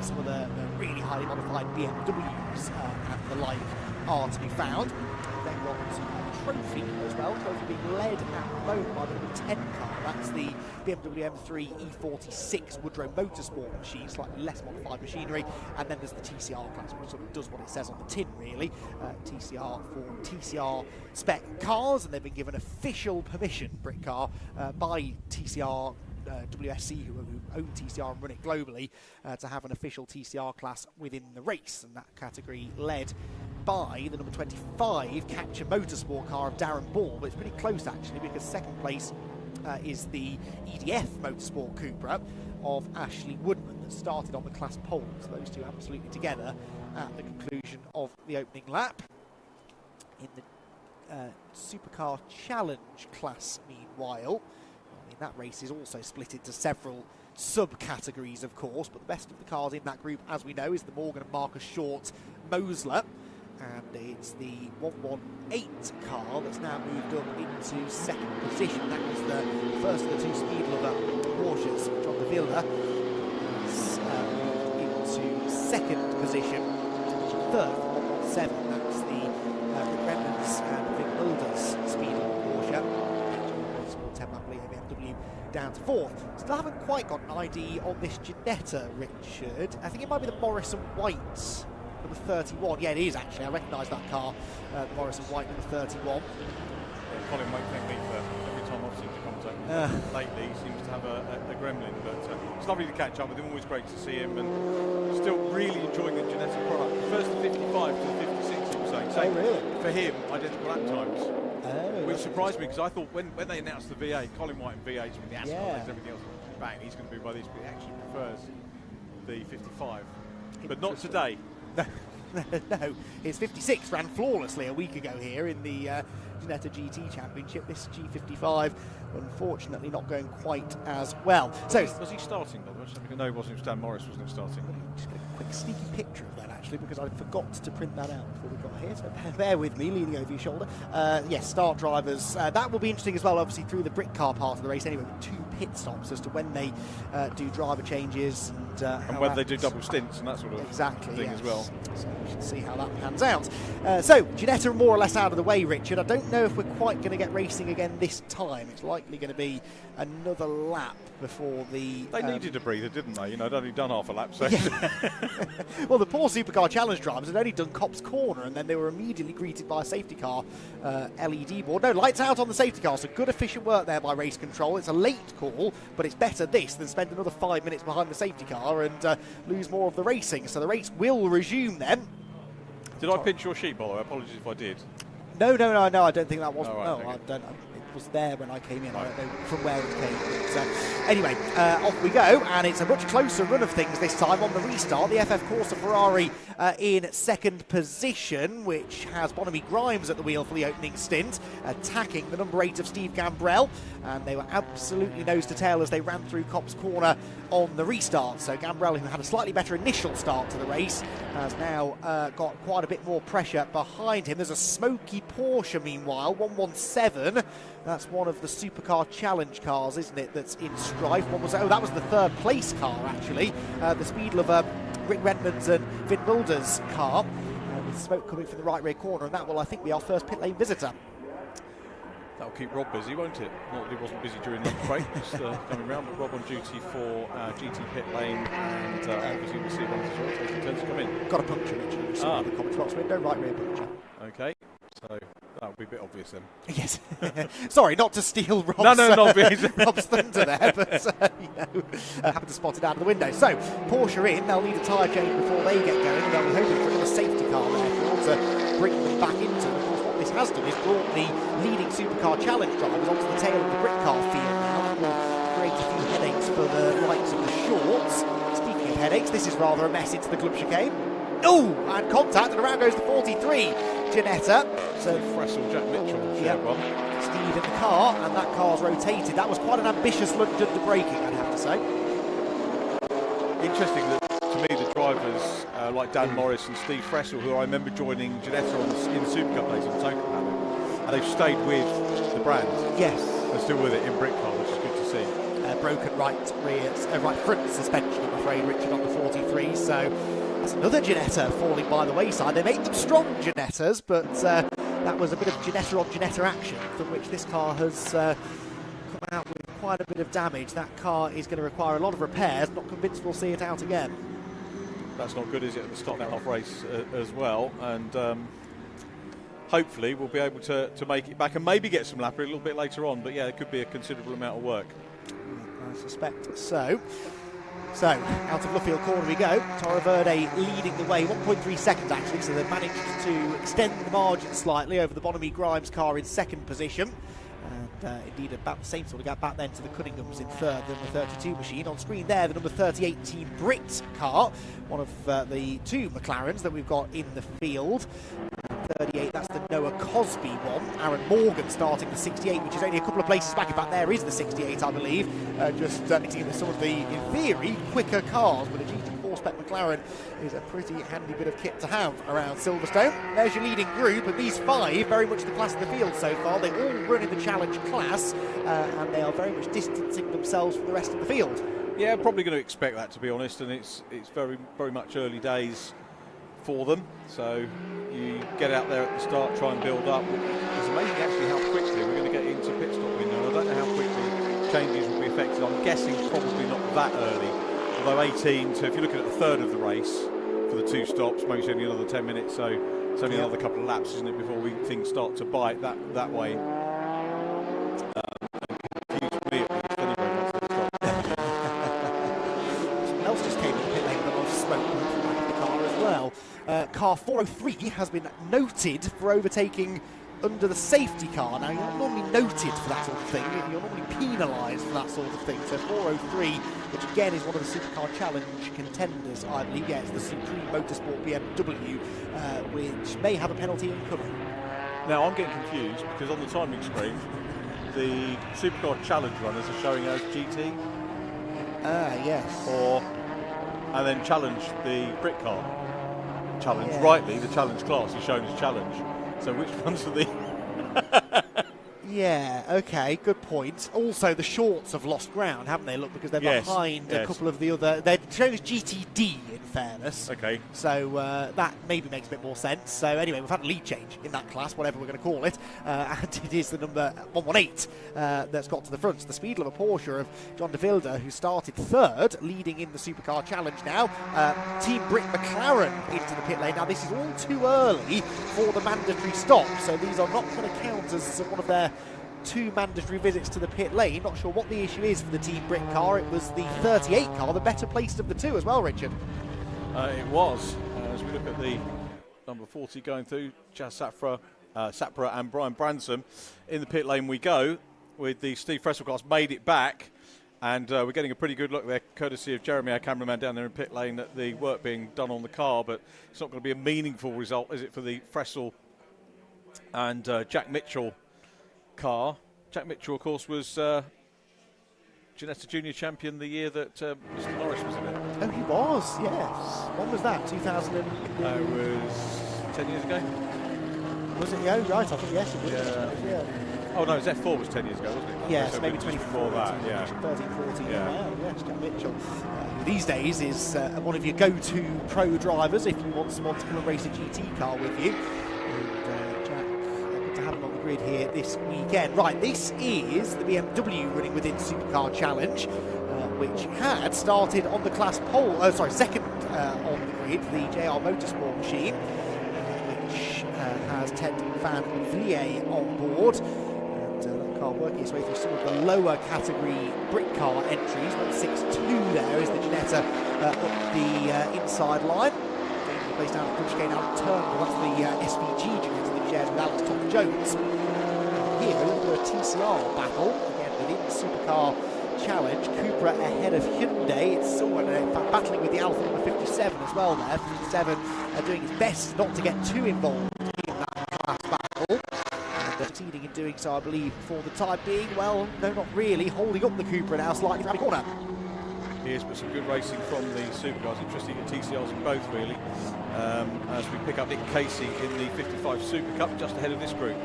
[SPEAKER 4] some of the really highly modified BMWs the like are to be found. They've got a trophy as well, trophy being led at the moment by the number 10 car. That's the BMW M3 E46 Woodrow Motorsport machine, slightly less modified machinery. And then there's the TCR class, which sort of does what it says on the tin, really. TCR for TCR spec cars, and they've been given official permission, Britcar, by TCR WSC, who own TCR and run it globally, to have an official TCR class within the race, and that category led by the number 25 Capture Motorsport car of Darren Ball, but it's pretty close actually, because second place is the EDF Motorsport Cupra of Ashley Woodman that started on the class pole. So those two absolutely together at the conclusion of the opening lap. In the Supercar Challenge class, meanwhile, that race is also split into several subcategories, of course, but the best of the cars in that group, as we know, is the Morgan and Marcus Short Mosler, and it's the 118 car that's now moved up into second position. That was the first of the two Speed Lover Porsches. John de Villa has moved into second position. Third, 117, that's the Rick Redmond's and Vic Mulder's Speed Lover Porsche. BMW down to fourth. Still haven't quite got an ID on this Ginetta, Richard. I think it might be the Morrison White, number 31. Yeah, it is actually. I recognise that car, the Morrison White, number 31.
[SPEAKER 1] Yeah, Colin won't thank me for every time I've seemed to contact him. Lately, he seems to have a gremlin, but it's lovely to catch up with him. Always great to see him, and still really enjoying the Ginetta product. First the 55 to the 56, he was saying. So
[SPEAKER 4] really?
[SPEAKER 1] For him, identical lap times. Which surprised me, because I thought when they announced the V8, Colin White and V8 with the Ascot and everything else, bang, he's going to be by this, but he actually prefers the 55. But not today.
[SPEAKER 4] No, his 56 ran flawlessly a week ago here in the Ginetta GT Championship. This G55, unfortunately, not going quite as well. So
[SPEAKER 1] was he starting, by the way? No, he wasn't. Stan Morris wasn't starting.
[SPEAKER 4] Just get a quick sneaky picture of that, actually, because I forgot to print that out before we got here. So bear with me, leaning over your shoulder. Yes, start drivers. That will be interesting as well, obviously, through the Britcar part of the race anyway, with 2 pit stops as to when they do driver changes and
[SPEAKER 1] whether they do double stints and that sort of thing as well.
[SPEAKER 4] So we should see how that pans out. So Ginetta are more or less out of the way, Richard. I don't know if we're quite going to get racing again this time. It's likely going to be another lap before the...
[SPEAKER 1] They needed a breather, didn't they? You know, they'd only done half a lap. So.
[SPEAKER 4] Yeah. Well, the poor Supercar Challenge drivers had only done Copse Corner, and then they were immediately greeted by a safety car LED board. No, lights out on the safety car, so good efficient work there by race control. It's a late call, but it's better this than spend another 5 minutes behind the safety car and lose more of the racing. So the race will resume then.
[SPEAKER 1] Did I pinch your sheet, by the way? Apologies if I did.
[SPEAKER 4] No, I don't think that was.
[SPEAKER 1] Right,
[SPEAKER 4] no, I don't know. It was there when I came in. I don't know from where it came. So anyway, off we go, and it's a much closer run of things this time on the restart. The FF Corsa Ferrari in second position, which has Bonamy Grimes at the wheel for the opening stint, attacking the number 8 of Steve Gambrell, and they were absolutely nose to tail as they ran through Copse Corner on the restart. So Gambrell, who had a slightly better initial start to the race, has now got quite a bit more pressure behind him. There's a smoky Porsche, meanwhile, 117. That's one of the Supercar Challenge cars, isn't it, that's in strife. That was the third place car, actually. The Speed Lover, Rick Redmond's and Vin Mulder's car, with smoke coming from the right rear corner, and that will, I think, be our first pit lane visitor.
[SPEAKER 1] That'll keep Rob busy, won't it? Not that he wasn't busy during lunch break, just coming round, but Rob on duty for GT pit lane, and obviously we'll see one of the shots as he turns to come in.
[SPEAKER 4] Got a puncture, Richard. The comments box window, right rear puncture.
[SPEAKER 1] Okay, so that would be a bit obvious then.
[SPEAKER 4] Yes. Sorry, not to steal Rob's, Rob's thunder there, but I happened to spot it out of the window. So, Porsche in, they'll need a tyre change before they get going, and they'll be hoping for another safety car there to bring them back into. Of course, what this has done is brought the leading Supercar Challenge drivers onto the tail of the Britcar field now. That will create a few headaches for the likes of the Shorts. Speaking of headaches, this is rather a mess into the club chicane. Oh, and contact, and around goes the 43. Ginetta. So
[SPEAKER 1] Fressel, Jack Mitchell, one.
[SPEAKER 4] Steve in the car, and that car's rotated. That was quite an ambitious look under braking, I'd have to say.
[SPEAKER 1] Interesting that, to me, the drivers like Dan Morris and Steve Fressel, who I remember joining Ginetta in the Supercar days on Token Paddock, and they've stayed with the brand.
[SPEAKER 4] Yes.
[SPEAKER 1] They're still with it in Britcar, which is good to see.
[SPEAKER 4] Broken right front suspension, I'm afraid, Richard, on the 43. So That's another Ginetta falling by the wayside. They make them strong Ginettas, but that was a bit of Ginetta on Ginetta action, from which this car has come out with quite a bit of damage. That car is going to require a lot of repairs. Not convinced we'll see it out again.
[SPEAKER 1] That's not good, is it, at the start of that half race as well? And hopefully we'll be able to make it back and maybe get some lapper a little bit later on. But yeah, it could be a considerable amount of work.
[SPEAKER 4] I suspect so. So, out of Luffield corner we go. Torre Verde leading the way, 1.3 seconds actually, so they've managed to extend the margin slightly over the Bonamy Grimes car in second position. And indeed about the same sort of gap back then to the Cunninghams in third, the number 32 machine. On screen there, the number 38 Team Brit car, one of the two McLarens that we've got in the field. 38, that's the Noah Cosby one. Aaron Morgan starting the 68, which is only a couple of places back. In fact, there is the 68, I believe. Just mixing in some of the, in theory, quicker cars, but a GT4-spec McLaren is a pretty handy bit of kit to have around Silverstone. There's your leading group, and these five, very much the class of the field so far. They all run in the Challenge class, and they are very much distancing themselves from the rest of the field.
[SPEAKER 1] Yeah, probably going to expect that, to be honest, and it's very, very much early days for them. So you get out there at the start, try and build up. It's amazing actually how quickly we're going to get into pit stop window. I don't know how quickly changes will be affected. I'm guessing probably not that early. Although 18 to, if you're looking at a third of the race for the two stops, maybe it's only another 10 minutes. So it's only another couple of laps, isn't it, before things start to bite that way.
[SPEAKER 4] Else just came in the pit lane with a lot of smoke from the back of the car as well. Car 403 has been noted for overtaking under the safety car. Now, you're not normally noted for that sort of thing. You're normally penalised for that sort of thing. So 403, which again is one of the Supercar Challenge contenders, I believe. Yeah, it's the Supreme Motorsport BMW, which may have a penalty incoming.
[SPEAKER 1] Now, I'm getting confused because on the timing screen, the Supercar Challenge runners are showing as GT.
[SPEAKER 4] Yes.
[SPEAKER 1] And then Challenge, the Britcar Challenge. Yes. Rightly, the Challenge class is shown as Challenge. So which ones are the...
[SPEAKER 4] Yeah, okay, good point. Also, the shorts have lost ground, haven't they? Look, because they're behind a couple of the other... They're shown as GTD, in fairness.
[SPEAKER 1] Okay.
[SPEAKER 4] So that maybe makes a bit more sense. So anyway, we've had a lead change in that class, whatever we're going to call it. And it is the number 118 that's got to the front. The speed of a Porsche of John de Vilde, who started third, leading in the Supercar Challenge now. Team Brit McLaren into the pit lane. Now, this is all too early for the mandatory stop, so these are not going to count as one of their two mandatory visits to the pit lane. Not sure what the issue is for the Team Brit car. It was the 38 car, the better placed of the two as well, Richard.
[SPEAKER 1] It was. As we look at the number 40 going through, Jazz Sapra and Brian Bransom. In the pit lane we go with the Steve Fressel class, made it back. And we're getting a pretty good look there, courtesy of Jeremy, our cameraman down there in pit lane, at the work being done on the car. But it's not going to be a meaningful result, is it, for the Fressel and Jack Mitchell car. Jack Mitchell, of course, was Ginetta Junior Champion the year that Mr. Norris was in it.
[SPEAKER 4] Oh, he was, yes. When was that? 2000? It
[SPEAKER 1] was 10 years ago.
[SPEAKER 4] Was it? Yeah, right. I think yes, it was. Yeah.
[SPEAKER 1] Oh no, Z4 was 10 years ago, wasn't it?
[SPEAKER 4] Yes,
[SPEAKER 1] so
[SPEAKER 4] maybe 24.
[SPEAKER 1] That, yeah.
[SPEAKER 4] 13, 14. Yeah. Wow, yes, Jack Mitchell. These days is one of your go-to pro drivers if you want someone to come and race a GT car with you. Have them on the grid here this weekend. Right, this is the BMW running within Supercar Challenge, which had started on the class pole, second on the grid, the JR Motorsport machine, which has Ted Van Vliet on board. And that car working its way through some of the lower category Britcar entries. 162 there is the Ginetta up the inside line. Placed down at Brscc out Turnbull, that's the SVG Ginetta that shares with Alex Tom Jones. Here, a little bit of TCR battle, again within the Supercar Challenge. Cupra ahead of Hyundai. It's in fact battling with the Alfa number 57 as well there. 57 doing its best not to get too involved in that class battle. And succeeding in doing so, I believe, for the time being. Well, no, not really. Holding up the Cupra now slightly around the corner.
[SPEAKER 1] Here's but some good racing from the Supercars. Interesting at TCRs in both, really. As we pick up Nick Casey in the 55 Super Cup, just ahead of this group.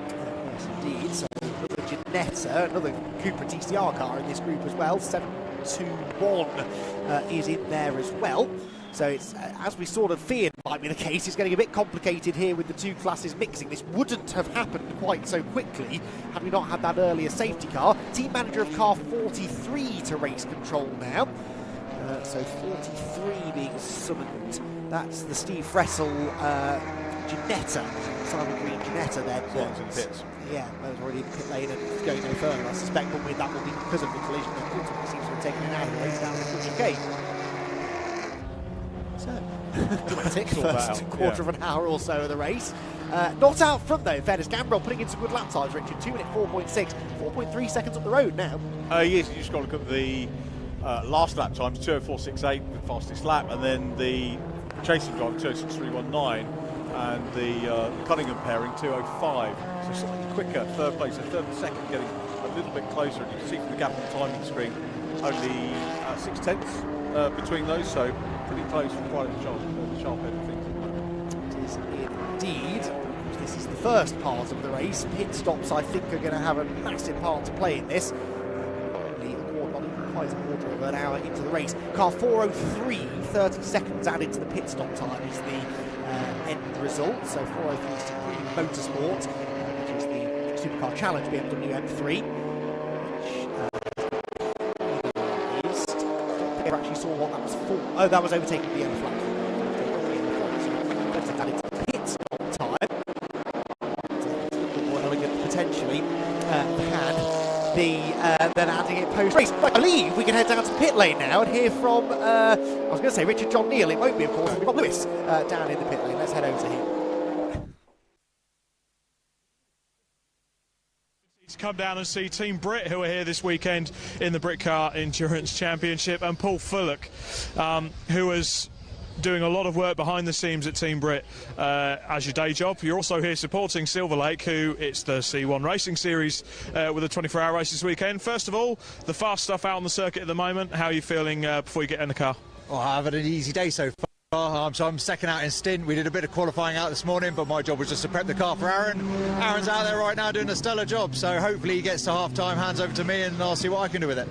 [SPEAKER 4] Yes, indeed. So another Ginetta, another Cupra TCR car in this group as well. 721 is in there as well. So it's, as we sort of feared might be the case, it's getting a bit complicated here with the two classes mixing. This wouldn't have happened quite so quickly had we not had that earlier safety car. Team manager of car 43 to race control now. So 43 being summoned. That's the Steve Fressel Ginetta, Simon Green Ginetta then.
[SPEAKER 1] In pits.
[SPEAKER 4] Yeah, those already in the pit lane and going no further, I suspect, but with that will be because of the collision that ultimately seems to have taken it out of the race down the chicane. So, dramatic first quarter of an hour or so of the race. Not out front though, in fairness. Gambrel putting in some good lap times, Richard. 2 minute 4.6, 4.3 seconds up the road now.
[SPEAKER 1] Yes, you just got to look at the last lap times, 2:04.68, the fastest lap, and then the chasing driver 2:06.319, and the Cunningham pairing 2:05. So slightly quicker, third place, and third and second getting a little bit closer. And you can see from the gap on the timing screen, only 6/10 between those, so pretty close for quite a sharp end of things.
[SPEAKER 4] It is indeed. This is the first part of the race. Pit stops, I think, are going to have a massive part to play in this. Only not even quite a quarter of an hour into the race. Car 4:03, 30 seconds added to the pit stop time is the end result. So 4:03 Supreme Motorsport, which is the Supercar Challenge BMW M3. I actually saw what that was for. Oh, that was overtaking the yellow flag. So added to the pit stop time. A little bit more elegant potentially than then adding it post-race. I believe we can head down to the pit lane now and hear from, I was going to say Richard John Neal. It won't be, of course. We've got Lewis down in the pit lane. Let's head over to him.
[SPEAKER 2] Come down and see Team Brit, who are here this weekend in the Britcar Endurance Championship, and Paul Fullock, who is doing a lot of work behind the scenes at Team Brit as your day job. You're also here supporting Silver Lake, who it's the C1 Racing Series with a 24-hour race this weekend. First of all, the fast stuff out on the circuit at the moment. How are you feeling before you get in the car?
[SPEAKER 8] Well, I've had an easy day so far. So I'm second out in stint. We did a bit of qualifying out this morning, but my job was just to prep the car for Aaron. Aaron's out there right now doing a stellar job, so hopefully he gets to half-time, hands over to me, and I'll see what I can do with it.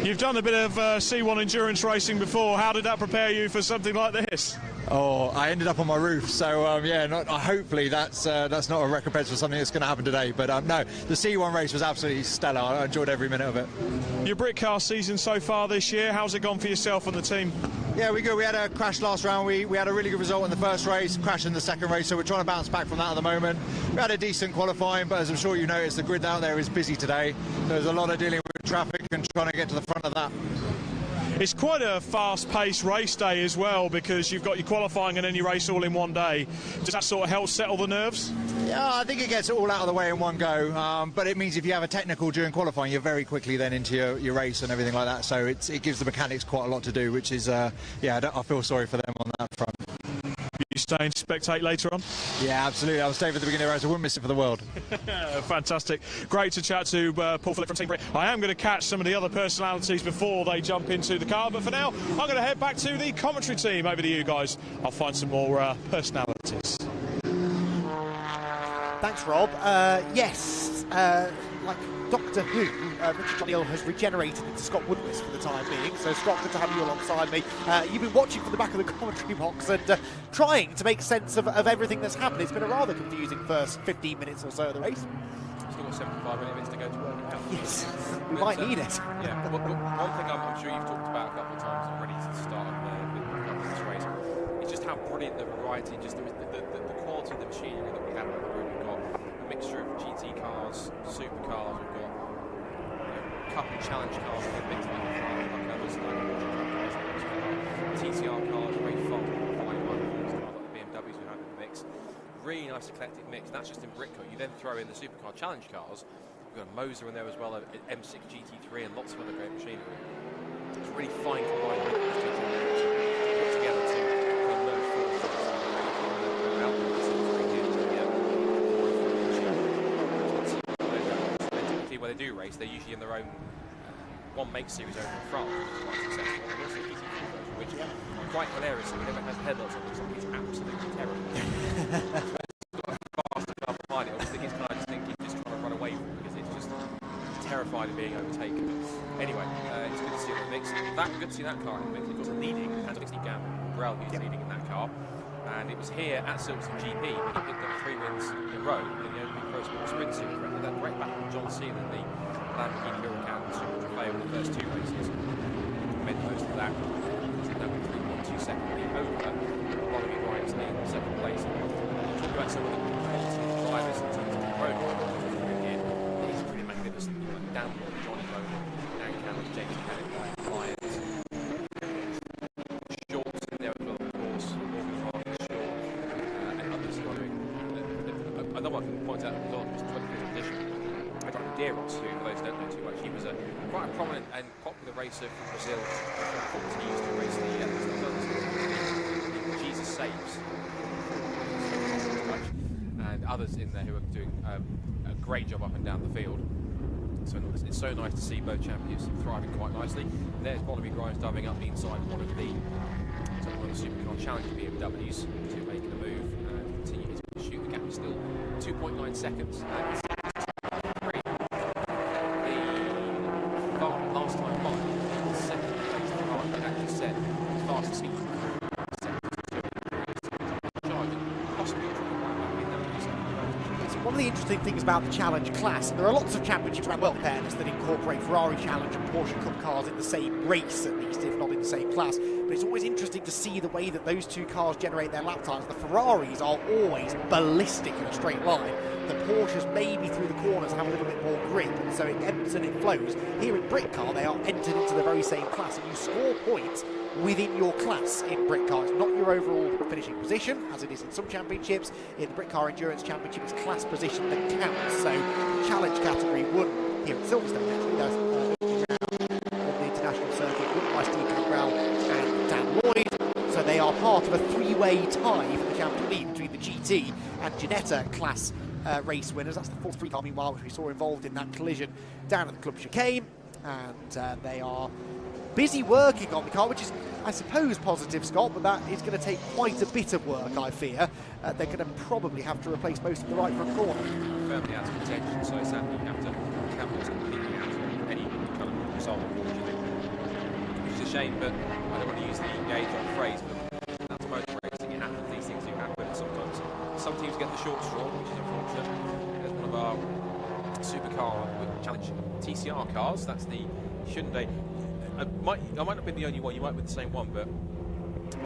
[SPEAKER 2] You've done a bit of C1 endurance racing before. How did that prepare you for something like this?
[SPEAKER 8] Oh, I ended up on my roof, so yeah, hopefully that's not a recompense for something that's going to happen today. But no, the C1 race was absolutely stellar. I enjoyed every minute of it.
[SPEAKER 2] Your Britcar season so far this year, how's it gone for yourself and the team?
[SPEAKER 8] Yeah, we're good. We had a crash last round. We had a really good result in the first race, crash in the second race, so we're trying to bounce back from that at the moment. We had a decent qualifying, but as I'm sure you noticed, the grid out there is busy today. There's a lot of dealing with traffic and trying to get to the front of that.
[SPEAKER 2] It's quite a fast-paced race day as well, because you've got your qualifying and then your race all in one day. Does that sort of help settle the nerves?
[SPEAKER 8] Yeah, I think it gets it all out of the way in one go, but it means if you have a technical during qualifying, you're very quickly then into your race and everything like that, so it gives the mechanics quite a lot to do, which is, yeah, I feel sorry for them on that front.
[SPEAKER 2] You staying to spectate later on?
[SPEAKER 8] Yeah, absolutely. I'll stay for the beginning of the race. I wouldn't miss it for the world.
[SPEAKER 2] Fantastic. Great to chat to Paul Fullock from Team Brit. I am going to catch some of the other personalities before they jump into the car, but for now, I'm going to head back to the commentary team. Over to you guys. I'll find some more personalities.
[SPEAKER 4] Thanks, Rob. Yes, like Doctor Who, Richard John Neal has regenerated into Scott Woodward for the time being. So, Scott, good to have you alongside me. You've been watching from the back of the commentary box and trying to make sense of everything that's happened. It's been a rather confusing first 15 minutes or so of the race.
[SPEAKER 11] Still got 75 minutes to go to work out.
[SPEAKER 4] Yes, we might need it.
[SPEAKER 11] Yeah, but one thing I'm sure you've talked about a couple of times already since the start of this race is just how brilliant the variety, just the quality of the machinery that we have on the road. We've got a mixture of GT cars, supercars, we've got Cup and Challenge cars, we've mixed up with TCR cars, very fun, like the BMWs we had in the mix. Really nice eclectic mix. That's just in Britcar. You then throw in the Supercar Challenge cars. We've got a Moser in there as well, an M6 GT3 and lots of other great machinery. It's really fine combined with those two things put together to kind of merge forces. Typically when they do race, they're usually in their own one make series over in France, which is quite successful. And also GT3 version, which is quite hilarious. Whenever it has headlights on, it looks like it's absolutely terrible. It's got a faster car behind it. I think it's kind of just trying to run away from it because it's just terrified of being overtaken. Anyway, it's good to see it in the mix. Good to see that car in the mix. Of course, leading has Steve Gamble. Brel who's leading in that car. And it was here at Silverstone GP when he picked up 3 wins in a row in the Open Pro Sport Sprint Supercar. That great battle with John Seal in the Lamborghini Huracan Super Trofeo in the first 2 races. Made the most of that. That with 3.2 second lead over Bonneville Grimes in second place. Talk about some of the quality of drivers in terms of the road here. It's pretty magnificent. Dan Moore, Johnny Bowman, Dan Cameron, James Cannon, Lyons. Short in there as well, of course. Another one I can point out as well was 25th position. Deros, who, for those who don't know too much, he was quite a prominent and popular racer from Brazil. He used to race the Jesus Saves, and others in there who are doing a great job up and down the field. So it's so nice to see both champions thriving quite nicely. There's Bonneville Grimes diving up inside one of the Supercar Challenge BMWs to make a move and continue his pursuit. The gap is still 2.9 seconds. And last time by, the second place car that actually said the fastest speed possibly
[SPEAKER 4] it's one of the interesting things about the Challenge class, and there are lots of championships around the world, in fairness, that incorporate Ferrari Challenge and Porsche Cup cars in the same race, at least, if not in the same class. But it's always interesting to see the way that those two cars generate their lap times. The Ferraris are always ballistic in a straight line. The Porsches, maybe through the corners, have a little bit more grip, and so it ebbs and it flows. Here in Britcar, they are entered into the very same class, and you score points within your class in Britcar. It's not your overall finishing position, as it is in some championships. In the Britcar Endurance Championship, it's class position that counts. So, Challenge Category 1 here at Silverstone, actually, that's on the international circuit, won by Steve Campbell and Dan Lloyd. So they are part of a 3-way tie for the champion lead between the GT and Ginetta class race winners. That's the 4th car, meanwhile, which we saw involved in that collision down at the Club Chicane. And they are busy working on the car, which is, I suppose, positive, Scott, but that is going to take quite a bit of work, I fear. They're going to probably have to replace most of the right front corner.
[SPEAKER 11] Firmly out of contention, so sadly you have to Campbell's completely out of any kind of result, unfortunately. Which is a shame, but I don't want to use the age-old phrase, but that's motor racing. It happens, these things do happen sometimes. Some teams get the short straw, which is unfortunate. There's one of our Supercar Challenge TCR cars, that's the Hyundai. I might not be the only one, you might be the same one, but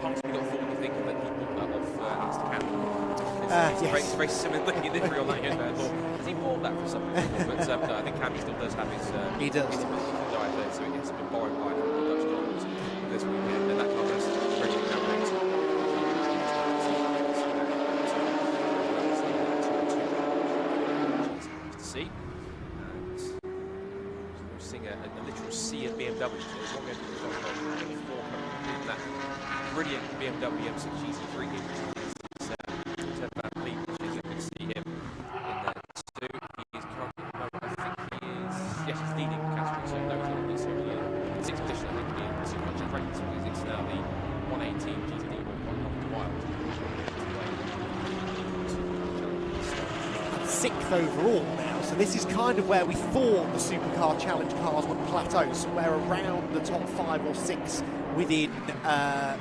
[SPEAKER 11] part of me got forward to thinking that he bought that off Aston Campbell. It's very similar looking livery on that Hyundai. I thought, has he bought that for something? But no, I think Cammy still does have his
[SPEAKER 4] he does.
[SPEAKER 11] His Hyundai there, so it gets been borrowed by the Dutch drivers this weekend, and that car does very good nowadays. To see. A literal sea of BMW. So that brilliant BMW M6 GT3 here, Ted Van Vliet, which is you can see him in there too. He's currently, I think he is, yes, he's leading the category, so no, he's not necessarily in 6th position, I think, in the Supercar Rankings, because it's now the 118 GTD Wild.
[SPEAKER 4] 6th overall now, so this is kind of where we thought the Supercar Challenge cars would plateau, somewhere around the top 5 or 6 within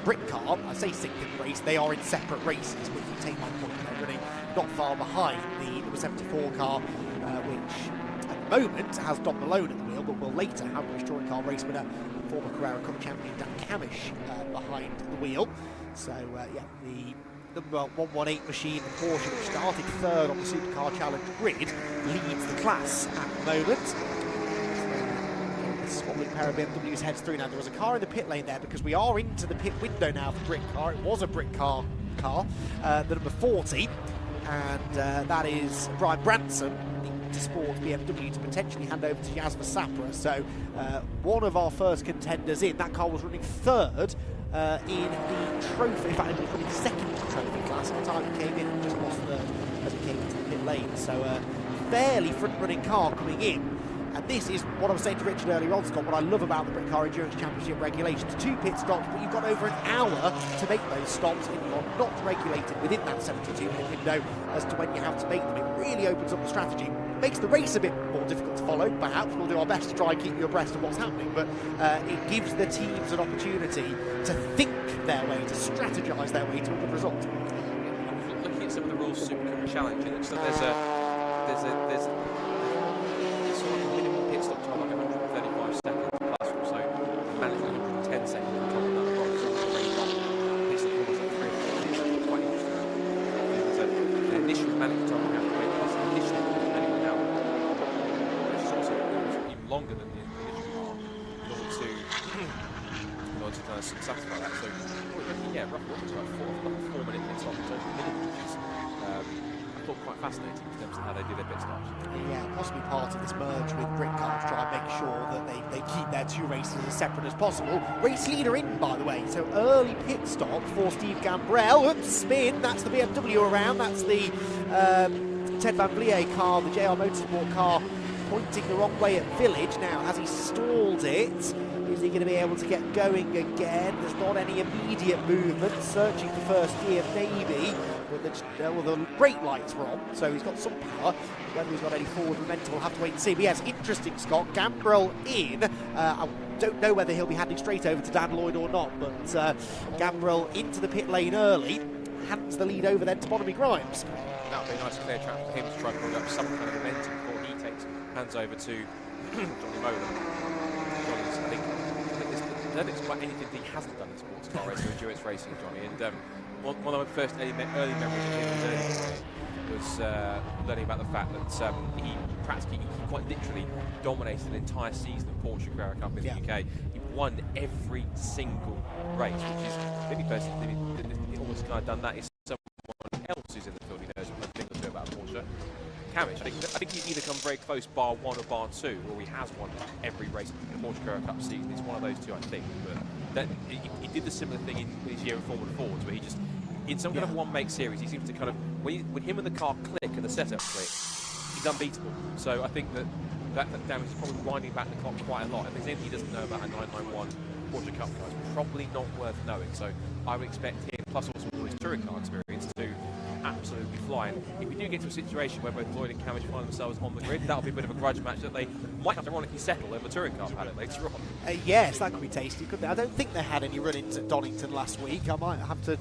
[SPEAKER 4] Britcar. I say 6th in the race, they are in separate races, but if you take my point, they're running not far behind the number 74 car, which at the moment has Don Malone at the wheel, but will later have British Touring Car race winner, former Carrera Cup champion Dan Camish behind the wheel. So yeah, the number 118 machine, the Porsche, which started 3rd on the Supercar Challenge grid, leads the class at the moment. This is what the pair of BMWs heads through now. There was a car in the pit lane there because we are into the pit window now for Britcar. It was a Britcar car, the number 40, and that is Brian Branson, the Sport BMW, to potentially hand over to Jasper Sapra. So one of our first contenders in. That car was running 3rd in the trophy, in fact it was running 2nd in the trophy class at the time it came in and just lost 3rd as it came into the pit lane. So a fairly front-running car coming in, And this is what I was saying to Richard earlier on, Scott, what I love about the Britcar Endurance Championship regulations. 2 pit stops, but you've got over an hour to make those stops, and you're not regulated within that 72-minute window as to when you have to make them. It really opens up the strategy. Makes the race a bit more difficult to follow, perhaps. We'll do our best to try and keep you abreast of what's happening, but it gives the teams an opportunity to think their way, to strategise their way to a good result.
[SPEAKER 11] Looking at some of the rules of Supercar Challenge, it looks like there's sort of a minimum pit stop time, like 135 seconds plus, so managing 110 seconds on top of that. Pit stop almost like 3 or 4 minutes. It's quite interesting. There's an initial management time we have to wait, plus an additional depending on how, which is also even longer than the initial in order to kind of satisfy that. So yeah, roughly like 4 minute pit stop in total minimum, which is I thought quite fascinating in terms of how they do their pit stops.
[SPEAKER 4] Yeah, possibly part of this merge with Britcar to try and make sure that they keep their 2 races as separate as possible. Race leader in, by the way, so early pit stop for Steve Gambrell. Oops, spin, that's the BMW around, that's the Ted Van Vliet car, the JR Motorsport car, pointing the wrong way at Village. Now, has he stalled it? Is he going to be able to get going again? There's not any immediate movement. Searching for first gear, maybe. But the brake lights were on, so he's got some power. Whether he's got any forward momentum, we'll have to wait and see. But yes, interesting, Scott. Gambrell in. I don't know whether he'll be handing straight over to Dan Lloyd or not, but Gambrell into the pit lane early. Hands the lead over then to Bonamy Grimes.
[SPEAKER 11] That would be a nice clear track for him to try and build up some kind of momentum before he hands over to Johnny Molan. I don't think it's quite anything that he hasn't done in sports car racing or endurance racing, Johnny. And one of my first early memories of him was learning about the fact that he practically, quite literally, dominated an entire season of Porsche Carrera Cup in the UK. He won every single race, which is maybe personally almost kind of done that. Is someone else who's in the field, he knows a thing or two about Porsche. Camich, I think he's either come very close bar 1 or bar 2, or he has won every race in the Porsche Carrera Cup season. It's one of those 2, I think. But he did the similar thing in his year in Formula Fords, where he just, in some kind of one-make series, he seems to kind of, when him and the car click and the setup clicks, he's unbeatable. So I think that damage is probably winding back the clock quite a lot. If there's anything he doesn't know about a 991 Porsche Cup car, it's probably not worth knowing. So I would expect him, plus also all his touring car experience, to absolutely flying. If we do get to a situation where both Lloyd and Camich find themselves on the grid, that'll be a bit of a grudge match that they might have to ironically settle over the touring car paddock later on.
[SPEAKER 4] Yes, that could be tasty, couldn't they? I don't think they had any run-ins at Donington last week. I might have to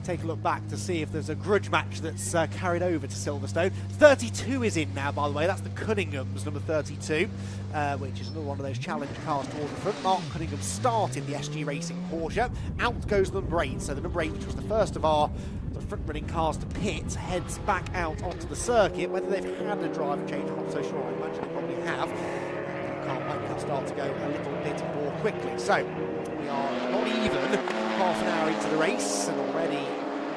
[SPEAKER 4] take a look back to see if there's a grudge match that's carried over to Silverstone. 32 is in now, by the way. That's the Cunninghams, number 32, which is another one of those challenge cars towards the front. Mark Cunningham started the SG Racing Porsche. Out goes the number 8. So the number 8, which was the first of our front-running cars to pit, heads back out onto the circuit. Whether they've had a driver change, I'm not so sure. I imagine they probably have. The car might start to go a little bit more quickly. So we are not even half an hour into the race, and already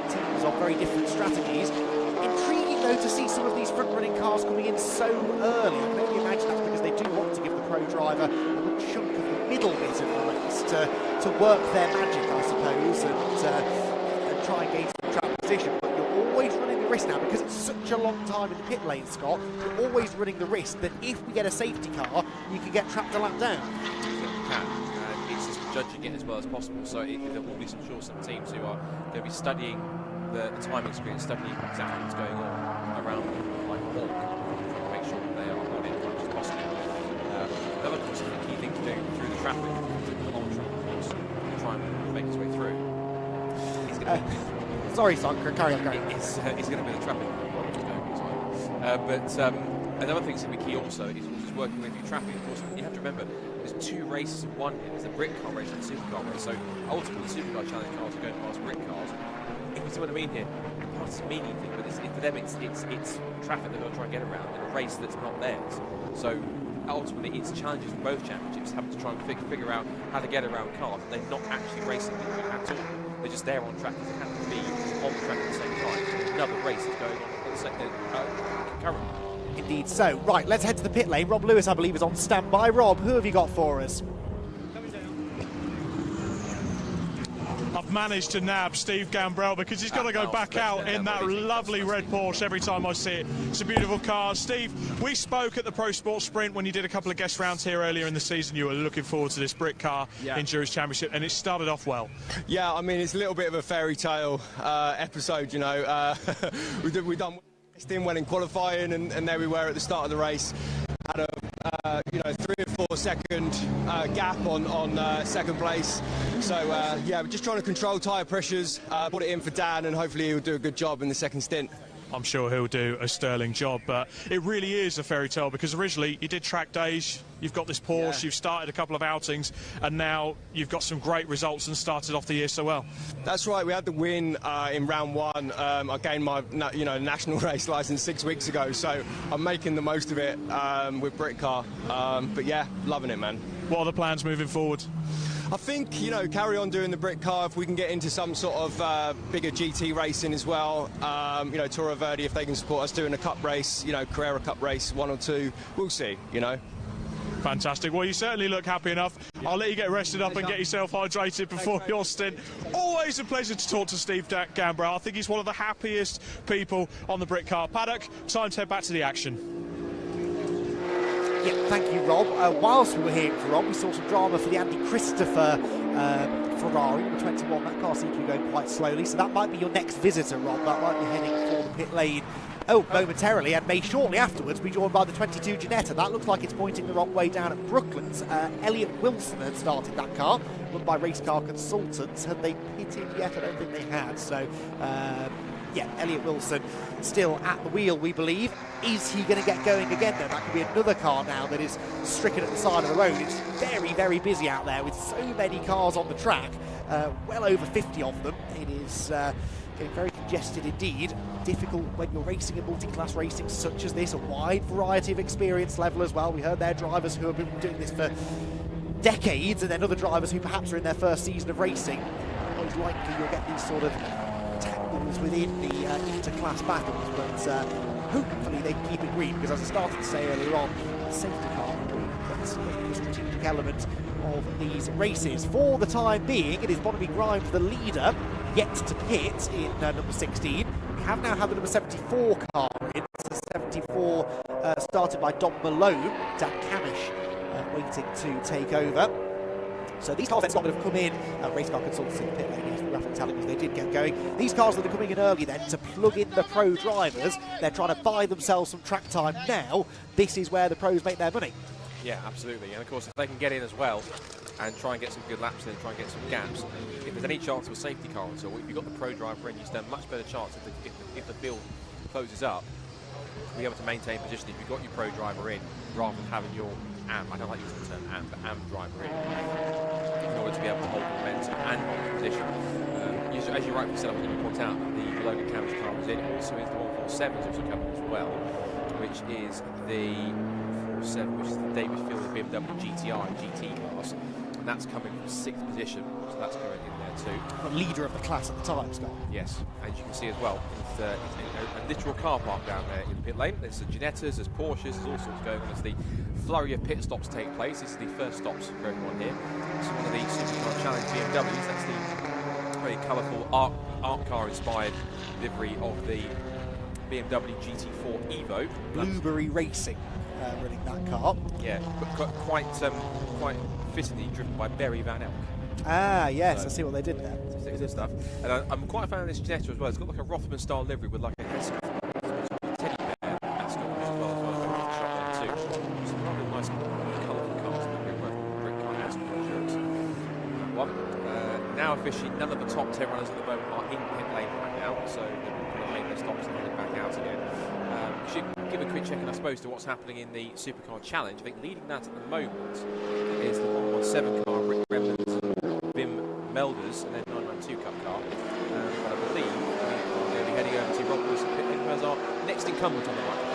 [SPEAKER 4] teams on very different strategies. Intriguing, though, to see some of these front-running cars coming in so early. I can only imagine that's because they do want to give the pro driver a good chunk of the middle bit of the race to work their magic, I suppose, and try and gain some track position. But you're always running the risk now, because it's such a long time in the pit lane, Scott. You're always running the risk that if we get a safety car, you can get trapped a lap down.
[SPEAKER 11] You can. It's just judging it as well as possible. So there will be some teams who are going to be studying the time experience, studying exactly what's going on around like a walk, trying to make sure that they are on it as much as possible. Another, of course, the key thing to do through the traffic, the long traffic course, to try and make his way through. He's going to be,
[SPEAKER 4] sorry, son, carry on.
[SPEAKER 11] It's going to be the traffic. Another thing that's going to be key also is just working with your traffic. Of course, you have to remember there's 2 races in one here. There's the Britcar race and the Supercar race. So ultimately, Supercar challenge cars are going past Britcars. If you see what I mean here, it's a meaning thing, but for them it's traffic they're going to try and get around in a race that's not theirs. So ultimately, it's challenges for both championships, having to try and figure out how to get around cars. They're not actually racing at all. They're just there on track. They have to be on track at the same time. Another race is going on at the same concurrently.
[SPEAKER 4] Indeed so. Right, let's head to the pit lane. Rob Lewis, I believe, is on standby. Rob, who have you got for us?
[SPEAKER 2] managed to nab Steve Gambrell because he's got to go back out in that lovely red Porsche every time I see it. It's a beautiful car. Steve, we spoke at the Pro Sport Sprint when you did a couple of guest rounds here earlier in the season. You were looking forward to this Britcar Endurance Championship, and it started off well.
[SPEAKER 9] Yeah, I mean, it's a little bit of a fairy tale episode, you know. We've done well in qualifying, and there we were at the start of the race. Had a 3 or 4 second gap on second place. So yeah, we're just trying to control tyre pressures, put it in for Dan, and hopefully he'll do a good job in the second stint.
[SPEAKER 2] I'm sure he'll do a sterling job, but it really is a fairy tale because originally you did track days, you've got this Porsche, you've started a couple of outings, and now you've got some great results and started off the year so well.
[SPEAKER 9] That's right, we had the win in round 1. I gained my national race licence 6 weeks ago, so I'm making the most of it with Britcar. But yeah, loving it, man.
[SPEAKER 2] What are the plans moving forward?
[SPEAKER 9] I think, carry on doing the Britcar if we can get into some sort of bigger GT racing as well. Toro Verde, if they can support us doing a cup race, Carrera Cup race, 1 or 2, we'll see,
[SPEAKER 2] Fantastic. Well, you certainly look happy enough. I'll let you get rested up and get yourself hydrated before your stint. Always a pleasure to talk to Steve Gambrell. I think he's one of the happiest people on the Britcar paddock. Time to head back to the action.
[SPEAKER 4] Yeah, thank you, Rob. Whilst we were hearing from Rob, we saw some drama for the Andy Christopher Ferrari, number 21. That car seems to be going quite slowly, so that might be your next visitor, Rob. That might be heading for the pit lane momentarily, and may shortly afterwards be joined by the 22 Ginetta. That looks like it's pointing the wrong way down at Brooklands. Elliot Wilson had started that car, run by Race Car Consultants. Had they pitted yet? I don't think they had. So, yeah, Elliot Wilson still at the wheel, we believe. Is he going to get going again, though? That could be another car now that is stricken at the side of the road. It's very, very busy out there with so many cars on the track, well over 50 of them. It is getting very congested indeed. Difficult when you're racing in multi-class racing such as this, a wide variety of experience level as well. We heard their drivers who have been doing this for decades, and then other drivers who perhaps are in their first season of racing. Most likely you'll get these sort of tangles within the inter-class battles, but hopefully they can keep it green, because as I started to say earlier on, the safety car that's the strategic element of these races. For the time being, it is Bonamy Grimes, the leader, yet to pit in number 16. We have now had the number 74 car in. So 74 started by Don Malone, Dan Camish waiting to take over. So these cars that have come in, Race Car Consultants in the pit lane, yes, roughly telling us they did get going. These cars that are coming in early then to plug in the pro drivers, they're trying to buy themselves some track time now. This is where the pros make their money.
[SPEAKER 11] Yeah, absolutely. And of course, if they can get in as well and try and get some good laps in, try and get some gaps, if there's any chance of a safety car at all, if you've got the pro driver in, you stand a much better chance if the field closes up to be able to maintain position if you've got your pro driver in, rather than having your AM, I don't like using the term AM, but AM driver in order to be able to hold momentum and hold position. As you rightly said, I'm going to point out that the Logan Camish car was in. It also is the 147 also coming as well, which is the 47, which is the David Field BMW GTI GT class, and that's coming from 6th position, so that's going in there too.
[SPEAKER 4] The leader of the class at the time, Scott.
[SPEAKER 11] Yes, and you can see as well, it's a literal car park down there in the pit lane. There's the Ginettas, there's Porsches, there's all sorts going on as the flurry of pit stops take place. This is the first stops for everyone here. It's one of the Supercar Challenge BMWs. That's the very colourful art car inspired livery of the BMW GT4 Evo.
[SPEAKER 4] Blueberry Racing running that car.
[SPEAKER 11] Yeah, but quite fittingly driven by Barry Van Elk.
[SPEAKER 4] Ah, yes, I see what they did there.
[SPEAKER 11] Good stuff. And I'm quite a fan of this Ginetta as well. It's got like a Rothman style livery with like a teddy bear mascot as well. Too. Some rather nice colourful cars in the Britcar Endurance one. Now officially, none of the top 10 runners at the moment are in pit lane right now, so they're going to make their stops and head back out again. We should give a quick check, I suppose, to what's happening in the Supercar Challenge. I think leading that at the moment is the 117 car, Rick Remnant, Bim Melders, and then 992 Cup car. But I believe we're going to be heading over to Rob Lewis pit lane, who has our next incumbent on the microphone.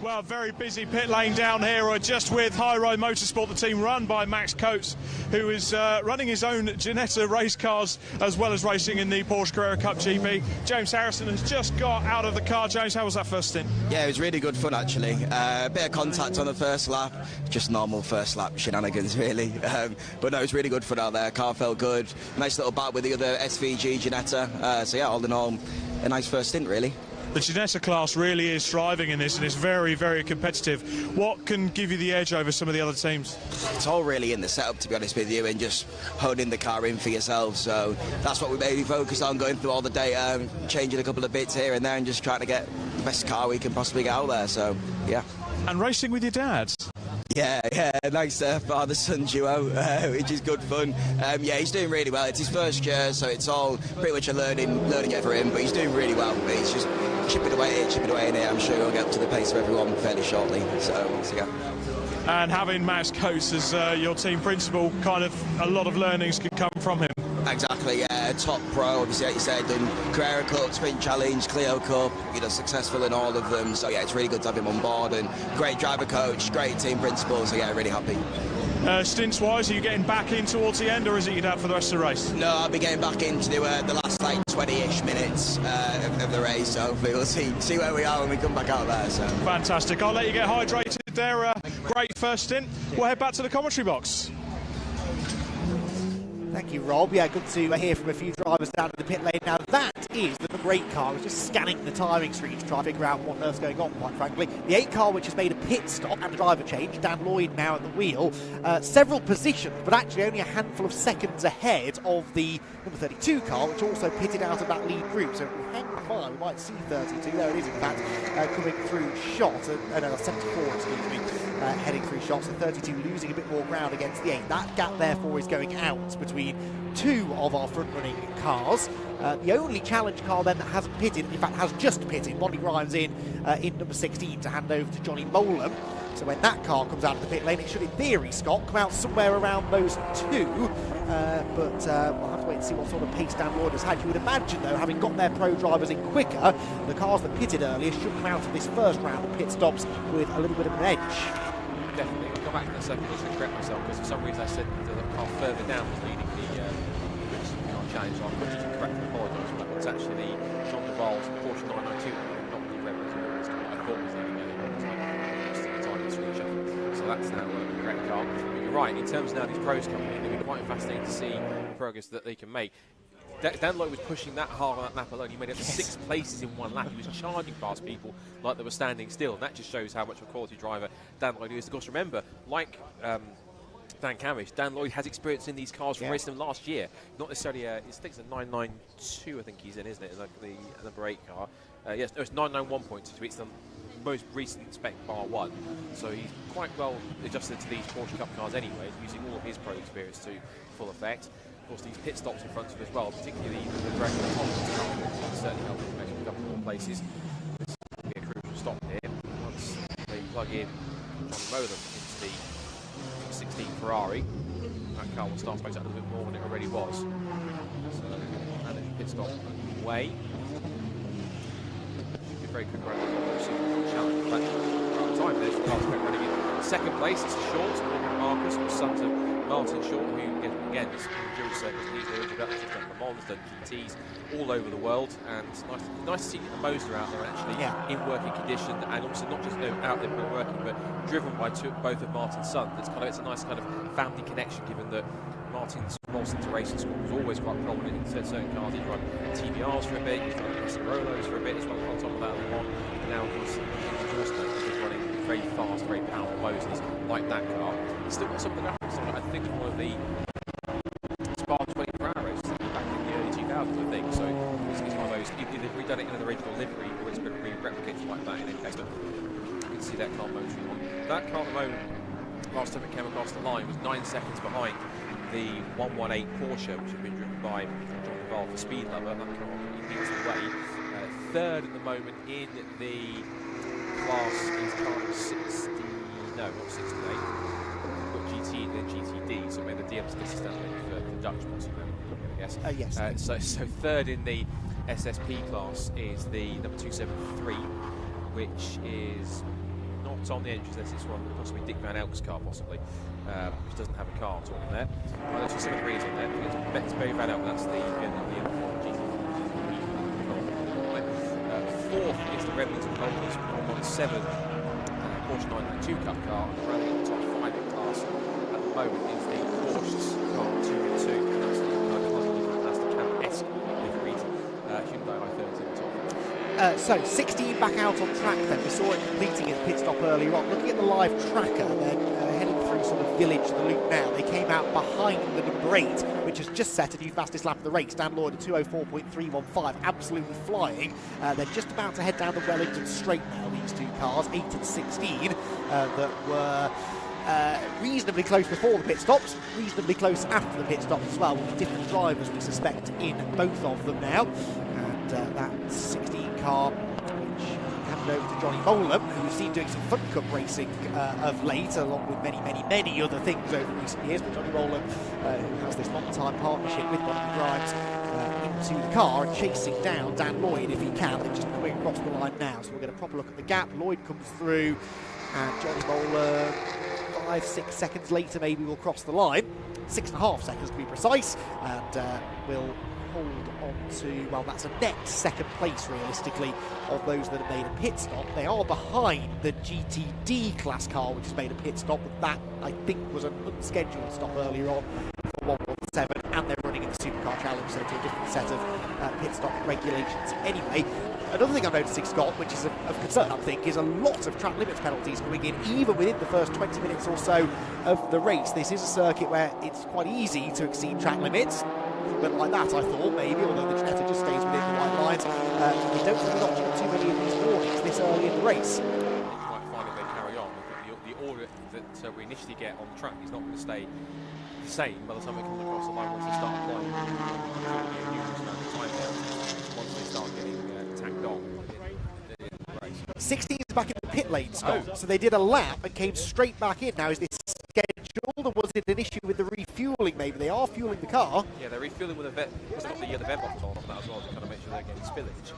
[SPEAKER 2] Well, a very busy pit lane down here. We're just with High Road Motorsport, the team run by Max Coates, who is running his own Ginetta race cars as well as racing in the Porsche Carrera Cup GP. James Harrison has just got out of the car. James, how was that first stint?
[SPEAKER 10] Yeah, it was really good fun actually. A bit of contact on the first lap, just normal first lap shenanigans really. But no, it was really good fun out there. Car felt good. Nice little bat with the other SVG Ginetta. So yeah, all in all, a nice first stint really.
[SPEAKER 2] The Ginetta class really is thriving in this, and it's very, very competitive. What can give you the edge over some of the other teams?
[SPEAKER 10] It's all really in the setup, to be honest with you, and just honing the car in for yourself. So that's what we mainly focus on, going through all the data, changing a couple of bits here and there, and just trying to get the best car we can possibly get out there. So, yeah.
[SPEAKER 2] And racing with your dad?
[SPEAKER 10] Yeah, nice father-son duo, which is good fun. Yeah, he's doing really well. It's his first year, so it's all pretty much a learning it for him, but he's doing really well. He's just chipping away in here. I'm sure he'll get up to the pace of everyone fairly shortly. So yeah.
[SPEAKER 2] And having Max Coates as your team principal, kind of a lot of learnings can come from him.
[SPEAKER 10] Exactly, yeah, top pro, obviously, like you said, done Carrera Cup, Sprint Challenge, Clio Cup, successful in all of them. So yeah, it's really good to have him on board, and great driver coach, great team principal, so yeah, really happy.
[SPEAKER 2] Stints-wise, are you getting back in towards the end, or is it your dad for the rest of the race?
[SPEAKER 10] No, I'll be getting back in to do the last 20-ish minutes of the race, so we'll see where we are when we come back out there. So
[SPEAKER 2] fantastic. I'll let you get hydrated there. Great first stint. We'll head back to the commentary box.
[SPEAKER 4] Thank you, Rob. Yeah, good to hear from a few drivers down in the pit lane. Now, that is the number 8 car. I was just scanning the timing screen to try and figure out what on earth's going on, quite frankly. The 8 car, which has made a pit stop and a driver change. Dan Lloyd now at the wheel. Several positions, but actually only a handful of seconds ahead of the number 32 car, which also pitted out of that lead group. So if we hang fire, we might see 32. There it is, in fact, coming through shot. No, 74, excuse me. Heading through shots, so 32 losing a bit more ground against the 8. That gap, therefore, is going out between 2 of our front-running cars. The only challenge car then that hasn't pitted, in fact has just pitted, Bonnie Grimes in number 16 to hand over to Johnny Molam. So when that car comes out of the pit lane, it should, in theory, Scott, come out somewhere around those 2. But we'll have to wait and see what sort of pace Dan Lloyd has had. You would imagine, though, having got their pro drivers in quicker, the cars that pitted earlier should come out of this first round of pit stops with a little bit of an edge.
[SPEAKER 11] Definitely. I'll go back to the second just to correct myself, because for some reason I said the car further down was leading the car challenge, so I'm just to correct and apologise for that. It's actually John Duval's Porsche 992, not the Wera, I thought was leading earlier on, just at the time of the screen shuffle. So that's now the correct car. But you're right, in terms of now these pros coming in, it'll be quite fascinating to see the progress that they can make. Dan Lloyd was pushing that hard on that lap alone. He made it 6 places in 1 lap. He was charging past people like they were standing still, and that just shows how much of a quality driver Dan Lloyd is. Of course, remember, like Dan Camish, Dan Lloyd has experience in these cars from racing them last year. Not necessarily, I think it's a 992, I think he's in, isn't it? Like the number 8 car. Yes, no, it's 991.2. It's the most recent spec bar 1. So he's quite well adjusted to these Porsche Cup cars anyway, using all of his pro experience to full effect. Of course, these pit stops in front of him as well, particularly the Dragon Thompson's car, will certainly help him make a couple more places. This will be a crucial stop here. Once they plug in Johnny Molam into the 16 Ferrari, that car will start to pace out a little bit more than it already was. So, and a pit stop away. Should be very quick around the challenge. But time there's the car's running in second place. It's Short, Morgan Marcus, sons of Martin Short, who again is dual service leader, introductions, done Le Mans, done GTs all over the world, and nice to see the Moser out there actually in working condition, and also not just out there working, but driven by both of Martin's sons. It's a nice kind of family connection, given that Martin's Rolls into racing school was always quite prominent in certain cars. He's run TBRs for a bit, he's run Rolos for a bit as well. On top of that, Le Mans, and now of course he's running very fast, very powerful Mosers like that car. He's still got something up. I think one of the Spa 24-hour races back in the early 2000s, I think. So it's one of those, either they've redone it in an original livery or it's been replicated like that in any case. But you can see that car motoring on. That car at the moment, last time it came across the line, was 9 seconds behind the 118 Porsche, which had been driven by John Duval for Speed Lover. That car leads the way. Third at the moment in the class is car 60, no, not 68. GT and then GTD, so maybe the DM's stand for Dutch possibly, I guess.
[SPEAKER 4] Yes.
[SPEAKER 11] So third in the SSP class is the number 273, which is not on the entries. There's this one, possibly Dick Van Elk's car, possibly, which doesn't have a car at all in there. There's just some agrees on there. It's Barry Van Elk, that's the fourth is the Remington Holders 117 Porsche 992 Cup car, and running in the top 5 in class at the moment is the Porsche car 2 and 2, and that's the Cam-esque liveried Hyundai i30 in the top.
[SPEAKER 4] So 16 back out on track then. We saw it completing his pit stop earlier on. Looking at the live tracker, they're heading through sort of Village, the loop now. They came out behind the number 8, which has just set a new fastest lap of the race. Dan Lloyd at 2:04.315, absolutely flying. They're just about to head down the Wellington straight now, these two cars, 8 and 16, that were reasonably close before the pit stops, reasonably close after the pit stops as well, with different drivers we suspect in both of them now. And that 16 car, which handed over to Johnny Molam, who we've seen doing some Fun Cup racing of late, along with many other things over recent years. But Johnny Molam, who has this long-time partnership with Bonnie Grimes, into the car and chasing down Dan Lloyd if he can. They're just coming across the line now, so we'll get a proper look at the gap. Lloyd comes through, and Johnny Molam, 5-6 seconds later maybe will cross the line, 6.5 seconds to be precise, and will hold on to, well, that's a net second place realistically of those that have made a pit stop. They are behind the GTD class car which has made a pit stop, but that I think was an unscheduled stop earlier on for 117, and they're running in the Supercar Challenge, so to a different set of pit stop regulations anyway. Another thing I'm noticing, Scott, which is of concern, I think, is a lot of track limits penalties coming in, even within the first 20 minutes or so of the race. This is a circuit where it's quite easy to exceed track limits, but like that, I thought, maybe, although the Ginetta just stays within the white lines. We don't have an option of too many of these warnings this early in the race.
[SPEAKER 11] You might find if they carry on, the order that we initially get on the track is not going to stay the same by the time we come across the line once they start applying. Once they start getting tacked on in the race.
[SPEAKER 4] 16 is back in the pit lane, Scott. So they did a lap and came straight back in. Now, is this scheduled, or was it an issue with the refuelling? Maybe they are fueling the car.
[SPEAKER 11] Yeah, they're refueling with a vet, because they've got the Vev box on that as well to kind of make sure they're getting spillage.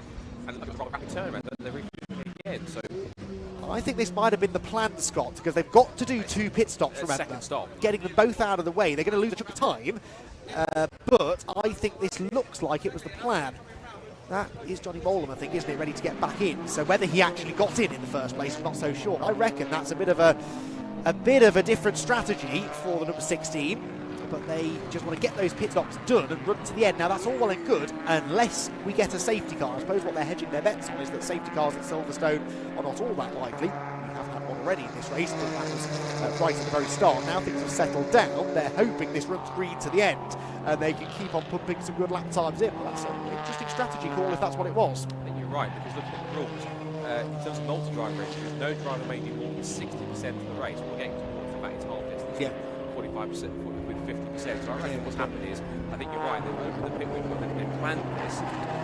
[SPEAKER 11] And they've got a rapid turnaround, they're refueling again. So
[SPEAKER 4] I think this might have been the plan, Scott, because they've got to do 2 pit stops, remember.
[SPEAKER 11] Second stop.
[SPEAKER 4] Getting them both out of the way. They're going to lose a chunk of time, but I think this looks like it was the plan. That is Johnny Molam, I think, isn't it, ready to get back in. So whether he actually got in the first place, I'm not so sure. I reckon that's a bit of a different strategy for the number 16, but they just want to get those pit stops done and run to the end. Now, that's all well and good, unless we get a safety car. I suppose what they're hedging their bets on is that safety cars at Silverstone are not all that likely. We have had one already in this race, but that was right at the very start. Now things have settled down. They're hoping this runs green to the end, and they can keep on pumping some good lap times in. But that's an interesting strategy call if that's what it was.
[SPEAKER 11] I think you're right, because looking at the rules, in terms of multi-drive races, no driver may do more than 60% of the race. We're getting towards the back, it's half distance.
[SPEAKER 4] Yeah.
[SPEAKER 11] 45% with 50%. So I reckon what's happened is, I think you're right, they've opened the pit window, they've planned this,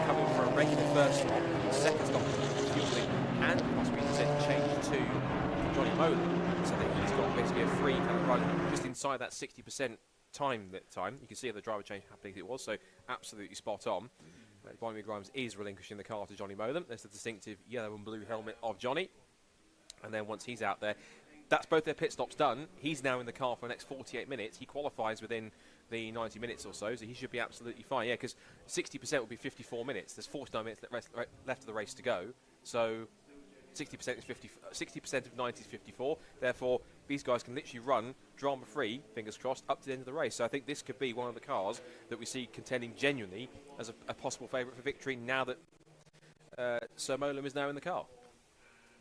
[SPEAKER 11] coming for a regular first stop, second stop, fueling, and possibly change to Johnny Molam, so that he's got basically a free kind of run just inside that 60% time. You can see the driver change happening as it was, so absolutely spot on. Bonnie Grimes is relinquishing the car to Johnny Molam. There's the distinctive yellow and blue helmet of Johnny. And then once he's out there, that's both their pit stops done. He's now in the car for the next 48 minutes. He qualifies within the 90 minutes or so he should be absolutely fine. Yeah, because 60% would be 54 minutes. There's 49 minutes left of the race to go. So 60% is 60% of 90 is 54. Therefore, these guys can literally run drama-free, fingers crossed, up to the end of the race. So I think this could be one of the cars that we see contending genuinely as a possible favourite for victory now that Sir Molam is now in the car.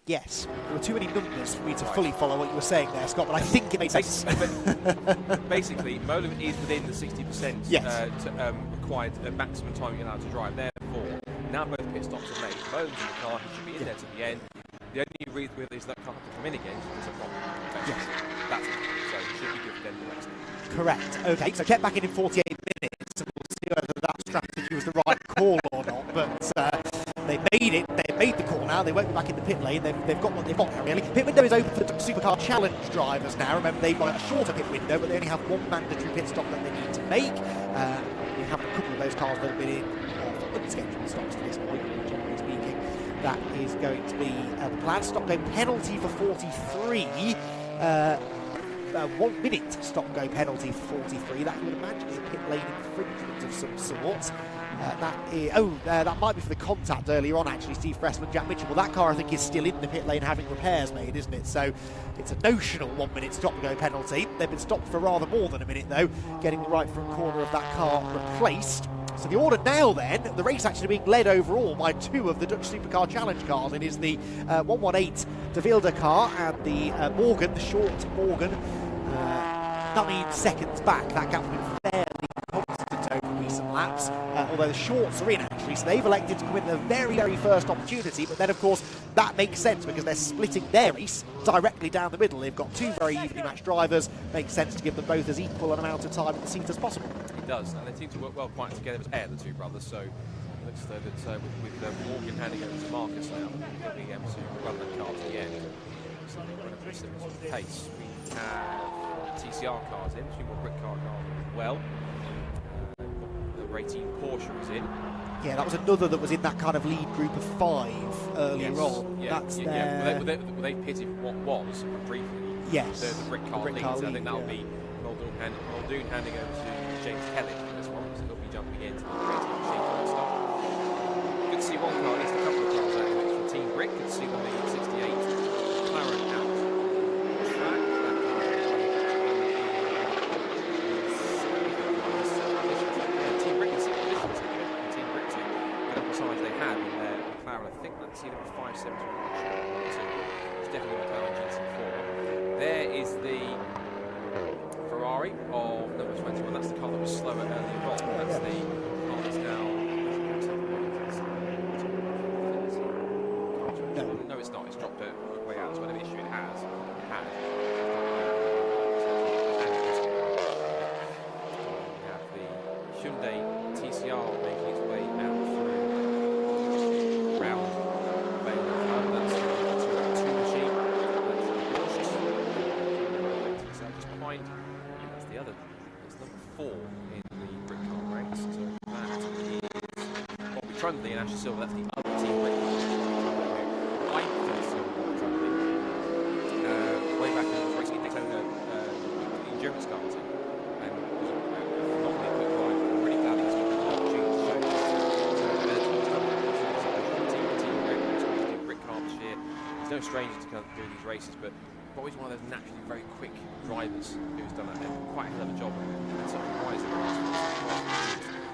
[SPEAKER 4] Yes, there were too many numbers for me to fully follow what you were saying there, Scott, but I think it makes sense.
[SPEAKER 11] Basically, Molam is within the 60%
[SPEAKER 4] yes.
[SPEAKER 11] Required maximum time you're allowed to drive. Therefore, now both pit stops are made. Molam's in the car, he should be in there to the end. The only reason with is that car to come in again is a problem.
[SPEAKER 4] Yes.
[SPEAKER 11] That's it. So it should be good for them the rest.
[SPEAKER 4] Correct. Okay, so get back in 48 minutes, and we'll see whether that strategy was the right call or not. But they made it. They made the call now. They won't be back in the pit lane. They've got what they've got now, really. Pit window is open for Supercar Challenge drivers now. Remember, they've got a shorter pit window, but they only have one mandatory pit stop that they need to make. We have a couple of those cars that have been in for unscheduled stops to this point, generally speaking. that is going to be the plan. Stop-go penalty for 43. 1 minute stop-go penalty for 43. That you would imagine is a pit lane infringement of some sort. That might be for the contact earlier on, actually. Steve Fressman, Jack Mitchell. Well, that car, I think, is still in the pit lane having repairs made, isn't it? So it's a notional 1 minute stop-go penalty. They've been stopped for rather more than a minute, though, getting the right front corner of that car replaced. So the order now, then, the race actually being led overall by 2 of the Dutch Supercar Challenge cars. It is the 118 De Wilde car and the Morgan, the short Morgan, 9 seconds back. That gap's been fairly constant over recent laps, although the shorts are in, actually, so they've elected to come in the very, very first opportunity. But then, of course, that makes sense because they're splitting their race directly down the middle. They've got 2 very evenly matched drivers. Makes sense to give them both as equal an amount of time in the seat as possible.
[SPEAKER 11] It does, and they seem to work well quite together as pair, the 2 brothers. So it looks as though that with Morgan handing over to Marcus now, he'll be able to run that car to the end. So they're running pretty similar pace. We have TCR cars in, 2 more Britcar cars as well. The 18 Porsche is in.
[SPEAKER 4] Yeah, that was another that was in that kind of lead group of 5 earlier on.
[SPEAKER 11] Yeah,
[SPEAKER 4] That's
[SPEAKER 11] Well, they pitted what was briefly the Britcar lead. So I think that'll be Muldoon handing over to James Kelly for this one, so he'll be jumping into the creative machine for the start. Good to see one car, at least a couple of cars out for Team Brick. Good to see them in 68 McLaren out on track. Team Brick in 6 positions again, and Team Brick to get up as high as they have in their McLaren. I think that's either 570 or 2. It's definitely McLaren GT4. There is the Ferrari of number 21. That's the car that was slower earlier on. That's the car that's now. No, it's not. It's dropped it way out. So whatever issue it has, it had. We have the Hyundai TCR making its way out through round Vale. That's the 2 machine. That's the just behind. That's the other. It's number 4 in the Britcar ranks. So that is Bobby Trundley and Asher Silver. That's the other team. I first saw Bobby Trundley way back when he was racing in Daytona endurance car team, and was a phenomenally quick driver. I'm really glad he's got an opportunity to show team Britcar this year. He's no stranger to doing these races, but Bobby's one of those naturally very quick drivers who's done quite a hell of a job and something wise in the last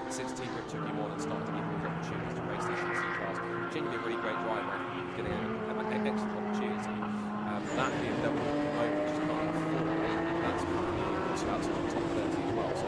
[SPEAKER 11] since Team Brick took him on and started to give him opportunities to race these GT cars. Genuinely a really great driver, getting an excellent opportunity. That being done at the moment, just can't afford it. That's also outside the top 30 as well. So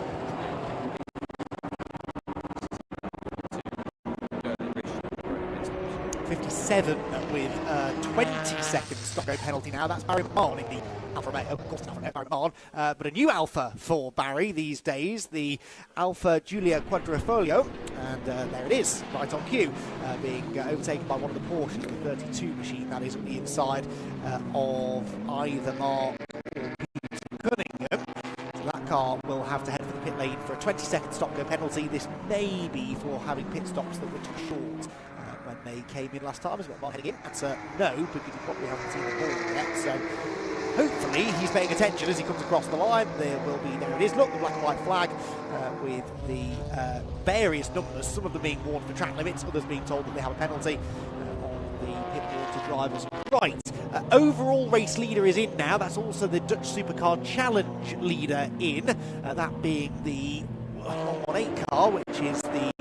[SPEAKER 4] 57 with 20 seconds stop-go penalty now. That's Barry McMahon in the Alfa Romeo. Of course, not Barry McMahon, but a new Alfa for Barry these days, the Alfa Giulia Quadrifoglio. And there it is, right on cue, being overtaken by one of the Porsches, the 32 machine, that is on the inside of either Mark or Peter Cunningham. So that car will have to head for the pit lane for a 20-second stop-go penalty. This may be for having pit stops that were too short when they came in last time. Is what Mark heading in? That's no, because you probably haven't seen the ball yet. So hopefully he's paying attention as he comes across the line. There will be, there it is, look, the black and white flag with the various numbers, some of them being warned for track limits, others being told that they have a penalty on the pit board to drivers. Right, overall race leader is in now. That's also the Dutch Supercar Challenge leader in, that being the 118 car, which is the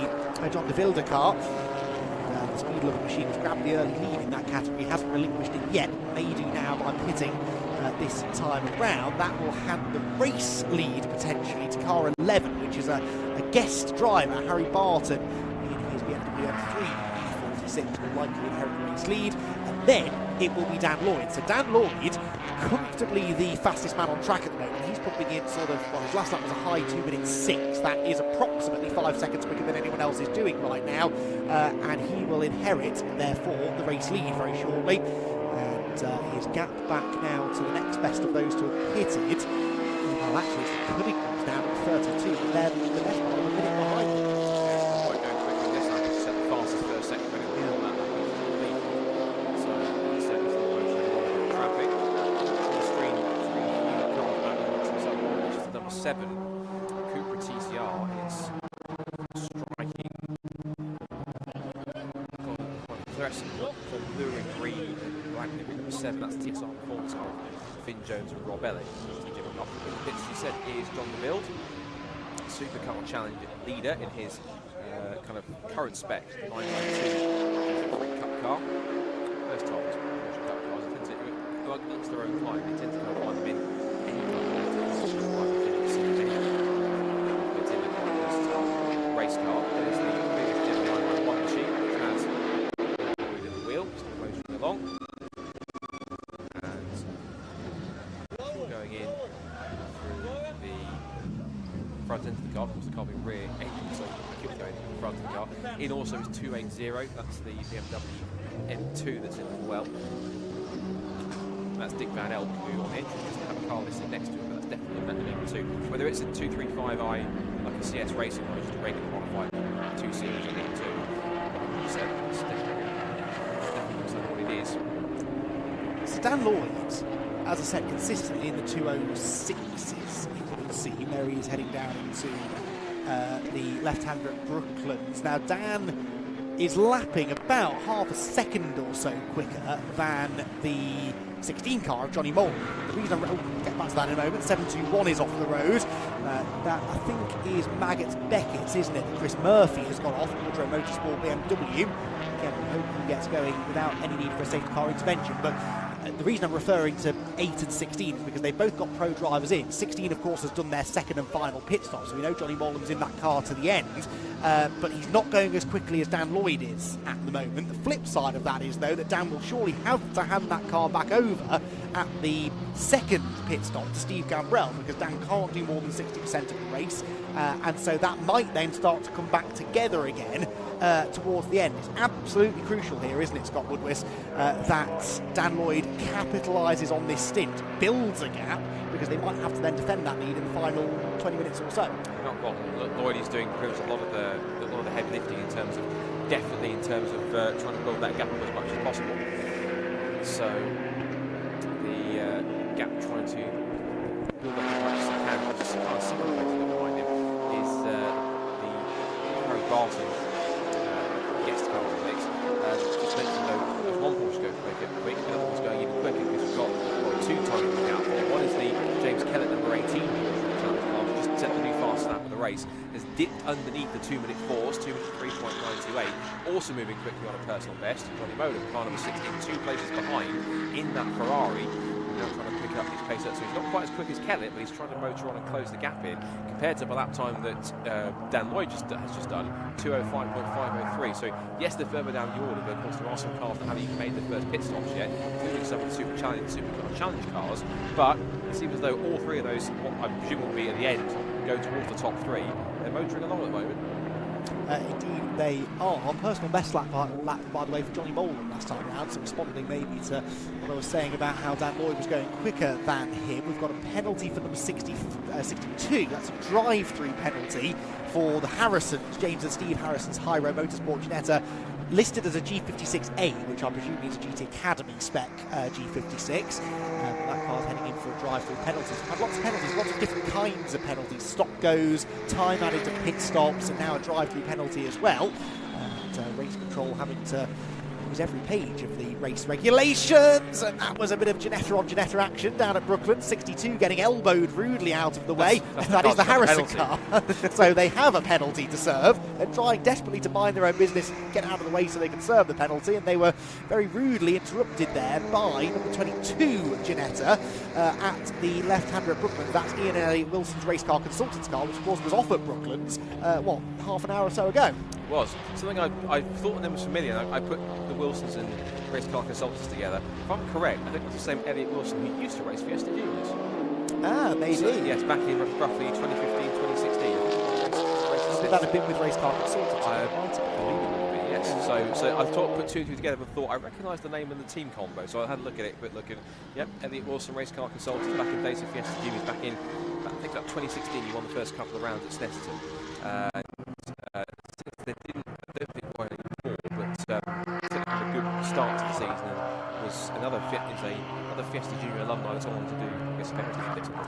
[SPEAKER 4] John De Wilde car. The Speed Lover machine has grabbed the early lead in that category, hasn't relinquished it yet, may do now by pitting this time around. That will hand the race lead potentially to car 11, which is a guest driver, Harry Barton, in his BMW M3 46, will likely inherit the race lead, and then it will be Dan Lloyd. So Dan Lloyd, comfortably the fastest man on track at the moment. He's pumping in sort of, well, his last lap was a high 2 minutes 6. That is approximately 5 seconds quicker than anyone else is doing right now, and he will inherit, therefore, the race lead very shortly. And his gap back now to the next best of those to have pitted. Well, actually, it's the Cunningham's now at 32, but they're the best part of a minute behind them.
[SPEAKER 11] Quite going quickly this time, set the fastest first second on that. 7, Cooper TCR is striking. So luring green, black number 7, that's TSR performance of Finn Jones and Rob Elliott. The pitch, he said, is John DeVille, Supercar Challenge leader in his kind of current spec 992 Cup car. First time it's Porsche Cup cars, it tends to, amongst their own climb, they tend to kind of find them in any race car. There's the biggest Gen 991 machine, which has in the wheel, still motoring along. And still going in through the front end of the car, of course the car being rear ended, so keep going in front of the car. In also is 280, that's the BMW M2 that's in as well. That's Dick Van Elk, who on the entrance doesn't have a car listed next to him, but that's definitely an M2. Whether it's a 235i, like a CS Racing, or just a regular modified 2 Series or M2, it's definitely what it is.
[SPEAKER 4] So Dan Lloyd, as I said, consistently in the 206s, you can see there he is heading down into the left-hander at Brooklands. Now Dan is lapping about half a second or so quicker than the 16 car of Johnny Moll. The reason I'll get back to that in a moment, 721 is off the road. That I think is Maggots Beckett's, isn't it? Chris Murphy has gone off, Metro Motorsport BMW. Again, we hope he gets going without any need for a safety car intervention. But the reason I'm referring to 8 and 16 is because they've both got pro drivers in. 16, of course, has done their second and final pit stop, so we know Johnny Mollum's in that car to the end. But he's not going as quickly as Dan Lloyd is at the moment. The flip side of that is, though, that Dan will surely have to hand that car back over at the second pit stop to Steve Gambrell, because Dan can't do more than 60% of the race. And so that might then start to come back together again towards the end. It's absolutely crucial here, isn't it, Scott Woodwis, that Dan Lloyd capitalises on this stint, builds a gap, because they might have to then defend that lead in the final 20 minutes or so.
[SPEAKER 11] Not well, Lloyd is doing pretty much a lot of the heavy lifting in terms of trying to build that gap up as much as possible. So the gap trying to build up as much as he can. Just kind of single place behind him is the Harry Barton guest car mix. Just mentioned though, there's one Porsche going quick, the other one's going even quicker because we've got 2 times the gap. One is the James Kellett number 18 just set the new fast lap of the race, has dipped underneath the 2-minute force, 2-minute 3.928, also moving quickly on a personal best. Johnny Moden, car number 16, 2 places behind in that Ferrari. Now trying to pick up his pace up, so he's not quite as quick as Kellett, but he's trying to motor on and close the gap in, compared to the lap time that Dan Lloyd has just done, 2:05.503. So yes, they're further down the order, but of course there are some cars that haven't even made their first pit stops yet, including some of the Supercar Challenge cars. But it seems as though all 3 of those, what I presume will be at the end, go towards the top 3. They're motoring along at the moment.
[SPEAKER 4] Indeed, they are. Personal best lap, by the way, for Johnny Molan last time round, so responding maybe to what I was saying about how Dan Lloyd was going quicker than him. We've got a penalty for number 62. That's a drive-through penalty for the Harrisons, James and Steve Harrison's Hyro Motorsport Ginetta, listed as a G56A, which I presume is a GT Academy spec G56. That car's heading in for a drive-through penalties. Had lots of penalties, lots of different kinds of penalties. Stop goes, time added to pit stops, and now a drive-through penalty as well. And race control having to use every page of the race regulations, and that was a bit of Ginetta on Ginetta action down at Brooklyn. 62 getting elbowed rudely out of the way. That is the Harrison car. So they have a penalty to serve. They're trying desperately to mind their own business and get out of the way so they can serve the penalty, and they were very rudely interrupted there by number 22 Ginetta at the left-hander at Brooklyn. That's Ian Elliott Wilson's race car consultant's car, which of course was off at Brooklands, half an hour or so ago.
[SPEAKER 11] It was. Something I thought the name was familiar. I put the Wilsons and race car consultants together. If I'm correct, I think it's the same Elliott Wilson who used to race Fiesta Juniors.
[SPEAKER 4] Maybe.
[SPEAKER 11] So, yes, back in roughly 2015, 2016.
[SPEAKER 4] Would that have been with race car consultants?
[SPEAKER 11] Yes. So I put 2 and 2 together and thought I recognised the name and the team combo. So I had a look at it, yep, Elliott Wilson, race car consultants, back in days of Fiesta Juniors, back in, I think about 2016. He won the first couple of rounds at Snetterton. They didn't, I don't think quite anymore, but still had a good start to the season and was is another Fiesta Junior alumni that's on to do, I guess, penalty tips from the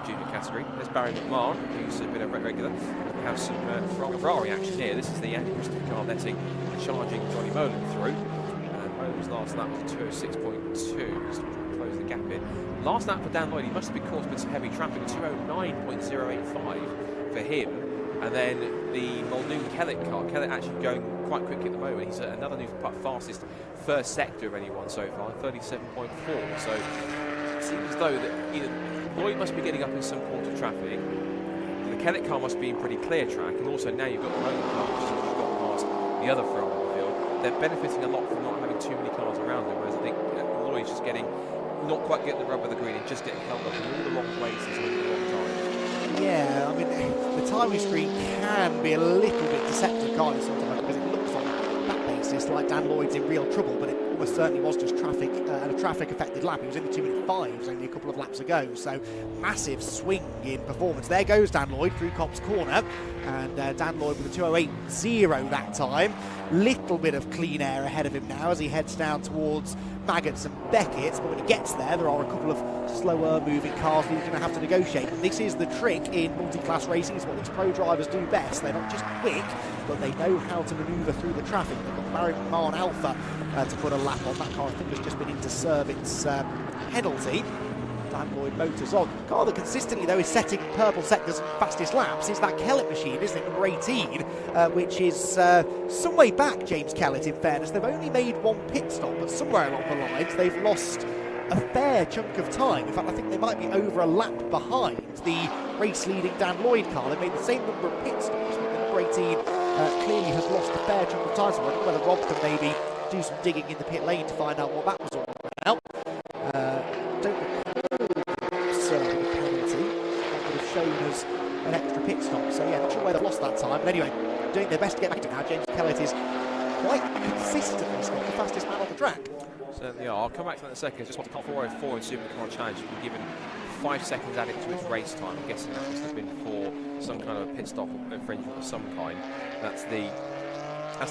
[SPEAKER 11] junior category. There's Barry McMahon, who's a bit of a regular. We have some Ferrari action here. This is the Andy Christopher car letting charging Johnny Molan through. And Molan's last lap was 206.2, just to close the gap in. Last lap for Dan Lloyd, he must have been caught with some heavy traffic, 209.085 for him. And then the Muldoon Kellett car, Kellett actually going quite quickly at the moment. He's another new fastest first sector of anyone so far, 37.4. So it seems as though that either Lloyd must be getting up in some quarter traffic, the Kellett car must be in pretty clear track, and also now you've got the Muldoon car, which has got past the other Ferrari on the field. They're benefiting a lot from not having too many cars around them, whereas I think Lloyd's just getting, not quite getting the rub of the green and just getting held up in all the wrong places and all the wrong times.
[SPEAKER 4] Yeah, I mean, the timing screen can be a little bit deceptive, can't it, sometimes, because it looks on that basis like Dan Lloyd's in real trouble, but it almost certainly was just traffic and a traffic-affected lap. He was in the 2-minute 5s only a couple of laps ago, so massive swing in performance. There goes Dan Lloyd through Cops Corner, and Dan Lloyd with a 2:08.0 that time. Little bit of clean air ahead of him now as he heads down towards Maggots and Beckett's, but when he gets there, there are a couple of slower moving cars that he's going to have to negotiate. And this is the trick in multi-class racing, is what these pro drivers do best. They're not just quick, but they know how to manoeuvre through the traffic. They've got Barry McMahon Alpha to put a lap on. That car, I think, has just been in to serve its penalty. Dan Lloyd Motors on. Car that consistently, though, is setting purple sectors and fastest laps is that Kellett machine, isn't it, number 18, which is some way back, James Kellett, in fairness. They've only made one pit stop, but somewhere along the lines they've lost a fair chunk of time. In fact, I think they might be over a lap behind the race-leading Dan Lloyd car. They've made the same number of pit stops, but the number 18 clearly has lost a fair chunk of time. So I don't know whether Rob can maybe do some digging in the pit lane to find out what that was all about. Don't recall a penalty. That would have shown us an extra pit stop. So yeah, not sure where they've lost that time. But anyway, doing their best to get back to now. James Kellett is quite consistently the fastest man on the track.
[SPEAKER 11] Certainly are. I'll come back to that in a second. Just want to call 4:04 in Supercar Challenge. You've been given 5 seconds added to its race time. I'm guessing that must have been for some kind of pit stop infringement of some kind. That's the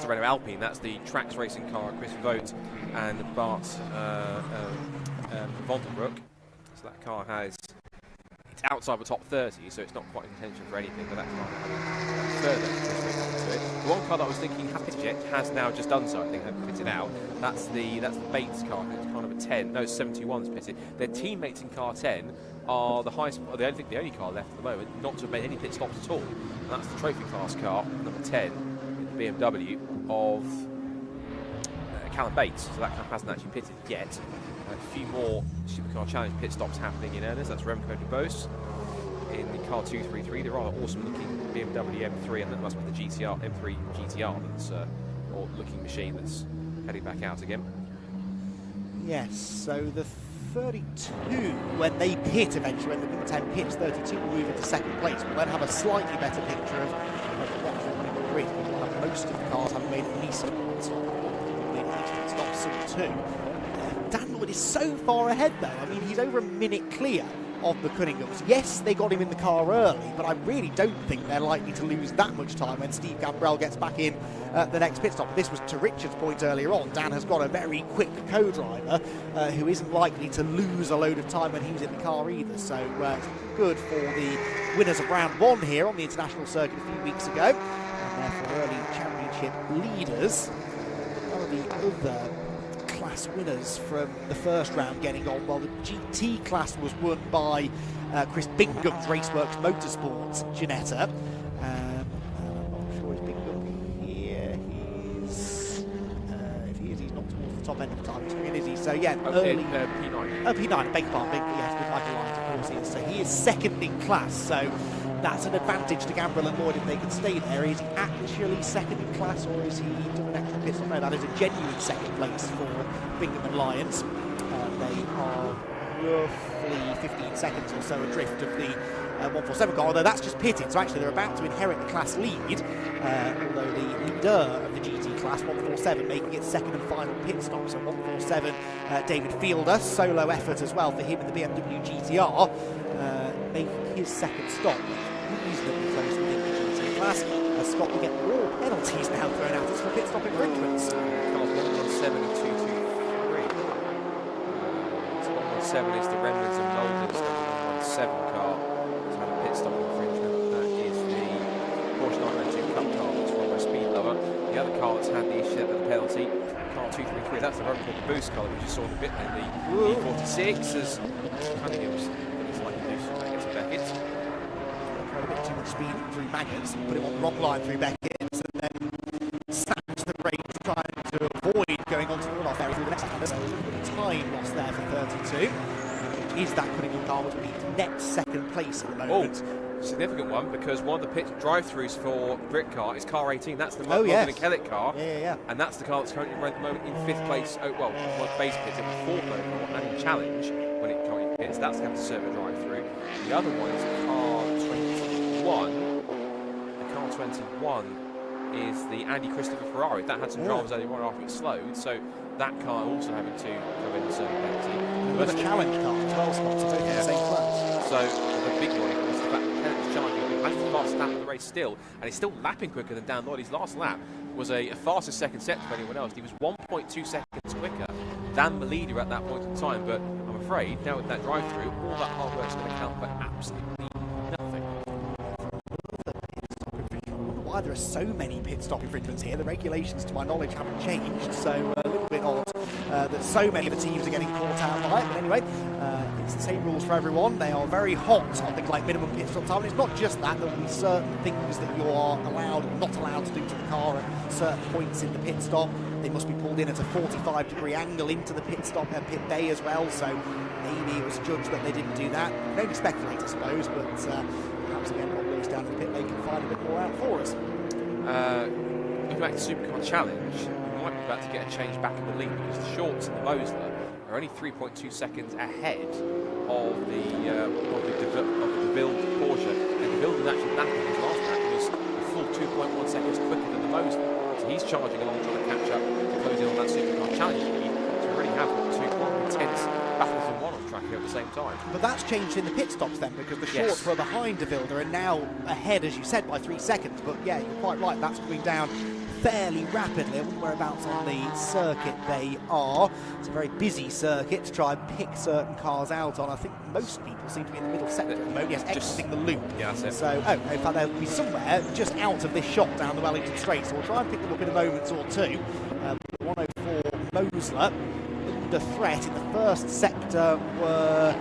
[SPEAKER 11] Renault Alpine. That's the Trax racing car, Chris Vogt and Bart Vondenbroek. So that car has, it's outside the top 30, so it's not quite in contention for anything, but that car has further to it. The one car that I was thinking had pitted yet has now just done so. I think they've pitted out. That's the Bates car. It's car number 10. No, 71's pitted. Their teammates in car 10 are the highest. The only car left at the moment not to have made any pit stops at all. And that's the trophy class car number 10, the BMW of Callum Bates. So that car hasn't actually pitted yet. A few more Supercar Challenge pit stops happening in earnest. That's Remco de Vos in the car 233, the rather awesome looking BMW M3, and that must be the GTR M3 GTR that's or looking machine that's heading back out again.
[SPEAKER 4] Yes, so the 32, when they pit eventually, when the number 10 pits, 32 will move into second place. We'll then have a slightly better picture of what's running the grid. We'll have most of the cars having made at least one stop, probably at least stop some two. Dan Lloyd is so far ahead though. I mean, he's over a minute clear of the Cunninghams. Yes, they got him in the car early, but I really don't think they're likely to lose that much time when Steve Gambrell gets back in the next pit stop. This was to Richard's point earlier on. Dan has got a very quick co-driver who isn't likely to lose a load of time when he was in the car either. So it's good for the winners of round 1 here on the international circuit a few weeks ago, and therefore early championship leaders. One of the other class winners from the first round getting on. Well, the GT class was won by Chris Bingham's Raceworks Motorsports Ginetta. I'm not sure is Bingham here. He's if he is, he's not towards the top end of the time screen, is he? So yeah, early
[SPEAKER 11] P9.
[SPEAKER 4] Oh, P9, beg pardon, yes, with Michael Lyons, of course he is. So he is second in class. So that's an advantage to Gambrell and Lloyd if they can stay there. Is he actually second in class, or is he doing an extra pit stop? No, that is a genuine second place for Bingham and Lyons. They are roughly 15 seconds or so adrift of the 147 car, although that's just pitted, so actually they're about to inherit the class lead, although the leader of the GT class, 147, making its second and final pit stop. So 147, David Fielder, solo effort as well for him in the BMW GTR, making his second stop. Reasonably close within the GT class. Scott will get more penalties now thrown at us for pit stop infringements.
[SPEAKER 11] Cars 117 and 223. 117 is the Remnants and Moulders of the 117 car. It's had a pit stop infringement. That is the Porsche 992 Cup car that's from a speed lower. The other car that's had the issue with the penalty, car 233, that's the very called the boost car that we just saw in the pit lane, the E46, as Cunningham's slightly loose from Baggett's and Beckett's.
[SPEAKER 4] A bit too much speed through Baggett's, put him on the wrong line through Beckett's, and then snaps the brakes, trying to avoid going on to the runoff area through the next lap. So a little bit of time lost there for 32. Is that Cunningham car which means net second place at the moment?
[SPEAKER 11] Oh, significant one, because one of the pit drive-throughs for Britcar is car 18. That's the Morgan and Kellett car.
[SPEAKER 4] Yeah.
[SPEAKER 11] And that's the car that's currently at the moment in 5th place. Oh, well, base pits, it was 4th overall and challenge when it currently pits. That's going to serve a drive-through. The other one is car 21. The car 21 is the Andy Christopher Ferrari. That had some dramas earlier on after it slowed, so that car also having to go in and serve a penalty.
[SPEAKER 4] But a challenge car as well, Scott, so both in the same class.
[SPEAKER 11] So the big one is the fact that Kellett's challenging, has the fastest lap of the race still, and he's still lapping quicker than Dan Lloyd. His last lap was a faster second set for anyone else. He was 1.2 seconds quicker than the leader at that point in time, but I'm afraid now with that drive-through, all that hard work's going to count for absolutely nothing.
[SPEAKER 4] Why there are so many pit stop infringements here. The regulations, to my knowledge, haven't changed, so a little bit odd that so many of the teams are getting caught out by it. But anyway, it's the same rules for everyone. They are very hot on things like minimum pit stop time. And it's not just that. There will be certain things that you are allowed or not allowed to do to the car at certain points in the pit stop. They must be pulled in at a 45-degree angle into the pit stop and pit bay as well. So maybe it was judged that they didn't do that. You can only speculate, I suppose, but perhaps again, what goes down in the pit they can find a bit more out for us.
[SPEAKER 11] Looking back to Supercar Challenge, we might be about to get a change back in the lead because the Shorts and the Mosler are only 3.2 seconds ahead of the DeVille Porsche. And DeVille was actually lapping his last lap was a full 2.1 seconds quicker than the Mosler. So he's charging along trying to catch up to close in on that Supercar Challenge lead. So we really have got two quite intense battles in one on track here at the same time.
[SPEAKER 4] But that's changed in the pit stops then, because the Shorts were behind DeVille and now ahead, as you said, by 3 seconds. But yeah, you're quite right, that's coming down fairly rapidly. I wonder whereabouts on the circuit they are. It's a very busy circuit to try and pick certain cars out on. I think most people seem to be in the middle sector at the moment. Yes, exiting the loop.
[SPEAKER 11] Yeah, that's it.
[SPEAKER 4] So, in fact, they'll be somewhere just out of this shot down the Wellington Straight. So we'll try and pick them up in a moment or two. 104 Mosler under threat in the first sector were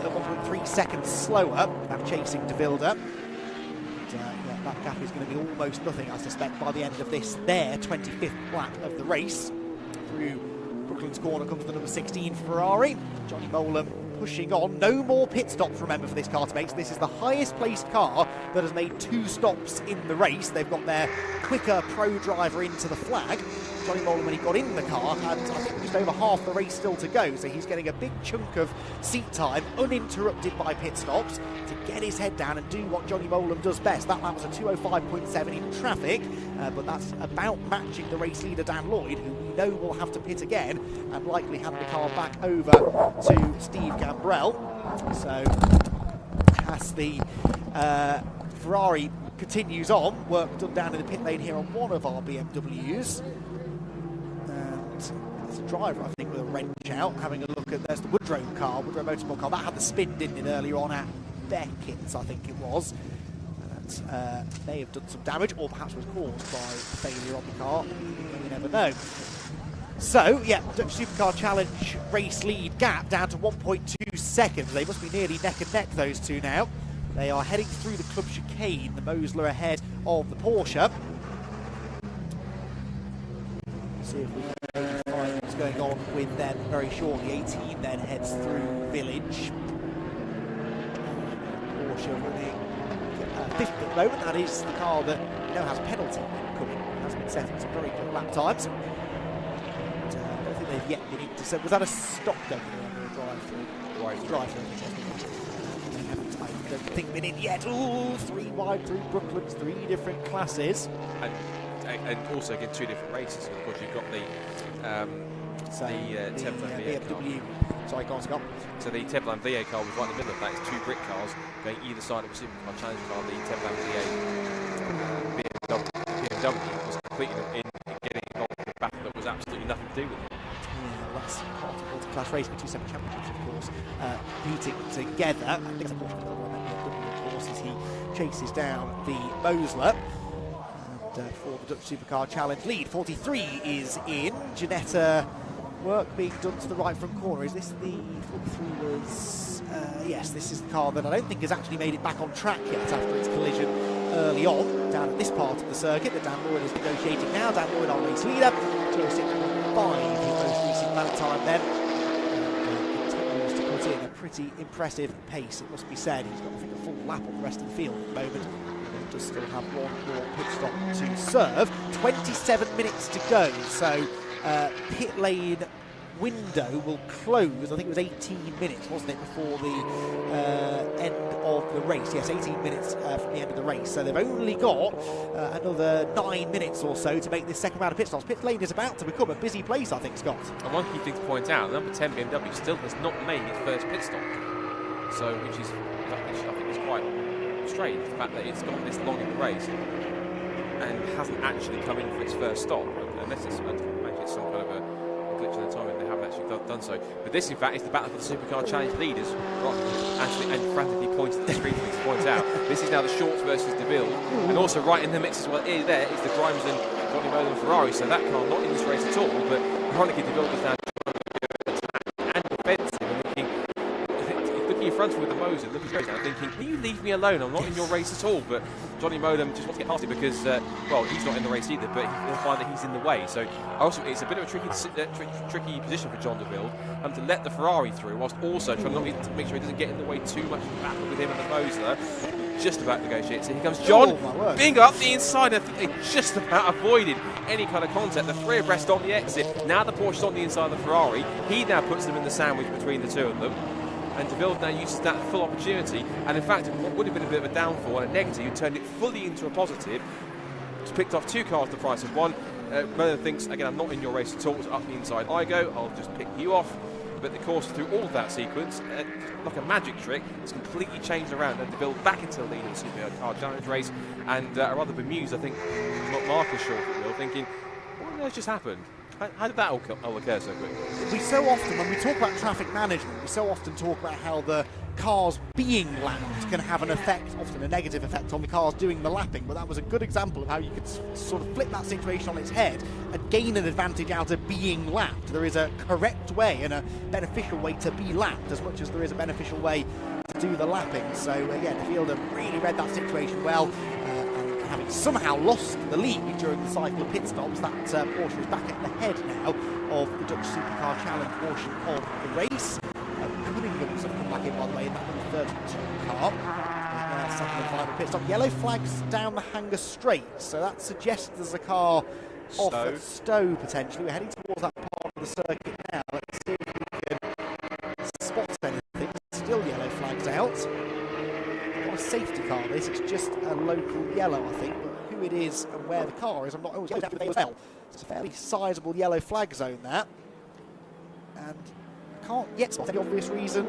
[SPEAKER 4] 1.3 seconds slower than chasing De Wilde. That gap is going to be almost nothing, I suspect, by the end of this, their 25th lap of the race. Through Brooklands corner comes the number 16 Ferrari. Johnny Molan pushing on. No more pit stops, remember, for this car to make. So this is the highest placed car that has made 2 stops in the race. They've got their quicker pro driver into the flag. Johnny Molan, when he got in the car, had, I think, just over half the race still to go. So he's getting a big chunk of seat time, uninterrupted by pit stops, to get his head down and do what Johnny Molan does best. That lap was a 2:05.7 in traffic, but that's about matching the race leader, Dan Lloyd, who we know will have to pit again and likely hand the car back over to Steve Gambrell. So as the Ferrari continues on, work done down in the pit lane here on one of our BMWs. There's a driver, I think, with a wrench out, having a look at, there's the Woodrow car, Woodrow Motorsport car. That had the spin, didn't it, earlier on at Beckett's, I think it was. That may have done some damage, or perhaps was caused by failure on the car. You never know. So, yeah, Dutch Supercar Challenge race lead gap down to 1.2 seconds. They must be nearly neck and neck, those two now. They are heading through the club chicane, the Mosler ahead of the Porsche. See if we can find what's going on with them very shortly. 18 then heads through Village. Porsche running 5th at the moment. That is the car that now has a penalty coming. Has been setting some very good lap times. But, I don't think they've yet been intercepted. Was that a stop going on or a drive-through? Drive-through. I don't think been in yet. Ooh, 3 wide through Brooklands, 3 different classes.
[SPEAKER 11] And also again 2 different races. Of course, you've got the Tevlan VA
[SPEAKER 4] BMW. Sorry, go on, Scott.
[SPEAKER 11] So the Tevlan VA car was right in the middle of that. It's 2 Brit cars going either side of a Supercar Challenge car. The Tevlan VA BMW was completely in getting involved in a battle that was absolutely nothing to do with it.
[SPEAKER 4] well, that's part of multi-class racing, 2 separate championships, of course, competing together. I think it's a of course, as he chases down the Mosler. And for the Dutch Supercar Challenge lead, 43 is in. Janetta, work being done to the right front corner. Is this the 43 was? Yes, this is the car that I don't think has actually made it back on track yet after its collision early on down at this part of the circuit that Dan Lloyd is negotiating now. Dan Lloyd, our race leader, 206.5 his most recent lap time then. Continues to put in a pretty impressive pace, it must be said. He's got, I think, a full lap on the rest of the field at the moment. He does still have one more pit stop to serve. 27 minutes to go, so pit lane window will close. I think it was 18 minutes, wasn't it, before the end of the race? Yes, 18 minutes from the end of the race. So they've only got another 9 minutes or so to make this second round of pit stops. Pit lane is about to become a busy place, I think, Scott.
[SPEAKER 11] And one key thing to point out, number 10 BMW still has not made its first pit stop. So, which is, I think, is quite strange, the fact that it's gone this long in the race and hasn't actually come in for its first stop, unless it's, maybe it's some kind of a glitch in the timing. They haven't actually done so. But this, in fact, is the battle for the Supercar Challenge leaders. Actually, and frantically pointed at the screen to point out. This is now the Shorts versus DeVille, and also right in the mix as well. There is the Grimes and Johnny Molan Ferrari. So that car not in this race at all. But ironically, DeVille is now and defensive and looking in front of him with the Moser, looking straight down, thinking, "Can you leave me alone? I'm not in your race at all." But Johnny Molan just wants to get past it because, well, he's not in the race either, but he'll find that he's in the way. So also, it's a bit of a tricky position for John DeVille to let the Ferrari through, whilst also trying to make sure he doesn't get in the way too much of the battle with him and the Mosler. Just about negotiates. So here comes John. Bingo up the inside. I think they just about avoided any kind of contact. The three abreast on the exit. Now the Porsche's on the inside of the Ferrari. He now puts them in the sandwich between the two of them. And DeVille now uses that full opportunity. And in fact, what would have been a bit of a downfall and a negative, he turned it fully into a positive. Just picked off 2 cars at the price of 1. Molan thinks, again, I'm not in your race at all. So up the inside I go. I'll just pick you off. But of course, through all of that sequence, like a magic trick, it's completely changed around. And DeVille back into the lead in the Supercar Challenge race. And rather bemused, I think, Marcus Short at Will, thinking, what on earth just happened? How did that all occur so quickly?
[SPEAKER 4] We so often, when we talk about traffic management, we so often talk about how the cars being lapped can have an effect, often a negative effect, on the cars doing the lapping. But that was a good example of how you could sort of flip that situation on its head and gain an advantage out of being lapped. There is a correct way and a beneficial way to be lapped as much as there is a beneficial way to do the lapping. So, yeah, the fielder really read that situation well. Having somehow lost the lead during the cycle of pit stops, that Porsche is back at the head now of the Dutch Supercar Challenge portion of the race. Cunningham's have come back in, by the way, in that number 32 car. Second and final pit stop. Yellow flags down the Hanger Straight, so that suggests there's a car off at Stowe potentially. We're heading towards that part of the circuit now. Let's see if we can spot anything. Still yellow flags out. Not a safety car, this, it's just a local yellow, I think, but who it is and where the car is, I'm not always after as well. It's a fairly sizable yellow flag zone there, and can't yet spot any obvious reason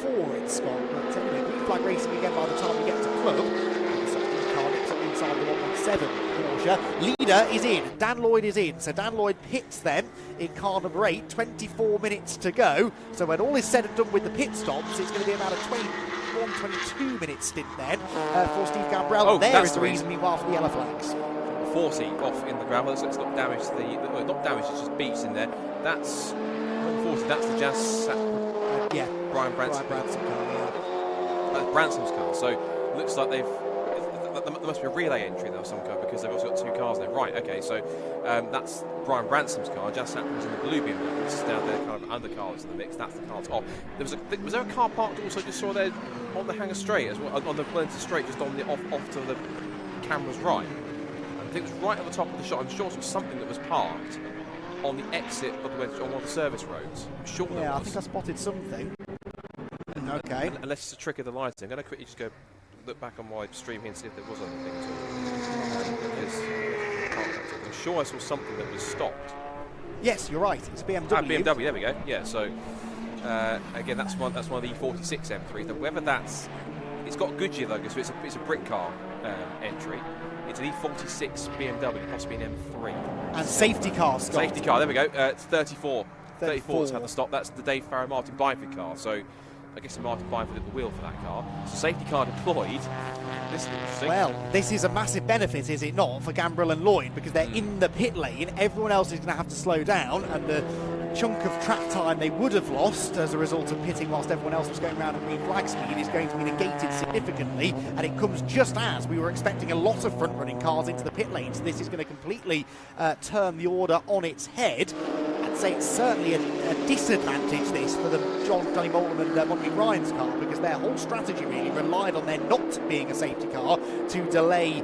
[SPEAKER 4] for it, Scott. But anyway, green flag racing again by the time we get to club. The car nips up inside the 117 Porsche. Leader is in, Dan Lloyd is in, so Dan Lloyd pits then in car number 8, 24 minutes to go. So when all is said and done with the pit stops, it's going to be about a 22-minute stint then for Steve Gambrell.
[SPEAKER 11] Oh,
[SPEAKER 4] there is the reason, meanwhile, for the yellow flags. 40
[SPEAKER 11] off in the gravel. It's got damage to the, not damage, it's just beats in there. That's 40. That's the Jazz.
[SPEAKER 4] Yeah,
[SPEAKER 11] Brian Branson car. That's Branson's car. So looks like they've. There must be a relay entry there of some kind because they've also got 2 cars there. Right. Okay. So that's Brian Branson's car. Jazz Sapper's in the blue bin. This is now their kind of undercars in the mix. That's the car top. Was there a car parked also just saw there on the Hanger Straight as well, on the Plenty Straight, just on the off to the camera's right. I think it was right at the top of the shot. I'm sure it was something that was parked on the exit of the on one of the service roads. I'm sure there was.
[SPEAKER 4] I think I spotted something. Okay.
[SPEAKER 11] Unless it's a trick of the lighting. I'm going to quickly just go look back on my stream here and see if there was anything at all. Because I'm sure I saw something that was stopped.
[SPEAKER 4] Yes, you're right. It's a BMW.
[SPEAKER 11] BMW. There we go. Yeah. So again, that's one of the E46 M3s. Now, whether it's got a Goodyear logo, so it's a Britcar entry. It's an E46 BMW, possibly an M3.
[SPEAKER 4] And safety car, Scott.
[SPEAKER 11] Safety car, there we go. It's 34 34's had the stop. That's the Dave Farrow Martin Byford car. So I guess Martin Byford at the wheel for that car. So safety car deployed. This is interesting.
[SPEAKER 4] Well, this is a massive benefit, is it not, for Gambrill and Lloyd, because they're in the pit lane. Everyone else is going to have to slow down, and the chunk of track time they would have lost as a result of pitting whilst everyone else was going around at green flag speed is going to be negated significantly, and it comes just as we were expecting a lot of front-running cars into the pit lane, so this is going to completely turn the order on its head. I'd say it's certainly a disadvantage, this, for the Johnny Moulton and Monty Ryan's car, because their whole strategy really relied on there not being a safety car to delay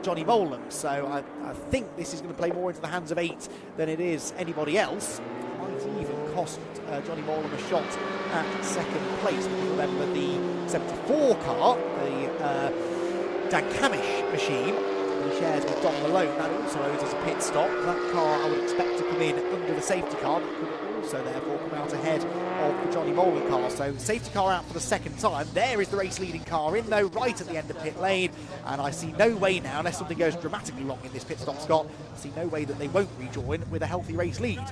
[SPEAKER 4] Johnny Moulton. So I think this is going to play more into the hands of 8 than it is anybody else. Might even cost Johnny Moulton a shot at second place. Remember the 74 car, the Dan Camish machine, he shares with Don Malone, that also owes us a pit stop. That car I would expect to come in under the safety car, that could also therefore come out ahead of the Johnny Moulton car. So safety car out for the second time. There is the race leading car in though, right at the end of pit lane, and I see no way now, unless something goes dramatically wrong in this pit stop, Scott, I see no way that they won't rejoin with a healthy race lead.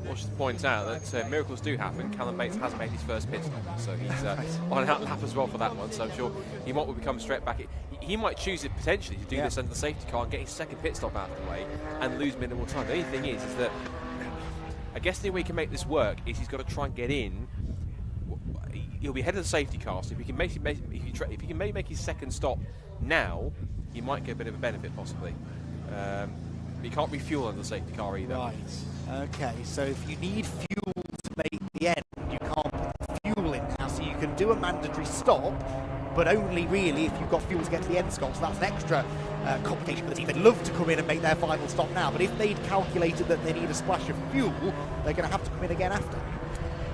[SPEAKER 11] Well, just to point out that miracles do happen. Callum Bates has made his first pit stop, so he's on an out lap as well for that one, so I'm sure he might become straight back. He might choose it potentially to do this under the safety car and get his second pit stop out of the way and lose minimal time. The only thing is that I guess the way he can make this work is he's got to try and get in. He'll be ahead of the safety car, so if he can make his second stop now, he might get a bit of a benefit possibly. But he can't refuel under the safety car either.
[SPEAKER 4] Right. Okay, so if you need fuel to make the end, you can't put fuel in now, so you can do a mandatory stop, but only really if you've got fuel to get to the end, Scott. So that's an extra complication for the team. They'd love to come in and make their final stop now, but if they'd calculated that they need a splash of fuel, they're going to have to come in again after.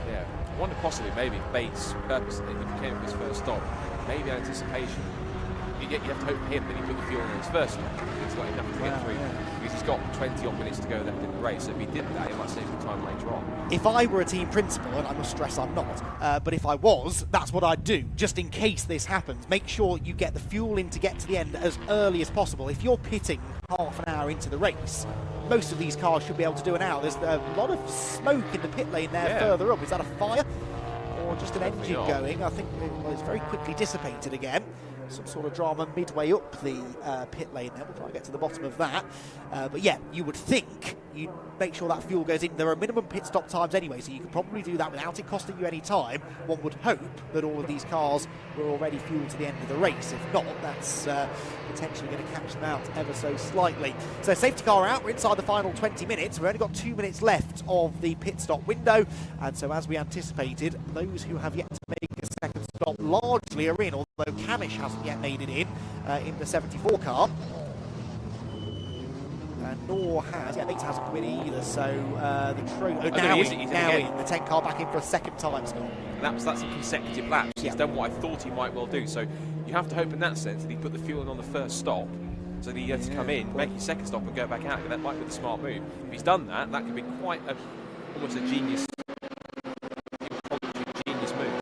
[SPEAKER 11] Yeah, I wonder possibly maybe Bates purposely, if he came for his first stop, maybe anticipation. You have to hope for him that he put the fuel in his first stop. He's got enough to get through. Because he's got 20 odd minutes to go left in the race. So if he did that, it might save him time later on.
[SPEAKER 4] If I were a team principal, and I must stress I'm not, but if I was, that's what I'd do, just in case this happens. Make sure you get the fuel in to get to the end as early as possible. If you're pitting half an hour into the race, most of these cars should be able to do an hour. There's a lot of smoke in the pit lane there further up. Is that a fire? Or just an engine going? I think it's very quickly dissipated again. Some sort of drama midway up the pit lane there. We'll try and get to the bottom of that. But yeah, you would think you'd make sure that fuel goes in. There are minimum pit stop times anyway, so you can probably do that without it costing you any time. One would hope that all of these cars were already fueled to the end of the race. If not, that's potentially going to catch them out ever so slightly. So safety car out. We're inside the final 20 minutes. We've only got 2 minutes left of the pit stop window. And so as we anticipated, those who have yet to make a second stop largely are in, although Camish hasn't yet made it in the 74 car. Nor has, Bates hasn't come in either, so now in, the 10 car back in for a second time.
[SPEAKER 11] That's a consecutive laps. He's done what I thought he might well do, so you have to hope in that sense that he put the fuel in on the first stop, so that he has to come in, make his second stop and go back out. That might be the smart move. If he's done that, that could be quite almost a genius move.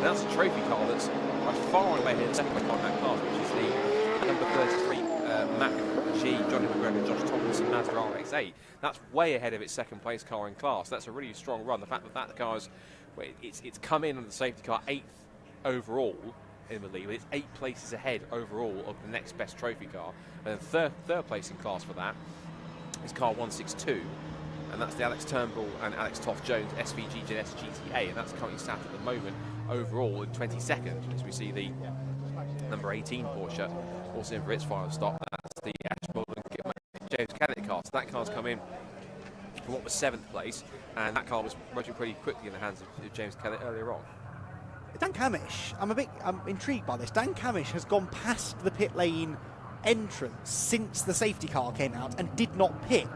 [SPEAKER 11] And that's a trophy car that's by far and away here the second car in that class, which is the number 33 Mac G, Johnny McGregor, Josh Tomlinson, Mazda RX-8. That's way ahead of its second place car in class. That's a really strong run. The fact that that car it's come in on the safety car 8th overall in the league, but it's 8 places ahead overall of the next best trophy car. And third place in class for that is car 162, and that's the Alex Turnbull and Alex Toft-Jones SVG GS GTA, and that's currently sat at the moment overall in 22nd, as we see the number 18 Porsche also in for its final stop. That's the Ashbourne James Kennett car. So that car's come in from what was 7th place, and that car was motoring pretty quickly in the hands of James Kennett earlier on.
[SPEAKER 4] Dan Camish, I'm intrigued by this. Dan Camish has gone past the pit lane entrance since the safety car came out and did not pit.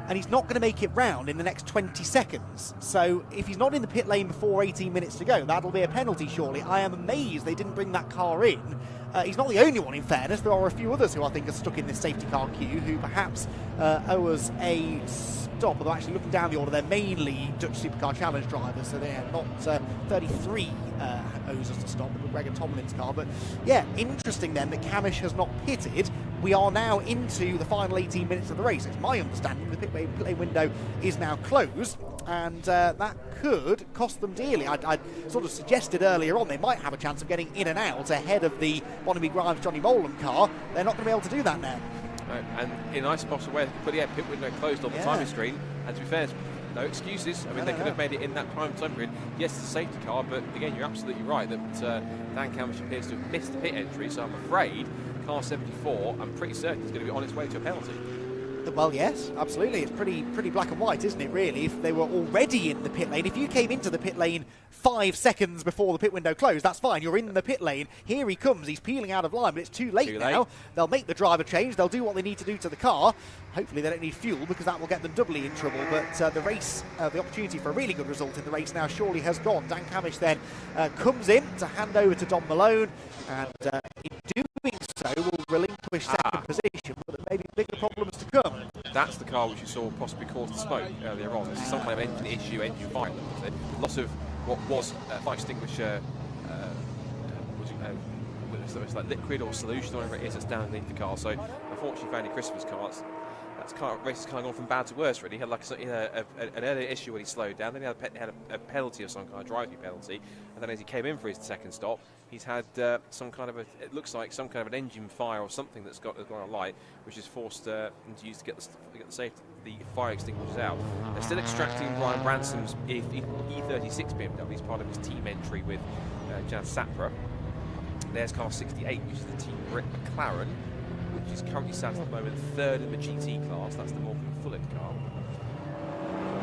[SPEAKER 4] And he's not going to make it round in the next 20 seconds. So if he's not in the pit lane before 18 minutes to go, that'll be a penalty, surely. I am amazed they didn't bring that car in. He's not the only one, in fairness. There are a few others who I think are stuck in this safety car queue who perhaps owe us a stop. Although actually looking down the order, they're mainly Dutch Supercar Challenge drivers, so they're not 33 owes us to stop, the McGregor Tomlin's car. But yeah, interesting then that Camish has not pitted. we are now into the final 18 minutes of the race. It's my understanding the pit lane window is now closed, and that could cost them dearly. I sort of suggested earlier on they might have a chance of getting in and out ahead of the Bonamy Grimes Johnny Molan car. They're not going to be able to do that now.
[SPEAKER 11] Right, and in a nice possible way, they could put the pit window closed on the timing screen, and to be fair, no excuses. I mean, they could have made it in that prime time period. Yes, it's a safety car, but again, you're absolutely right that Dan Cavish appears to have missed the pit entry, so I'm afraid car 74, I'm pretty certain is going to be on its way to a penalty.
[SPEAKER 4] Well, yes, absolutely. It's pretty black and white, isn't it, really? If they were already in the pit lane, if you came into the pit lane 5 seconds before the pit window closed, that's fine. You're in the pit lane. Here he comes. He's peeling out of line, but it's too late now. They'll make the driver change. They'll do what they need to do to the car. Hopefully they don't need fuel, because that will get them doubly in trouble. But the race, the opportunity for a really good result in the race now surely has gone. Dan Cavish then comes in to hand over to Don Malone, and in doing so will relinquish second position, but there may be bigger problems to come.
[SPEAKER 11] That's the car which you saw possibly cause the smoke earlier on. This is some kind of engine issue, engine fire. Lots of what was fire extinguisher, it's like liquid or solution, whatever it is, that's down underneath the car. So unfortunately for Andy Christopher's car, race has kind of gone from bad to worse, really. He had like an earlier issue when he slowed down, then he had a penalty of some kind, a driving penalty, and then as he came in for his second stop, he's had some kind of it looks like some kind of an engine fire or something that's gone on light, which has forced him to use to get the fire extinguishers out. They're still extracting Brian Bransom's E36 BMW as part of his team entry with Jan Sapra. There's car 68, which is the Team Brit McLaren, which is currently sat at the moment third in the GT class. That's the Morgan Fullett car.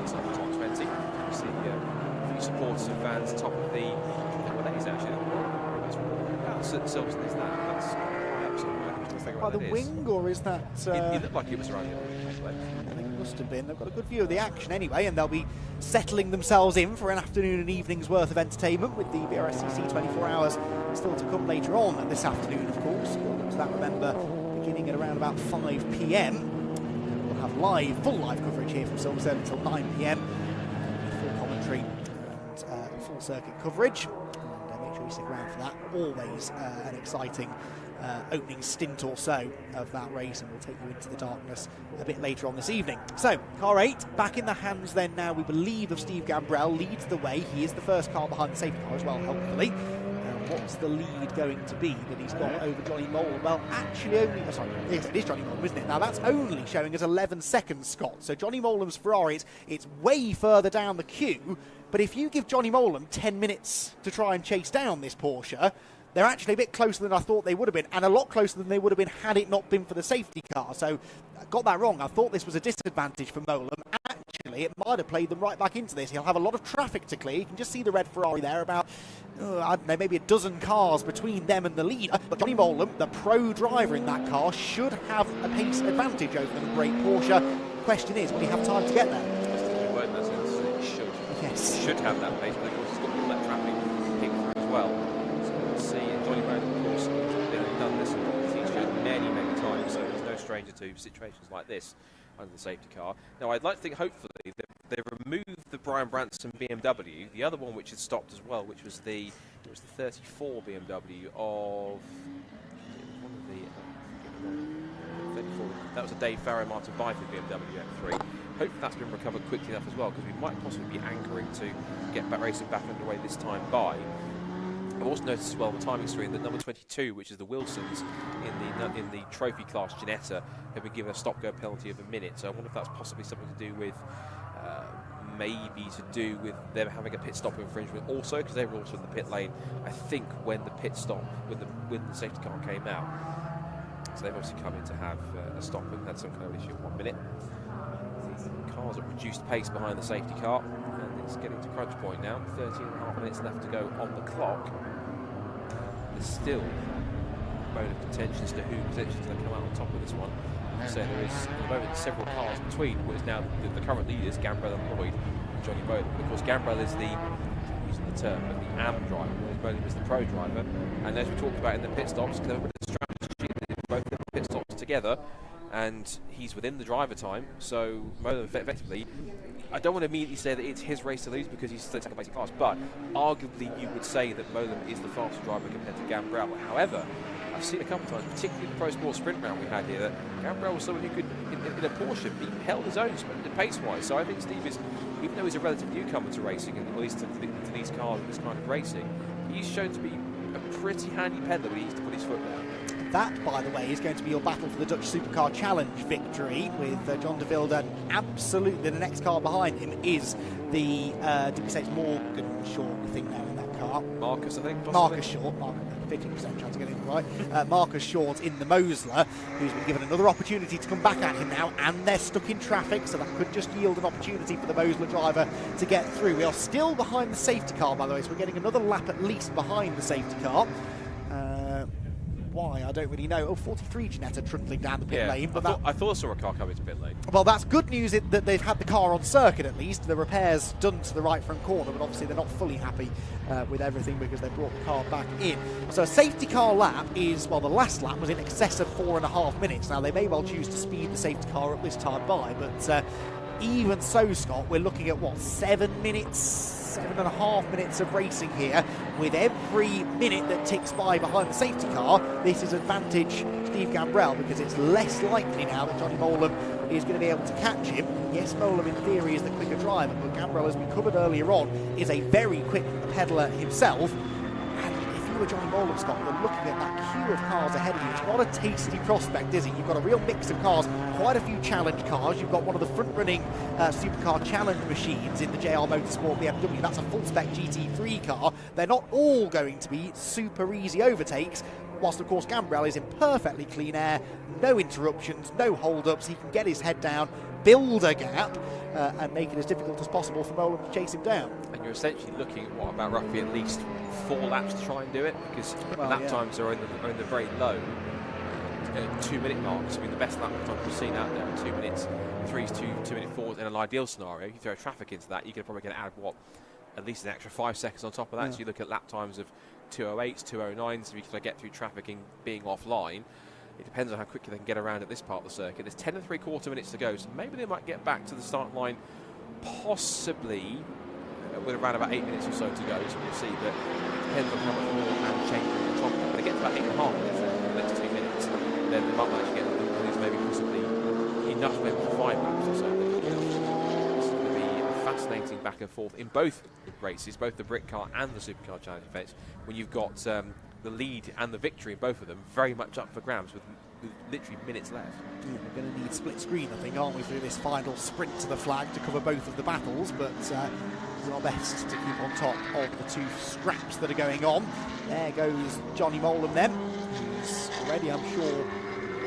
[SPEAKER 11] It's up to 20. You see a few supporters and fans top of the. I think what that is actually. That's Silverstone, is that? That's
[SPEAKER 4] The wing, or is that?
[SPEAKER 11] It looked like it was around the other.
[SPEAKER 4] I think it must have been. They've got a good view of the action anyway, and they'll be settling themselves in for an afternoon and evening's worth of entertainment with the Brscc 24 hours still to come later on this afternoon, of course. Welcome to that, remember, beginning at around about 5 p.m. We'll have full live coverage here from Silverstone until 9 p.m. Full commentary and full circuit coverage. And make sure you stick around for that. Always an exciting opening stint or so of that race, and we'll take you into the darkness a bit later on this evening. So, car 8 back in the hands then now, we believe, of Steve Gambrell. Leads the way. He is the first car behind the safety car as well, hopefully. What's the lead going to be that he's got over Johnny Molan? Well, actually only... yes, it is Johnny Molan, isn't it? Now, that's only showing as 11 seconds, Scott. So Johnny Molan's Ferrari, it's way further down the queue. But if you give Johnny Molan 10 minutes to try and chase down this Porsche, they're actually a bit closer than I thought they would have been, and a lot closer than they would have been had it not been for the safety car. So I got that wrong. I thought this was a disadvantage for Molan. Actually, it might have played them right back into this. He'll have a lot of traffic to clear. You can just see the red Ferrari there, about, I don't know, maybe a dozen cars between them and the leader. But Johnny Molan, the pro driver in that car, should have a pace advantage over the great Porsche. Question is, will he have time to get there? Yes.
[SPEAKER 11] Should have that pace, but of course he's got all that traffic picked through as well. See, Johnny Molan, of course, has done this in many times, so he's no stranger to situations like this under the safety car. Now, I'd like to think, hopefully, they removed the Brian Branson BMW, the other one which had stopped as well, which was the 34 BMW of one of the 34. That was a Dave Farrow Martin Byford BMW M3. Hopefully that's been recovered quickly enough as well, because we might possibly be anchoring to get racing back underway this time by. I've also noticed as well on the timing screen that number 22, which is the Wilsons in the trophy class Ginetta, have been given a stop-go penalty of a minute. So I wonder if that's possibly something to do with them having a pit stop infringement also, because they were also in the pit lane, I think, when the safety car came out. So they've obviously come in to have a stop and had some kind of issue in 1 minute. The car's at reduced pace behind the safety car, and it's getting to crunch point now. 13.5 minutes left to go on the clock. There's still a mode of contention as to who potentially is going to come out on top of this one. So there is, at the moment, several cars between what is now the current leaders, Gambrell and Lloyd, and Johnny Molan. But of course, Gambrell is using the term, but the AM driver, whereas Molan is the pro driver. And as we talked about in the pit stops, because they're a strategy, both the pit stops together, and he's within the driver time. So Molan effectively, I don't want to immediately say that it's his race to lose because he's still second place in class, but arguably you would say that Molan is the faster driver compared to Gambrell. However, I've seen a couple of times, particularly the Pro Sport Sprint round we had here, that Gambrell was someone who could, in a Porsche, he held his own pace-wise. So I think Steve is, even though he's a relative newcomer to racing, and at least to these cars and this kind of racing, he's shown to be a pretty handy peddler when he needs to put his foot down.
[SPEAKER 4] That, by the way, is going to be your battle for the Dutch Supercar Challenge victory, with John de Vilde. Absolutely, the next car behind him is the, did we say it's Morgan Short, we think now in that car?
[SPEAKER 11] Marcus, I think. Possibly.
[SPEAKER 4] Marcus Short, 50% chance of getting it right. Marcus Short in the Mosler, who's been given another opportunity to come back at him now, and they're stuck in traffic, so that could just yield an opportunity for the Mosler driver to get through. We are still behind the safety car, by the way, so we're getting another lap at least behind the safety car. Why, I don't really know. 43 Ginetta trundling down the pit lane. But
[SPEAKER 11] I thought I saw a car coming to pit lane.
[SPEAKER 4] Well, that's good news that they've had the car on circuit at least. The repairs done to the right front corner, but obviously they're not fully happy with everything because they brought the car back in. So a safety car lap is, well, the last lap was in excess of 4.5 minutes. Now, they may well choose to speed the safety car up this time by, but even so, Scott, we're looking at, what, 7.5 minutes of racing here. With every minute that ticks by behind the safety car, this is advantage Steve Gambrell, because it's less likely now that Johnny Molam is going to be able to catch him. Yes, Molam in theory is the quicker driver, but Gambrell, as we covered earlier on, is a very quick peddler himself. And if you were Johnny Molam, Scott, you're looking at that queue of cars ahead of you. It's not a tasty prospect, is it? You've got a real mix of cars, quite a few challenge cars. You've got one of the front-running Supercar Challenge machines in the JR Motorsport BMW. That's a full-spec GT3 car. They're not all going to be super easy overtakes, whilst, of course, Gambrell is in perfectly clean air, no interruptions, no hold-ups. He can get his head down, build a gap, and make it as difficult as possible for Molam to chase him down. And
[SPEAKER 11] you're essentially looking at, what, about roughly at least 4 laps to try and do it, because lap times are in the very low 2-minute marks. I mean, the best lap time we've seen out there are 2 minutes 3s, 2 minute 4s in an ideal scenario. If you throw traffic into that, you could probably get out of, what, at least an extra 5 seconds on top of that. So you look at lap times of 2:08s, 2:09s, if you can get through traffic and being offline. It depends on how quickly they can get around at this part of the circuit. There's 10 3/4 minutes to go, so maybe they might get back to the start line, possibly with around about 8 minutes or so to go, so we'll see. But it depends on how much more and change on top. If they get to about 8.5 minutes in the next 2 minutes, then they might actually get maybe possibly enough maybe for 5 laps or so. It's going to be a fascinating back and forth in both races, both the Britcar and the Supercar Challenge events, when you've got the lead and the victory in both of them very much up for grabs with literally minutes left.
[SPEAKER 4] Yeah, we're going to need split screen, I think, aren't we, through this final sprint to the flag to cover both of the battles, but do our best to keep on top of the 2 scraps that are going on. There goes Johnny Molam then, who's already, I'm sure,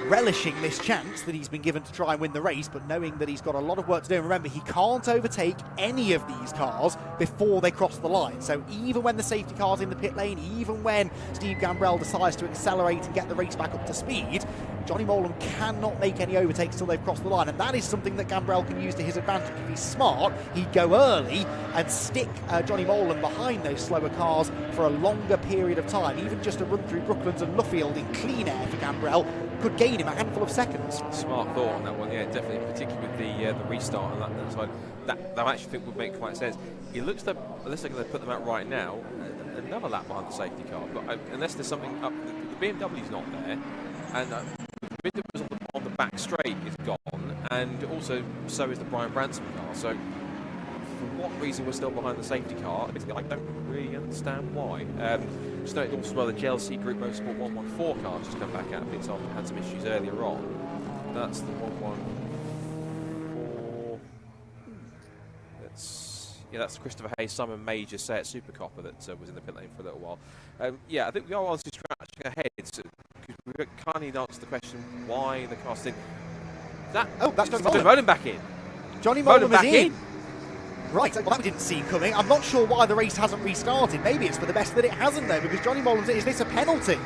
[SPEAKER 4] relishing this chance that he's been given to try and win the race, but knowing that he's got a lot of work to do. And remember, he can't overtake any of these cars before they cross the line. So even when the safety car's in the pit lane, even when Steve Gambrell decides to accelerate and get the race back up to speed, Johnny Molam cannot make any overtakes till they've crossed the line. And that is something that Gambrell can use to his advantage. If he's smart, he'd go early and stick Johnny Molam behind those slower cars for a longer period of time. Even just a run through Brooklands and Luffield in clean air for Gambrell could gain him a handful of seconds.
[SPEAKER 11] Smart thought on that one, yeah, definitely, particularly with the restart on that side. That I actually think would make quite sense. It looks like unless they're going to put them out right now, another lap behind the safety car. But unless there's something up, the BMW's not there, and the bit that was on the back straight is gone, and also so is the Brian Branson car. So for what reason we're still behind the safety car, I don't really understand why. Just note also well the JLC Group Motorsport 114 car just come back out of pits after had some issues earlier on. That's the 114. That's Christopher Hayes, Simon Major, Seat Supercopper that was in the pit lane for a little while. Yeah, I think we are honestly scratching our heads. We can't even answer the question why the car's in. That's Johnny Molam back in.
[SPEAKER 4] Johnny Molam is in. Right, well that we didn't see coming. I'm not sure why the race hasn't restarted. Maybe it's for the best that it hasn't though, because Johnny Molam's in. Is this a penalty?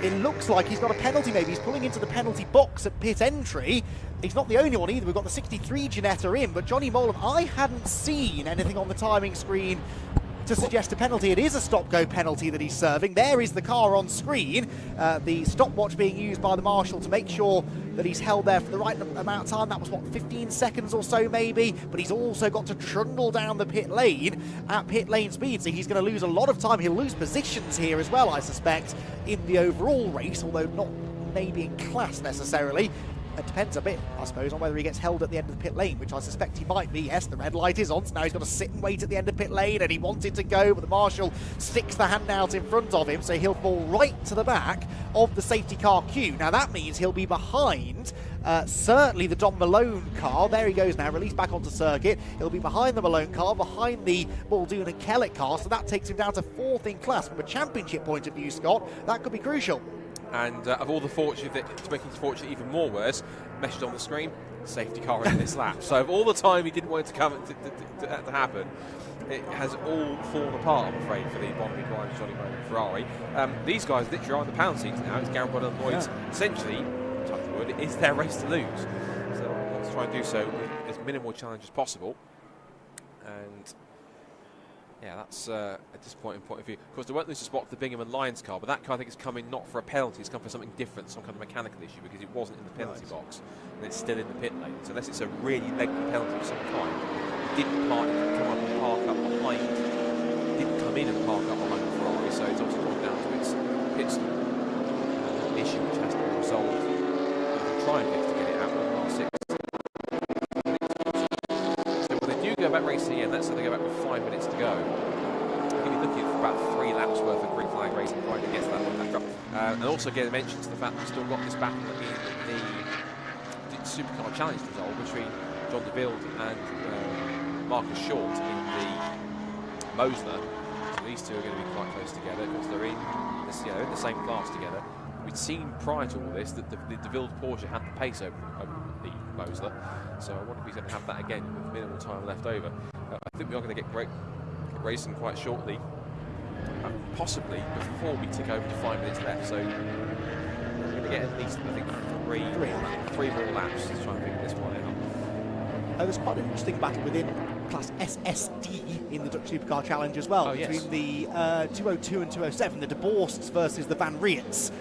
[SPEAKER 4] It looks like he's got a penalty maybe. He's pulling into the penalty box at pit entry. He's not the only one either. We've got the 63 Ginetta in, but Johnny Molam, I hadn't seen anything on the timing screen to suggest a penalty. It is a stop-go penalty that he's serving. There is the car on screen. The stopwatch being used by the marshal to make sure that he's held there for the right amount of time. That was, what, 15 seconds or so maybe? But he's also got to trundle down the pit lane at pit lane speed, so he's going to lose a lot of time. He'll lose positions here as well, I suspect, in the overall race, although not maybe in class necessarily. It depends a bit, I suppose, on whether he gets held at the end of the pit lane, which I suspect he might be. Yes, the red light is on, so now he's got to sit and wait at the end of pit lane, and he wanted to go, but the marshal sticks the hand out in front of him, so he'll fall right to the back of the safety car queue. Now that means he'll be behind certainly the Don Malone car. There he goes now, released back onto circuit. He'll be behind the Malone car, behind the Muldoon and Kellett car, so that takes him down to 4th in class. From a championship point of view, Scott, that could be crucial. And
[SPEAKER 11] of all the fortune, to make his fortune even more worse, message on the screen, safety car in this lap. So of all the time he didn't want it to come to happen, it has all fallen apart, I'm afraid, for the Bondi drivers, Johnny Moe and Ferrari. These guys literally are on the pound seats now. It's Garen Bronner and Lloyd's. Essentially, touch wood, it's their race to lose. So let's try and do so with as minimal challenge as possible. And yeah, that's a disappointing point of view. Of course, they won't lose a spot for the Bingham and Lyons car, but that car, I think, is coming not for a penalty, it's come for something different, some kind of mechanical issue, because it wasn't in the penalty box, and it's still in the pit lane. So unless it's a really lengthy penalty of some kind, it didn't come up and park up behind, didn't come in and park up behind the Ferrari, so it's obviously gone down to its pit stop. An issue which has to be resolved. We'll try and to get it out with last 6. So when they do go back racing again, that's how they go back with 5 minutes to go. I think we're looking for about 3 laps worth of green flag racing right to get to that one back up. And also again, mention to the fact that we've still got this battle in the Supercar Challenge result between John DeVille and Marcus Short in the Mosler. So these two are going to be quite close together because they're in the same class together. We'd seen prior to all this that the DeVille Porsche had the pace over the Mosler, so I wonder if he's going to have that again with minimal time left over. I think we are going to get great racing quite shortly, possibly before we tick over to 5 minutes left. So we're going to get at least, I think, three more laps to try and figure this one out.
[SPEAKER 4] There's quite an interesting battle within Class SSD in the Dutch Supercar Challenge as well, between the 202 and 207, the De Borsts versus the Van Riets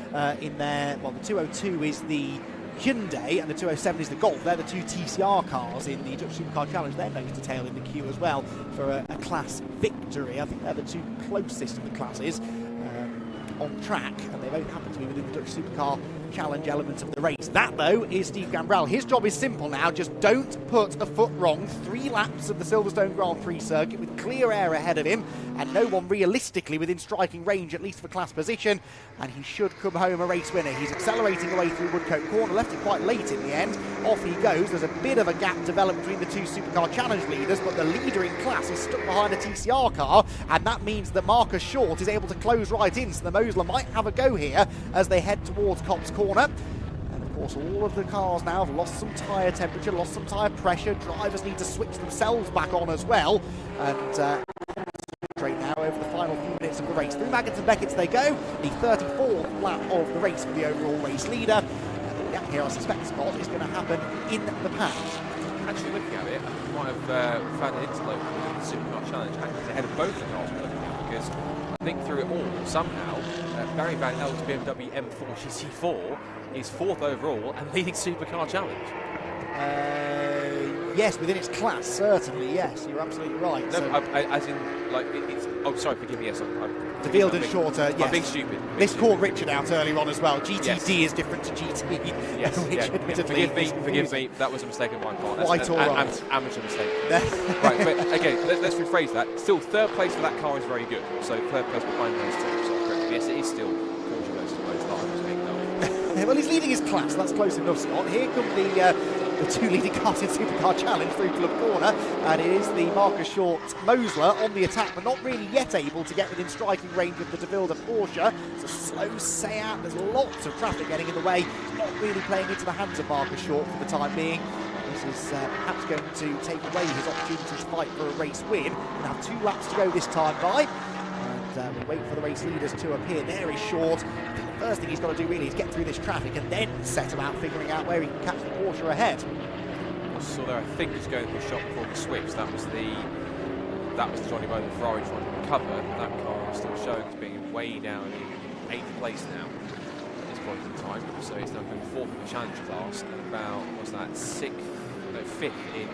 [SPEAKER 4] in there. Well, the 202 is the Hyundai and the 207 is the Golf. They're the 2 TCR cars in the Dutch Supercar Challenge. They're nose to tail in the queue as well for a class victory. I think they're the 2 closest of the classes on track, and they both happen to be within the Dutch Supercar Challenge element of the race. That, though, is Steve Gambrell. His job is simple now. Just don't put a foot wrong. 3 laps of the Silverstone Grand Prix circuit with clear air ahead of him and no one realistically within striking range, at least for class position, and he should come home a race winner. He's accelerating away through Woodcote Corner, left it quite late in the end. Off he goes. There's a bit of a gap developed between the 2 Supercar Challenge leaders, but the leader in class is stuck behind a TCR car, and that means that Marcus Short is able to close right in, so the Mosler might have a go here as they head towards Copse Corner. And of course, all of the cars now have lost some tyre temperature, lost some tyre pressure. Drivers need to switch themselves back on as well. And straight now over the final few minutes of the race. Through Maggotts and Beckett's they go. The 34th lap of the race for the overall race leader. And here, I suspect, Scott, is going to happen in the pack.
[SPEAKER 11] Actually, looking at it, I might have found an interlope within the Supercar Challenge actually ahead of both the cars we're looking at, because I think through it all, somehow, Barry Van Elt's BMW M4 GT4 is 4th overall and leading Supercar Challenge.
[SPEAKER 4] Yes, within its class, certainly, yes, you're absolutely right.
[SPEAKER 11] No, so as in, like, it's... Oh, sorry, forgive me, yes.
[SPEAKER 4] The field and shorter, yes.
[SPEAKER 11] I'm being stupid.
[SPEAKER 4] This caught Richard out earlier on as well. GTD is different to GT.
[SPEAKER 11] Yes, forgive me, that was a mistake on my part.
[SPEAKER 4] Quite all right.
[SPEAKER 11] Amateur mistake. Right, but again, let's rephrase that. Still, 3rd place for that car is very good. So 3rd place behind those 2. So correct. Yes, it is still Porsche versus Mosler.
[SPEAKER 4] Well, he's leading his class, so that's close enough, Scott. Here come the 2 leading cars in Supercar Challenge through Club Corner, and it is the Marcus Short Mosler on the attack, but not really yet able to get within striking range of the DeVille Porsche. It's a slow say-out. There's lots of traffic getting in the way. It's not really playing into the hands of Marcus Short for the time being. This is perhaps going to take away his opportunity to fight for a race win. We'll have 2 laps to go this time by. And we'll wait for the race leaders to appear. There is Short. The first thing he's got to do really is get through this traffic and then set about figuring out where he can catch the Porsche ahead.
[SPEAKER 11] I saw there, I think, is going for a shot before the switch. That was the that was Johnny Moe and Ferrari trying to recover. That car is still showing as being way down in 8th place now at this point in time. So he's now going 4th in the challenge class and about, what's that, 5th in,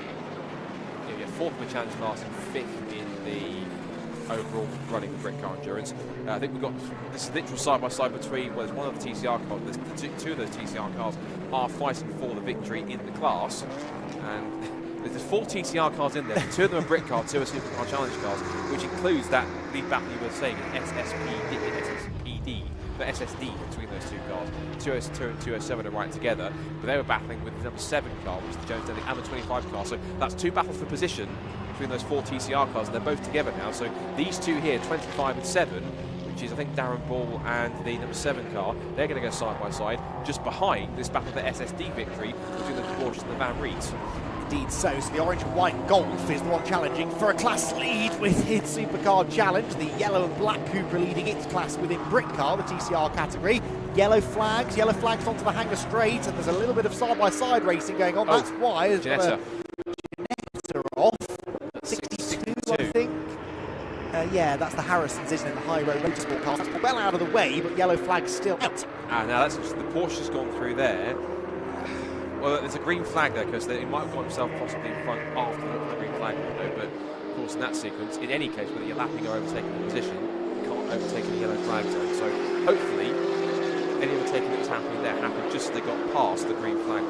[SPEAKER 11] 4th in the challenge class and 5th in the overall running the Britcar Endurance. I think we've got this literal side-by-side between, well, there's one of the TCR cars, two of those TCR cars are fighting for the victory in the class. And there's 4 TCR cars in there, 2 of them are Britcar, 2 are Supercar Challenge cars, which includes that lead battle you were saying, SSPD, the SSD between those 2 cars. 202 and 207 are right together, but they were battling with the number 7 car, which is the Jones Daly, and the 25 car. So that's 2 battles for position between those 4 TCR cars, and they're both together now. So these 2 here, 25 and 7, which is I think Darren Ball and the number 7 car, they're going to go side by side, just behind this battle for the SSD victory between the Porsche and the Van Reeds.
[SPEAKER 4] Indeed so the orange and white Golf is the one challenging for a class lead with its Supercar Challenge. The yellow and black Cupra leading its class within Britcar, the TCR category. Yellow flags onto the hangar straight, and there's a little bit of side-by-side racing going on. That's why there's Ginetta off. 62, I think. Yeah, that's the Harrisons, isn't it? The high road motorsport cars. That's well out of the way, but yellow flag's still out.
[SPEAKER 11] Now that's the Porsche's gone through there. Well, there's a green flag there because he might have got himself possibly in front after the green flag window, but of course in that sequence, in any case, whether you're lapping or overtaking the position, you can't overtake the yellow flag zone. So hopefully, any overtaking that was happening there happened just as they got past the green flag.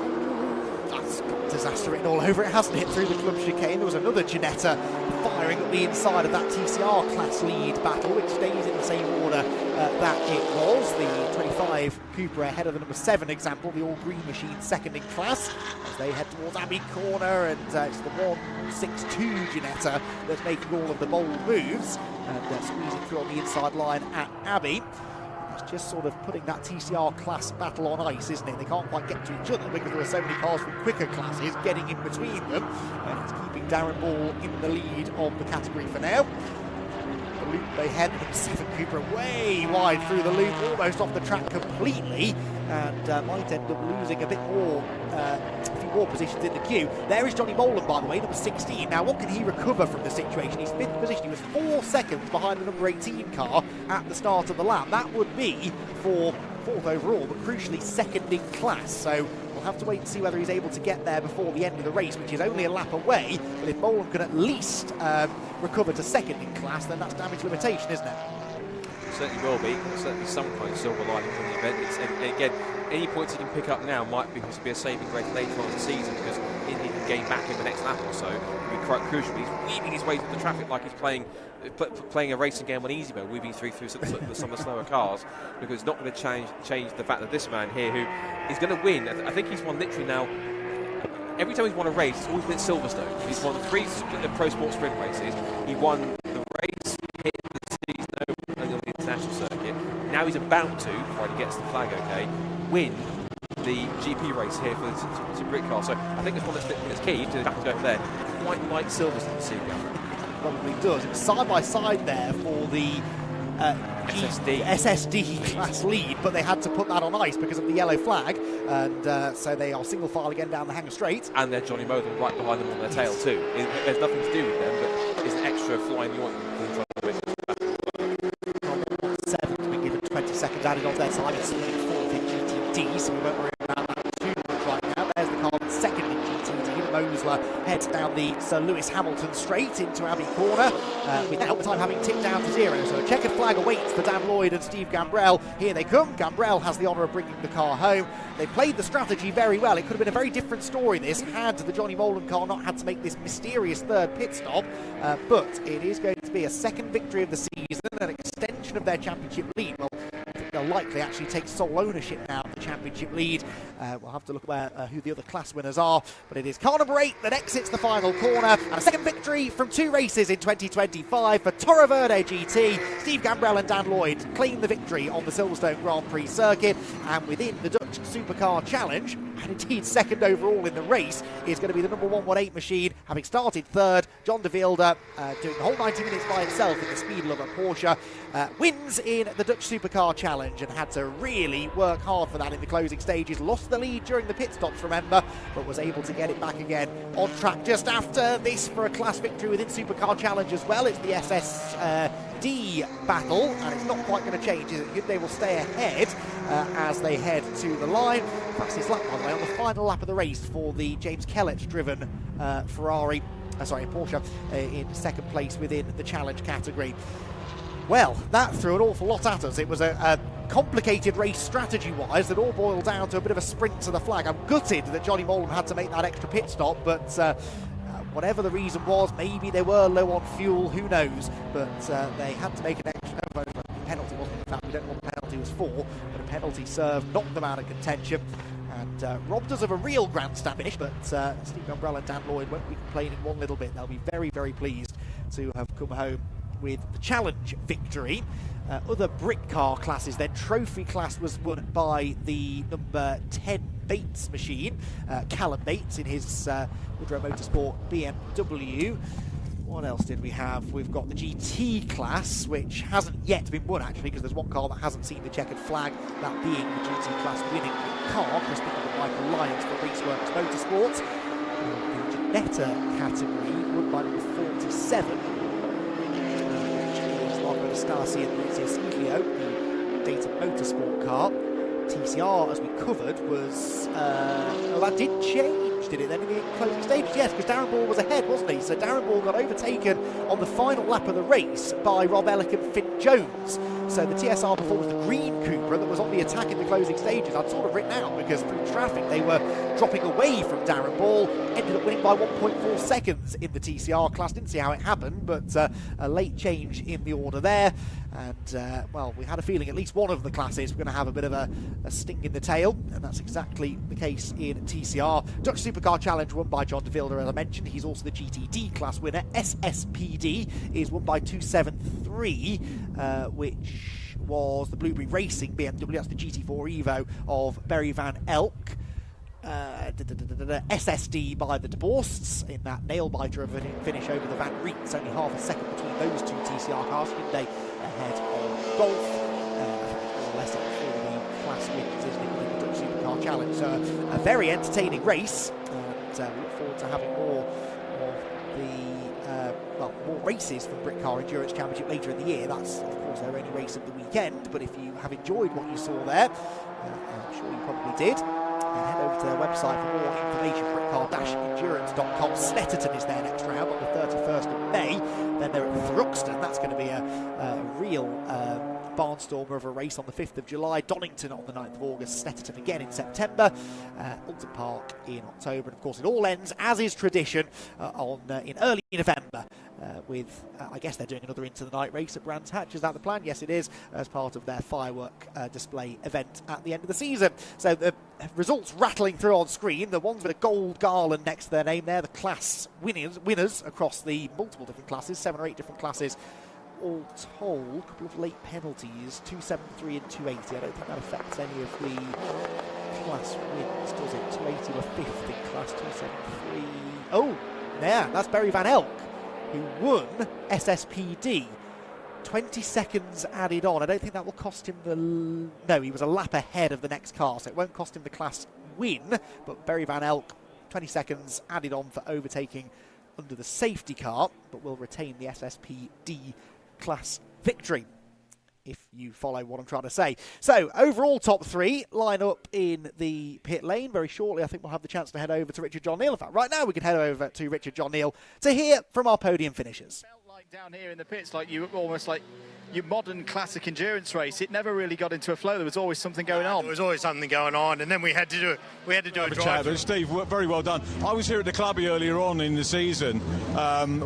[SPEAKER 4] That's got disaster written all over it, hasn't it? Through the club chicane, there was another Ginetta firing at the inside of that TCR class lead battle, which stays in the same order that it was. The 25 Cupra ahead of the number 7 example, the all-green machine second in class, as they head towards Abbey Corner, and it's the 162 Ginetta that's making all of the bold moves, and squeezing through on the inside line at Abbey. It's just sort of putting that TCR class battle on ice, isn't it? They can't quite get to each other because there are so many cars from quicker classes getting in between them, and it's keeping Darren Ball in the lead of the category for now. The loop they head, the 7 Cupra way wide through the loop, almost off the track completely, and might end up losing a bit more, a few more positions in the queue. There is Johnny Molan, by the way, number 16. Now, what can he recover from the situation? He's 5th position. He was 4 seconds behind the number 18 car at the start of the lap. That would be for 4th overall, but crucially 2nd in class. So we'll have to wait and see whether he's able to get there before the end of the race, which is only a lap away. But if Molan can at least recover to 2nd in class, then that's damage limitation, isn't it?
[SPEAKER 11] Certainly will be. There's certainly some kind of silver lining from the event. And again, any points he can pick up now might be a saving grace later on in the season, because he can gain back in the next lap or so. It'll be quite crucial. He's weaving his way through the traffic like he's playing a racing game on easy mode, weaving through some of the slower cars, because it's not going to change the fact that this man here, who is going to win, I think he's won literally now. Every time he's won a race, it's always been at Silverstone. He's won 3 Pro Sport sprint races. He won the race, hit the season over, and the international circuit. Now he's about to, before he gets the flag okay, win the GP race here for the Britcar. So I think it's one that's key to have to go there. Quite like Silverstone to see him.
[SPEAKER 4] Probably does. It was side by side there for the SSD class lead, but they had to put that on ice because of the yellow flag, and so they are single file again down the hangar straight.
[SPEAKER 11] And they're Johnny Motham right behind them on their tail too. There's nothing to do with them, but it's an extra fly in the ointment.
[SPEAKER 4] 7 to be given 20 seconds added on their time. It's 4th in GTD, so we won't worry about that too much right now. There's the car that's 2nd in GTD. Mosler heads down the Sir Lewis Hamilton straight into Abbey Corner, without time having ticked down to 0. So a checkered flag awaits for Dan Lloyd and Steve Gambrell. Here they come. Gambrell has the honour of bringing the car home. They played the strategy very well. It could have been a very different story, this, had the Johnny Molan car not had to make this mysterious 3rd pit stop. But it is going to be a 2nd victory of the season, an extension of their championship lead. Well, they'll likely actually take sole ownership now of the championship lead. We'll have to look at who the other class winners are, but it is car number 8 that exits the final corner, and a 2nd victory from 2 races in 2025 for Toro Verde GT. Steve Gambrell and Dan Lloyd claim the victory on the Silverstone Grand Prix circuit, and within the Dutch Supercar Challenge, and indeed second overall in the race, is going to be the number 118 machine, having started third. John de Wilde doing the whole 90 minutes by himself in the Speed Lover Porsche, wins in the Dutch Supercar Challenge and had to really work hard for that in the closing stages. Lost the lead during the pit stops, remember, but was able to get it back again on track just after this for a class victory within Supercar Challenge as well. It's the SSD battle, and it's not quite going to change, is it? They will stay ahead as they head to the line. Fastest lap, by the way, on the final lap of the race for the James Kellett-driven Porsche in second place within the challenge category. Well, that threw an awful lot at us. It was a complicated race strategy-wise that all boiled down to a bit of a sprint to the flag. I'm gutted that Johnny Molan had to make that extra pit stop, but whatever the reason was, maybe they were low on fuel, who knows, but they had to make an extra penalty, wasn't it? In fact, we don't know what the penalty was for, but a penalty served, knocked them out of contention, and robbed us of a real grandstand finish. But Steve Umbrella and Dan Lloyd won't be complaining one little bit. They'll be very, very pleased to have come home with the challenge victory. Other Britcar classes then. Trophy class was won by the number 10 Bates machine, Callum Bates in his Woodrow Motorsport BMW. What else did we have? We've got the GT class, which hasn't yet been won actually, because there's one car that hasn't seen the checkered flag, that being the GT class winning car, Crispin and Michael Lyons for Raceworks Motorsports. The Ginetta category won by number 47. Stasi and Lucia Sciglio, the Data Motorsport car. TCR, as we covered, was that did change, did it then in the closing stages? Yes, because Darren Ball was ahead, wasn't he? So Darren Ball got overtaken on the final lap of the race by Rob Ellick and Finn Jones. So the TSR performance, the green Cupra that was on the attack in the closing stages, I'd sort of written out because through traffic they were dropping away from Darren Ball, ended up winning by 1.4 seconds in the TCR class. Didn't see how it happened, but a late change in the order there. And, well, we had a feeling at least one of the classes were going to have a bit of a sting in the tail, and that's exactly the case in TCR. Dutch Supercar Challenge won by John de Wilde, as I mentioned. He's also the GTD class winner. SSPD is won by 273, which was the Blueberry Racing BMW. That's the GT4 Evo of Barry Van Elk. SSD by the DeBorsts in that nail-biter of a finish over the Van Riets. Only half a second between those two TCR cars. Hyundai ahead of Golf. More or less for the class wins, isn't it, within the Dutch Supercar Challenge. So a very entertaining race, and we look forward to having more of the more races from Britcar Endurance Championship later in the year. That's, of course, their only race of the weekend, but if you have enjoyed what you saw there, I'm sure you probably did, then head over to their website for more information, britcar-endurance.com. Snetterton is their next round on the 31st of May. Then they're at Thruxton. That's going to be a real barnstormer of a race on the 5th of July. Donington on the 9th of August. Snetterton again in September. Alton Park in October. And of course it all ends, as is tradition, in early November with, I guess they're doing another Into the Night race at Brands Hatch. Is that the plan? Yes, it is, as part of their firework display event at the end of the season. So the results rattling through on screen. The ones with a gold garland next to their name there, the class winners across the multiple different classes, 7 or 8 different classes all told. A couple of late penalties, 273 and 280. I don't think that affects any of the class wins, does it? 280 or 50 class, 273. Oh, yeah, that's Barry Van Elk, who won SSPD. 20 seconds added on. I don't think that will cost him the... No, he was a lap ahead of the next car, so it won't cost him the class win. But Barry Van Elk, 20 seconds added on for overtaking under the safety car, but will retain the SSPD class victory, if you follow what I'm trying to say. So, overall top 3 line up in the pit lane. Very shortly, I think we'll have the chance to head over to Richard John Neal. In fact, right now we can head over to Richard John Neal to hear from our podium finishers.
[SPEAKER 12] Like down here in the pits, like you almost like your modern classic endurance race, it never really got into a flow. There was always something going on.
[SPEAKER 22] There was always something going on, and then we had to do a drive.
[SPEAKER 2] But Steve, very well done. I was here at the clubby earlier on in the season,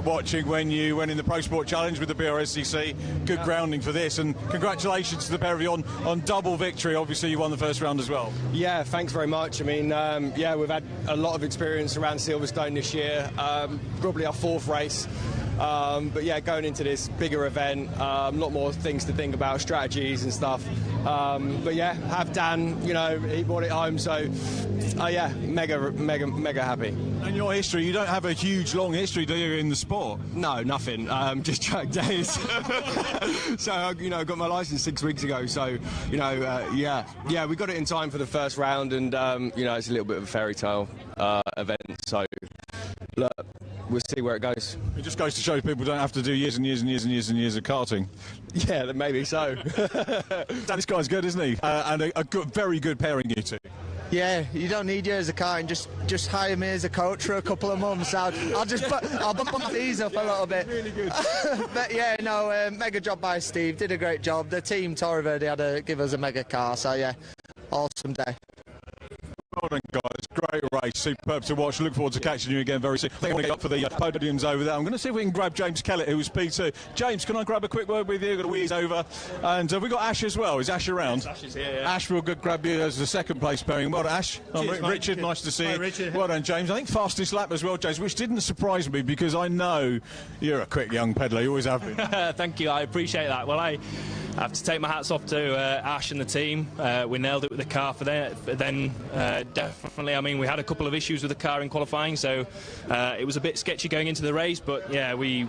[SPEAKER 2] watching when you went in the Pro Sport Challenge with the Brscc. Good grounding for this, and congratulations to the pair of you on double victory. Obviously, you won the first round as well.
[SPEAKER 9] Yeah, thanks very much. I mean, yeah, we've had a lot of experience around Silverstone this year. Probably our 4th race. But yeah, going into this bigger event, a lot more things to think about, strategies and stuff. But yeah, have Dan, you know, he brought it home, so yeah, mega happy.
[SPEAKER 1] And your history, you don't have a huge, long history, do you, in the sport?
[SPEAKER 9] No, nothing, just track days. So, you know, got my licence 6 weeks ago, so, you know, yeah, we got it in time for the first round, and, you know, it's a little bit of a fairy tale event, so look, we'll see where it goes.
[SPEAKER 1] It just goes to show people don't have to do years and years and years and years and years of karting.
[SPEAKER 9] Yeah, maybe so.
[SPEAKER 1] This guy's good, isn't he? And a good, very good pairing, you two.
[SPEAKER 13] Yeah, you don't need years of karting. Just hire me as a coach for a couple of months. I'll bump these up a little bit.
[SPEAKER 1] Really good.
[SPEAKER 13] But yeah, no, mega job by Steve. Did a great job. The team, Torre, they had to give us a mega car. So yeah, awesome day.
[SPEAKER 1] Well done, guys. Great race. Superb to watch. Look forward to catching you again very soon. I think I'm going to get up for the podiums over there. I'm going to see if we can grab James Kellett, who was P2. James, can I grab a quick word with you? Got a wheeze over. And we've got Ash as well. Is Ash around?
[SPEAKER 14] Ash is here, yeah.
[SPEAKER 1] Ash will grab you as the second place pairing. Well done, Ash.
[SPEAKER 14] Cheers,
[SPEAKER 1] Richard, nice to see you.
[SPEAKER 14] Richard.
[SPEAKER 1] Well done, James. I think fastest lap as well, James, which didn't surprise me because I know you're a quick young pedlar. You always have been.
[SPEAKER 14] Thank you. I appreciate that. Well, I have to take my hats off to Ash and the team. We nailed it with the car for that. But then definitely, I mean, we had a couple of issues with the car in qualifying, so it was a bit sketchy going into the race. But yeah, we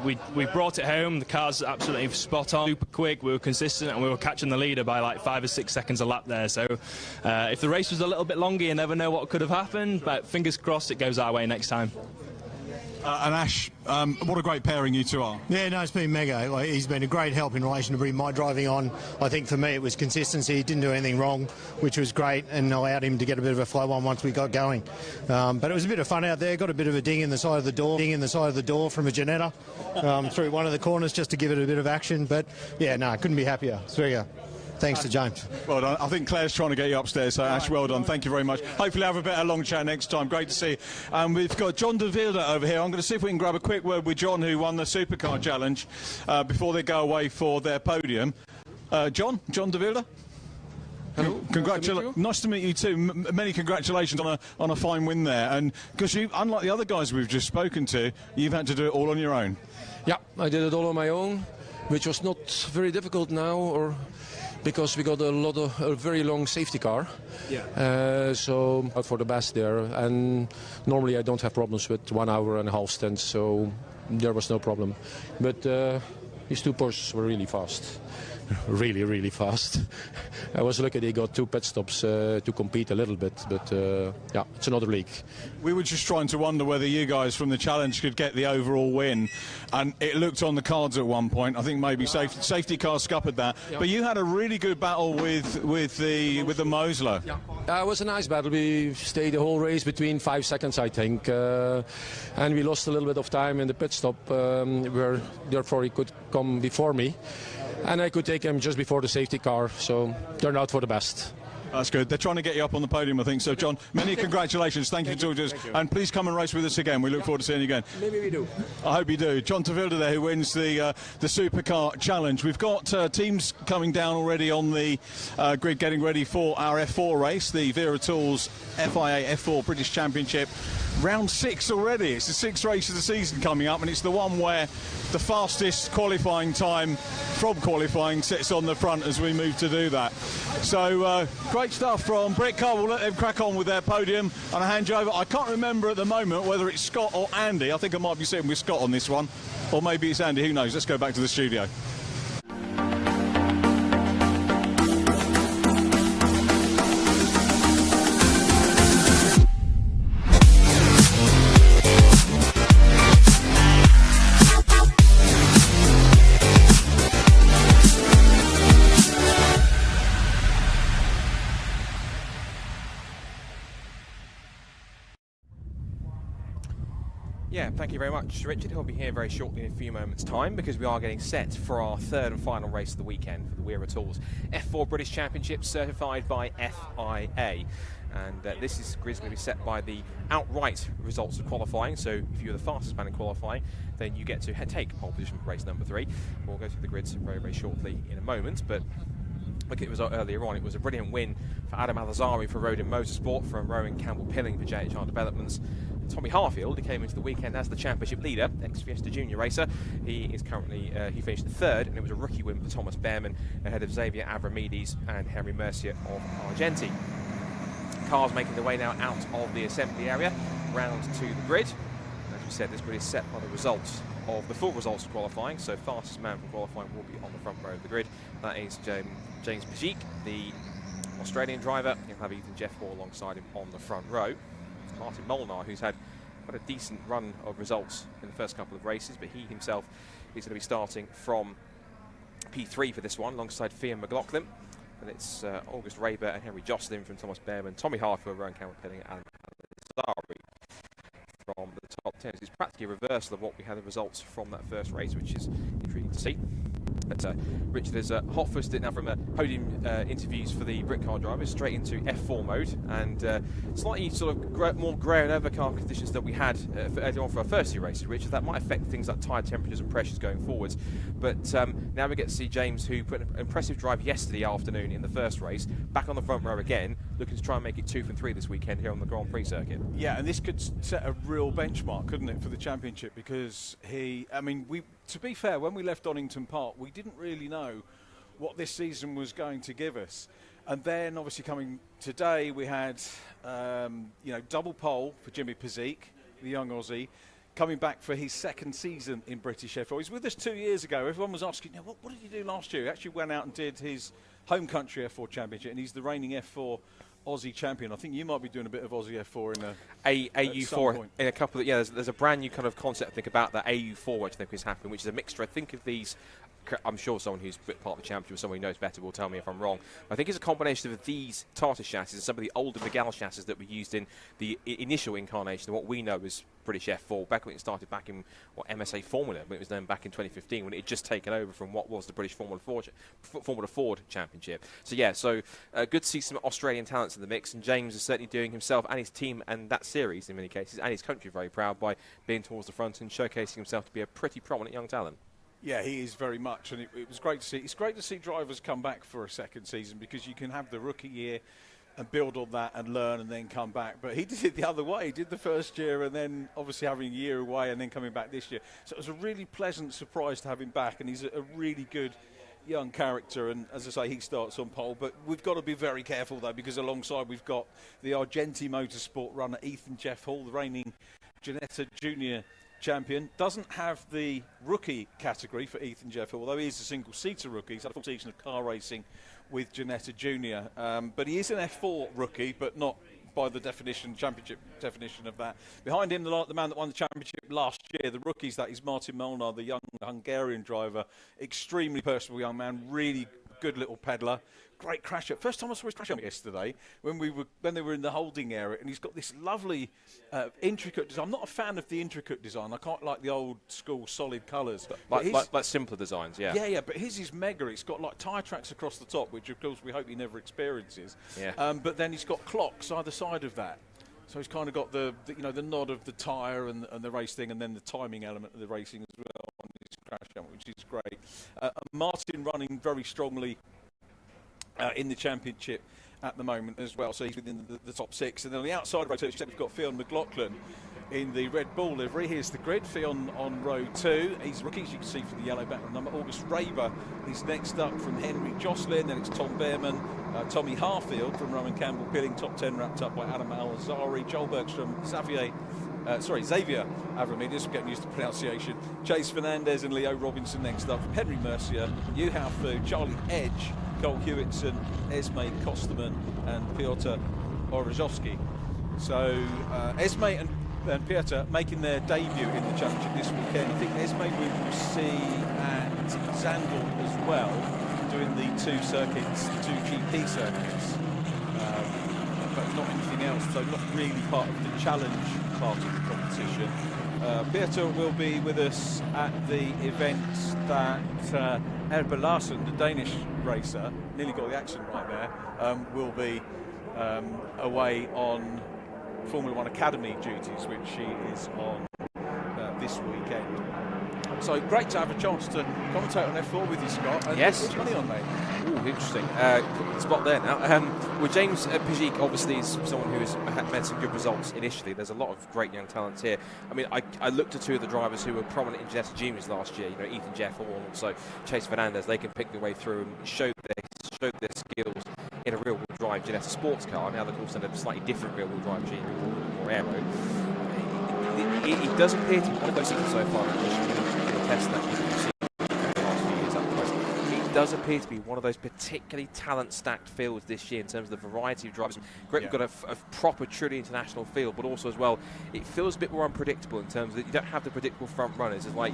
[SPEAKER 14] brought it home. The car's absolutely spot on, super quick. We were consistent, and we were catching the leader by like 5 or 6 seconds a lap there. So if the race was a little bit longer, you never know what could have happened. But fingers crossed, it goes our way next time.
[SPEAKER 1] And Ash, what a great pairing you two are.
[SPEAKER 23] Yeah, no, it's been mega. Like, he's been a great help in relation to bring my driving on. I think for me it was consistency. He didn't do anything wrong, which was great, and allowed him to get a bit of a flow on once we got going. But it was a bit of fun out there. Got a bit of a ding in the side of the door, from a Janetta through one of the corners just to give it a bit of action. But yeah, no, couldn't be happier. Thanks to James.
[SPEAKER 1] Well done. I think Claire's trying to get you upstairs, so Ash, well done. Thank you very much. Hopefully have a better long chat next time. Great to see you. We've got John de Wilde over here. I'm going to see if we can grab a quick word with John, who won the Supercar Challenge, before they go away for their podium. John de Wilde?
[SPEAKER 24] Hello.
[SPEAKER 1] Nice to meet you too. Many congratulations on a fine win there. And because you, unlike the other guys we've just spoken to, you've had to do it all on your own.
[SPEAKER 24] Yeah, I did it all on my own, which was not very difficult now, because we got a very long safety car. Yeah. So out for the best there, and normally I don't have problems with 1 hour and a half stints, so there was no problem. But these two Porsches were really fast. Really fast. I was lucky they got 2 pit stops to compete a little bit, but yeah, it's another league.
[SPEAKER 1] We were just trying to wonder whether you guys from the challenge could get the overall win, and it looked on the cards at one point. I think maybe safety car scuppered that, but you had a really good battle with the Mosler.
[SPEAKER 24] Yeah, it was a nice battle. We stayed the whole race between 5 seconds, I think, and we lost a little bit of time in the pit stop, where therefore he could come before me. And I could take him just before the safety car, so turned out for the best.
[SPEAKER 1] That's good. They're trying to get you up on the podium, I think. So, John, many congratulations. Thank you for talking to us. And please come and race with us again. We look forward to seeing you again.
[SPEAKER 24] Maybe we do.
[SPEAKER 1] I hope you do. John de Wilde there, who wins the Supercar Challenge. We've got teams coming down already on the grid, getting ready for our F4 race, the Wera Tools FIA F4 British Championship. Round 6 already. It's the 6th race of the season coming up, and it's the one where the fastest qualifying time from qualifying sits on the front as we move to do that. So great stuff from Britcar. We'll let them crack on with their podium, and I hand you over. I can't remember at the moment whether it's Scott or Andy. I think I might be sitting with Scott on this one, or maybe it's Andy. Who knows? Let's go back to the studio.
[SPEAKER 11] Yeah, thank you very much, Richard. He'll be here very shortly in a few moments' time, because we are getting set for our third and final race of the weekend for the Wera Tools F4 British Championship, certified by FIA. And this is going to be set by the outright results of qualifying. So if you're the fastest man in qualifying, then you get to take pole position for race number 3. We'll go through the grids very shortly in a moment. But look at the result earlier on. It was a brilliant win for Adam Alazari for Rodin Motorsport, from Rowan Campbell-Pilling for JHR Developments. Tommy Harfield, who came into the weekend as the championship leader, ex-Fiesta Junior racer. He is currently, he finished third, and it was a rookie win for Thomas Behrman ahead of Xavier Avramides and Henry Mercier of Argenti. Cars making their way now out of the assembly area, round to the grid. As we said, this grid is set by the results of the full results of qualifying, so fastest man from qualifying will be on the front row of the grid. That is James Brscc, the Australian driver. He'll have Ethan Jeffhall alongside him on the front row. Martin Molnar, who's had quite a decent run of results in the first couple of races, but he himself is going to be starting from P3 for this one, alongside Fian McLaughlin. And it's August Raber and Henry Jocelyn from Thomas Behrman, Tommy Harfield, Rowan Campbell-Pilling, and Zari from the top 10. It's practically a reversal of what we had the results from that first race, which is intriguing to see. But Richard is hot-footed now from podium interviews for the Britcar drivers straight into F4 mode, and slightly sort of more grey and overcast conditions that we had earlier on for our first few races, Richard. That might affect things like tyre temperatures and pressures going forwards. But now we get to see James, who put an impressive drive yesterday afternoon in the first race, back on the front row again, looking to try and make it 2 from 3 this weekend here on the Grand Prix circuit.
[SPEAKER 1] Yeah, and this could set a real benchmark, couldn't it, for the championship? Because to be fair, when we left Donington Park, we didn't really know what this season was going to give us. And then, obviously, coming today, we had, double pole for Jimmy Brscc, the young Aussie, coming back for his second season in British F4. He was with us 2 years ago. Everyone was asking, what did he do last year? He actually went out and did his home country F4 championship, and he's the reigning F4 Aussie champion. I think you might be doing a bit of Aussie F4 in
[SPEAKER 11] AU4 in a couple of there's a brand new kind of concept I think about that AU4 which I think is happening, which is a mixture I think of these. I'm sure someone who's part of the championship or someone who knows better will tell me if I'm wrong. I think it's a combination of these Tartar chassis and some of the older Miguel chassis that were used in the initial incarnation of what we know as British F4 back when it started back in MSA Formula, when it was known back in 2015 when it had just taken over from what was the British Formula Ford Championship. So good to see some Australian talents in the mix, and James is certainly doing himself and his team and that series in many cases and his country very proud by being towards the front and showcasing himself to be a pretty prominent young talent.
[SPEAKER 1] Yeah, he is very much, and it was great to see. It's great to see drivers come back for a second season, because you can have the rookie year and build on that and learn and then come back. But he did it the other way. He did the first year and then obviously having a year away and then coming back this year. So it was a really pleasant surprise to have him back, and he's a really good young character, and as I say, he starts on pole. But we've got to be very careful though, because alongside we've got the Argenti Motorsport runner Ethan Jeffhall, the reigning Ginetta Junior champion. Doesn't have the rookie category for Ethan Jeffhall, although he is a single-seater rookie. He's had a full season of car racing with Ginetta Junior, but he is an F4 rookie, but not by the championship definition of that. Behind him, the man that won the championship last year, the rookies, that is Martin Molnar, the young Hungarian driver. Extremely personable young man, really good little peddler. Great crash up. First time I saw his crash up yesterday when they were in the holding area, and he's got this lovely intricate design. I'm not a fan of the intricate design. I can't like the old school solid colours.
[SPEAKER 11] Like simpler designs, yeah.
[SPEAKER 1] Yeah, but his is mega. It's got like tyre tracks across the top, which of course we hope he never experiences.
[SPEAKER 11] Yeah.
[SPEAKER 1] But then he's got clocks either side of that. So he's kind of got the nod of the tyre and the race thing, and then the timing element of the racing as well on his crash jump, which is great. Martin running very strongly in the championship at the moment as well, so he's within the top 6. And then on the outside of row 2, we've got Fian McLaughlin in the Red Bull livery. Here's the grid. Fian on row 2. He's rookie, as you can see from the yellow background number. August Raber is next up from Henry Jocelyn. Then it's Tom Behrman, Tommy Harfield from Rowan Campbell-Pilling. Top 10 wrapped up by Adam Alzari, Joel Bergstrom, Xavier Avramides, getting used to pronunciation. Chase Fernandez and Leo Robinson next up. From Henry Mercier, Yu Hao Fu, Charlie Edge, Cole Hewitson, Esme Kosterman and Piotr Orozowski. So Esme and Piotr making their debut in the championship this weekend. I think Esme we will see at Zandvoort as well, doing the 2 GP circuits, but not anything else, so not really part of the challenge part of the competition. Piotr will be with us at the event that Erbe Larsen, the Danish racer, nearly got the accent right there, will be away on Formula 1 Academy duties, which she is on this weekend. So great to have a chance to commentate on F4 with you, Scott. And
[SPEAKER 11] Yes.
[SPEAKER 1] what's money on, mate?
[SPEAKER 11] Ooh, interesting. Spot there now. Well, James Brscc obviously is someone who has made some good results initially. There's a lot of great young talents here. I mean, I looked at two of the drivers who were prominent in Genesis Juniors last year. You know, Ethan Jeff Hall and also Chase Fernandez. They can pick their way through and showed their skills in a rear-wheel drive Genesis sports car. Now, of course, in a slightly different rear-wheel drive machinery, a little bit more aero. It does appear to be one of those things so far in the test that you've seen in the last few years up close. It does appear to be one of those particularly talent-stacked fields this year in terms of the variety of drivers. Great, we've got a proper, truly international field, but also as well, it feels a bit more unpredictable in terms of that you don't have the predictable front runners. It's like,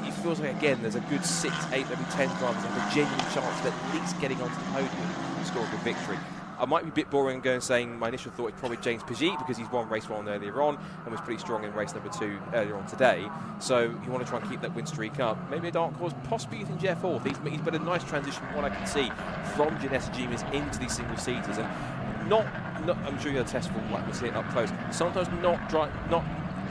[SPEAKER 11] it feels like, again, there's a good 6, 8, maybe 10 drivers that have a genuine chance of at least getting onto the podium and scoring a victory. I might be a bit boring going saying my initial thought is probably James Brscc because he's won race 1 earlier on and was pretty strong in race number 2 earlier on today. So you want to try and keep that win streak up. Maybe a dark horse, possibly Ethan Jeff Hall. He's been a nice transition from what I can see from Genesis Juniors into these single seaters, and not I'm sure you'll attest from what we're seeing up close. Sometimes not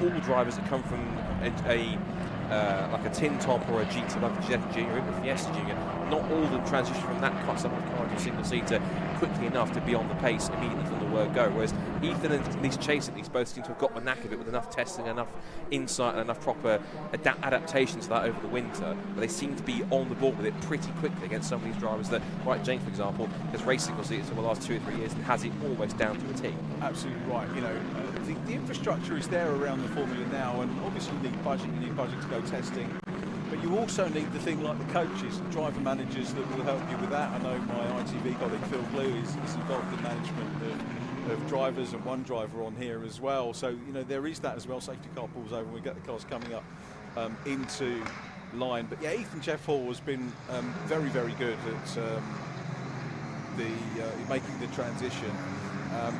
[SPEAKER 11] all drivers that come from like a tin top or a GT like a Genesis Junior, even a Fiesta Junior, not all of them transition from that class of car to a single seater quickly enough to be on the pace immediately from the word go. Whereas Ethan and at least Chase both seem to have got the knack of it with enough testing, enough insight, and enough proper adaptation to that over the winter. But they seem to be on the ball with it pretty quickly against some of these drivers that, like James, for example, has raced single seaters for the last 2 or 3 years and has it almost down to a T.
[SPEAKER 1] Absolutely right. You know, the infrastructure is there around the formula now, and obviously you need budget to go testing. But you also need the thing like the coaches and driver managers that will help you with that. I know my ITV colleague Phil Blue is involved in management of drivers, and one driver on here as well. So, you know, there is that as well. Safety car pulls over and we get the cars coming up into line. But yeah, Ethan Jeff Hall has been very, very good at making the transition.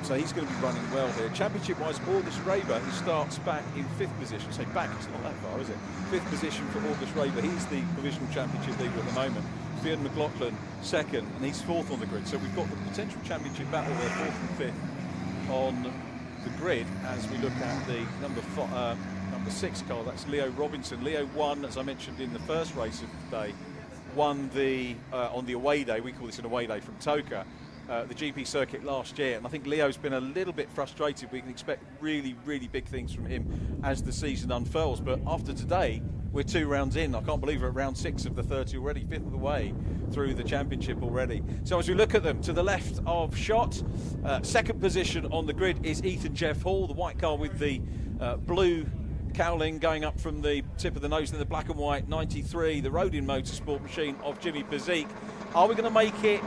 [SPEAKER 1] So he's going to be running well here. Championship-wise, August Raber, who starts back in 5th position. Say back, it's not that far, is it? 5th position for August Raber. He's the provisional championship leader at the moment. Fionn McLaughlin 2nd, and he's 4th on the grid. So we've got the potential championship battle there, 4th and 5th on the grid as we look at the number 6 car. That's Leo Robinson. Leo won, as I mentioned, in the first race of the day. Won the on the away day. We call this an away day from Toka. The GP circuit last year, and I think Leo's been a little bit frustrated. We can expect really, really big things from him as the season unfurls. But after today, we're 2 rounds in. I can't believe we're at round 6 of the 30 already, 5th of the way through the championship already. So as we look at them, to the left of shot, 2nd position on the grid is Ethan Jeff Hall, the white car with the blue cowling going up from the tip of the nose, then the black and white 93, the Rodin Motorsport machine of Jimmy Brscc. Are we going to make it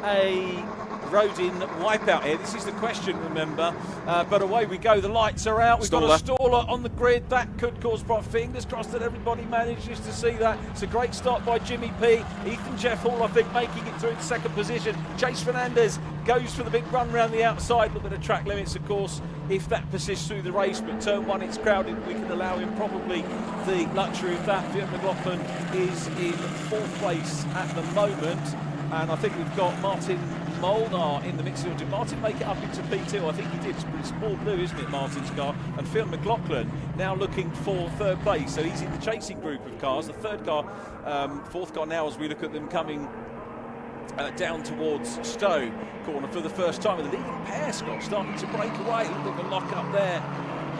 [SPEAKER 1] a Rodin wipeout here? This is the question, remember. But away we go. The lights are out. We've got a staller on the grid. That could cause problems. Fingers crossed that everybody manages to see that. It's a great start by Jimmy P. Ethan Jeff Hall, I think, making it through in 2nd position. Chase Fernandez goes for the big run around the outside. Look at the track limits, of course, if that persists through the race. But turn 1, it's crowded. We can allow him probably the luxury of that. Fionn McLaughlin is in 4th place at the moment. And I think we've got Martin Molnar in the mix. Did Martin make it up into P2? I think he did. It's all blue, isn't it, Martin's car? And Fionn McLaughlin now looking for 3rd place. So he's in the chasing group of cars. The 3rd car, 4th car now as we look at them coming down towards Stowe corner for the first time. And the leading pair, Scott, starting to break away. Look at the lock up there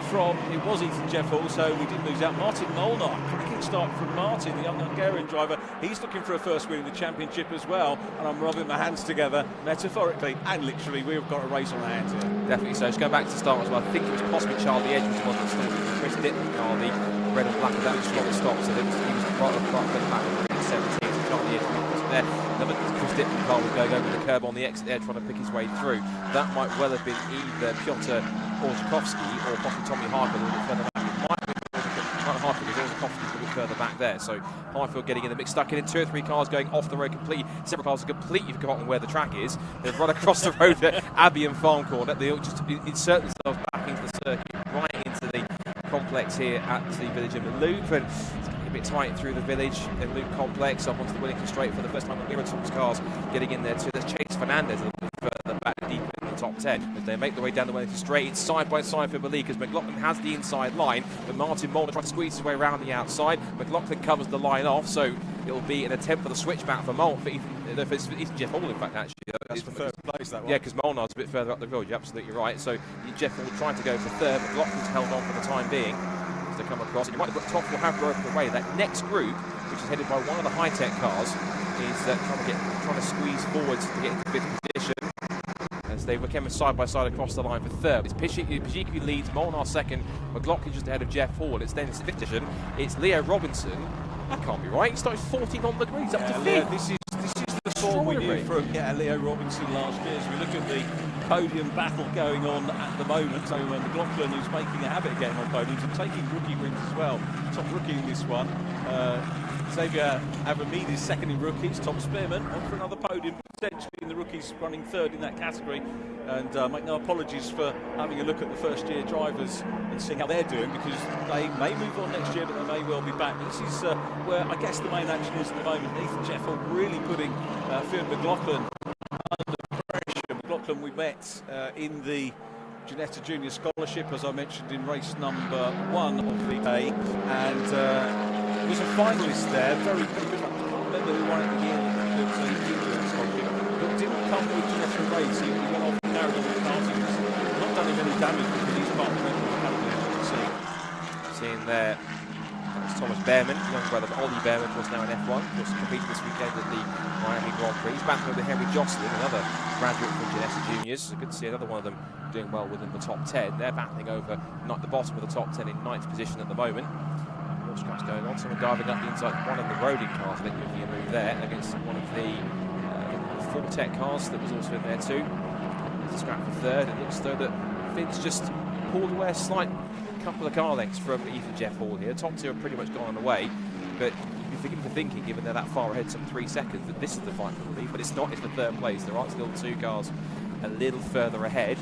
[SPEAKER 1] from, it was Ethan Jeff Hall, so we did lose out. Martin Molnar, cracking start from Martin, the young Hungarian driver. He's looking for a first win in the championship as well, and I'm rubbing my hands together, metaphorically and literally. We've got a race on our hands here.
[SPEAKER 11] Definitely so. Just going back to the start as well, I think it was possibly Charlie Edge was the one that started. Chris Dittman car, the red and black of that was the stop, so he was right on the front of the back of 17, so Charlie Edge wasn't there. Another Chris Dittman car was going over the curb on the exit there, trying to pick his way through. That might well have been either Piotr Orzechowski or possibly Tommy Harfield a little bit further back. It might have been Harfield, because Orzechowski a little bit further back there. So Harfield getting in the mix, stuck in 2 or 3 cars going off the road completely. Several cars have completely forgotten where the track is. They've run across the road at Abbey and Farm Corner. They just insert themselves back into the circuit, right into the complex here at the village of Loop. And it's getting a bit tight through the village and Loop complex up onto the Wellington Straight for the first time. Wera Talks cars getting in there too. There's Chase Fernandez a little bit further back, deep in the top 10. 10 as they make their way down the Wellington straight. It's side by side for Malik as McLaughlin has the inside line, but Martin Molnar trying to squeeze his way around the outside. McLaughlin covers the line off, so it'll be an attempt for the switchback for Molnar. It's Jeff Hall, in fact, actually.
[SPEAKER 1] That's for third place, that one.
[SPEAKER 11] Yeah, because Molnar's a bit further up the field. You're absolutely right. So Jeff Hall trying to go for third. McLaughlin's held on for the time being as they come across. And you might have got Top will have broken away. That next group, which is headed by one of the high-tech cars, is trying to squeeze forwards to get into fifth position as they came side by side across the line for third. It's Brscc leads, Molnar second, McLaughlin just ahead of Jeff Hall. It's then fifth position. It's Leo Robinson. That can't be right. He started 14th on the grid. He's up to fifth.
[SPEAKER 1] This is the form we knew from Leo Robinson last year. As we look at the podium battle going on at the moment, so McLaughlin is making a habit of getting on podiums and taking rookie wins as well. Top rookie in this one. Xavier Avramidis second in rookies. Tom Spearman on for another podium, potentially in the rookies, running third in that category. And make no apologies for having a look at the first-year drivers and seeing how they're doing, because they may move on next year, but they may well be back. This is where I guess the main action is at the moment. Ethan Jeff Hall really putting Phil McLaughlin under pressure. McLaughlin we met in the Ginetta Junior Scholarship, as I mentioned, in race number 1 of the day, and was a finalist there. Very good. I can't remember who won it the year that was a scholarship, but didn't come with Ginetta race. He went off and carried on with karting. It's not done him any damage because he's part of the mental academy, as you can see.
[SPEAKER 11] Seeing there, that's Thomas Behrman, young brother of Ollie Behrman, of course now in F1, of course competing this weekend at the Miami Grand Prix. He's back with Henry Jocelyn, another graduate from Ginetta Juniors. So good to see another one of them doing well within the top 10. They're battling over not the bottom of the top 10 in 9th position at the moment. More scraps going on. Someone diving up the inside, one of the Roding cars, I think, making a move there against one of the Fortec cars that was also in there too. There's a scrap for third. It looks though that Finn's just pulled away a slight couple of car lengths from Ethan Jeff Hall here. Top two are pretty much gone away, but you'd be forgiven for thinking, given they're that far ahead, some 3 seconds, that this is the fight for the lead, but it's not. It's for third place. There are still 2 cars a little further ahead.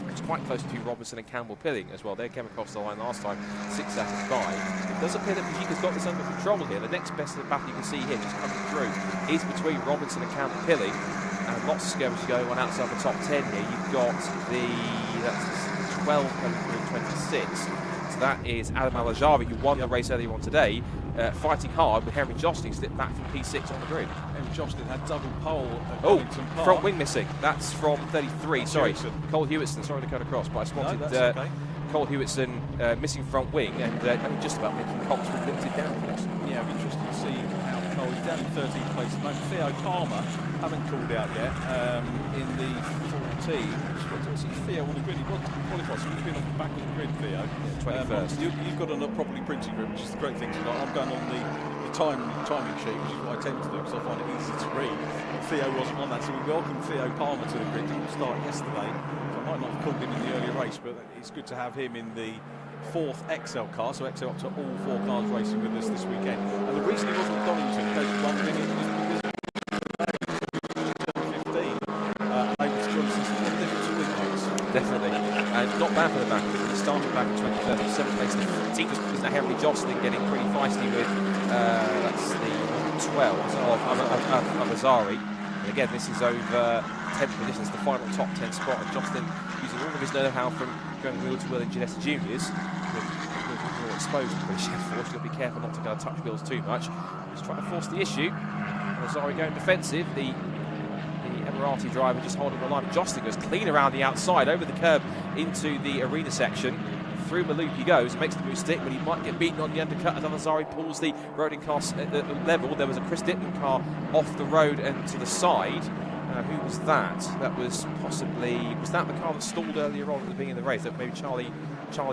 [SPEAKER 11] It's quite close to Robinson and Campbell Pilling as well. They came across the line last time, 6 seconds by. It does appear that Brscc has got this under control here. The next best of the battle you can see here, just coming through, is between Robinson and Campbell Pilling, and lots of skirmishes going on outside the top 10 here. You've got that's 12 coming through 26. So that is Adam Al-Ajari, who won the race earlier on today, fighting hard with Henry Jocelyn, slipped back from P6 on the grid.
[SPEAKER 1] Henry Jocelyn had double pole at
[SPEAKER 11] Wellington Park. Front wing missing. That's from 33. Sorry, Cole Hewitson. Sorry to cut across, but I spotted
[SPEAKER 1] okay.
[SPEAKER 11] Cole Hewitson missing front wing and just about making Cox with limited downforce.
[SPEAKER 1] Yeah, it'll be interesting to see how Cole is down in 13th place at the moment. Theo Palmer haven't called out yet in the 14. See Theo on the grid. He wasn't qualified, so he's been on the back of the grid, Theo.
[SPEAKER 11] Yeah, 21st.
[SPEAKER 1] You've got on a properly printed grid, which is the great thing tonight. I'm going on the timing sheet, which is what I tend to do because I find it easy to read. And Theo wasn't on that, so we welcomed Theo Palmer to the grid. He started yesterday, so I might not have called him in the earlier race, but it's good to have him in the 4th XL car, so XL up to all 4 cars racing with us this weekend. And the reason he wasn't at Donington, in case you're wondering, it was because
[SPEAKER 11] definitely, and not bad for the back of it. He started back in 23rd, 7th place. The team was now Henry Jocelyn getting pretty feisty with that's the 12 of Azari. And again, this is over 10th position. It's the final top 10 spot, and Jocelyn using all of his know-how from going wheel to wheel in Ginetta Juniors. More exposed to British F4. He's got to be careful not to go touch wheels too much. He's trying to force the issue. And Azari going defensive. The Emirati driver just holding the line. Jocelyn goes clean around the outside, over the curb into the arena section. Through Maloop he goes, makes the move stick, but he might get beaten on the undercut as Al-Azari pulls the Roding car at the level. There was a Chris Dittman car off the road and to the side. Who was that? That was possibly, was that the car that stalled earlier on at the beginning of the race? That maybe Charlie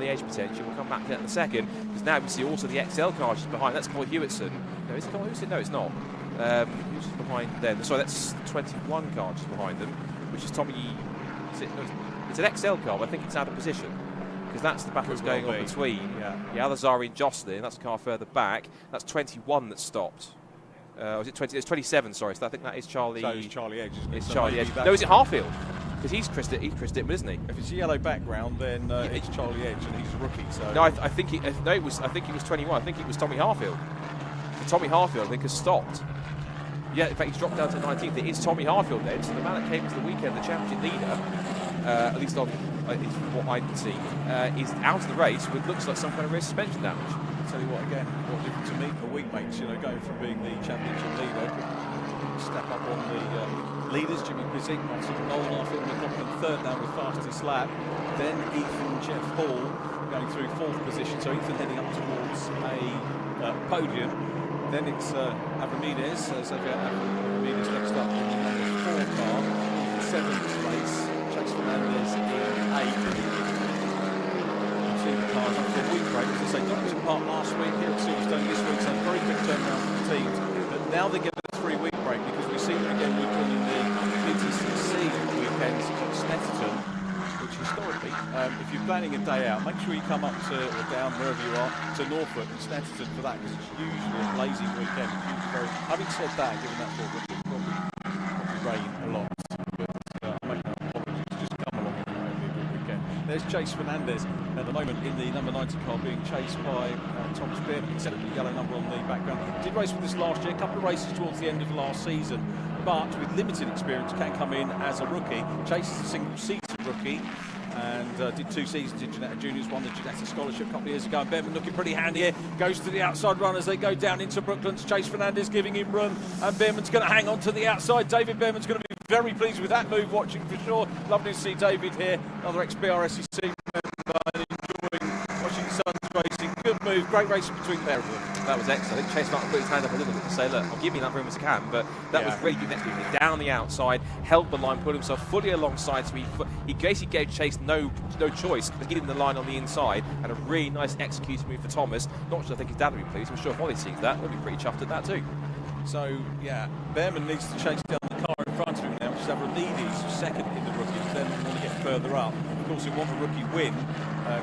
[SPEAKER 11] Edge potentially. We'll come back to that in a second, because now we see also the XL car just behind. That's Cole Hewitson. No, is it Cole Hewitson? No, it's not. Who's just behind them? Sorry, that's 21 car just behind them, which is Tommy. It's an XL car, but I think it's out of position, because that's the battle that's going on between Al-Azari and Jocelyn. That's a car further back. That's 21 that stopped. Was it 20? It's 27. Sorry, so I think that is Charlie.
[SPEAKER 1] So it's Charlie Edge. Isn't it?
[SPEAKER 11] It's Charlie Edge. No, is it Harfield? Because he's Chris Dittman, isn't he?
[SPEAKER 1] If it's a yellow background, then it's Charlie Edge, and he's a rookie. So
[SPEAKER 11] no, I think he was 21. I think it was Tommy Harfield. So Tommy Harfield, I think, has stopped. Yeah, in fact, he's dropped down to 19th. It is Tommy Harfield then. So the man that came to the weekend, the championship leader, at least of what I can see, is out of the race with looks like some kind of rear suspension damage.
[SPEAKER 1] I'll tell you what, again, what difference to me a week makes, you know, going from being the championship leader, step up on the leaders, Jimmy Brscc, Martin Nolan, Phil McLaughlin third now with fastest lap, then Ethan Jeff Hall going through fourth position, so Ethan heading up towards a podium, then it's Avramidis, Avramidis next up in the number 4 car, in 7th place, Chase Fernandez in 8th. Supercar for a week break, as I say, not took part last week here at Silverstone this week, so a very quick turnaround for the teams. But now they get a 3-week break because we see them again with one in the PTCC weekends at Snetterton, which historically, if you're planning a day out, make sure you come up to, or down, wherever you are, to Norfolk and Snetterton for that, because it's usually a blazing weekend. It's usually very, having said that, given that thought, it will probably rain a lot. There's Chase Fernandez at the moment in the number 90 car being chased by Thomas Beerman, instead of the yellow number on the background. Did race with this last year, a couple of races towards the end of last season, but with limited experience can come in as a rookie. Chase is a single-season rookie and did 2 seasons in Ginetta Juniors, won the Ginetta Scholarship a couple of years ago. And Beerman looking pretty handy here, goes to the outside run as they go down into Brooklands. Chase Fernandez giving him room, and Beerman's going to hang on to the outside. David Beerman's going to be very pleased with that move, watching for sure. Lovely to see David here, another ex-BRSCC member, and enjoying watching sons racing. Good move, great racing between the pair of them.
[SPEAKER 11] That was excellent. I think Chase Martin put his hand up a little bit to say, look, I'll give you enough room as I can, but that was really good execution. Down the outside, held the line, put himself fully alongside, so he basically gave Chase no choice but getting the line on the inside, and a really nice execution move for Thomas. Not sure I think his dad would be pleased. I'm sure if Ollie sees that, he'll be pretty chuffed at that too.
[SPEAKER 1] So, yeah, Beerman needs to chase down the car in front of him now, which is Avramidis, second in the rookies. Then we want to get further up. Of course, we want a rookie win,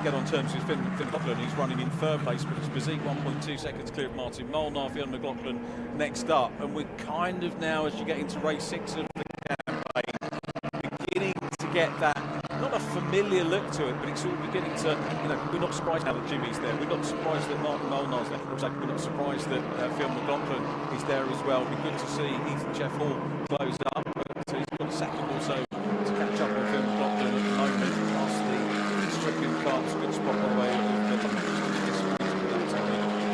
[SPEAKER 1] get on terms with Finn McLaughlin, who's running in third place, but it's Brscc 1.2 seconds clear of Martin Molnar, Phil McLaughlin next up. And we're kind of now, as you get into race 6 of the campaign, beginning to get that, not a familiar look to it, but it's all beginning to, you know, we're not surprised now that Jimmy's there. We're not surprised that Martin Molnar's there. We're not surprised that Phil McLaughlin is there as well. It'd be good to see Ethan Jeff Hall close up. So he's got a second or so to catch up on Phil McLaughlin at the moment. Past the Strickland car, it's a good spot by the way.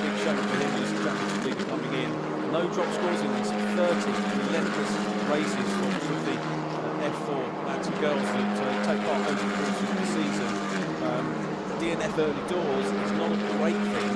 [SPEAKER 1] Big show for him as the championship leader coming in. No drop scores in these 30 relentless races for the F4 lads and girls that take part over the course of the season. DNF early doors is not a great thing,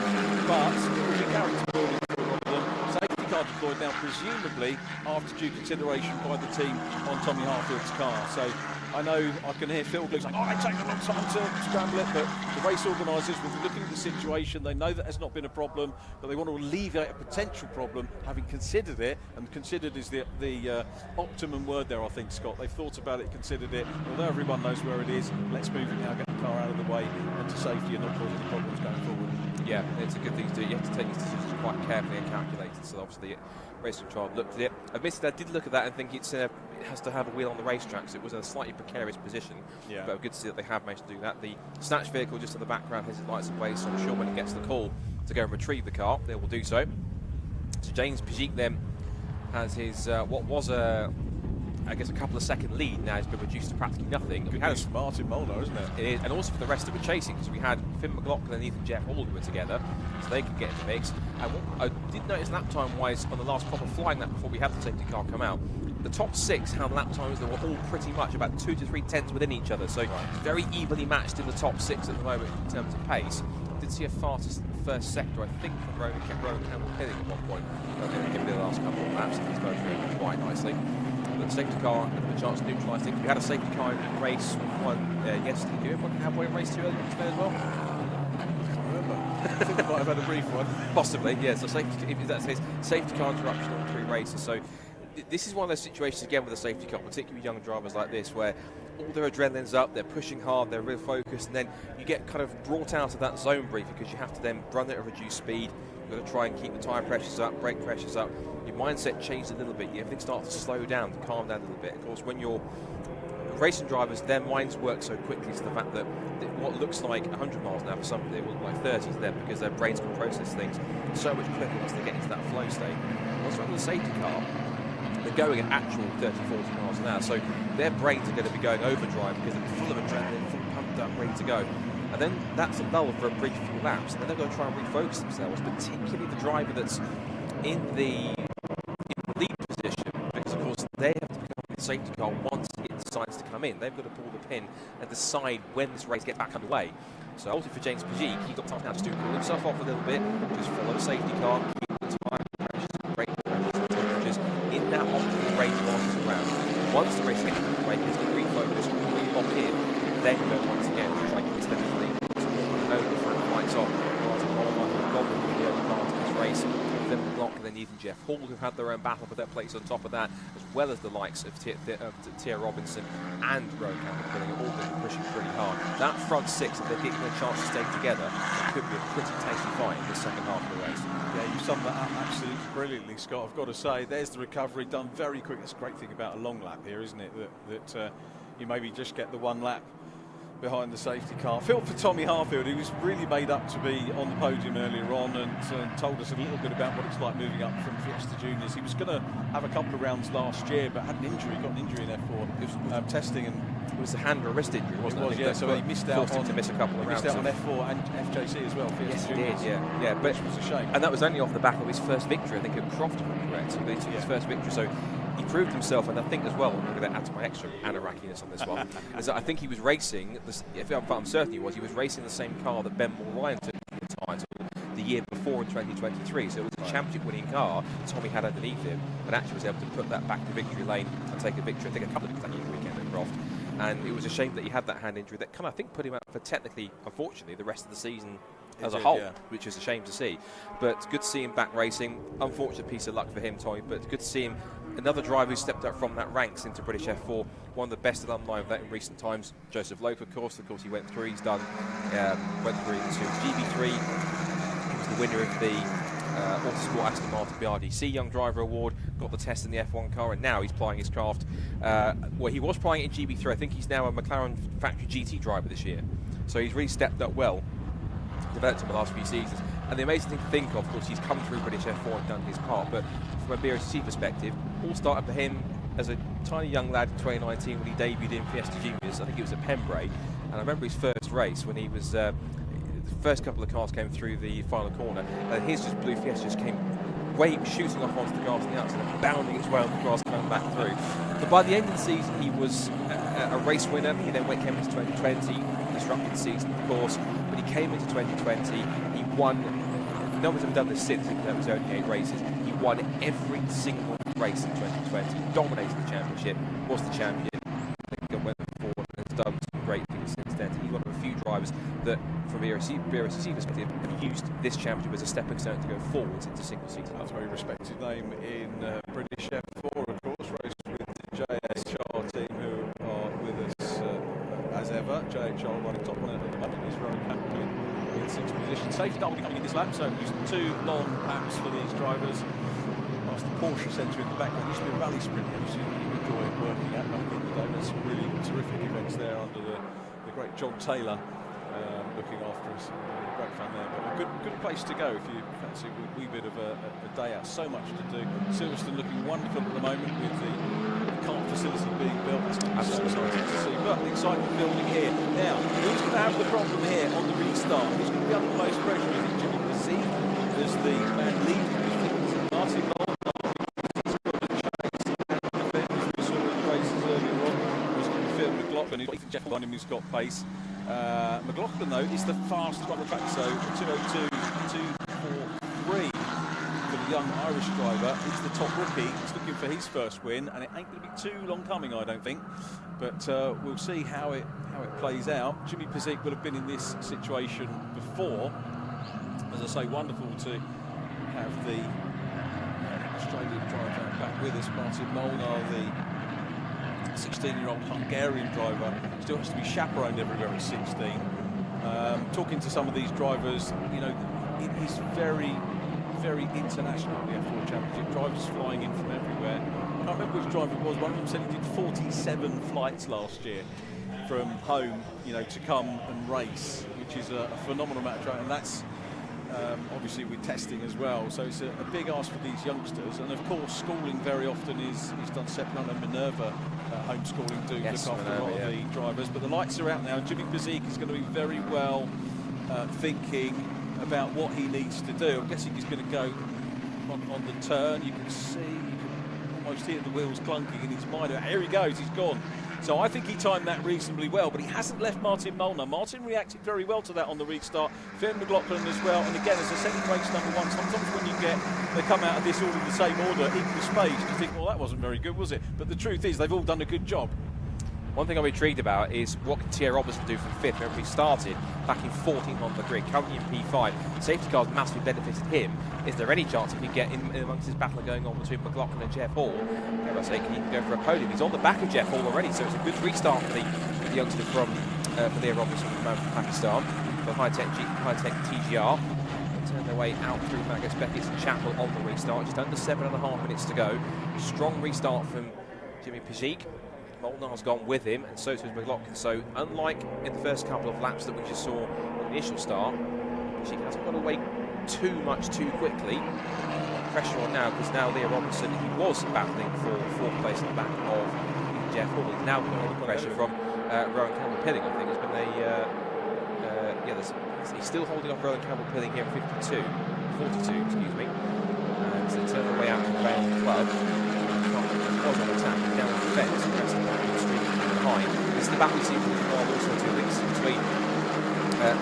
[SPEAKER 1] but it will be character building for a lot of them. Safety car deployed now, presumably after due consideration by the team on Tommy Harfield's car. So I know I can hear Phil saying, oh, they take a long time to scramble it, but the race organisers will be looking at the situation. They know that has not been a problem, but they want to alleviate a potential problem, having considered it, and considered is the optimum word there, I think, Scott. They've thought about it, considered it. Although everyone knows where it is, let's move it now, get the car out of the way, and to safety and not cause any problems going forward.
[SPEAKER 11] Yeah, it's a good thing to do. You have to take these decisions quite carefully and calculated. So obviously, Racing Control looked at it. Admittedly, I did look at that and think it has to have a wheel on the racetrack, so it was in a slightly precarious position. Yeah. But good to see that they have managed to do that. The snatch vehicle just in the background has its lights in place, so I'm sure when it gets the call to go and retrieve the car, they will do so. So James Brscc then has his what was I guess a couple of second lead now has been reduced to practically nothing.
[SPEAKER 1] Good news for Martin Molnar, isn't it?
[SPEAKER 11] It is, and also for the rest that were chasing, because we had Finn McLaughlin and Ethan Jeff Hall who were together, so they could get in the mix. And what I did notice lap time wise on the last proper flying lap before we had the safety car come out, the top 6, how the lap times, they were all pretty much about 2 to 3 tenths within each other, so very evenly matched in the top 6 at the moment in terms of pace. I did see a fastest first sector, I think, from Rowan Campbell-Pilling at one point. Maybe the last couple of laps, and he's both going quite nicely. But the safety car had a chance to neutralise things. We had a safety car in race 1 yesterday. Do you have one in race 2 earlier today as well?
[SPEAKER 1] I think I might have had a brief one.
[SPEAKER 11] Possibly, yeah. So safety, if that's the case, safety car interruption on 3 races. So this is one of those situations again with a safety car, particularly young drivers like this, where all their adrenaline's up, they're pushing hard, they're real focused, and then you get kind of brought out of that zone brief because you have to then run at a reduced speed. You've got to try and keep the tyre pressures up, brake pressures up. Your mindset changes a little bit. Everything starts to slow down, to calm down a little bit. Of course, when you're racing drivers, their minds work so quickly to the fact that what looks like 100 miles an hour for some, it will look like 30 to them because their brains can process things so much quicker once they get into that flow state. What's wrong with the safety car? they're going at actual 30, 40 miles an hour. So their brains are going to be going overdrive because they're full of adrenaline, full pumped up, ready to go. And then that's a lull for a brief few laps. And then they're going to try and refocus themselves, particularly the driver that's in the lead position, because of course they have to become the safety car once it decides to come in. They've got to pull the pin and decide when this race gets back underway. So ultimately for James Brscc, he's got time now just to pull himself off a little bit, just follow the safety car, keep the tyre pressures, brake pressures, and temperatures in that optimal range whilst he's around. Once the race gets underway, he's going to refocus, really lock in, then go once again to try and keep his head in the lead. No different lights off. The early part of this race. Then McLaughlin and then Ethan Jeff Hall, who had their own battle for their place on top of that, as well as the likes of Tia Robinson and Rowan Campbell, all been pushing pretty hard. That front six, if they're getting a chance to stay together, it could be a pretty tasty fight in the second half of the race.
[SPEAKER 1] Yeah, you summed that up absolutely brilliantly, Scott. I've got to say, there's the recovery done very quick. That's a great thing about a long lap here, isn't it? That you maybe just get the one lap behind the safety car. Felt for Tommy Harfield, who was really made up to be on the podium earlier on, and told us a little bit about what it's like moving up from Fiesta Juniors. He was going to have a couple of rounds last year, but had an injury, got an injury in F4. It was testing, and
[SPEAKER 11] it was a hand or a wrist injury, wasn't it?
[SPEAKER 1] It was, yeah. So he missed out on
[SPEAKER 11] to miss a couple of rounds.
[SPEAKER 1] Missed out on F4 and FJC as well.
[SPEAKER 11] Yes, he did. Yeah, but
[SPEAKER 1] which was a shame.
[SPEAKER 11] And that was only off the back of his first victory, I think, at Croft, if I'm correct. So they took his first victory. So he proved himself, and I think as well, I'm going to add to my extra Anarakiness on this one, is that I think he was racing, I'm certain he was racing the same car that Ben Moore-Ryan took the title the year before in 2023. So it was a championship-winning car Tommy had underneath him, and actually was able to put that back to victory lane and take a victory, I think a couple of times that weekend at Croft. And it was a shame that he had that hand injury that kind of, I think, put him out for technically, unfortunately, the rest of the season as a whole, which is a shame to see. But good to see him back racing. Unfortunate piece of luck for him, Tommy, but good to see him. Another driver who stepped up from that ranks into British F4, one of the best alumni of that in recent times. Joseph Lope, of course he went through. He's done, went through to GB3. He was the winner of the Autosport Aston Martin BRDC Young Driver Award. Got the test in the F1 car, and now he's plying his craft. Well, he was plying it in GB3. I think he's now a McLaren factory GT driver this year. So he's really stepped up well, developed in the last few seasons. And the amazing thing to think of course, he's come through British F4 and done his part, but from a Brscc perspective, all started for him as a tiny young lad in 2019 when he debuted in Fiesta Juniors. I think it was at Pembrey, and I remember his first race when he was, the first couple of cars came through the final corner, and his just blue Fiesta just came shooting off onto the grass on the outside and bounding its way on the grass coming back through. But by the end of the season, he was a race winner. He then came into 2020, disrupted the season, of course, but he came into 2020, he won. No one's ever done this since, even though it was only 8 races. He won every single race in 2020, dominated the championship, was the champion. I think went forward and has done some great things since then. He's one of a few drivers that, from a Brscc perspective, have used this championship as a stepping stone to go forwards into single season.
[SPEAKER 1] That's a very respected name in British F4, of course, raced with the JHR team who are with us as ever. JHR running top one at the moment is Rowan Campbell in 6th position. Safety double coming in this lap, so just 2 long laps for these drivers. Past the Porsche centre in the background. Used to be a rally sprint, which you enjoy working at back in the day. There's some really terrific events there under the great John Taylor looking after us. Great fun there, but a good place to go if you fancy a wee bit of a day out. So much to do. Silverstone looking wonderful at the moment with the kart facility being built. That's going to be so exciting to see. But excitement building here. Now, who's going to have the problem here on the restart? Who's going to be under the most pressure? Is it Jimmy Brscc as the man leading the things? Martin Nolan, he's got a chase and defend, as we saw in the races earlier on. Was going to be Phil McLaughlin, who's got Jeff behind him, who's got pace. McLaughlin, though, is the fastest on the track, so 2:02, 2:43 for the young Irish driver. He's the top rookie. He's looking for his first win, and it ain't going to be too long coming, I don't think. But we'll see how it plays out. Jimmy Brscc will have been in this situation before. As I say, wonderful to have the Australian driver back with us. Martin Molnar, the 16-year-old Hungarian driver, still has to be chaperoned everywhere at 16. Talking to some of these drivers, you know, it is very, very international, the F4 Championship. Drivers flying in from everywhere. I can't remember which driver it was. One of them said he did 47 flights last year from home, you know, to come and race, which is a phenomenal amount of travel. And that's obviously with testing as well. So it's a big ask for these youngsters. And of course, schooling very often is done separate. I know Minerva homeschooling do look after a lot of the drivers. But the lights are out now. Jimmy Brscc is going to be very well thinking about what he needs to do. I'm guessing he's going to go on the turn. You can see, you can almost hear the wheels clunking in his mind. Here he goes, he's gone. So I think he timed that reasonably well, but he hasn't left Martin Molnar. Martin reacted very well to that on the restart. Finn McLaughlin as well. And again, as a second race number one, sometimes when they come out of this all in the same order, equal space, you think, well, that wasn't very good, was it? But the truth is, they've all done a good job.
[SPEAKER 11] One thing I'm intrigued about is what can Thierry Robertson do from 5th? Remember, he started back in 14th on the grid, currently in P5. Safety cars massively benefited him. Is there any chance he can get in amongst this battle going on between McLaughlin and Jeff Hall? I say, can he go for a podium? He's on the back of Jeff Hall already, so it's a good restart for the youngster from Thierry Robertson from Pakistan. For high-tech TGR. Turn their way out through Magos, Beckett and Chapel on the restart. Just under 7.5 minutes to go. Strong restart from Jimmy Brscc. Molnar's gone with him, and so too is McLaughlin. So, unlike in the first couple of laps that we just saw on the initial start, she hasn't got away too much too quickly. Pressure on now, because now Leah Robinson, he was battling for 4th place in the back of Jeff Hall. He's now got all the pressure from Rowan Campbell-Pilling, I think. It's been he's still holding off Rowan Campbell-Pilling here at 42, excuse me. And so they turn their way out to the Vale Club. Was on attack down the fence, the rest of that extremely behind. This is the battle we see from the world also to links between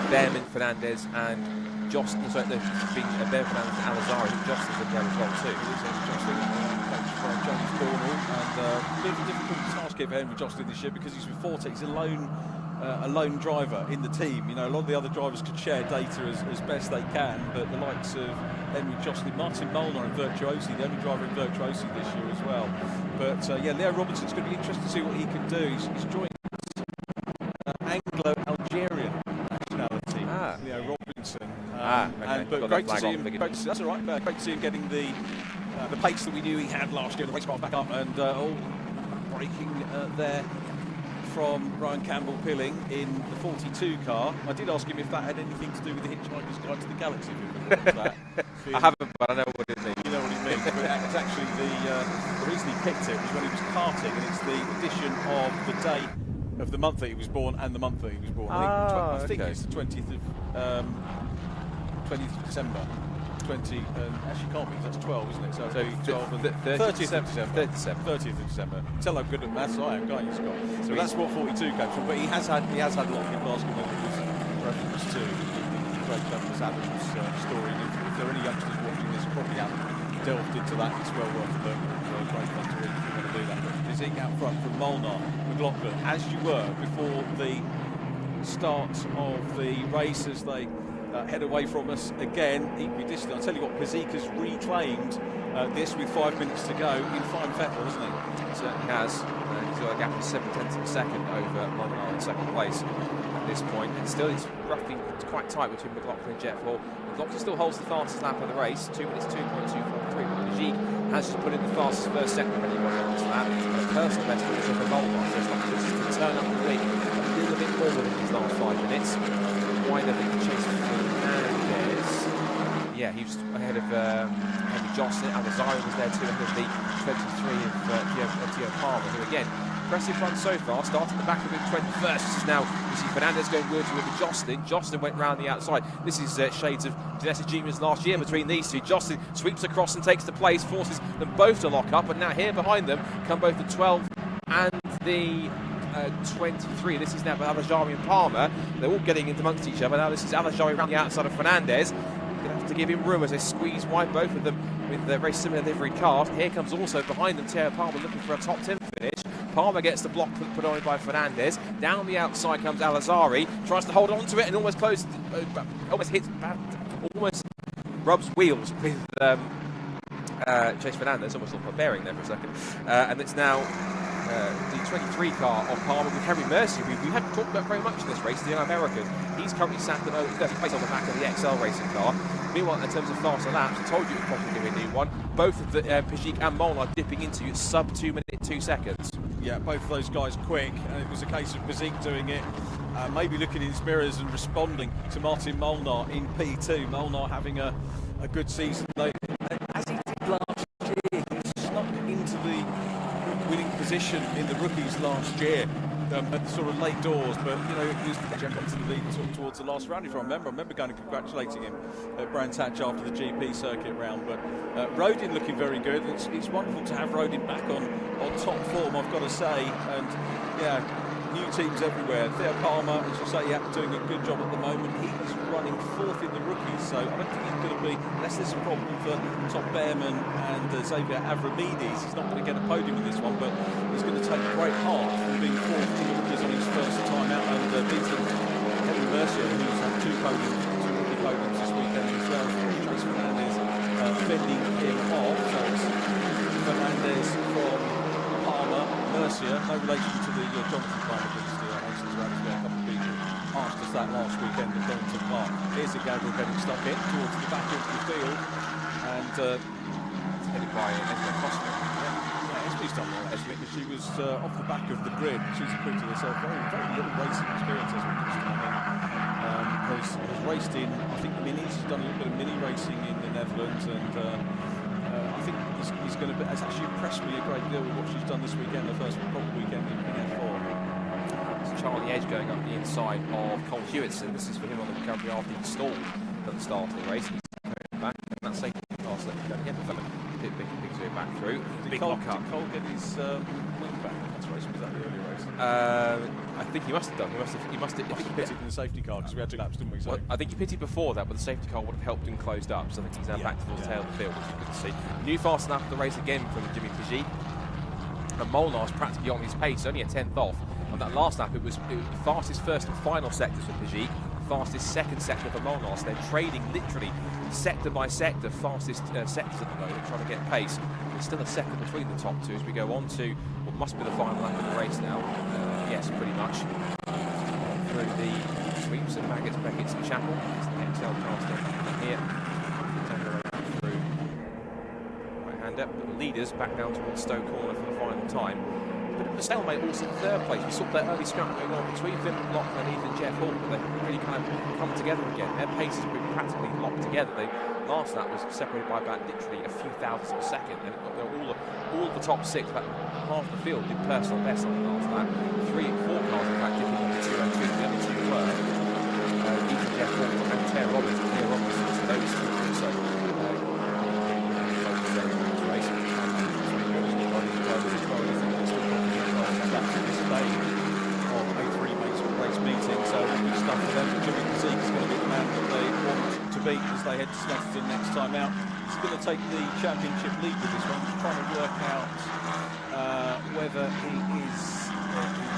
[SPEAKER 11] Behrman, Fernandez and Jostin. So there's been Behrman, Fernandez and Alazari. Jostin's in there as well too.
[SPEAKER 1] James Cornwall, and a bit of a difficult task here for Henry Jostin this year because he's with Forte. He's a lone driver in the team. You know, a lot of the other drivers could share data as best they can, but the likes of Henry Jostin, Martin Molnar and Virtuosi, the only driver in Virtuosi this year as well. But Leo Robertson's going to be interesting to see what he can do. He's joined Anglo-Algerian nationality, Leo Robinson. But great to see him. That's all right. Great to see him getting the pace that we knew he had last year. The race car back up and all breaking there from Ryan Campbell-Pilling in the 42 car. I did ask him if that had anything to do with the Hitchhiker's Guide to the Galaxy.
[SPEAKER 11] I haven't, but I know what it means.
[SPEAKER 1] You know what it means. But it's actually the reason he picked it was when he was karting, and it's the addition of the day of the month that he was born and the month that he was born. I think it's the 20th of December. 20, actually can't be, that's 12, isn't it? So 12 and 30th of December. Tell how good at maths I am, can't you, Scott? So that's what 42 comes from. But he has had a lot in basketball that was reference to Craig Douglas Adams' story. And if there are any youngsters watching this, probably haven't delved into that. It's well worth a look. It's great fun to read if you want to do that. But Brscc out front from Molnar, McLaughlin, as you were before the start of the race, as they head away from us again, equidistant. I'll tell you what, Brscc has reclaimed this with 5 minutes to go in fine fettle, hasn't he?
[SPEAKER 11] He certainly has. He's got a gap of 7/10 of a second over Molnar in second place at this point. And still, it's quite tight between McLaughlin and Jeff Hall. McLaughlin still holds the fastest lap of the race, 2 minutes 2.243. But Brscc has just put in the fastest first second of anyone on this lap. And a personal best also for Molnar. So it's not just to turn up the lead a little bit more within these last 5 minutes. Wider than Chase Fernandez. Yeah, he was ahead of Henry Jostin. Alazari was there too, ahead of the 23 of Theo Palmer, who again, impressive run so far. Starting the back of him 21st. This is now, you see Fernandez going good with Jostin. Jostin went round the outside. This is shades of Janessa Juniors last year between these two. Jostin sweeps across and takes the place, forces them both to lock up. And now here behind them come both the 12 and the 23. This is now Alazari and Palmer. They're all getting in amongst each other. Now this is Alazari around the outside of Fernandez. Going to have to give him room as they squeeze wide, both of them with very similar livery cars. Here comes also behind them Theo Palmer looking for a top 10 finish. Palmer gets the block put on by Fernandez. Down the outside comes Alazari. Tries to hold on to it and almost closes, almost rubs wheels with Chase Fernandez. Almost looked like a bearing there for a second. And it's now the 23 car of Palmer with Henry Mercier, we haven't talked about very much in this race, the young American. He's currently sat at 30th place on the back of the XL racing car. Meanwhile, in terms of faster laps, I told you it was probably going to be a new one. Both of the Brscc and Molnar dipping into sub 2 minutes 2 seconds.
[SPEAKER 1] Yeah, both of those guys quick, and it was a case of Brscc doing it, maybe looking in his mirrors and responding to Martin Molnar in P2. Molnar having a good season, though. As he did last year, he snuck into the winning position in the rookies last year. At the sort of late doors, but you know, he was got to the lead towards the last round. If I remember going and congratulating him at Brands Hatch after the GP circuit round. But Rodin looking very good. It's wonderful to have Rodin back on top form, I've got to say. And yeah, new teams everywhere. Theo Palmer, as you say, doing a good job at the moment. He's running fourth in the rookies, so I don't think he's going to be, unless there's a problem for Tom Behrman and Xavier Avramidis, he's not going to get a podium in this one, but he's going to take great heart from being fourth in the rookies on his first time out and beating Henry Mercier, who's had two rookie podiums this weekend as well. Chase Fernandez fending him off, so it's Fernandez from Palmer, Mercier, no relation to the Jonathan Palmer as well. There's been a couple of people asked us that last weekend at Donington Park. Here's a Gabriel getting stuck in towards the back of the field, and
[SPEAKER 11] headed by Esme Costa.
[SPEAKER 1] Esme's done well actually, because she was off the back of the grid. She's acquitted herself very little racing experience as we has raced in, I think, minis. She's done a little bit of mini racing in the Netherlands, and I think he's going to be, has actually impressed me a great deal with what she's done this weekend, the first proper weekend in F4.
[SPEAKER 11] It's Charlie Edge going up the inside of Cole Hewitson. This is for him on the recovery after he stalled at the start of the race. He's coming back, and that's safety car slipping going again. Big two back through. Big lock up.
[SPEAKER 1] Did Cole get his wing back in that race? Was that the early race?
[SPEAKER 11] I think he must have done. He must have.
[SPEAKER 1] I think he pitted in the safety car because we had 2 laps, didn't we? So.
[SPEAKER 11] Well, I think he pitted before that, but the safety car would have helped him closed up. So I think he's now back towards the tail of the field, which is good to see. New fast lap of the race again from Jimmy Peugeot. And Molnar's practically on his pace, only a 10th off. On that last lap, it was the fastest first and final sectors for Peugeot, fastest second sector for Molnar. So they're trading literally sector by sector, fastest sectors at the moment, trying to get pace. There's still a second between the top two as we go on to what must be the final lap of the race now. Yes, pretty much. Through the sweeps and Maggots, Beckett's and Chapel. It's the XL car stepping here. Through right-hander, but the leaders back down towards Stowe Corner for the final time. But it was a stalemate also in third place. We saw that early scrap going on between Finn McLaughlin and Ethan Jeff Hall, but they've really kind of come together again. Their pace has been practically locked together. Last lap was separated by about literally a few thousandths of a second, and all of the top 6, about half the field, did personal best on the last lap. 3 and 4 cars, in fact, dipping into 2 and 2. The other 2 were Ethan Jeff Hall and Tara Roberts. Tara Roberts, so those 2 also race.
[SPEAKER 1] Of a 3-race meeting, so good stuff for them. Jimmy Peugeot is going to be the man that they want to beat as they head to Snetterton next time out. He's going to take the championship lead with this one. He's trying to work out whether he is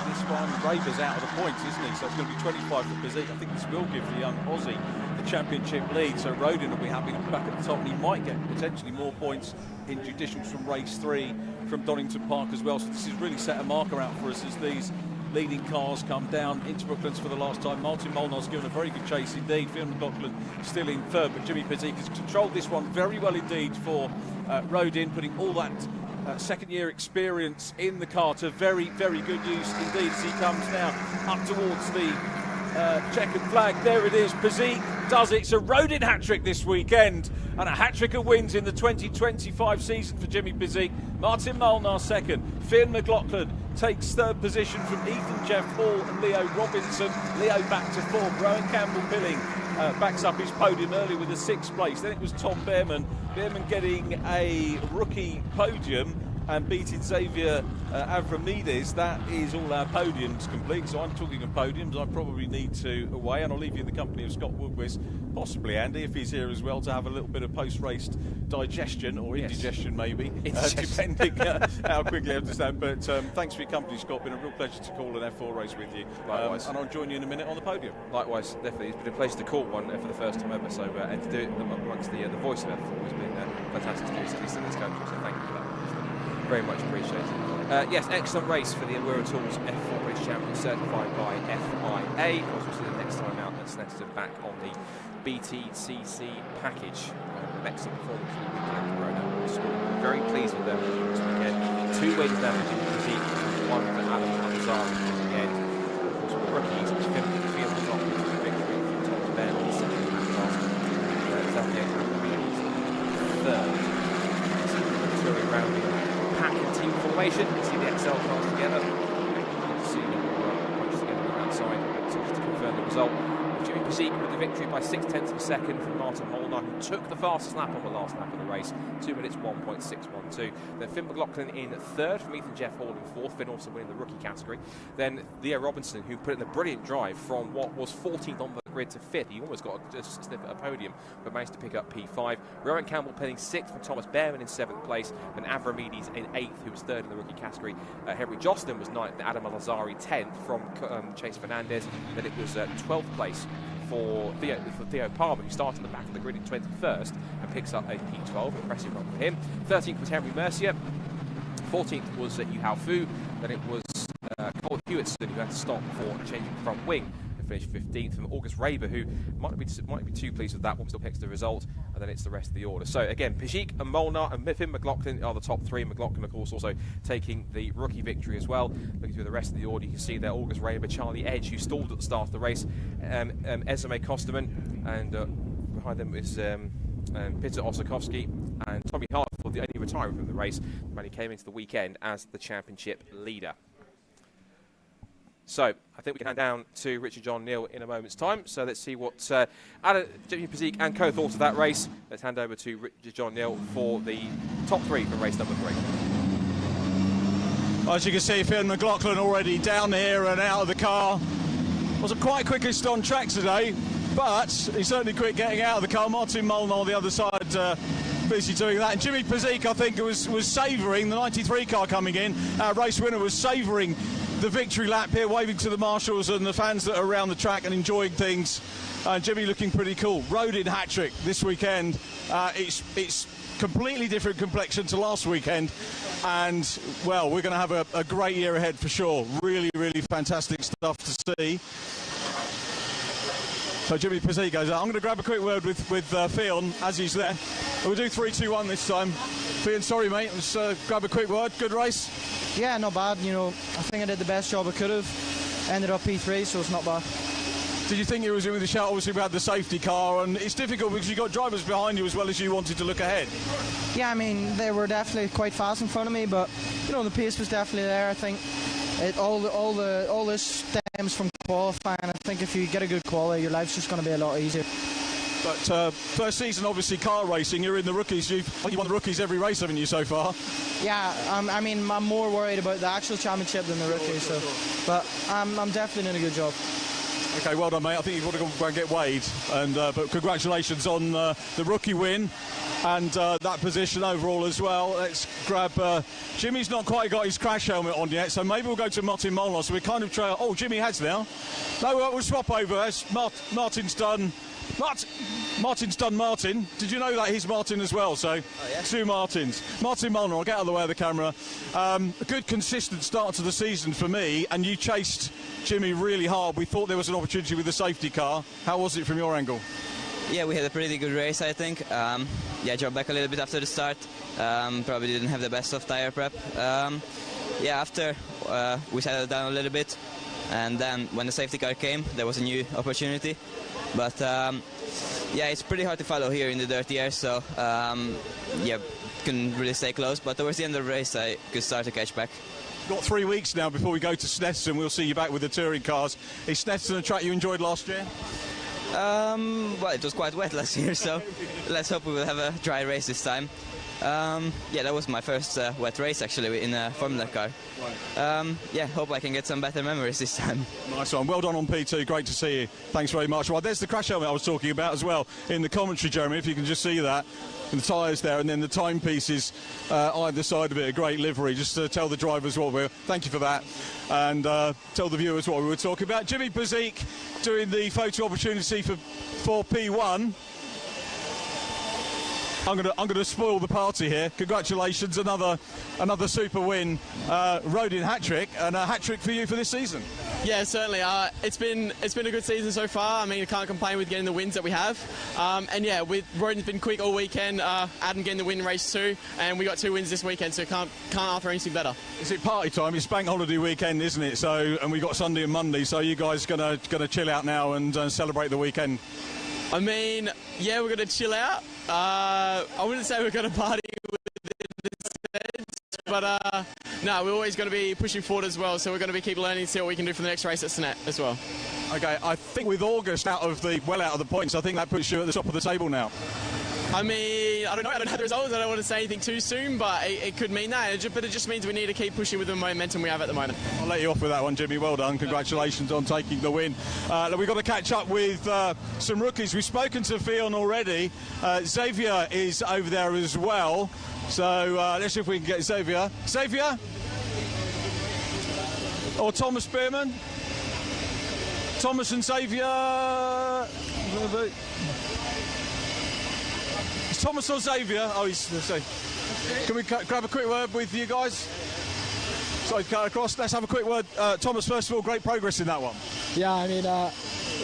[SPEAKER 1] this one. Raver's out of the points, isn't he? So it's going to be 25 for Peugeot. I think this will give the young Aussie the championship lead. So Rodin will be happy to be back at the top, and he might get potentially more points in judicials from race 3 from Donington Park as well. So this has really set a marker out for us as these leading cars come down into Brooklands for the last time. Martin Molnar's given a very good chase indeed. Phil McLaughlin still in third, but Jimmy Peugeot has controlled this one very well indeed for Rodin, putting all that second-year experience in the car to very, very good use indeed as he comes now up towards the checkered flag. There it is. Peugeot does it. It's a Rodin hat-trick this weekend, and a hat-trick of wins in the 2025 season for Jimmy Peugeot. Martin Molnar second. Finn McLaughlin takes third position from Ethan Jeff Hall and Leo Robinson. Leo back to fourth. Rowan Campbell-Pilling backs up his podium early with a 6th place. Then it was Tom Behrman. Behrman getting a rookie podium and beating Xavier Avramidis. That is all our podiums complete. So I'm talking of podiums. I probably need to away, and I'll leave you in the company of Scott Woodwis, possibly Andy, if he's here as well, to have a little bit of post-race digestion or indigestion, maybe, depending how quickly I understand. But thanks for your company, Scott. Been a real pleasure to call an F4 race with you.
[SPEAKER 11] Likewise.
[SPEAKER 1] And I'll join you in a minute on the podium.
[SPEAKER 11] Likewise, definitely. It's been a pleasure to call one for the first time ever. So and to do it amongst the voice of F4 has been fantastic to do, at least in this country. So thank you for that. Very much appreciated. Yes, excellent race for the Wera Tools F4 Race Champion, certified by FIA. Of course, we'll see the next time out at Snetterton back on the BTCC package. An excellent performance for the weekend for Motorsport. Very pleased with them this weekend. 2 wins now for Jimmy Peugeot, one for Adam Alazari in the end. Of course, with the rookies, which Field McLaughlin took the victory from Thomas Bell in the second lap last Xavier Avramides third. So we're touring around the pack and team formation. You see the XL cars together. You can see them bunch together on that side. So just to confirm the result, Jimmy Brscc with the victory by 0.6 of a second from Martin Molnar, who took the fastest lap on the last lap of the race, 2 minutes 1.612. Then Finn McLaughlin in third from Ethan Jeff Hall in fourth. Finn also winning the rookie category. Then Theo Robinson, who put in a brilliant drive from what was 14th on the grid to fifth. He almost got a sniff at a podium, but managed to pick up P5. Rowan Campbell pinning sixth from Thomas Behrman in seventh place, and Avramides in eighth, who was third in the rookie category. Henry Jocelyn was ninth, and Adam Alazari 10th from Chase Fernandez. Then it was 12th place for Theo Palmer, who started in the back of the grid in 21st and picks up a P12. Impressive run for him. 13th was Henry Mercier. 14th was Yu Hao Fu. Then it was Cole Hewitson, who had to stop for a change in front wing and finished 15th. From August Raber, who might be too pleased with that one, still picks the result, and then it's the rest of the order. So again, Brscc and Molnar and Finn McLaughlin are the top three. McLaughlin, of course, also taking the rookie victory as well. Looking through the rest of the order, you can see there August Raber, Charlie Edge, who stalled at the start of the race, Esame Kosterman, and behind them is Peter Osakowski and Tommy Hart for the only retirement from the race, when he came into the weekend as the championship leader. So I think we can hand down to Richard John Neal in a moment's time. So let's see what Jimmy Brscc and co thought of that race. Let's hand over to Richard John Neal for the top three from race number 3.
[SPEAKER 1] As you can see, Finn McLaughlin already down here and out of the car. Wasn't quite quickest on track today, but he's certainly quick getting out of the car. Martin Molnar on the other side, busy doing that. And Jimmy Brscc, I think, was savouring the 93 car coming in. Our race winner was savouring the victory lap here, waving to the marshals and the fans that are around the track and enjoying things. Jimmy looking pretty cool. Rode in hat-trick this weekend. It's completely different complexion to last weekend, and well, we're going to have a great year ahead for sure. Really, really fantastic stuff to see. So Jimmy Brscc goes out. I'm going to grab a quick word with Fionn as he's there. We'll do 3-2-1 this time. Fionn, sorry mate, let's grab a quick word. Good race?
[SPEAKER 5] Yeah, not bad. You know, I think I did the best job I could have. Ended up P3, so it's not bad.
[SPEAKER 1] Did you think you was in with the shout? Obviously we had the safety car, and it's difficult because you've got drivers behind you as well as you wanted to look ahead.
[SPEAKER 5] Yeah, I mean, they were definitely quite fast in front of me, but you know, the pace was definitely there. I think all this stems from qualifying. I think if you get a good quality, your life's just going to be a lot easier.
[SPEAKER 1] But first season, obviously, car racing. You're in the rookies. You've won the rookies every race, haven't you, so far?
[SPEAKER 5] Yeah, I mean, I'm more worried about the actual championship than the rookies. So, but I'm definitely doing a good job.
[SPEAKER 1] Okay, well done, mate. I think you've got to go and get weighed. And but congratulations on the rookie win and that position overall as well. Let's grab. Jimmy's not quite got his crash helmet on yet, so maybe we'll go to Martin Molnar. So we're kind of trying. Oh, Jimmy has now. No, we'll swap over. Martin's done. Martin's done Martin. Did you know that he's Martin as well? So two Martins. Martin Molnar, I'll get out of the way of the camera. A good consistent start to the season for me, and you chased Jimmy really hard. We thought there was an opportunity with the safety car. How was it from your angle?
[SPEAKER 15] Yeah, we had a pretty good race, I think. Yeah, dropped back a little bit after the start. Probably didn't have the best of tyre prep. Yeah, after we settled down a little bit, and then when the safety car came, there was a new opportunity. But yeah, it's pretty hard to follow here in the dirty air, so yeah, couldn't really stay close. But towards the end of the race, I could start to catch back.
[SPEAKER 1] Got 3 weeks now before we go to Snetterton. We'll see you back with the touring cars. Is Snetterton a track you enjoyed last year?
[SPEAKER 15] Well, it was quite wet last year, so let's hope we will have a dry race this time. Yeah, that was my first wet race actually in a Formula car. Yeah, hope I can get some better memories this time.
[SPEAKER 1] Nice one. Well done on P2. Great to see you. Thanks very much. Well, there's the crash helmet I was talking about as well in the commentary, Jeremy, if you can just see that. And the tyres there, and then the timepieces either side of it. A great livery. Just to tell the drivers what we're... Thank you for that. And tell the viewers what we were talking about. Jimmy Brscc doing the photo opportunity for P1. I'm gonna spoil the party here. Congratulations, another super win, Rodin hat-trick, and a hat-trick for you for this season.
[SPEAKER 16] Yeah, certainly. It's been a good season so far. I mean, I can't complain with getting the wins that we have. And yeah, Rodin's been quick all weekend. Adam getting the win in race 2, and we got 2 wins this weekend, so can't ask for anything better.
[SPEAKER 1] Is it party time? It's bank holiday weekend, isn't it? So, and we got Sunday and Monday. So you guys gonna chill out now and celebrate the weekend?
[SPEAKER 16] I mean, yeah, we're gonna chill out. I wouldn't say we're gonna party with the sense, but no, we're always going to be pushing forward as well. So we're going to be keep learning, see what we can do for the next race at Senat as well.
[SPEAKER 1] Okay, I think with August out of the points, I think that puts you at the top of the table now.
[SPEAKER 16] I mean, I don't know, I don't have the results, I don't want to say anything too soon, but it could mean that. But it just means we need to keep pushing with the momentum we have at the moment.
[SPEAKER 1] I'll let you off with that one, Jimmy. Well done. Congratulations on taking the win. We've got to catch up with some rookies. We've spoken to Fionn already. Xavier is over there as well. So let's see if we can get Xavier. Xavier? Or Thomas Spearman? Thomas and Xavier? Thomas or Xavier? Oh, he's. Can we grab a quick word with you guys? Sorry, cut across. Let's have a quick word. Thomas, first of all, great progress in that one.
[SPEAKER 17] Yeah, I mean,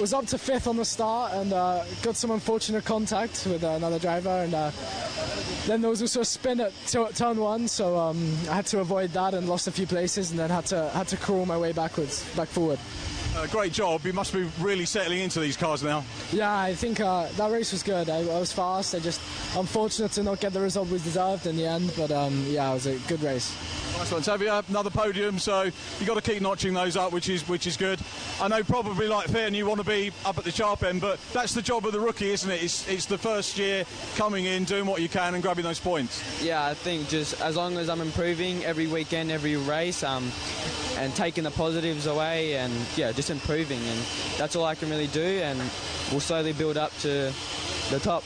[SPEAKER 17] was up to 5th on the start and got some unfortunate contact with another driver, and then there was also a spin at turn 1, so I had to avoid that and lost a few places, and then had to crawl my way back forward.
[SPEAKER 1] Great job. You must be really settling into these cars now.
[SPEAKER 17] Yeah, I think that race was good. I was fast. I just unfortunate to not get the result we deserved in the end, but yeah, it was a good race.
[SPEAKER 1] Nice one, Xavier. Another podium, so you've got to keep notching those up, which is good. I know probably like Fionn, you want to be up at the sharp end, but that's the job of the rookie, isn't it? It's the first year coming in, doing what you can and grabbing those points.
[SPEAKER 18] Yeah, I think just as long as I'm improving every weekend, every race, and taking the positives away, and yeah, just improving, and that's all I can really do, and we'll slowly build up to the top.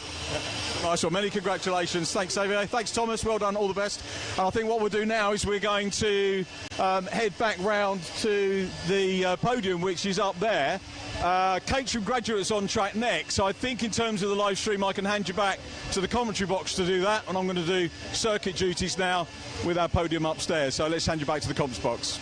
[SPEAKER 1] Nice one, many congratulations. Thanks, Xavier. Thanks, Thomas. Well done, all the best. And I think what we'll do now is we're going to head back round to the podium, which is up there. Caterham Graduates on track next. So I think in terms of the live stream, I can hand you back to the commentary box to do that. And I'm going to do circuit duties now with our podium upstairs. So let's hand you back to the comms box.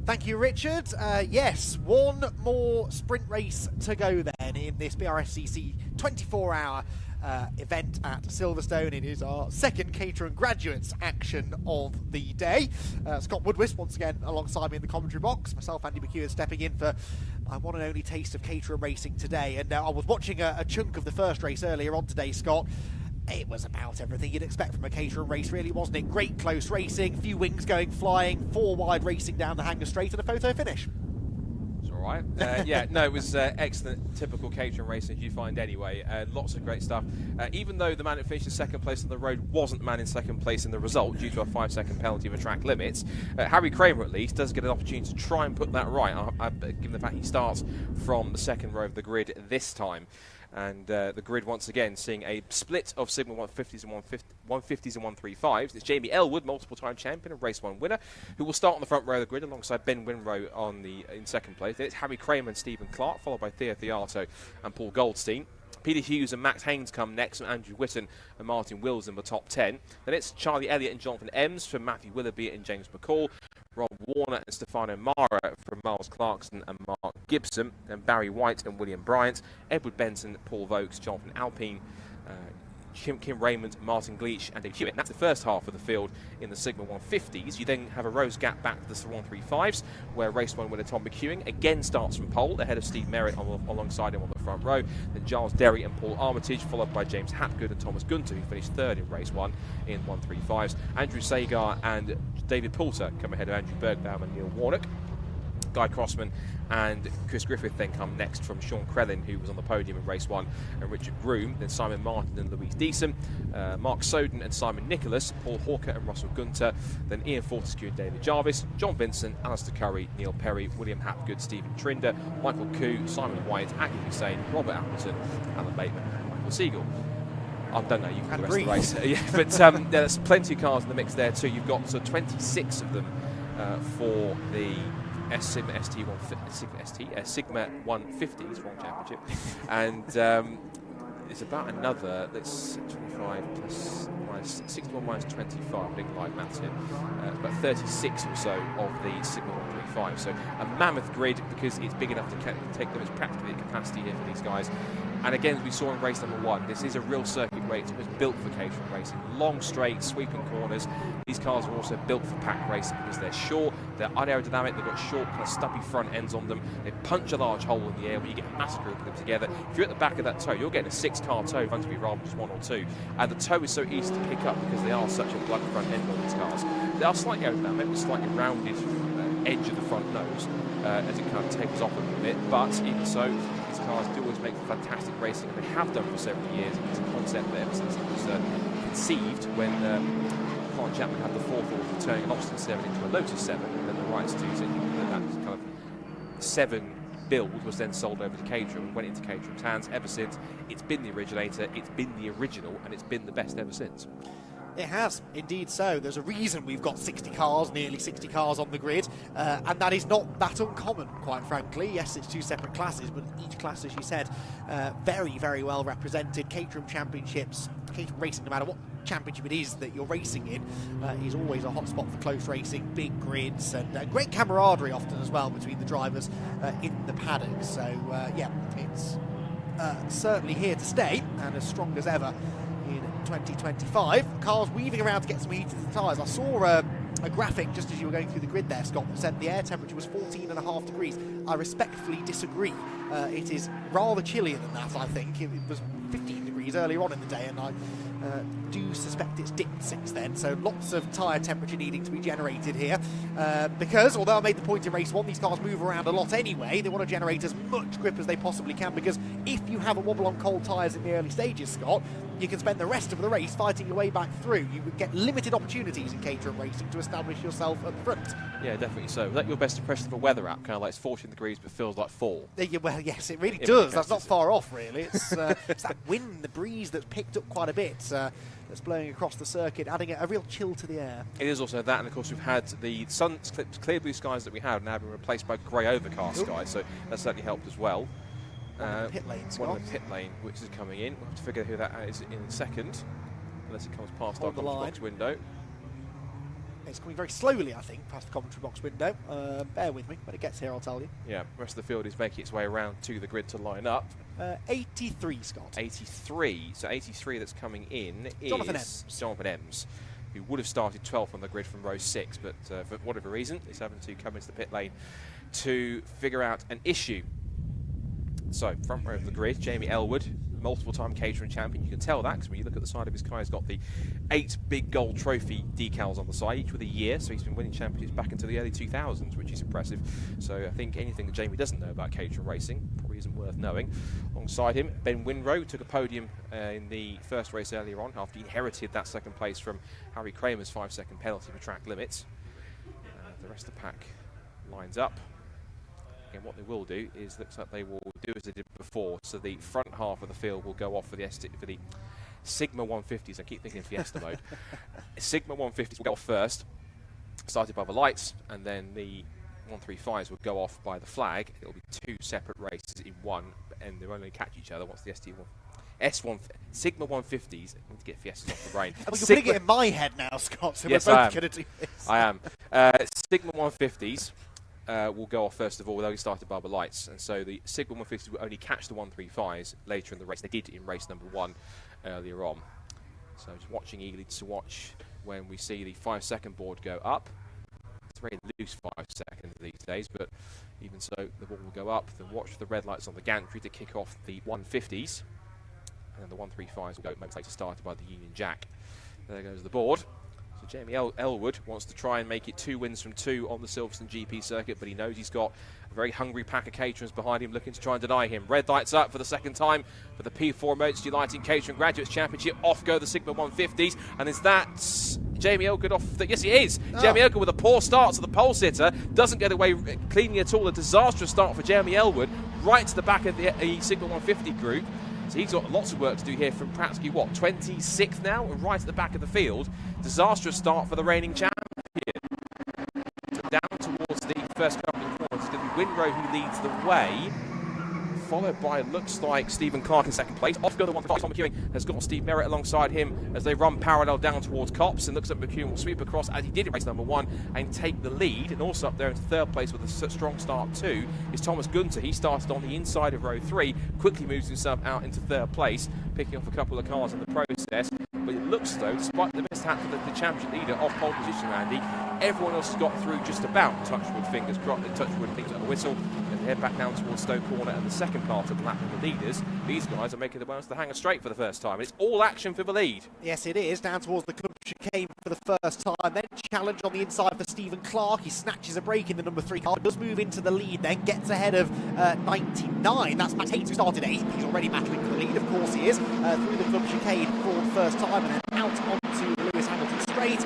[SPEAKER 4] Thank you, Richard. Yes, one more sprint race to go then in this Brscc 24-hour event at Silverstone. It is our second Caterham Graduates action of the day. Scott Woodwist once again alongside me in the commentary box. Myself, Andy McEwen, stepping in for my one and only taste of Caterham racing today. And I was watching a chunk of the first race earlier on today, Scott. It was about everything you'd expect from a Caterham race, really, wasn't it? Great close racing, few wings going flying, 4 wide racing down the Hanger Straight, and a photo finish.
[SPEAKER 11] It's all right. Yeah, no, it was excellent, typical Caterham racing as you find anyway. Lots of great stuff. Even though the man who finished in second place on the road wasn't the man in second place in the result due to a 5-second penalty of a track limits, Harry Kramer at least does get an opportunity to try and put that right, given the fact he starts from the second row of the grid this time. And the grid once again seeing a split of Sigma 150s and 150s and 135s. It's Jamie Elwood, multiple-time champion and race 1 winner, who will start on the front row of the grid alongside Ben Winrow in second place. Then it's Harry Kramer and Stephen Clark, followed by Theo Theato and Paul Goldstein. Peter Hughes and Max Haynes come next, and Andrew Whitten and Martin Wills in the top 10. Then it's Charlie Elliott and Jonathan Ems from Matthew Willoughby and James McCall. Rob Warner and Stefano Mara from Miles Clarkson and Mark Gibson, and Barry White and William Bryant, Edward Benson, Paul Vokes, Jonathan Alpine, Kim Raymond, Martin Gleach and Dave Hewitt. That's the first half of the field in the Sigma 150s. You then have a rose gap back to the 135s, where race 1 winner Tom McEwing again starts from pole, ahead of Steve Merritt alongside him on the front row. Then Giles Derry and Paul Armitage, followed by James Hapgood and Thomas Gunter, who finished third in race 1 in 135s. Andrew Sagar and David Poulter come ahead of Andrew Bergbaum and Neil Warnock. Guy Crossman and Chris Griffith then come next from Sean Crellin, who was on the podium in race 1, and Richard Groom, then Simon Martin and Louise Deason, Mark Soden and Simon Nicholas, Paul Hawker and Russell Gunter, then Ian Fortescue and David Jarvis, John Vincent, Alistair Curry, Neil Perry, William Hapgood, Stephen Trinder, Michael Koo, Simon White, Aki Hussain, Robert Appleton, Alan Bateman and Michael Siegel. I don't know, you can do the rest of the race. Yeah, but there's plenty of cars in the mix there too. You've got 26 of them for the Sigma 150s, wrong championship, and it's about another, that's 25 plus minus 61 minus 25, I think live maths here, about 36 or so of the Sigma 135. So a mammoth grid, because it's big enough to take them as practically a capacity here for these guys. And again, as we saw in race number 1, this is a real circuit race. It was built for Caterham racing. Long straight, sweeping corners. These cars are also built for pack racing because they're short, they're unaerodynamic, they've got short, kind of stubby front ends on them. They punch a large hole in the air where you get a massive group of them together. If you're at the back of that tow, you're getting a 6-car tow in front of you rather than just 1 or 2. And the tow is so easy to pick up because they are such a blunt front end on these cars. They are slightly aerodynamic, with slightly rounded edge of the front nose as it kind of tapers off a little bit. But even so, these cars do always make for fantastic racing, and they have done for several years. It's a concept there ever since it was conceived when Colin Chapman had the forethought of turning an Austin 7 into a Lotus 7, and then the rights to it, that kind of 7 build was then sold over to Caterham and went into Caterham's hands. Ever since, it's been the originator, it's been the original, and it's been the best ever since.
[SPEAKER 4] It has, indeed so. There's a reason we've got 60 cars, nearly 60 cars on the grid, and that is not that uncommon, quite frankly. Yes, it's 2 separate classes, but each class, as you said, very, very well represented. Caterham Championships, Caterham Racing, no matter what championship it is that you're racing in, is always a hotspot for close racing, big grids, and great camaraderie often as well between the drivers in the paddock. So, yeah, it's certainly here to stay, and as strong as ever in 2025. Cars weaving around to get some heat into the tyres. I saw a graphic just as you were going through the grid there, Scott, that said the air temperature was 14.5 degrees. I respectfully disagree. It is rather chillier than that, I think. It was 15 degrees earlier on in the day, and I do suspect it's dipped since then. So lots of tyre temperature needing to be generated here, because although I made the point in race 1, these cars move around a lot anyway. They want to generate as much grip as they possibly can, because if you have a wobble on cold tyres in the early stages, Scott, you can spend the rest of the race fighting your way back through. You would get limited opportunities in Caterham racing to establish yourself at the front.
[SPEAKER 11] Yeah, definitely so. Was that your best impression of a weather app? Kind of like it's 14 degrees but feels like fall.
[SPEAKER 4] Well, yes, it really does. That's not far off, really. It's that wind, the breeze that's picked up quite a bit, that's blowing across the circuit, adding a real chill to the air.
[SPEAKER 11] It is also that, and of course we've had the clear blue skies that we had now been replaced by grey overcast skies, so that certainly helped as well.
[SPEAKER 4] One in the pit lane, Scott.
[SPEAKER 11] One in the pit lane, which is coming in. We'll have to figure who that is in a second, unless it comes past our commentary box window.
[SPEAKER 4] It's coming very slowly, I think, past the commentary box window. Bear with me. When it gets here, I'll tell you.
[SPEAKER 11] Yeah, the rest of the field is making its way around to the grid to line up.
[SPEAKER 4] 83, Scott.
[SPEAKER 11] 83. So 83 that's coming in is
[SPEAKER 4] Jonathan
[SPEAKER 11] Ems, who would have started 12th on the grid from row 6, but for whatever reason, is having to come into the pit lane to figure out an issue. So, front row of the grid, Jamie Elwood, multiple-time Caterham champion. You can tell that because when you look at the side of his car, he's got the 8 big gold trophy decals on the side, each with a year. So he's been winning championships back into the early 2000s, which is impressive. So I think anything that Jamie doesn't know about Caterham racing probably isn't worth knowing. Alongside him, Ben Winrow took a podium in the first race earlier on after he inherited that second place from Harry Kramer's 5-second penalty for track limits. The rest of the pack lines up. Again, what they will do is, looks like they will do as they did before. So the front half of the field will go off for the Sigma 150s. I keep thinking Fiesta mode. Sigma 150s will go off first, started by the lights, and then the 135s will go off by the flag. It'll be 2 separate races in one, and they'll only catch each other once the Sigma 150s. I need to get Fiestas off the brain.
[SPEAKER 4] You're putting it in my head now, Scott. So
[SPEAKER 11] yes,
[SPEAKER 4] we're both going to do this.
[SPEAKER 11] I am. Sigma 150s. Will go off first of all, although he started by the lights, and so the Sigma 150s will only catch the 135s later in the race. They did in race number 1 earlier on. So just watching eagerly to watch when we see the 5-second board go up. It's a very loose 5 seconds these days, but even so, the ball will go up. Then watch the red lights on the gantry to kick off the 150s, and then the 135s will go moments later, started by the Union Jack. There goes the board. So Jamie Elwood wants to try and make it 2 wins from 2 on the Silverstone GP circuit, but he knows he's got a very hungry pack of Caterhams behind him looking to try and deny him. Red lights up for the second time for the P4 Emergency Lighting Caterham Graduates Championship. Off go the Sigma 150s, and is that Jamie Elwood off? Yes, he is. Jamie Elwood with a poor start to the pole sitter, doesn't get away cleanly at all. A disastrous start for Jamie Elwood, right to the back of the Sigma 150 group. So he's got lots of work to do here from practically, 26th now, and right at the back of the field. Disastrous start for the reigning champion. Down towards the first couple of corners, it's going to be Winrow who leads the way, followed by, looks like, Stephen Clark in second place. Off go the 1-5. Tom McEwing has got Steve Merritt alongside him as they run parallel down towards Copse, and looks like McEwing will sweep across as he did in race number 1 and take the lead. And also up there into third place with a strong start too is Thomas Gunter. He started on the inside of row 3, quickly moves himself out into third place, picking off a couple of cars in the process. But it looks though, despite the mishap for the championship leader off pole position, Andy, everyone else has got through just about. Touchwood fingers crossed, touchwood things on the whistle, and head back down towards Stoke Corner and the second part of the lap of the leaders. These guys are making the way onto the hanger straight for the first time. It's all action for the lead.
[SPEAKER 4] Yes, it is. Down towards the club chicane for the first time. Then challenge on the inside for Stephen Clark. He snatches a break in the number 3 car. Does move into the lead, then gets ahead of 99. That's Matt Haynes, who started 8th. He's already battling for the lead. Of course he is. Through the club chicane for the first time, and then out onto the Lewis Hamilton straight.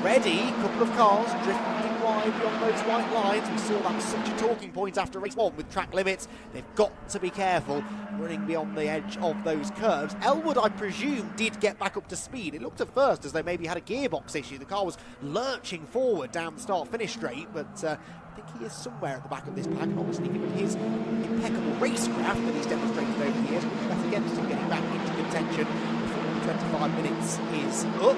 [SPEAKER 4] Already, a couple of cars drifting wide beyond those white lines. We saw that was such a talking point after race 1 with track limits. They've got to be careful running beyond the edge of those curves. Elwood, I presume, did get back up to speed. It looked at first as though maybe he had a gearbox issue. The car was lurching forward down the start-finish straight, but I think he is somewhere at the back of this pack. And obviously, given his impeccable racecraft that he's demonstrated over the years, that's against him getting back into contention before 25 minutes is up.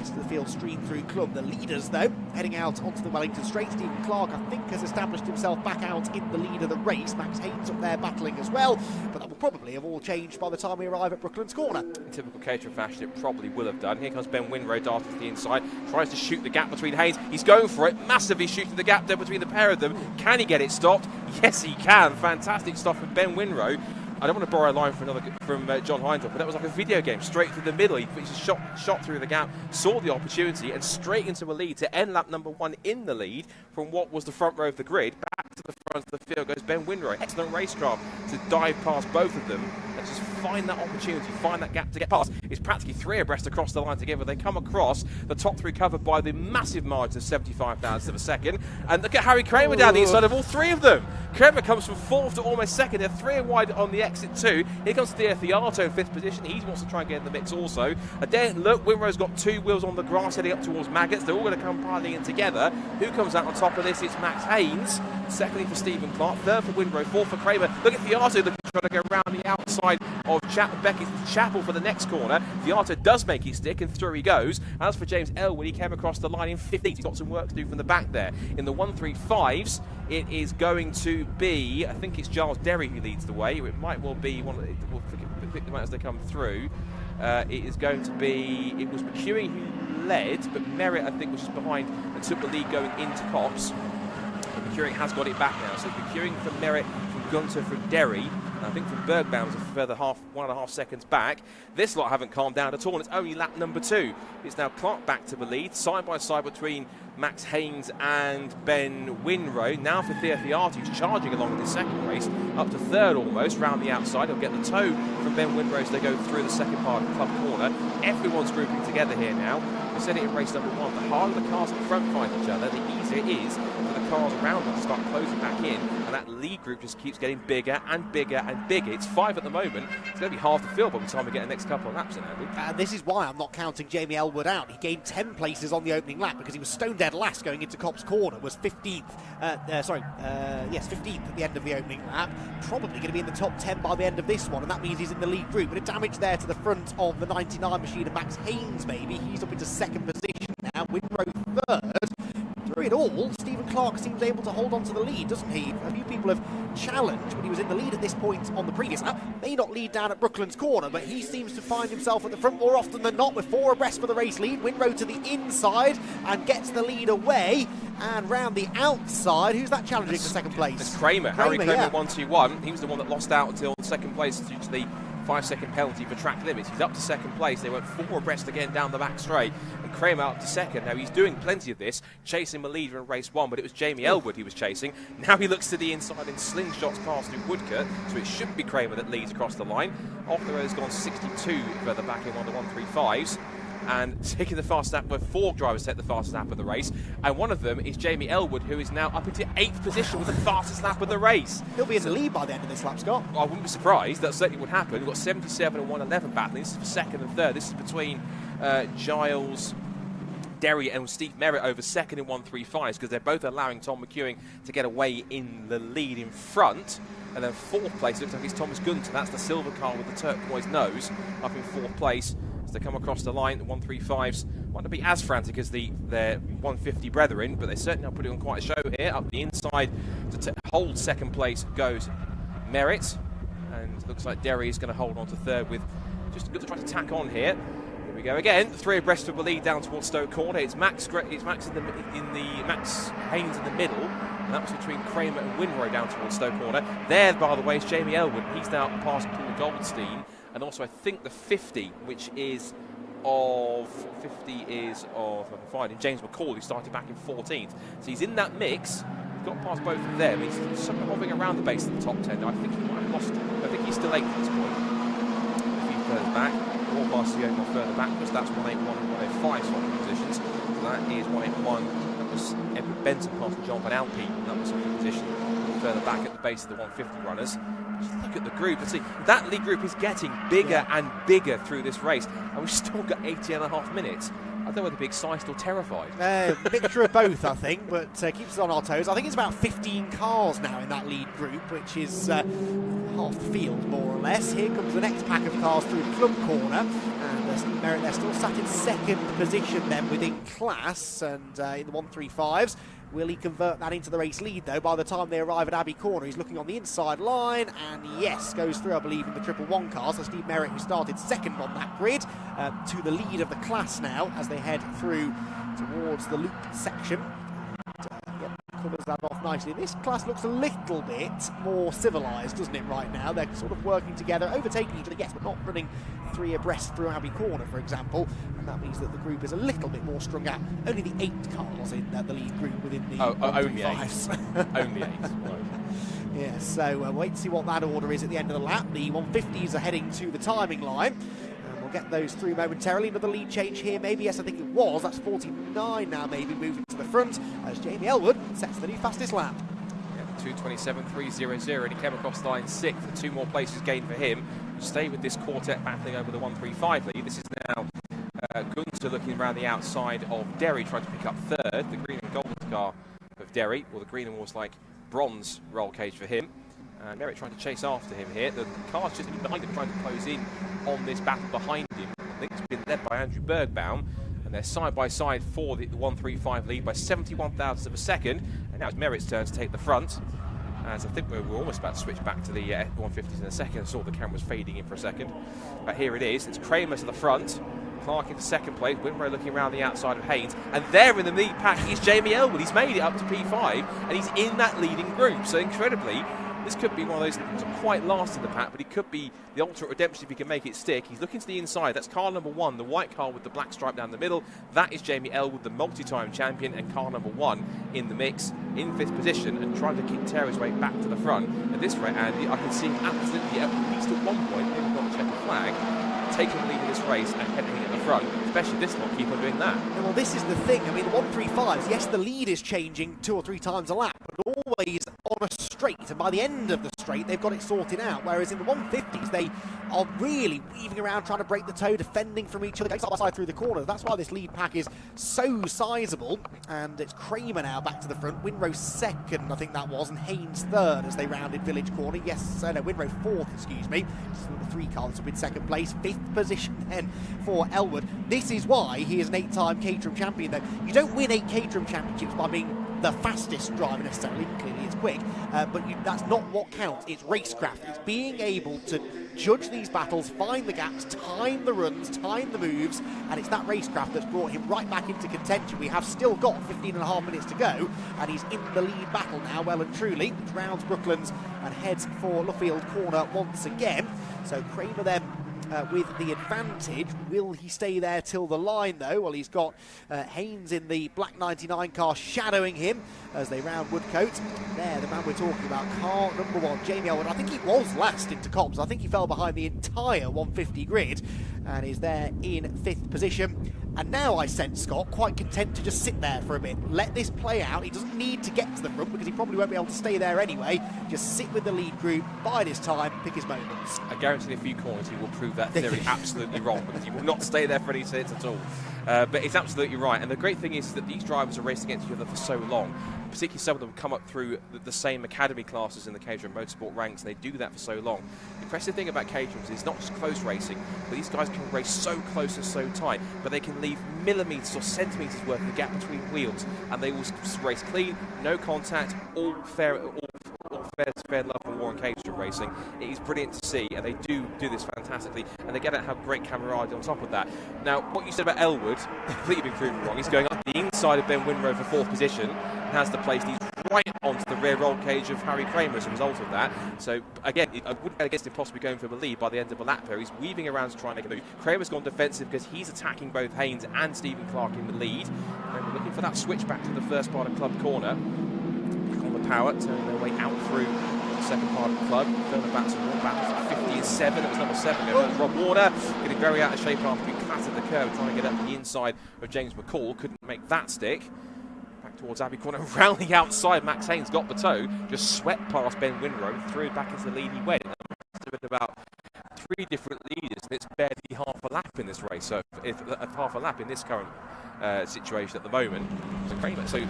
[SPEAKER 4] To the field stream through club. The leaders, though, heading out onto the Wellington Straight. Stephen Clark, I think, has established himself back out in the lead of the race. Max Haynes up there battling as well, but that will probably have all changed by the time we arrive at Brooklands Corner.
[SPEAKER 11] In typical Caterham fashion, it probably will have done. Here comes Ben Winrow darting to the inside, tries to shoot the gap between Haynes. He's going for it, massively shooting the gap there between the pair of them. Can he get it stopped? Yes, he can. Fantastic stuff from Ben Winrow. I don't want to borrow a line from John Hindhaugh, but that was like a video game, straight through the middle. He just shot through the gap, saw the opportunity, and straight into a lead to end lap number 1 in the lead from what was the front row of the grid. Back to the front of the field goes Ben Winrow. Excellent racecraft to dive past both of them and just find that opportunity, find that gap to get past. It's practically 3 abreast across the line together. They come across, the top 3 covered by the massive margin of 75 thousandths of a second. And look at Harry Kramer down the inside of all 3 of them. Kramer comes from 4th to almost 2nd. They're 3 wide on the exit 2. Here comes Theo Theato in 5th position. He wants to try and get in the mix also. And then look, Winrow's got 2 wheels on the grass heading up towards Maggots. They're all going to come piling in together. Who comes out on top of this? It's Max Haynes. Secondly for Stephen Clark. 3rd for Winrow. 4th for Kramer. Look at Theato looking to try to go around the outside of Beckett's Chapel for the next corner. Theato does make his stick and through he goes. As for James Elwood, he came across the line in 15th. He's got some work to do from the back there. In the 135s, it is going to be, I think it's Giles Derry who leads the way. It might well be one of the, we'll pick them out as they come through. It is going to be, it was McEwing who led, but Merritt, I think, was just behind and took the lead going into Copse. But McEwing has got it back now. So McEwing from Merritt, from Gunter, from Derry. And I think from Bergbaum was a further 1.5 seconds back. This lot haven't calmed down at all, and it's only lap number 2. It's now Clark back to the lead, side by side between Max Haynes and Ben Winrow. Now for Theo Theato, who's charging along in the second race, up to 3rd almost, round the outside. He'll get the toe from Ben Winrow as they go through the second part of the club corner. Everyone's grouping together here now. I said it in race number 1, the harder the cars at the front find each other, the easier it is for the cars around them to start closing back in, and that lead group just keeps getting bigger and bigger and bigger. It's 5 at the moment. It's going to be half the field by the time we get the next couple of laps in, Andy.
[SPEAKER 4] And this is why I'm not counting Jamie Elwood out. He gained 10 places on the opening lap because he was stone dead last going into Copse Corner, was 15th. 15th at the end of the opening lap. Probably going to be in the top 10 by the end of this one, and that means he's in the lead group. But a damage there to the front of the 99 machine of Max Haynes, maybe. He's up into 2nd position now. Winrow 3rd. Through it all, Stephen Clark seems able to hold on to the lead, doesn't he? A few people have challenged when he was in the lead at this point on the previous lap. May not lead down at Brooklands Corner, but he seems to find himself at the front more often than not with 4 abreast for the race lead. Winrow to the inside and gets the lead away. And round the outside, who's that challenging for 2nd place?
[SPEAKER 11] It's Kramer. Harry Kramer, yeah. 1-2-1. He was the one that lost out until 2nd place due to the 5-second penalty for track limits. He's up to second place. They went 4 abreast again down the back straight, and Kramer up to second. Now he's doing plenty of this, chasing the leader in race 1, but it was Jamie Elwood he was chasing. Now he looks to the inside and slingshots past through Woodcourt, so it should be Kramer that leads across the line. Off the road has gone 62 further back in one of the 135s. And taking the fastest lap, where 4 drivers take the fastest lap of the race, and one of them is Jamie Elwood, who is now up into 8th position with the fastest lap of the race.
[SPEAKER 4] He'll be in the lead by the end of this lap, Scott.
[SPEAKER 11] I wouldn't be surprised. That certainly would happen. We've got 77 and 111 battling. This is for second and third. This is between Giles, Derry and Steve Merritt over second in 135s, because they're both allowing Tom McEwing to get away in the lead in front. And then 4th place looks like it's Thomas Gunter. That's the silver car with the turquoise nose, up in 4th place. As they come across the line, the 135s want to be as frantic as their 150 brethren, but they certainly are putting on quite a show here. Up the inside to hold second place goes Merritt, and looks like Derry is going to hold on to third with just good to try to tack on here. Here we go again. 3 abreast of the lead down towards Stoke Corner. It's Max Haynes in the middle, and that was between Kramer and Winrow down towards Stoke Corner. There, by the way, is Jamie Elwood. He's now past Paul Goldstein. And also, I think the 50, which is of I'm finding James McCall, who started back in 14th. So he's in that mix. He's got past both of them. He's sort of hovering around the base of the top 10. Now, I think he might have lost. I think he's still 8th at this point. A few further back, or past the only further backwards. That's 181 and 105 swapping positions. So that is 181. That was Edward Benson passing John Van Alpine. That was a position further back at the base of the 150 runners. Just look at the group and see that lead group is getting bigger and bigger through this race, and we've still got 80.5 minutes. I don't know whether to be excited or terrified.
[SPEAKER 4] Mixture of both, I think, but keeps us on our toes. I think it's about 15 cars now in that lead group, which is half the field, more or less. Here comes the next pack of cars through Club Corner, and Steve Merritt, they're still sat in second position then within class, and in the 135s. Will he convert that into the race lead, though? By the time they arrive at Abbey Corner, he's looking on the inside line, and yes, goes through, I believe, in the 111 car. So Steve Merritt, who started second on that grid, to the lead of the class now as they head through towards the loop section. Covers that off nicely. This class looks a little bit more civilised, doesn't it, right now? They're sort of working together, overtaking each other, yes, but not running 3 abreast through Abbey Corner, for example. And that means that the group is a little bit more strung out. Only the 8 cars in the lead group within the
[SPEAKER 11] only 8. Only 8. Right.
[SPEAKER 4] Yeah, so wait to see what that order is at the end of the lap. The 150s are heading to the timing line. We'll get those through momentarily. Another lead change here, maybe. Yes, I think it was. That's 49 now, maybe, moving to the front as Jamie Elwood sets the new fastest lap.
[SPEAKER 11] Yeah, 2:27.300, and he came across line 6th, and 2 more places gained for him. Stay with this quartet battling over the 135 lead. This is now Gunter looking around the outside of Derry, trying to pick up third. The green and gold car of Derry, or the green and was like bronze roll cage for him. And Merritt trying to chase after him here. The car's just behind him, trying to close in on this battle behind him. I think it's been led by Andrew Bergbaum, and they're side by side for the 135 lead by 71 thousandths of a second. And now it's Merritt's turn to take the front. As I think we're almost about to switch back to the 150s in a second. I saw the cameras fading in for a second. But here it is. It's Kramer to the front. Clark into second place. Winrow looking around the outside of Haynes. And there in the lead pack is Jamie Elwood. He's made it up to P5, and he's in that leading group. So incredibly, this could be one of those not quite last in the pack, but it could be the ultimate redemption if he can make it stick. He's looking to the inside. That's car number 1, the white car with the black stripe down the middle. That is Jamie Elwood, the multi-time champion, and car number 1 in the mix, in 5th position, and trying to tear his way back to the front. At this rate, Andy, I can see him absolutely, at least at one point, maybe not check a flag, taking the lead in this race and heading at the front, especially this lot keep on doing that.
[SPEAKER 4] Yeah, well, this is the thing. I mean, the 135s, yes, the lead is changing 2 or 3 times a lap, but always on a straight, and by the end of the straight, they've got it sorted out, whereas in the 150s, they are really weaving around, trying to break the toe, defending from each other, going side by side through the corners. That's why this lead pack is so sizable, and it's Kramer now back to the front. Winrow second, I think that was, and Haynes third as they rounded Village Corner. Yes, no, Winrow fourth, excuse me. The 3 cars up in second place. 5th position then for Elwood. This is why he is an 8-time Caterham champion, though. You don't win 8 Caterham championships by being the fastest driver necessarily. Clearly it's quick, but that's not what counts. It's racecraft. It's being able to judge these battles, find the gaps, time the runs, time the moves, and it's that racecraft that's brought him right back into contention. We have still got 15.5 minutes to go, and he's in the lead battle now, well and truly. Rounds Brooklands and heads for Luffield Corner once again. So Kramer then with the advantage. Will he stay there till the line, though? Well, he's got Haynes in the black 99 car shadowing him as they round Woodcote. There, the man we're talking about, car number 1, Jamie Elwood. I think he was last into comps. I think he fell behind the entire 150 grid and is there in 5th position. And now I sense Scott quite content to just sit there for a bit, let this play out. He doesn't need to get to the front because he probably won't be able to stay there anyway. Just sit with the lead group, bide his time, pick his moments.
[SPEAKER 11] I guarantee in a few corners he will prove that theory absolutely wrong, because he will not stay there for any sits at all. But it's absolutely right. And the great thing is that these drivers are racing against each other for so long. Particularly some of them come up through the same academy classes in the Caterham Motorsport ranks, and they do that for so long. The impressive thing about Caterham is it's not just close racing, but these guys can race so close and so tight, but they can leave millimetres or centimetres worth of the gap between wheels, and they will race clean, no contact, all fair love and war and Caterham racing. It is brilliant to see, and they do this fantastically, and they get to have great camaraderie on top of that. Now, what you said about Elwood, completely been proven wrong. He's going up the inside of Ben Winrow for 4th position, and has the place. He's right onto the rear roll cage of Harry Kramer as a result of that. So, again, I wouldn't bet against him possibly going for the lead by the end of a lap there. He's weaving around to try and make a move. Kramer's gone defensive because he's attacking both Haynes and Stephen Clark in the lead. And we're looking for that switch back to the first part of Club Corner. Back on the power, turning their way out through the second part of the club. Further back to one back to 50 and 7. It was number 7 there. That was Rob Warner, getting very out of shape after he clattered the curve, trying to get up the inside of James McCall. Couldn't make that stick. Towards Abbey Corner, round the outside, Max Haynes got the toe, just swept past Ben Winrow, threw it back into the lead he went. It's been about 3 different leaders, and it's barely half a lap in this race, so half a lap in this current situation at the moment. So Kramer, so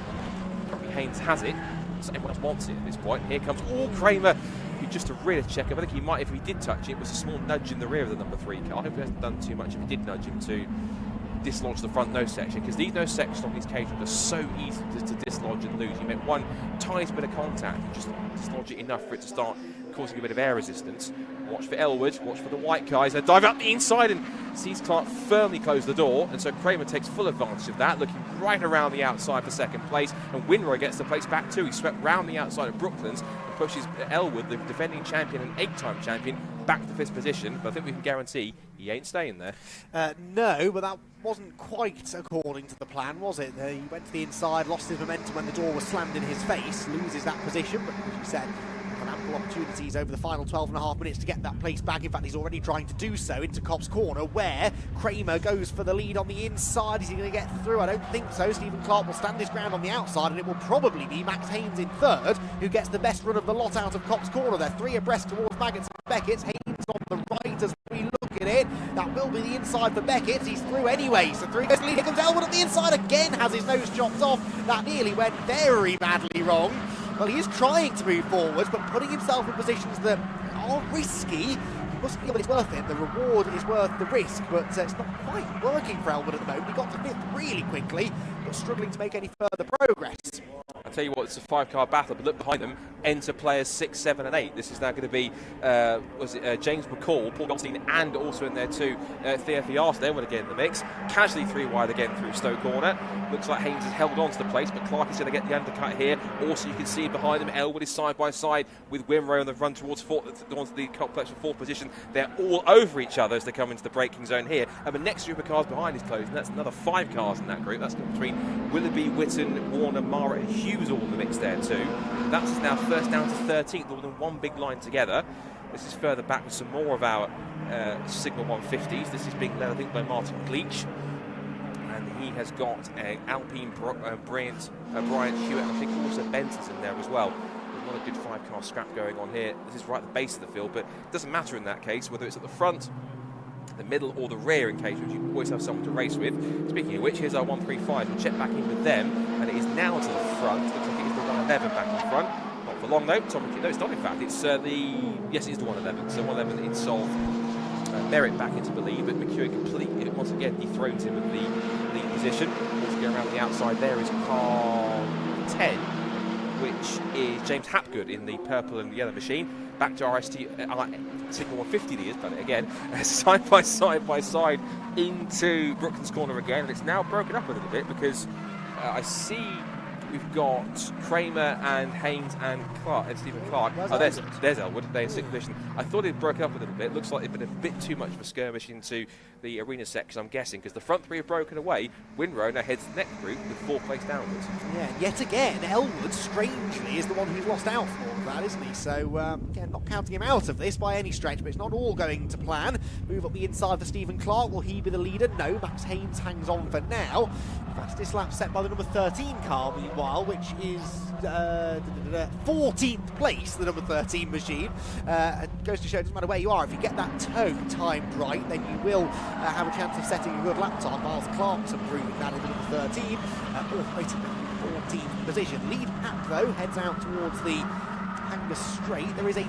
[SPEAKER 11] probably Haynes has it, so everyone else wants it at this point. Here comes Kramer, who just a rear check. I think he might, if he did touch it, was a small nudge in the rear of the number 3 car. I hope he hasn't done too much if he did nudge him to dislodge the front nose section, because these nose sections on these Caterham are so easy to dislodge and lose. You make one tiny bit of contact and just dislodge it enough for it to start causing a bit of air resistance. Watch for Elwood, watch for the white guys. They dive up the inside and sees Clark firmly close the door, and so Kramer takes full advantage of that, looking right around the outside for second place, and Winrow gets the place back too. He swept round the outside of Brooklands and pushes Elwood, the defending champion and 8-time champion, back to 5th position, but I think we can guarantee he ain't staying there.
[SPEAKER 4] No, but that wasn't quite according to the plan, was it? He went to the inside, lost his momentum when the door was slammed in his face, loses that position, but as you said, had ample opportunities over the final 12.5 minutes to get that place back. In fact, he's already trying to do so into Cobb's Corner, where Kramer goes for the lead on the inside. Is he going to get through? I don't think so. Stephen Clark will stand his ground on the outside, and it will probably be Max Haynes in 3rd, who gets the best run of the lot out of Cobb's Corner. They're 3 abreast towards Maggots and Beckett's. Haynes on the right as we look at it. That will be the inside for Beckett's. He's through anyway, so through goes the lead. Here comes Elwood at the inside again, has his nose chopped off. That nearly went very badly wrong. Well, he is trying to move forwards, but putting himself in positions that are risky. He must feel that it's worth it. The reward is worth the risk, but it's not quite working for Elwood at the moment. He got to 5th really quickly, but struggling to make any further progress.
[SPEAKER 11] I'll tell you what, it's a 5-car battle, but look behind them, enter players 6, 7 and 8. This is now going to be James McCall, Paul Goldstein, and also in there too Theo Fias. They want to get in the mix. Casually 3 wide again through Stowe Corner. Looks like Haynes has held on to the place, but Clark is going to get the undercut here. Also, you can see behind them, Elwood is side by side with Winrow on the run towards the complex for 4th position. They're all over each other as they come into the braking zone here. And the next group of cars behind is closing. That's another 5 cars in that group. That's between Willoughby, Witten, Warner, Mara and Hughes all in the mix there too. That's now first down to 13th, all in one big line together. This is further back with some more of our Signal 150s. This is being led, I think, by Martin Gleach. And he has got Alpine Bryant Hewitt, and I think also Benton's in there as well. There's a lot of good 5-car scrap going on here. This is right at the base of the field, but it doesn't matter in that case, whether it's at the front, the middle or the rear in case, which you always have someone to race with. Speaking of which, here's our 135. We'll check back in with them, and it is now to the front. Looks like it is the 111 back in front. Not for long though. No, it's not in fact. It's yes, it is the 111. So 111 in Sol Merritt back into the lead, but McEwen completely once again dethrones him at the lead position. Let's go around the outside. There is car 10, which is James Hapgood in the purple and yellow machine. Back to RST Signal 150 leaders, done it again, side by side into Brooklands Corner again, and it's now broken up a little bit because I see we've got Kramer and Haynes and Clark and Stephen Clark. There's Elwood. They're in 6th position. I thought it broke up a little bit. Looks like it's been a bit too much of a skirmish into the arena section, I'm guessing, because the front 3 have broken away. Winrow now heads to the next group with 4th place downwards.
[SPEAKER 4] Yeah, and yet again, Elwood, strangely, is the one who's lost out from all of that, isn't he? So, again, not counting him out of this by any stretch, but it's not all going to plan. Move up the inside for Stephen Clark. Will he be the leader? No, Max Haynes hangs on for now. Fastest lap set by the number 13 car, meanwhile, which is 14th place, the number 13 machine. It goes to show it doesn't matter where you are. If you get that toe timed right, then you will have a chance of setting a good lap time. Miles Clarkson proving that in the number 13, operating in 14th position. Lead pack, though, heads out towards the Hanger Straight. There is a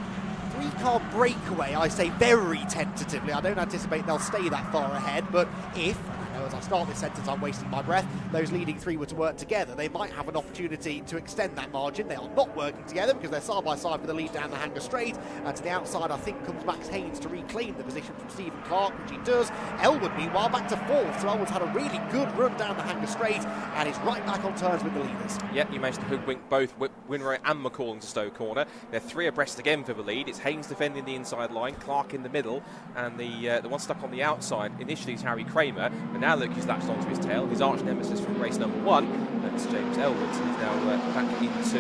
[SPEAKER 4] 3-car breakaway, I say very tentatively. I don't anticipate they'll stay that far ahead, but if, as I start this sentence, I'm wasting my breath, those leading 3 were to work together, they might have an opportunity to extend that margin. They are not working together because they're side by side for the lead down the Hanger Straight, and to the outside I think comes Max Haynes to reclaim the position from Stephen Clark, which he does. Elwood meanwhile back to 4th, so Elwood's had a really good run down the Hanger Straight and is right back on turns with the leaders. Yep,
[SPEAKER 11] you managed to hoodwink both Winrow and McCall into Stowe Corner. They're 3 abreast again for the lead. It's Haynes defending the inside line, Clark in the middle, and the one stuck on the outside initially is Harry Kramer, but now look, he's latched onto his tail. His arch nemesis from race number 1, that's James Elwood. He's now back into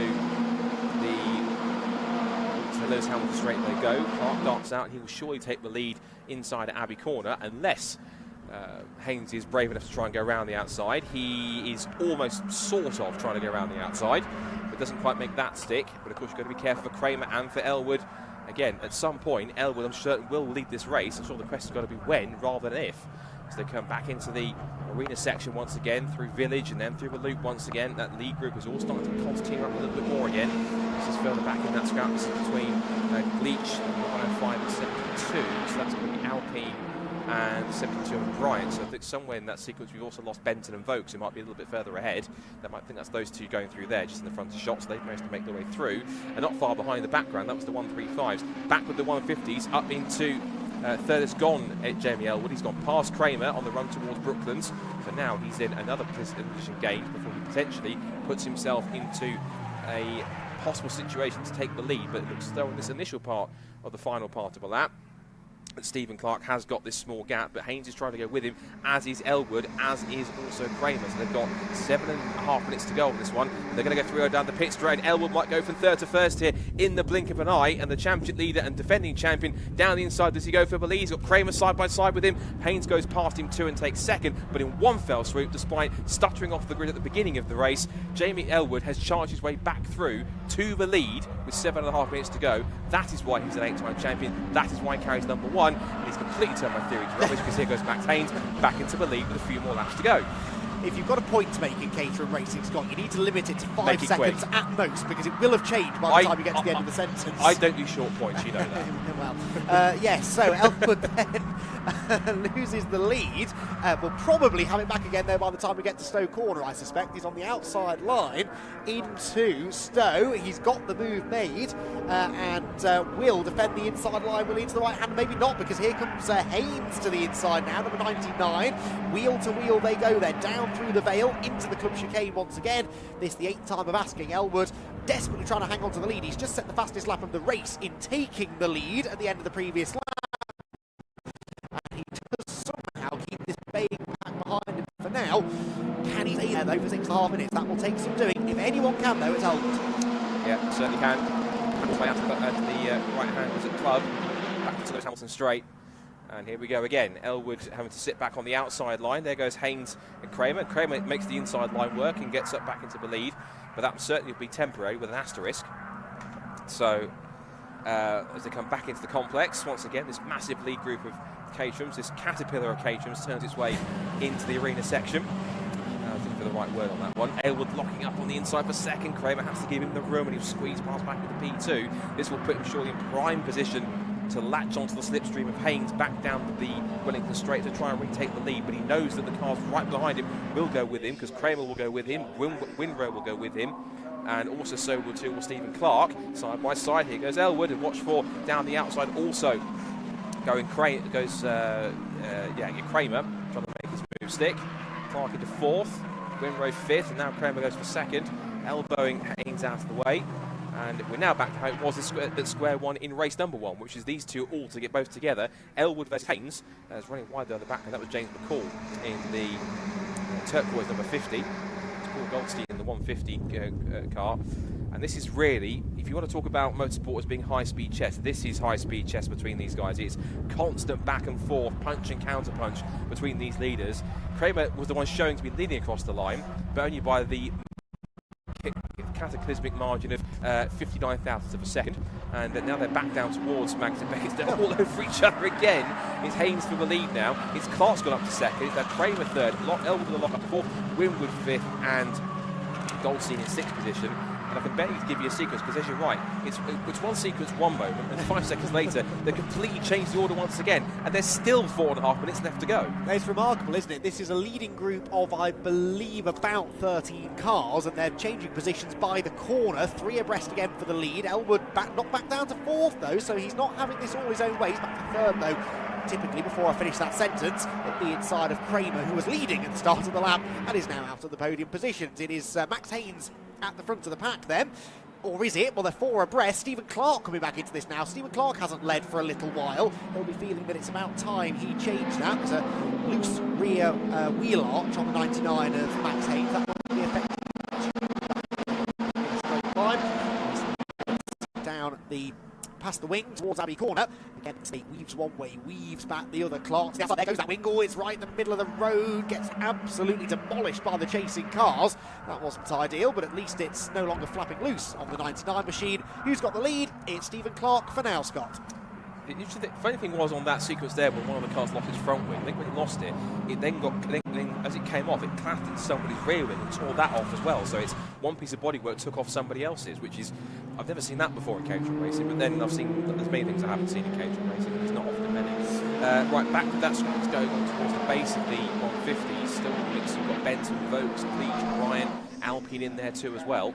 [SPEAKER 11] the Lewis Hamilton Straight they go. Clark darts out and he will surely take the lead inside at Abbey Corner unless Haynes is brave enough to try and go around the outside. He is almost sort of trying to go around the outside, but doesn't quite make that stick. But of course you've got to be careful for Kramer and for Elwood. Again, at some point, Elwood, I'm certain, will lead this race. I'm sure the question's got to be when rather than if. As they come back into the arena section once again, through Village and then through the loop once again. That lead group is all starting to concertina up a little bit more again. This is further back in that scrap between Bleach and 105 and 72. So that's going to be Alpine and 72 and Bryant. So I think somewhere in that sequence we've also lost Benton and Vokes, who might be a little bit further ahead. That might think that's those 2 going through there, just in the front of shots. They've managed to make their way through. And not far behind the background, that was the 135s. Back with the 150s, up into third has gone Jamie Elwood. He's gone past Kramer on the run towards Brooklands. So now he's in another position gained before he potentially puts himself into a possible situation to take the lead. But it looks as though in this initial part of the final part of a lap, that Stephen Clark has got this small gap, but Haynes is trying to go with him, as is Elwood, as is also Kramer. So they've got 7.5 minutes to go on this one. They're going to go through down the pit straight. Elwood might go from 3rd to 1st here in the blink of an eye, and the championship leader and defending champion down the inside. Does he go for the lead? He's got Kramer side by side with him. Haynes goes past him too and takes 2nd, but in one fell swoop, despite stuttering off the grid at the beginning of the race, Jamie Elwood has charged his way back through to the lead with 7.5 minutes to go. That is why he's an 8-time champion. That is why he carries number 1. And he's completely turned my theory to rubbish, because here goes Max Haynes back into the lead with a few more laps to go.
[SPEAKER 4] If you've got a point to make in Caterham Racing, Scott, you need to limit it to 5 seconds at most, because it will have changed by the time you get to the end of the sentence.
[SPEAKER 11] I don't do short points, you know that.
[SPEAKER 4] Well, yes, so Elwood then loses the lead. We'll probably have it back again, though, by the time we get to Stowe Corner, I suspect. He's on the outside line into Stowe. He's got the move made and will defend the inside line. Will he into the right hand? Maybe not, because here comes Haynes to the inside now, number 99. Wheel to wheel they go then, down through the Vale into the club chicane once again. This the 8th time of asking. Elwood desperately trying to hang on to the lead. He's just set the fastest lap of the race in taking the lead at the end of the previous lap. And he does somehow keep this big pack behind him for now. Can he stay there though for 6.5 minutes? That will take some doing. If anyone can though, it's Elwood.
[SPEAKER 11] Yeah, certainly can. That's way out to the right hand was at club. Back to Lewis Hamilton Straight. And here we go again. Elwood having to sit back on the outside line. There goes Haynes and Kramer. Kramer makes the inside line work and gets up back into the lead. But that certainly will be temporary with an asterisk. So as they come back into the complex, once again, this massive lead group of Caterhams, this caterpillar of Caterhams, turns its way into the arena section. I think for the right word on that one. Elwood locking up on the inside for 2nd. Kramer has to give him the room and he'll squeeze past back with the P2. This will put him surely in prime position to latch onto the slipstream of Haynes back down the Wellington Straight to try and retake the lead, but he knows that the cars right behind him will go with him, because Kramer will go with him, Winrow will go with him, and also so will too will Stephen Clark. Side by side, here goes Elwood, and watch for down the outside also going Kramer, trying to make his move stick. Clark into 4th, Winrow 5th, and now Kramer goes for 2nd. elbowing Haynes out of the way. And we're now back to how it was at square one in race number 1, which is these two all to get both together. Elwood versus Haynes is running wide there on the back, and that was James McCall in the turquoise number 50. It's Paul Goldstein in the 150 car. And this is really, if you want to talk about motorsport as being high-speed chess, this is high-speed chess between these guys. It's constant back and forth, punch and counter-punch between these leaders. Kramer was the one showing to be leading across the line, but only by the cataclysmic margin of 59 thousandths of a second. And now they're back down towards Magnus and Beckett. They're all over each other again. It's Haynes for the lead now. It's Clark's gone up to second. It's Kramer third, Elwood with a lock up to fourth, Winwood fifth, and Goldstein in sixth position. And I can barely give you a sequence, because as you're right, it's one sequence, one moment, and 5 seconds later, they completely changed the order once again, and there's still 4.5 minutes left to go.
[SPEAKER 4] It's remarkable, isn't it? This is a leading group of, I believe, about 13 cars, and they're changing positions by the corner. 3 abreast again for the lead. Elwood not back down to 4th, though, so he's not having this all his own way. He's back to 3rd, though. Typically, before I finish that sentence, it'd be inside of Kramer, who was leading at the start of the lap and is now out of the podium positions. It is Max Haynes at the front of the pack then. Or is it? Well, they're 4 abreast. Stephen Clark coming back into this now. Stephen Clark hasn't led for a little while. He'll be feeling that it's about time he changed that. There's a loose rear wheel arch on the 99 of Max Haynes. That won't be effective. Down the past the wing towards Abbey Corner. Again, he weaves one way, weaves back the other. Clark's the outside. There goes that wing. Oh, it's right in the middle of the road. Gets absolutely demolished by the chasing cars. That wasn't ideal, but at least it's no longer flapping loose on the 99 machine. Who's got the lead? It's Stephen Clark for now, Scott.
[SPEAKER 11] The funny thing was on that sequence there, when one of the cars lost its front wing, I think when it lost it, it then as it came off, it clattered into somebody's rear wing and tore that off as well. So it's one piece of bodywork took off somebody else's, which is, I've never seen that before in Caterham racing, but then I've seen, there's many things I haven't seen in Caterham racing, and there's not often many. Right, back to that sequence going on towards the base of the 150, still mixed. We've got Benton, Vokes, Leach, Ryan, Alpine in there too as well.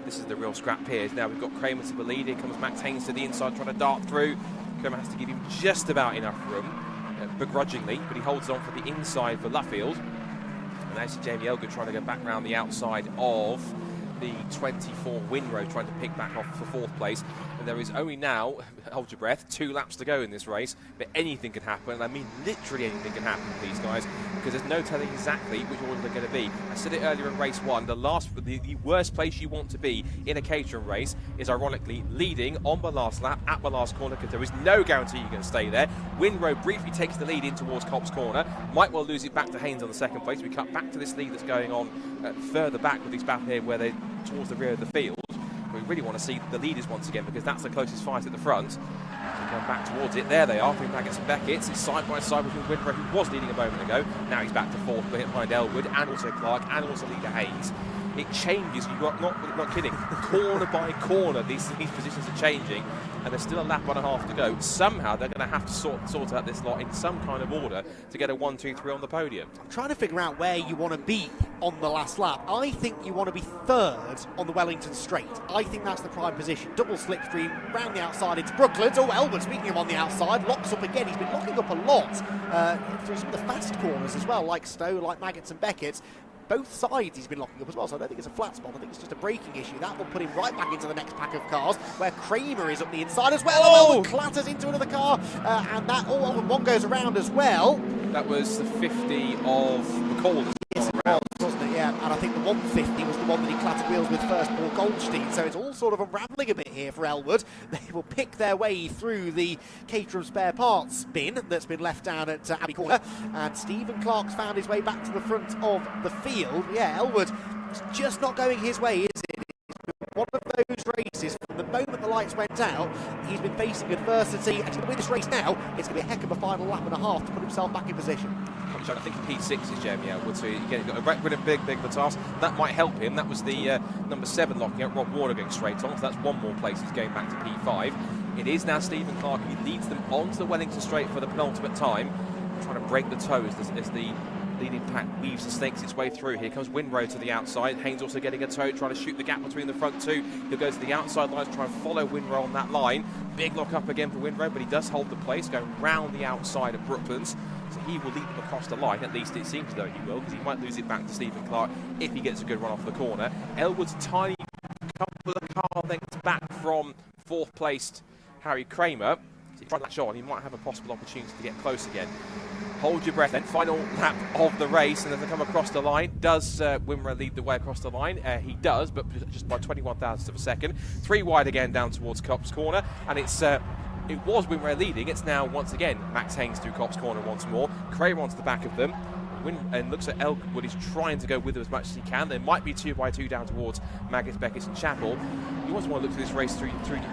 [SPEAKER 11] This is the real scrap here. Now we've got Kramer to the lead. Here comes Max Haynes to the inside, trying to dart through. Kramer has to give him just about enough room, begrudgingly, but he holds on for the inside for Luffield. And actually Jamie Elgood trying to go back round the outside of the 24 Winrow, trying to pick back off for 4th place. And there is only now, hold your breath, 2 laps to go in this race, but anything can happen, and I mean literally anything can happen with these guys, because there's no telling exactly which order they're going to be. I said it earlier in race 1, the worst place you want to be in a Caterham race is ironically leading on the last lap at the last corner, because there is no guarantee you're going to stay there. Winrow briefly takes the lead in towards Cobb's Corner, might well lose it back to Haynes on the 2nd place. We cut back to this lead that's going on further back with these battle here where they're towards the rear of the field. We really want to see the leaders once again, because that's the closest fight at the front. So come back towards it. There they are, between Maggots and Beckett. It's side by side between Winrow, who was leading a moment ago. Now he's back to 4th, behind Elwood, and also Clark, and also leader Haynes. It changes, you've got, not kidding, corner by corner, these positions are changing, and there's still a lap and a half to go. Somehow they're going to have to sort out this lot in some kind of order to get a 1, 2, 3 on the podium.
[SPEAKER 4] I'm trying to figure out where you want to be on the last lap. I think you want to be 3rd on the Wellington Straight. I think that's the prime position. Double slipstream, round the outside into Brooklands. Oh, Elwood, speaking of on the outside, locks up again. He's been locking up a lot through some of the fast corners as well, like Stowe, like Maggots and Beckett. Both sides he's been locking up as well, so I don't think it's a flat spot. I think it's just a braking issue. That will put him right back into the next pack of cars, where Kramer is up the inside as well. Oh, clatters into another car, and that one goes around as well.
[SPEAKER 11] That was the 50 of McCall.
[SPEAKER 4] Yes, it was, wasn't it? Yeah, and I think the 150 was the one that he clattered wheels with first, Paul Goldstein. So it's all sort of unravelling a bit here for Elwood. They will pick their way through the Caterham spare parts bin that's been left down at Abbey Corner. And Stephen Clark's found his way back to the front of the field. Yeah, Elwood is just not going his way, is it? One of those races, from the moment the lights went out, he's been facing adversity, and to win this race now, it's going to be a heck of a final lap and a half to put himself back in position.
[SPEAKER 11] I think P6 is Jeremy Elwood, so again, got a big of a task. That might help him. That was the number 7 locking out, Rob Warner going straight on, so that's one more place he's going back to P5. It is now Stephen Clark who leads them onto the Wellington Straight for the penultimate time, trying to break the toes as the leading pack weaves and snakes its way through. Here comes Winrow to the outside. Haynes also getting a toe, trying to shoot the gap between the front two. He'll go to the outside lines, try and follow Winrow on that line. Big lock up again for Winrow, but he does hold the place, going round the outside of Brooklands. So he will lead them across the line, at least it seems though he will, because he might lose it back to Stephen Clark if he gets a good run off the corner. Elwood's a tiny couple of car lengths back from 4th placed Harry Kramer. So if he tries to latch on, he might have a possible opportunity to get close again. Hold your breath then. Final lap of the race, and as they come across the line, does Wimra lead the way across the line? He does, but just by 21 thousandths of a second. 3 wide again down towards Copse Corner, and it was Wimra leading. It's now once again Max Haynes through Copse Corner once more. Kramer onto the back of them. And looks at Elwood. He's trying to go with them as much as he can. There might be 2x2 down towards Maggis, Beckett and Chapel. You always want to look through this race through your hands,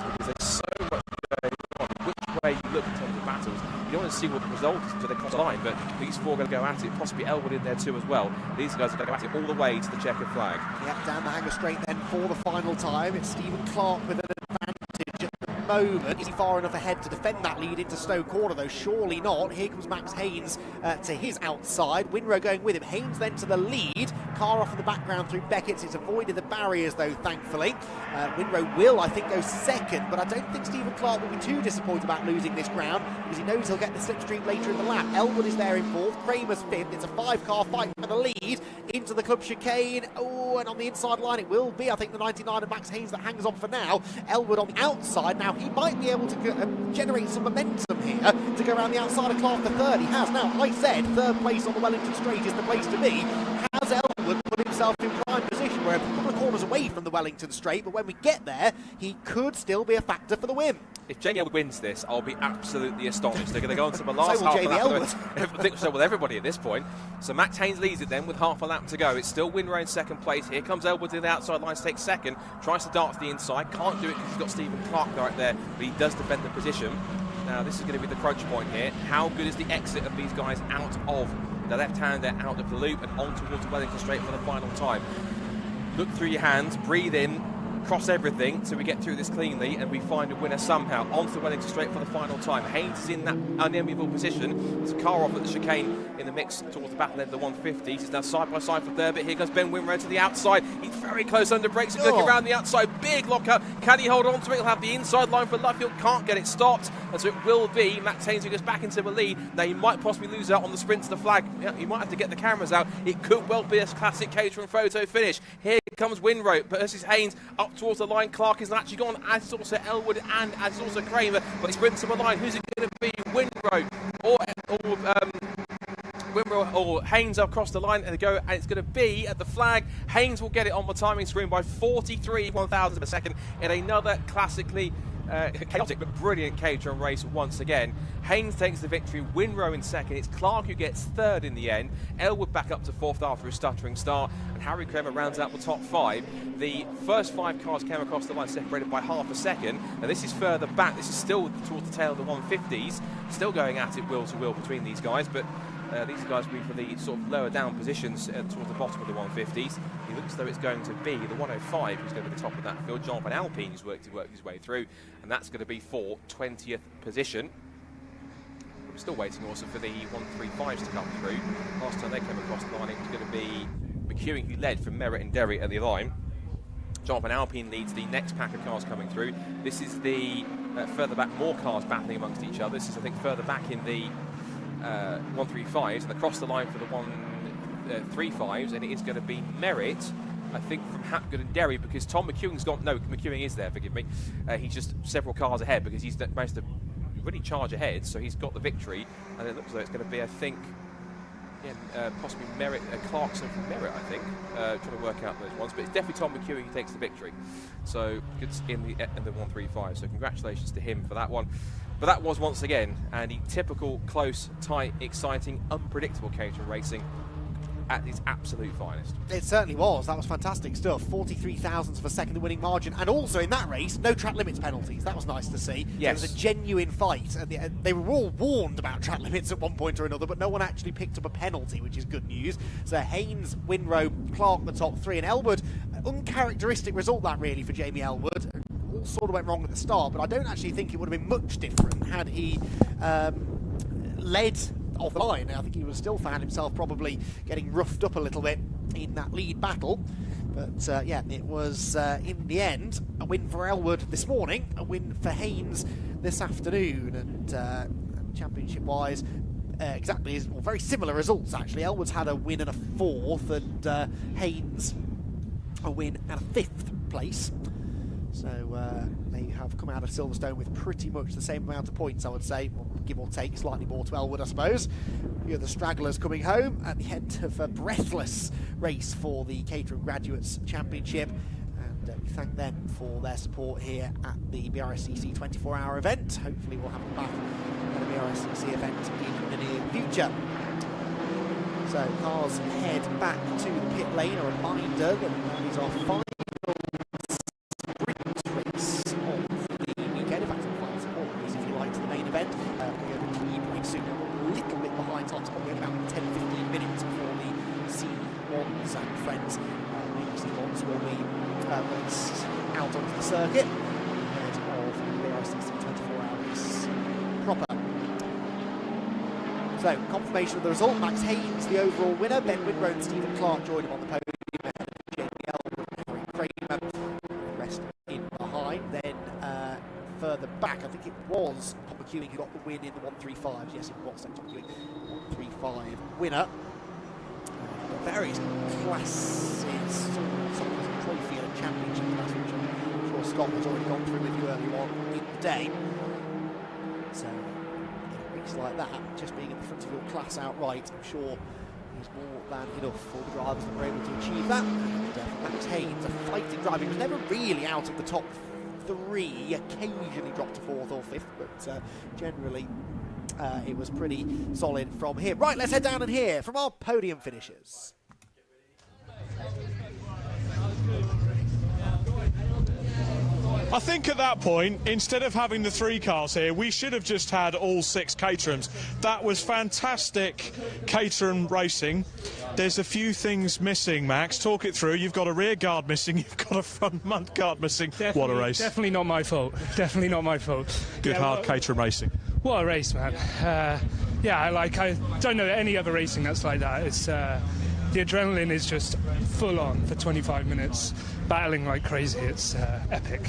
[SPEAKER 11] because there's so much going on. Which way you look in terms of battles, you don't want to see what the result is until they cross the line. But these 4 are going to go at it. Possibly Elwood in there too as well. These guys are going to go at it all the way to the checkered flag.
[SPEAKER 4] Yep, down the hanger straight then for the final time. It's Stephen Clark with an advantage at the moment. Is he far enough ahead to defend that lead into Stowe Corner, though? Surely not. Here comes Max Haynes to his outside. Winrow going with him. Haynes then to the lead. Car off in the background through Beckett's. It's avoided the barriers, though, thankfully. Winrow will, I think, go second, but I don't think Stephen Clark will be too disappointed about losing this ground, because he knows he'll get the slipstream later in the lap. Elwood is there in 4th. Kramer's 5th. It's a 5-car fight for the lead into the club chicane. Oh, and on the inside line it will be, I think, the 99 of Max Haynes that hangs on for now. Elwood on the outside. Now, he might be able to generate some momentum here to go around the outside of Clark for 3rd. He has now. I said 3rd place on the Wellington Straight is the place to be. Has Elwood put himself in prime position? We're a couple of corners away from the Wellington Straight, but when we get there, he could still be a factor for the win.
[SPEAKER 11] If Jamie Elwood wins this, I'll be absolutely astonished. They're going to go on to the last
[SPEAKER 4] So will
[SPEAKER 11] half
[SPEAKER 4] Jamie
[SPEAKER 11] of
[SPEAKER 4] Elwood.
[SPEAKER 11] I think so will everybody at this point. So Max Haynes leads it then with half a lap to go. It's still Winrow in 2nd place. Here comes Elwood to the outside line to take 2nd. Tries to dart to the inside. Can't do it because he's got Stephen Clark right there, but he does defend the position. Now this is going to be the crunch point here. How good is the exit of these guys out of the left-hander, out of the loop and on towards the Wellington Straight for the final time? Look through your hands, breathe in, cross everything so we get through this cleanly and we find a winner somehow. Onto the Wellington Straight for the final time. Haynes is in that unenviable position. There's a car off at the chicane in the mix towards the battle end of the 150s. He's now side by side for 3rd, but here goes Ben Winrow to the outside. He's very close under brakes and looking around the outside. Big lockup. Can he hold on to it? He'll have the inside line for Luffield. Can't get it stopped. And so it will be Max Haynes who goes back into the lead. Now he might possibly lose out on the sprint to the flag. He might have to get the cameras out. It could well be a classic Caterham photo finish. Here comes Winrow versus Haynes up towards the line. Clark is actually gone, as is also Elwood and as is also Kramer, but he sprints to the line. Who's it going to be? Winrow or Winrow or Haynes across the line, and they go, and it's going to be at the flag. Haynes will get it on the timing screen by 43 1,000 of a second in another classically chaotic but brilliant Caterham race once again. Haynes takes the victory, Winrow in 2nd. It's Clark who gets 3rd in the end. Elwood back up to 4th after a stuttering start, and Harry Kramer rounds out the top 5. The first 5 cars came across the line separated by half a second, and this is further back. This is still towards the tail of the 150s, still going at it wheel to wheel between these guys, but these guys will be for the sort of lower down positions towards the bottom of the 150s. It looks as though it's going to be the 105 who's going to be the top of that field. John Van Alpine has worked his way through, and that's going to be for 20th position. We're still waiting also for the 135s to come through. Last time they came across the line, it was going to be McEwing who led from Merritt and Derry at the line. John Van Alpine leads the next pack of cars coming through. This is the further back, more cars battling amongst each other. This is, I think, further back in the 135s, and across the line for the 135s, and it is going to be Merritt, I think, from Hapgood and Derry, because Tom McEwing's gone. No, McEwing is there, forgive me. He's just several cars ahead because he's managed to really charge ahead, so he's got the victory, and it looks like it's going to be, I think, possibly Merritt, Clarkson from Merritt, I think, trying to work out those ones, but it's definitely Tom McEwing who takes the victory. So it's in the 135. So congratulations to him for that one. But that was once again the typical close, tight, exciting, unpredictable Caterham racing at its absolute finest.
[SPEAKER 4] It certainly was. That was fantastic stuff. 43 thousandths of a second, the winning margin, and also in that race, no track limits penalties. That was nice to see.
[SPEAKER 11] Yes.
[SPEAKER 4] It was a genuine fight. They were all warned about track limits at one point or another, but no one actually picked up a penalty, which is good news. So Haynes, Winrow, Clark, the top 3, and Elwood, uncharacteristic result that really for Jamie Elwood. All sort of went wrong at the start, but I don't actually think it would have been much different had he led off the line. I think he would have still found himself probably getting roughed up a little bit in that lead battle. But yeah, it was in the end a win for Elwood this morning, a win for Haynes this afternoon, and championship-wise. Very similar results actually. Elwood's had a win and a 4th, and Haynes a win and a 5th place. So they have come out of Silverstone with pretty much the same amount of points, I would say, well, give or take, slightly more to Elwood, I suppose. You have the stragglers coming home at the end of a breathless race for the Caterham Graduates Championship. And we thank them for their support here at the Brscc 24-hour event. Hopefully we'll have them back at the Brscc event in the near future. So cars head back to the pit lane. A reminder that that is our final sprint race of the weekend. In fact, it's the final support race, if you like, to the main event. We're going to keep pretty soon. A little bit behind top, probably about 10-15 minutes before the C1s and friends. C1s will be raced out onto the circuit ahead of the Brscc 24 hours proper. So, confirmation of the result. Max Haynes, the overall winner. Ben Winrow and Stephen Clark joined him on the podium ahead of JBL with Kramer. The rest in behind. Then further back, I think it was Tom McEwing who got the win in the 135s. Yes, it was Tom McEwing, 135 winner. Various classes, some trophy and a championship class, which I'm sure Scott has already gone through with you earlier on in the day. So, in a race like that, just being in the front of your class outright, I'm sure is more than enough for the drivers that were able to achieve that. And Max Haynes, a fighting driver, he was never really out of the top 3, occasionally dropped to 4th or 5th, but generally it was pretty solid from him. Right, let's head down and hear from our podium finishers.
[SPEAKER 2] I think at that point, instead of having the 3 cars here, we should have just had all 6 Caterhams. That was fantastic Caterham racing. There's a few things missing, Max. Talk it through. You've got a rear guard missing. You've got a front mud guard missing. What a race.
[SPEAKER 3] Definitely not my fault. Definitely not my fault.
[SPEAKER 2] Good, hard Caterham racing.
[SPEAKER 3] What a race, man. I don't know any other racing that's like that. It's the adrenaline is just full on for 25 minutes, battling like crazy. It's epic.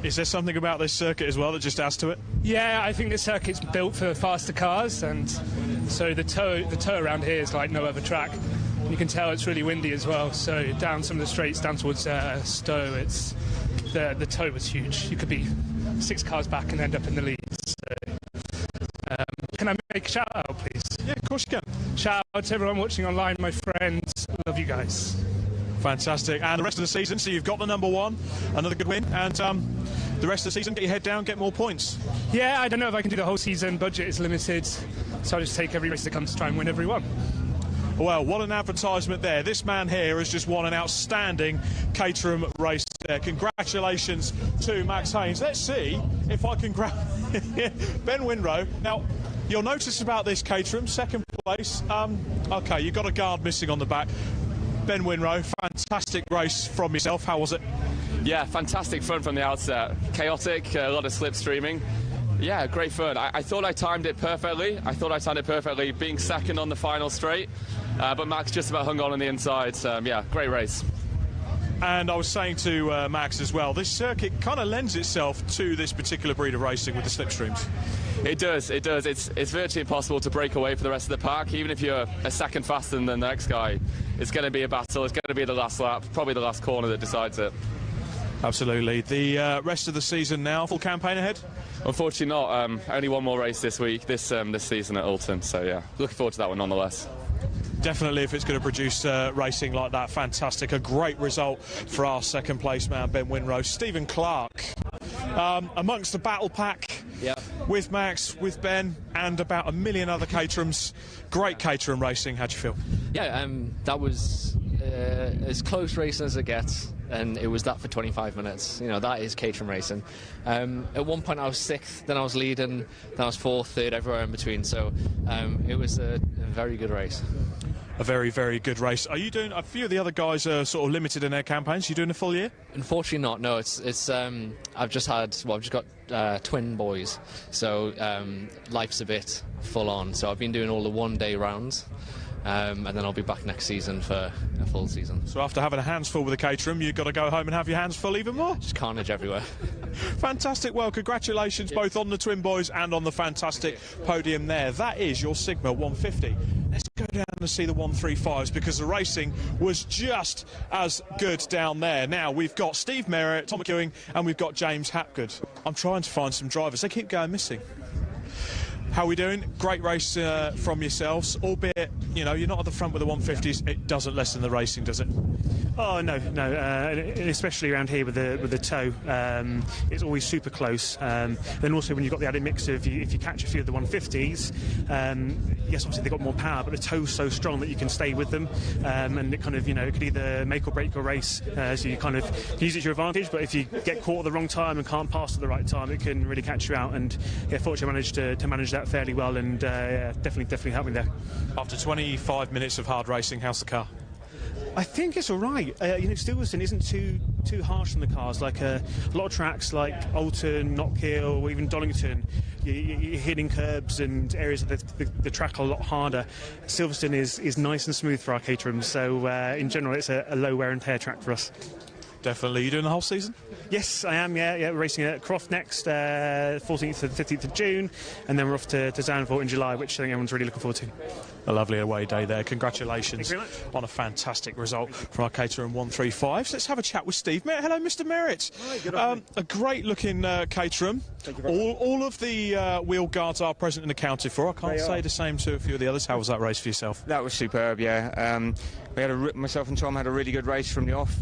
[SPEAKER 2] Is there something about this circuit as well that just adds to it?
[SPEAKER 3] Yeah, I think this circuit's built for faster cars, and so the toe around here is like no other track. You can tell it's really windy as well, so down some of the straights down towards Stowe, it's the toe was huge. You could be 6 cars back and end up in the lead. So, can I make a shout out, please?
[SPEAKER 2] Yeah, of course you can.
[SPEAKER 3] Shout out to everyone watching online, my friends. Love you guys.
[SPEAKER 2] Fantastic. And the rest of the season, so you've got the number 1, another good win, and the rest of the season, get your head down, get more points.
[SPEAKER 3] Yeah, I don't know if I can do the whole season. Budget is limited, so I'll just take every race that comes to try and win every one.
[SPEAKER 2] Well, what an advertisement there. This man here has just won an outstanding Caterham race there. Congratulations to Max Haynes. Let's see if I can grab Ben Winrow. Now, you'll notice about this Caterham, 2nd place. OK, you've got a guard missing on the back. Ben Winrow, fantastic race from yourself. How was it?
[SPEAKER 19] Yeah, fantastic fun from the outset. Chaotic, a lot of slipstreaming. Yeah, great fun. I thought I timed it perfectly. Being 2nd on the final straight. But Max just about hung on the inside. Yeah, great race.
[SPEAKER 2] And I was saying to Max as well, this circuit kind of lends itself to this particular breed of racing with the slipstreams.
[SPEAKER 19] It does. It's virtually impossible to break away for the rest of the pack. Even if you're a 2nd faster than the next guy, it's going to be a battle. It's going to be the last lap, probably the last corner that decides it.
[SPEAKER 2] Absolutely. The rest of the season now, full campaign ahead?
[SPEAKER 19] Unfortunately not. Only one more race this week, this season at Alton. So yeah, looking forward to that one nonetheless.
[SPEAKER 2] Definitely, if it's going to produce racing like that, fantastic. A great result for our 2nd place man, Ben Winrow. Stephen Clark, amongst the battle pack, with Max, with Ben, and about a million other Caterhams. Great Caterham racing. How'd you feel?
[SPEAKER 20] Yeah, that was as close racing as it gets, and it was that for 25 minutes. You know, that is Caterham racing. At one point I was 6th, then I was leading, then I was 4th, 3rd, everywhere in between. So it was a very good race.
[SPEAKER 2] A very, very good race. Are you doing? A few of the other guys are sort of limited in their campaigns. You doing a full year?
[SPEAKER 20] Unfortunately not. No, it's. I've just got twin boys, so life's a bit full on. So I've been doing all the 1-day rounds. and then I'll be back next season for a full season.
[SPEAKER 2] So after having a hands full with the Caterham, you've got to go home and have your hands full even more?
[SPEAKER 20] Just carnage everywhere.
[SPEAKER 2] Fantastic. Well, congratulations both on the twin boys and on the fantastic podium there. That is your Sigma 150. Let's go down and see the 135s, because the racing was just as good down there. Now, we've got Steve Merritt, Tom McEwing, and we've got James Hapgood. I'm trying to find some drivers. They keep going missing. How are we doing? Great race from yourselves, albeit, you know, you're not at the front with the 150s. It doesn't lessen the racing, does it?
[SPEAKER 6] Oh no, especially around here with the toe, it's always super close. Then also when you've got the added mix of if you catch a few of the 150s, yes, obviously they've got more power, but the toe's so strong that you can stay with them, and it kind of, you know, it could either make or break your race. So you kind of use it to your advantage, but if you get caught at the wrong time and can't pass at the right time, it can really catch you out. And yeah, fortunately I managed to manage that fairly well, and yeah, definitely helped me there.
[SPEAKER 2] After 25 minutes of hard racing, how's the car?
[SPEAKER 6] I think it's all right. You know, Silverstone isn't too harsh on the cars. Like a lot of tracks like Alton, Knockhill, or even Donington, you're hitting curbs and areas of the track are a lot harder. Silverstone is nice and smooth for our Caterham, so in general it's a low wear and tear track for us.
[SPEAKER 2] Definitely. You doing the whole season?
[SPEAKER 6] Yes, I am, yeah. Racing at Croft next, 14th to the 15th of June, and then we're off to Zandvoort in July, which I think everyone's really looking forward to.
[SPEAKER 2] A lovely away day there. Congratulations on a fantastic result for our Caterham 135s. Let's have a chat with Steve Merritt. Hello, Mr. Merritt.
[SPEAKER 7] Hi,
[SPEAKER 2] a great looking Caterham.
[SPEAKER 7] Thank you very much.
[SPEAKER 2] All of the wheel guards are present and accounted for. I can't say the same to a few of the others. How was that race for yourself?
[SPEAKER 7] That was superb, yeah. We had myself and Tom had a really good race from the off.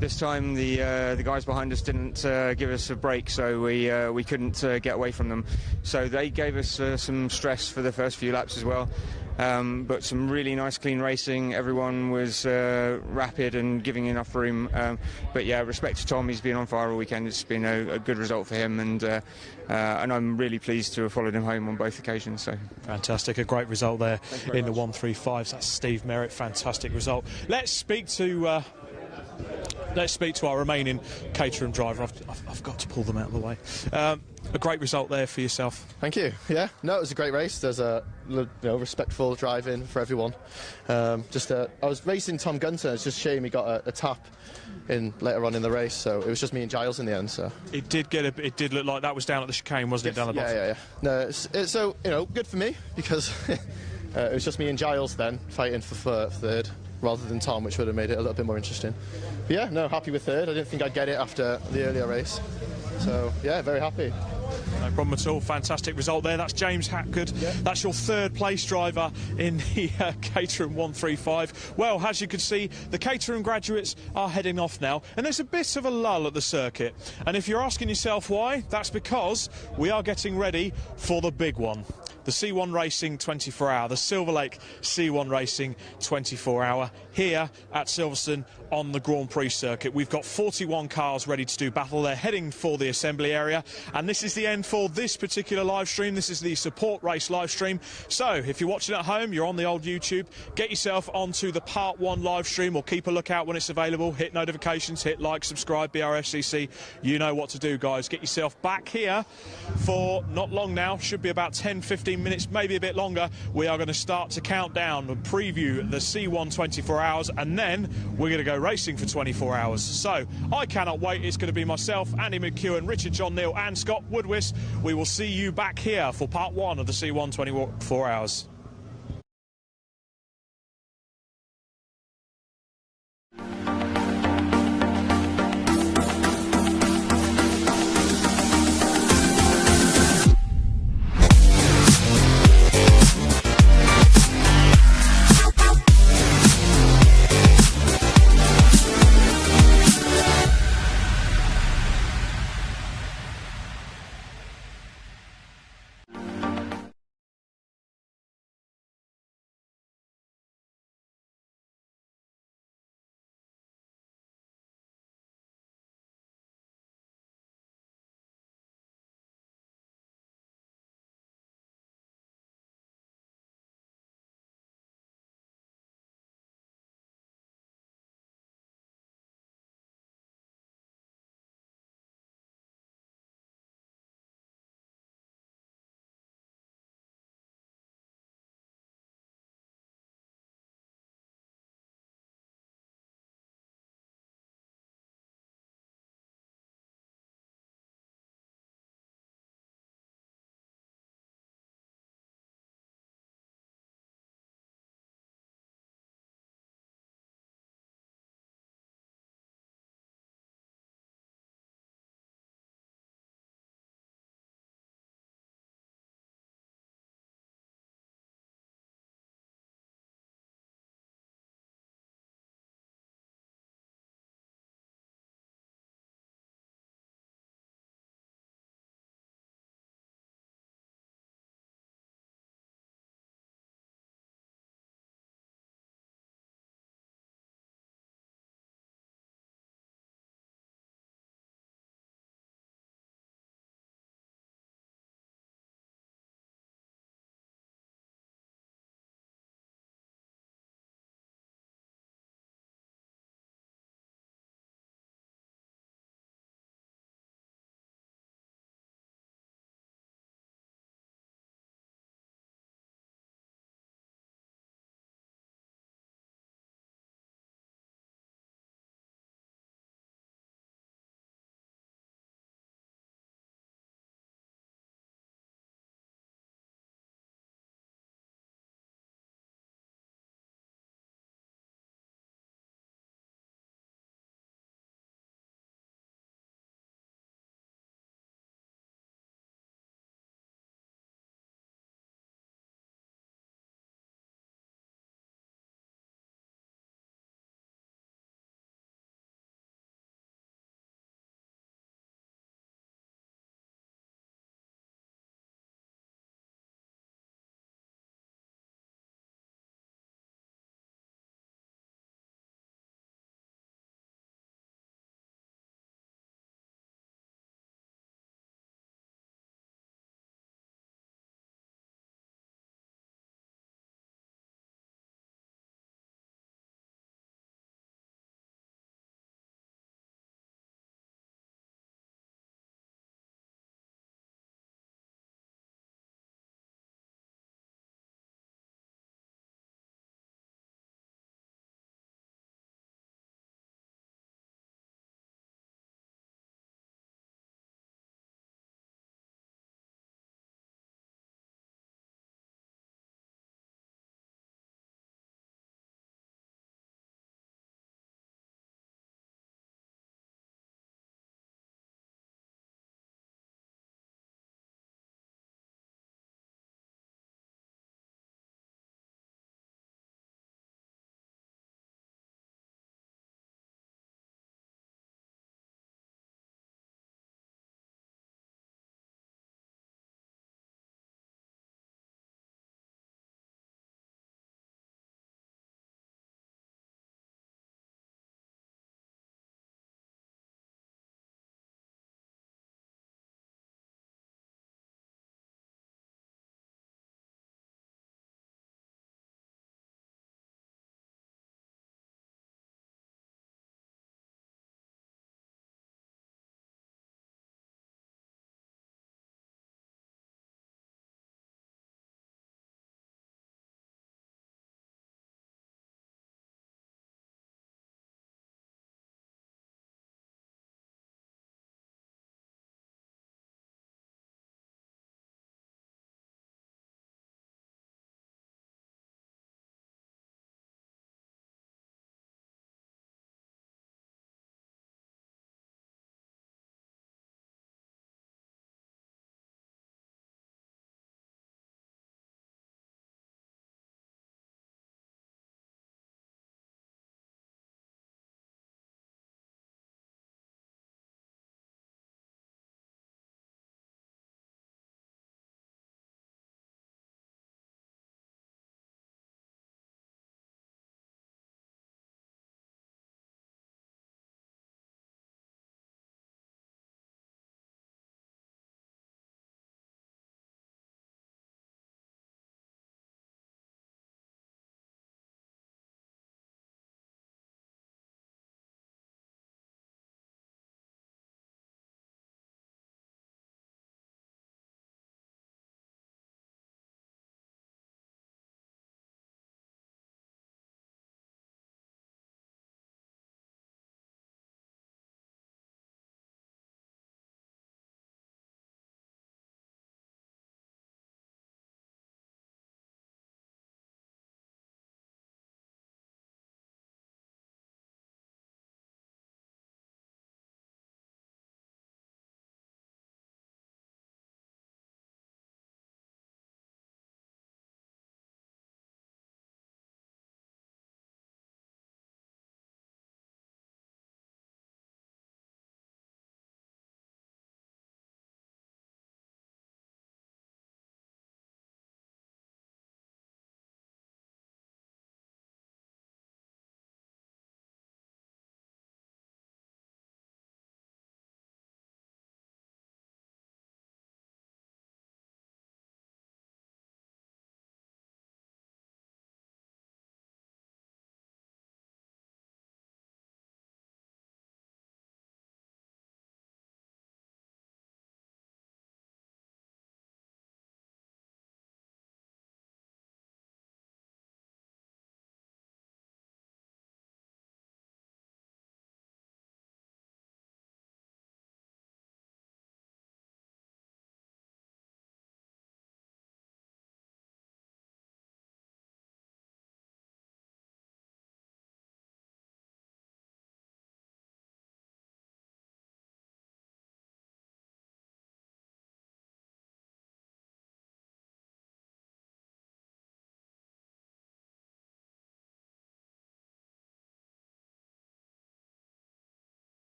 [SPEAKER 7] This time the guys behind us didn't give us a break, so we couldn't get away from them. So they gave us some stress for the first few laps as well. But some really nice clean racing. Everyone was rapid and giving enough room. But yeah, respect to Tom, he's been on fire all weekend. It's been a good result for him, and I'm really pleased to have followed him home on both occasions. So
[SPEAKER 2] fantastic, a great result there in the 135s. That's Steve Merritt, fantastic result. Let's speak to our remaining Caterham driver. I've got to pull them out of the way. A great result there for yourself.
[SPEAKER 8] Thank you. Yeah, no, it was a great race. There's a respectful driving for everyone. I was racing Tom Gunter. It's just a shame he got a tap in later on in the race. So it was just me and Giles in the end. So
[SPEAKER 2] it did look like that was down at the chicane, wasn't it? Down the bottom.
[SPEAKER 8] Yeah. No, it's so good for me because it was just me and Giles then fighting for third, rather than Tom, which would have made it a little bit more interesting. But yeah, no, happy with third. I didn't think I'd get it after the earlier race. So yeah, very happy.
[SPEAKER 2] No problem at all. Fantastic result there. That's James Hapgood. Yeah. That's your third place driver in the Caterham 135. Well, as you can see, the Caterham graduates are heading off now, and there's a bit of a lull at the circuit. And if you're asking yourself why, that's because we are getting ready for the big one. The C1 Racing 24-hour, the Silver Lake C1 Racing 24-hour here at Silverstone on the Grand Prix circuit. We've got 41 cars ready to do battle. They're heading for the assembly area, and this is the end for this particular live stream. This is the support race live stream. So if you're watching at home, you're on the old YouTube, get yourself onto the Part 1 live stream, or keep a lookout when it's available. Hit notifications, hit like, subscribe, Brscc. You know what to do, guys. Get yourself back here for not long now. Should be about 10-15 minutes, maybe a bit longer. We are going to start to count down and preview the C1 24 hours, and then we're going to go racing for 24 hours. So I cannot wait. It's going to be myself, Andy McEwen, Richard John Neal and Scott Woodwis. We will see you back here for part 1 of the C1 24 hours.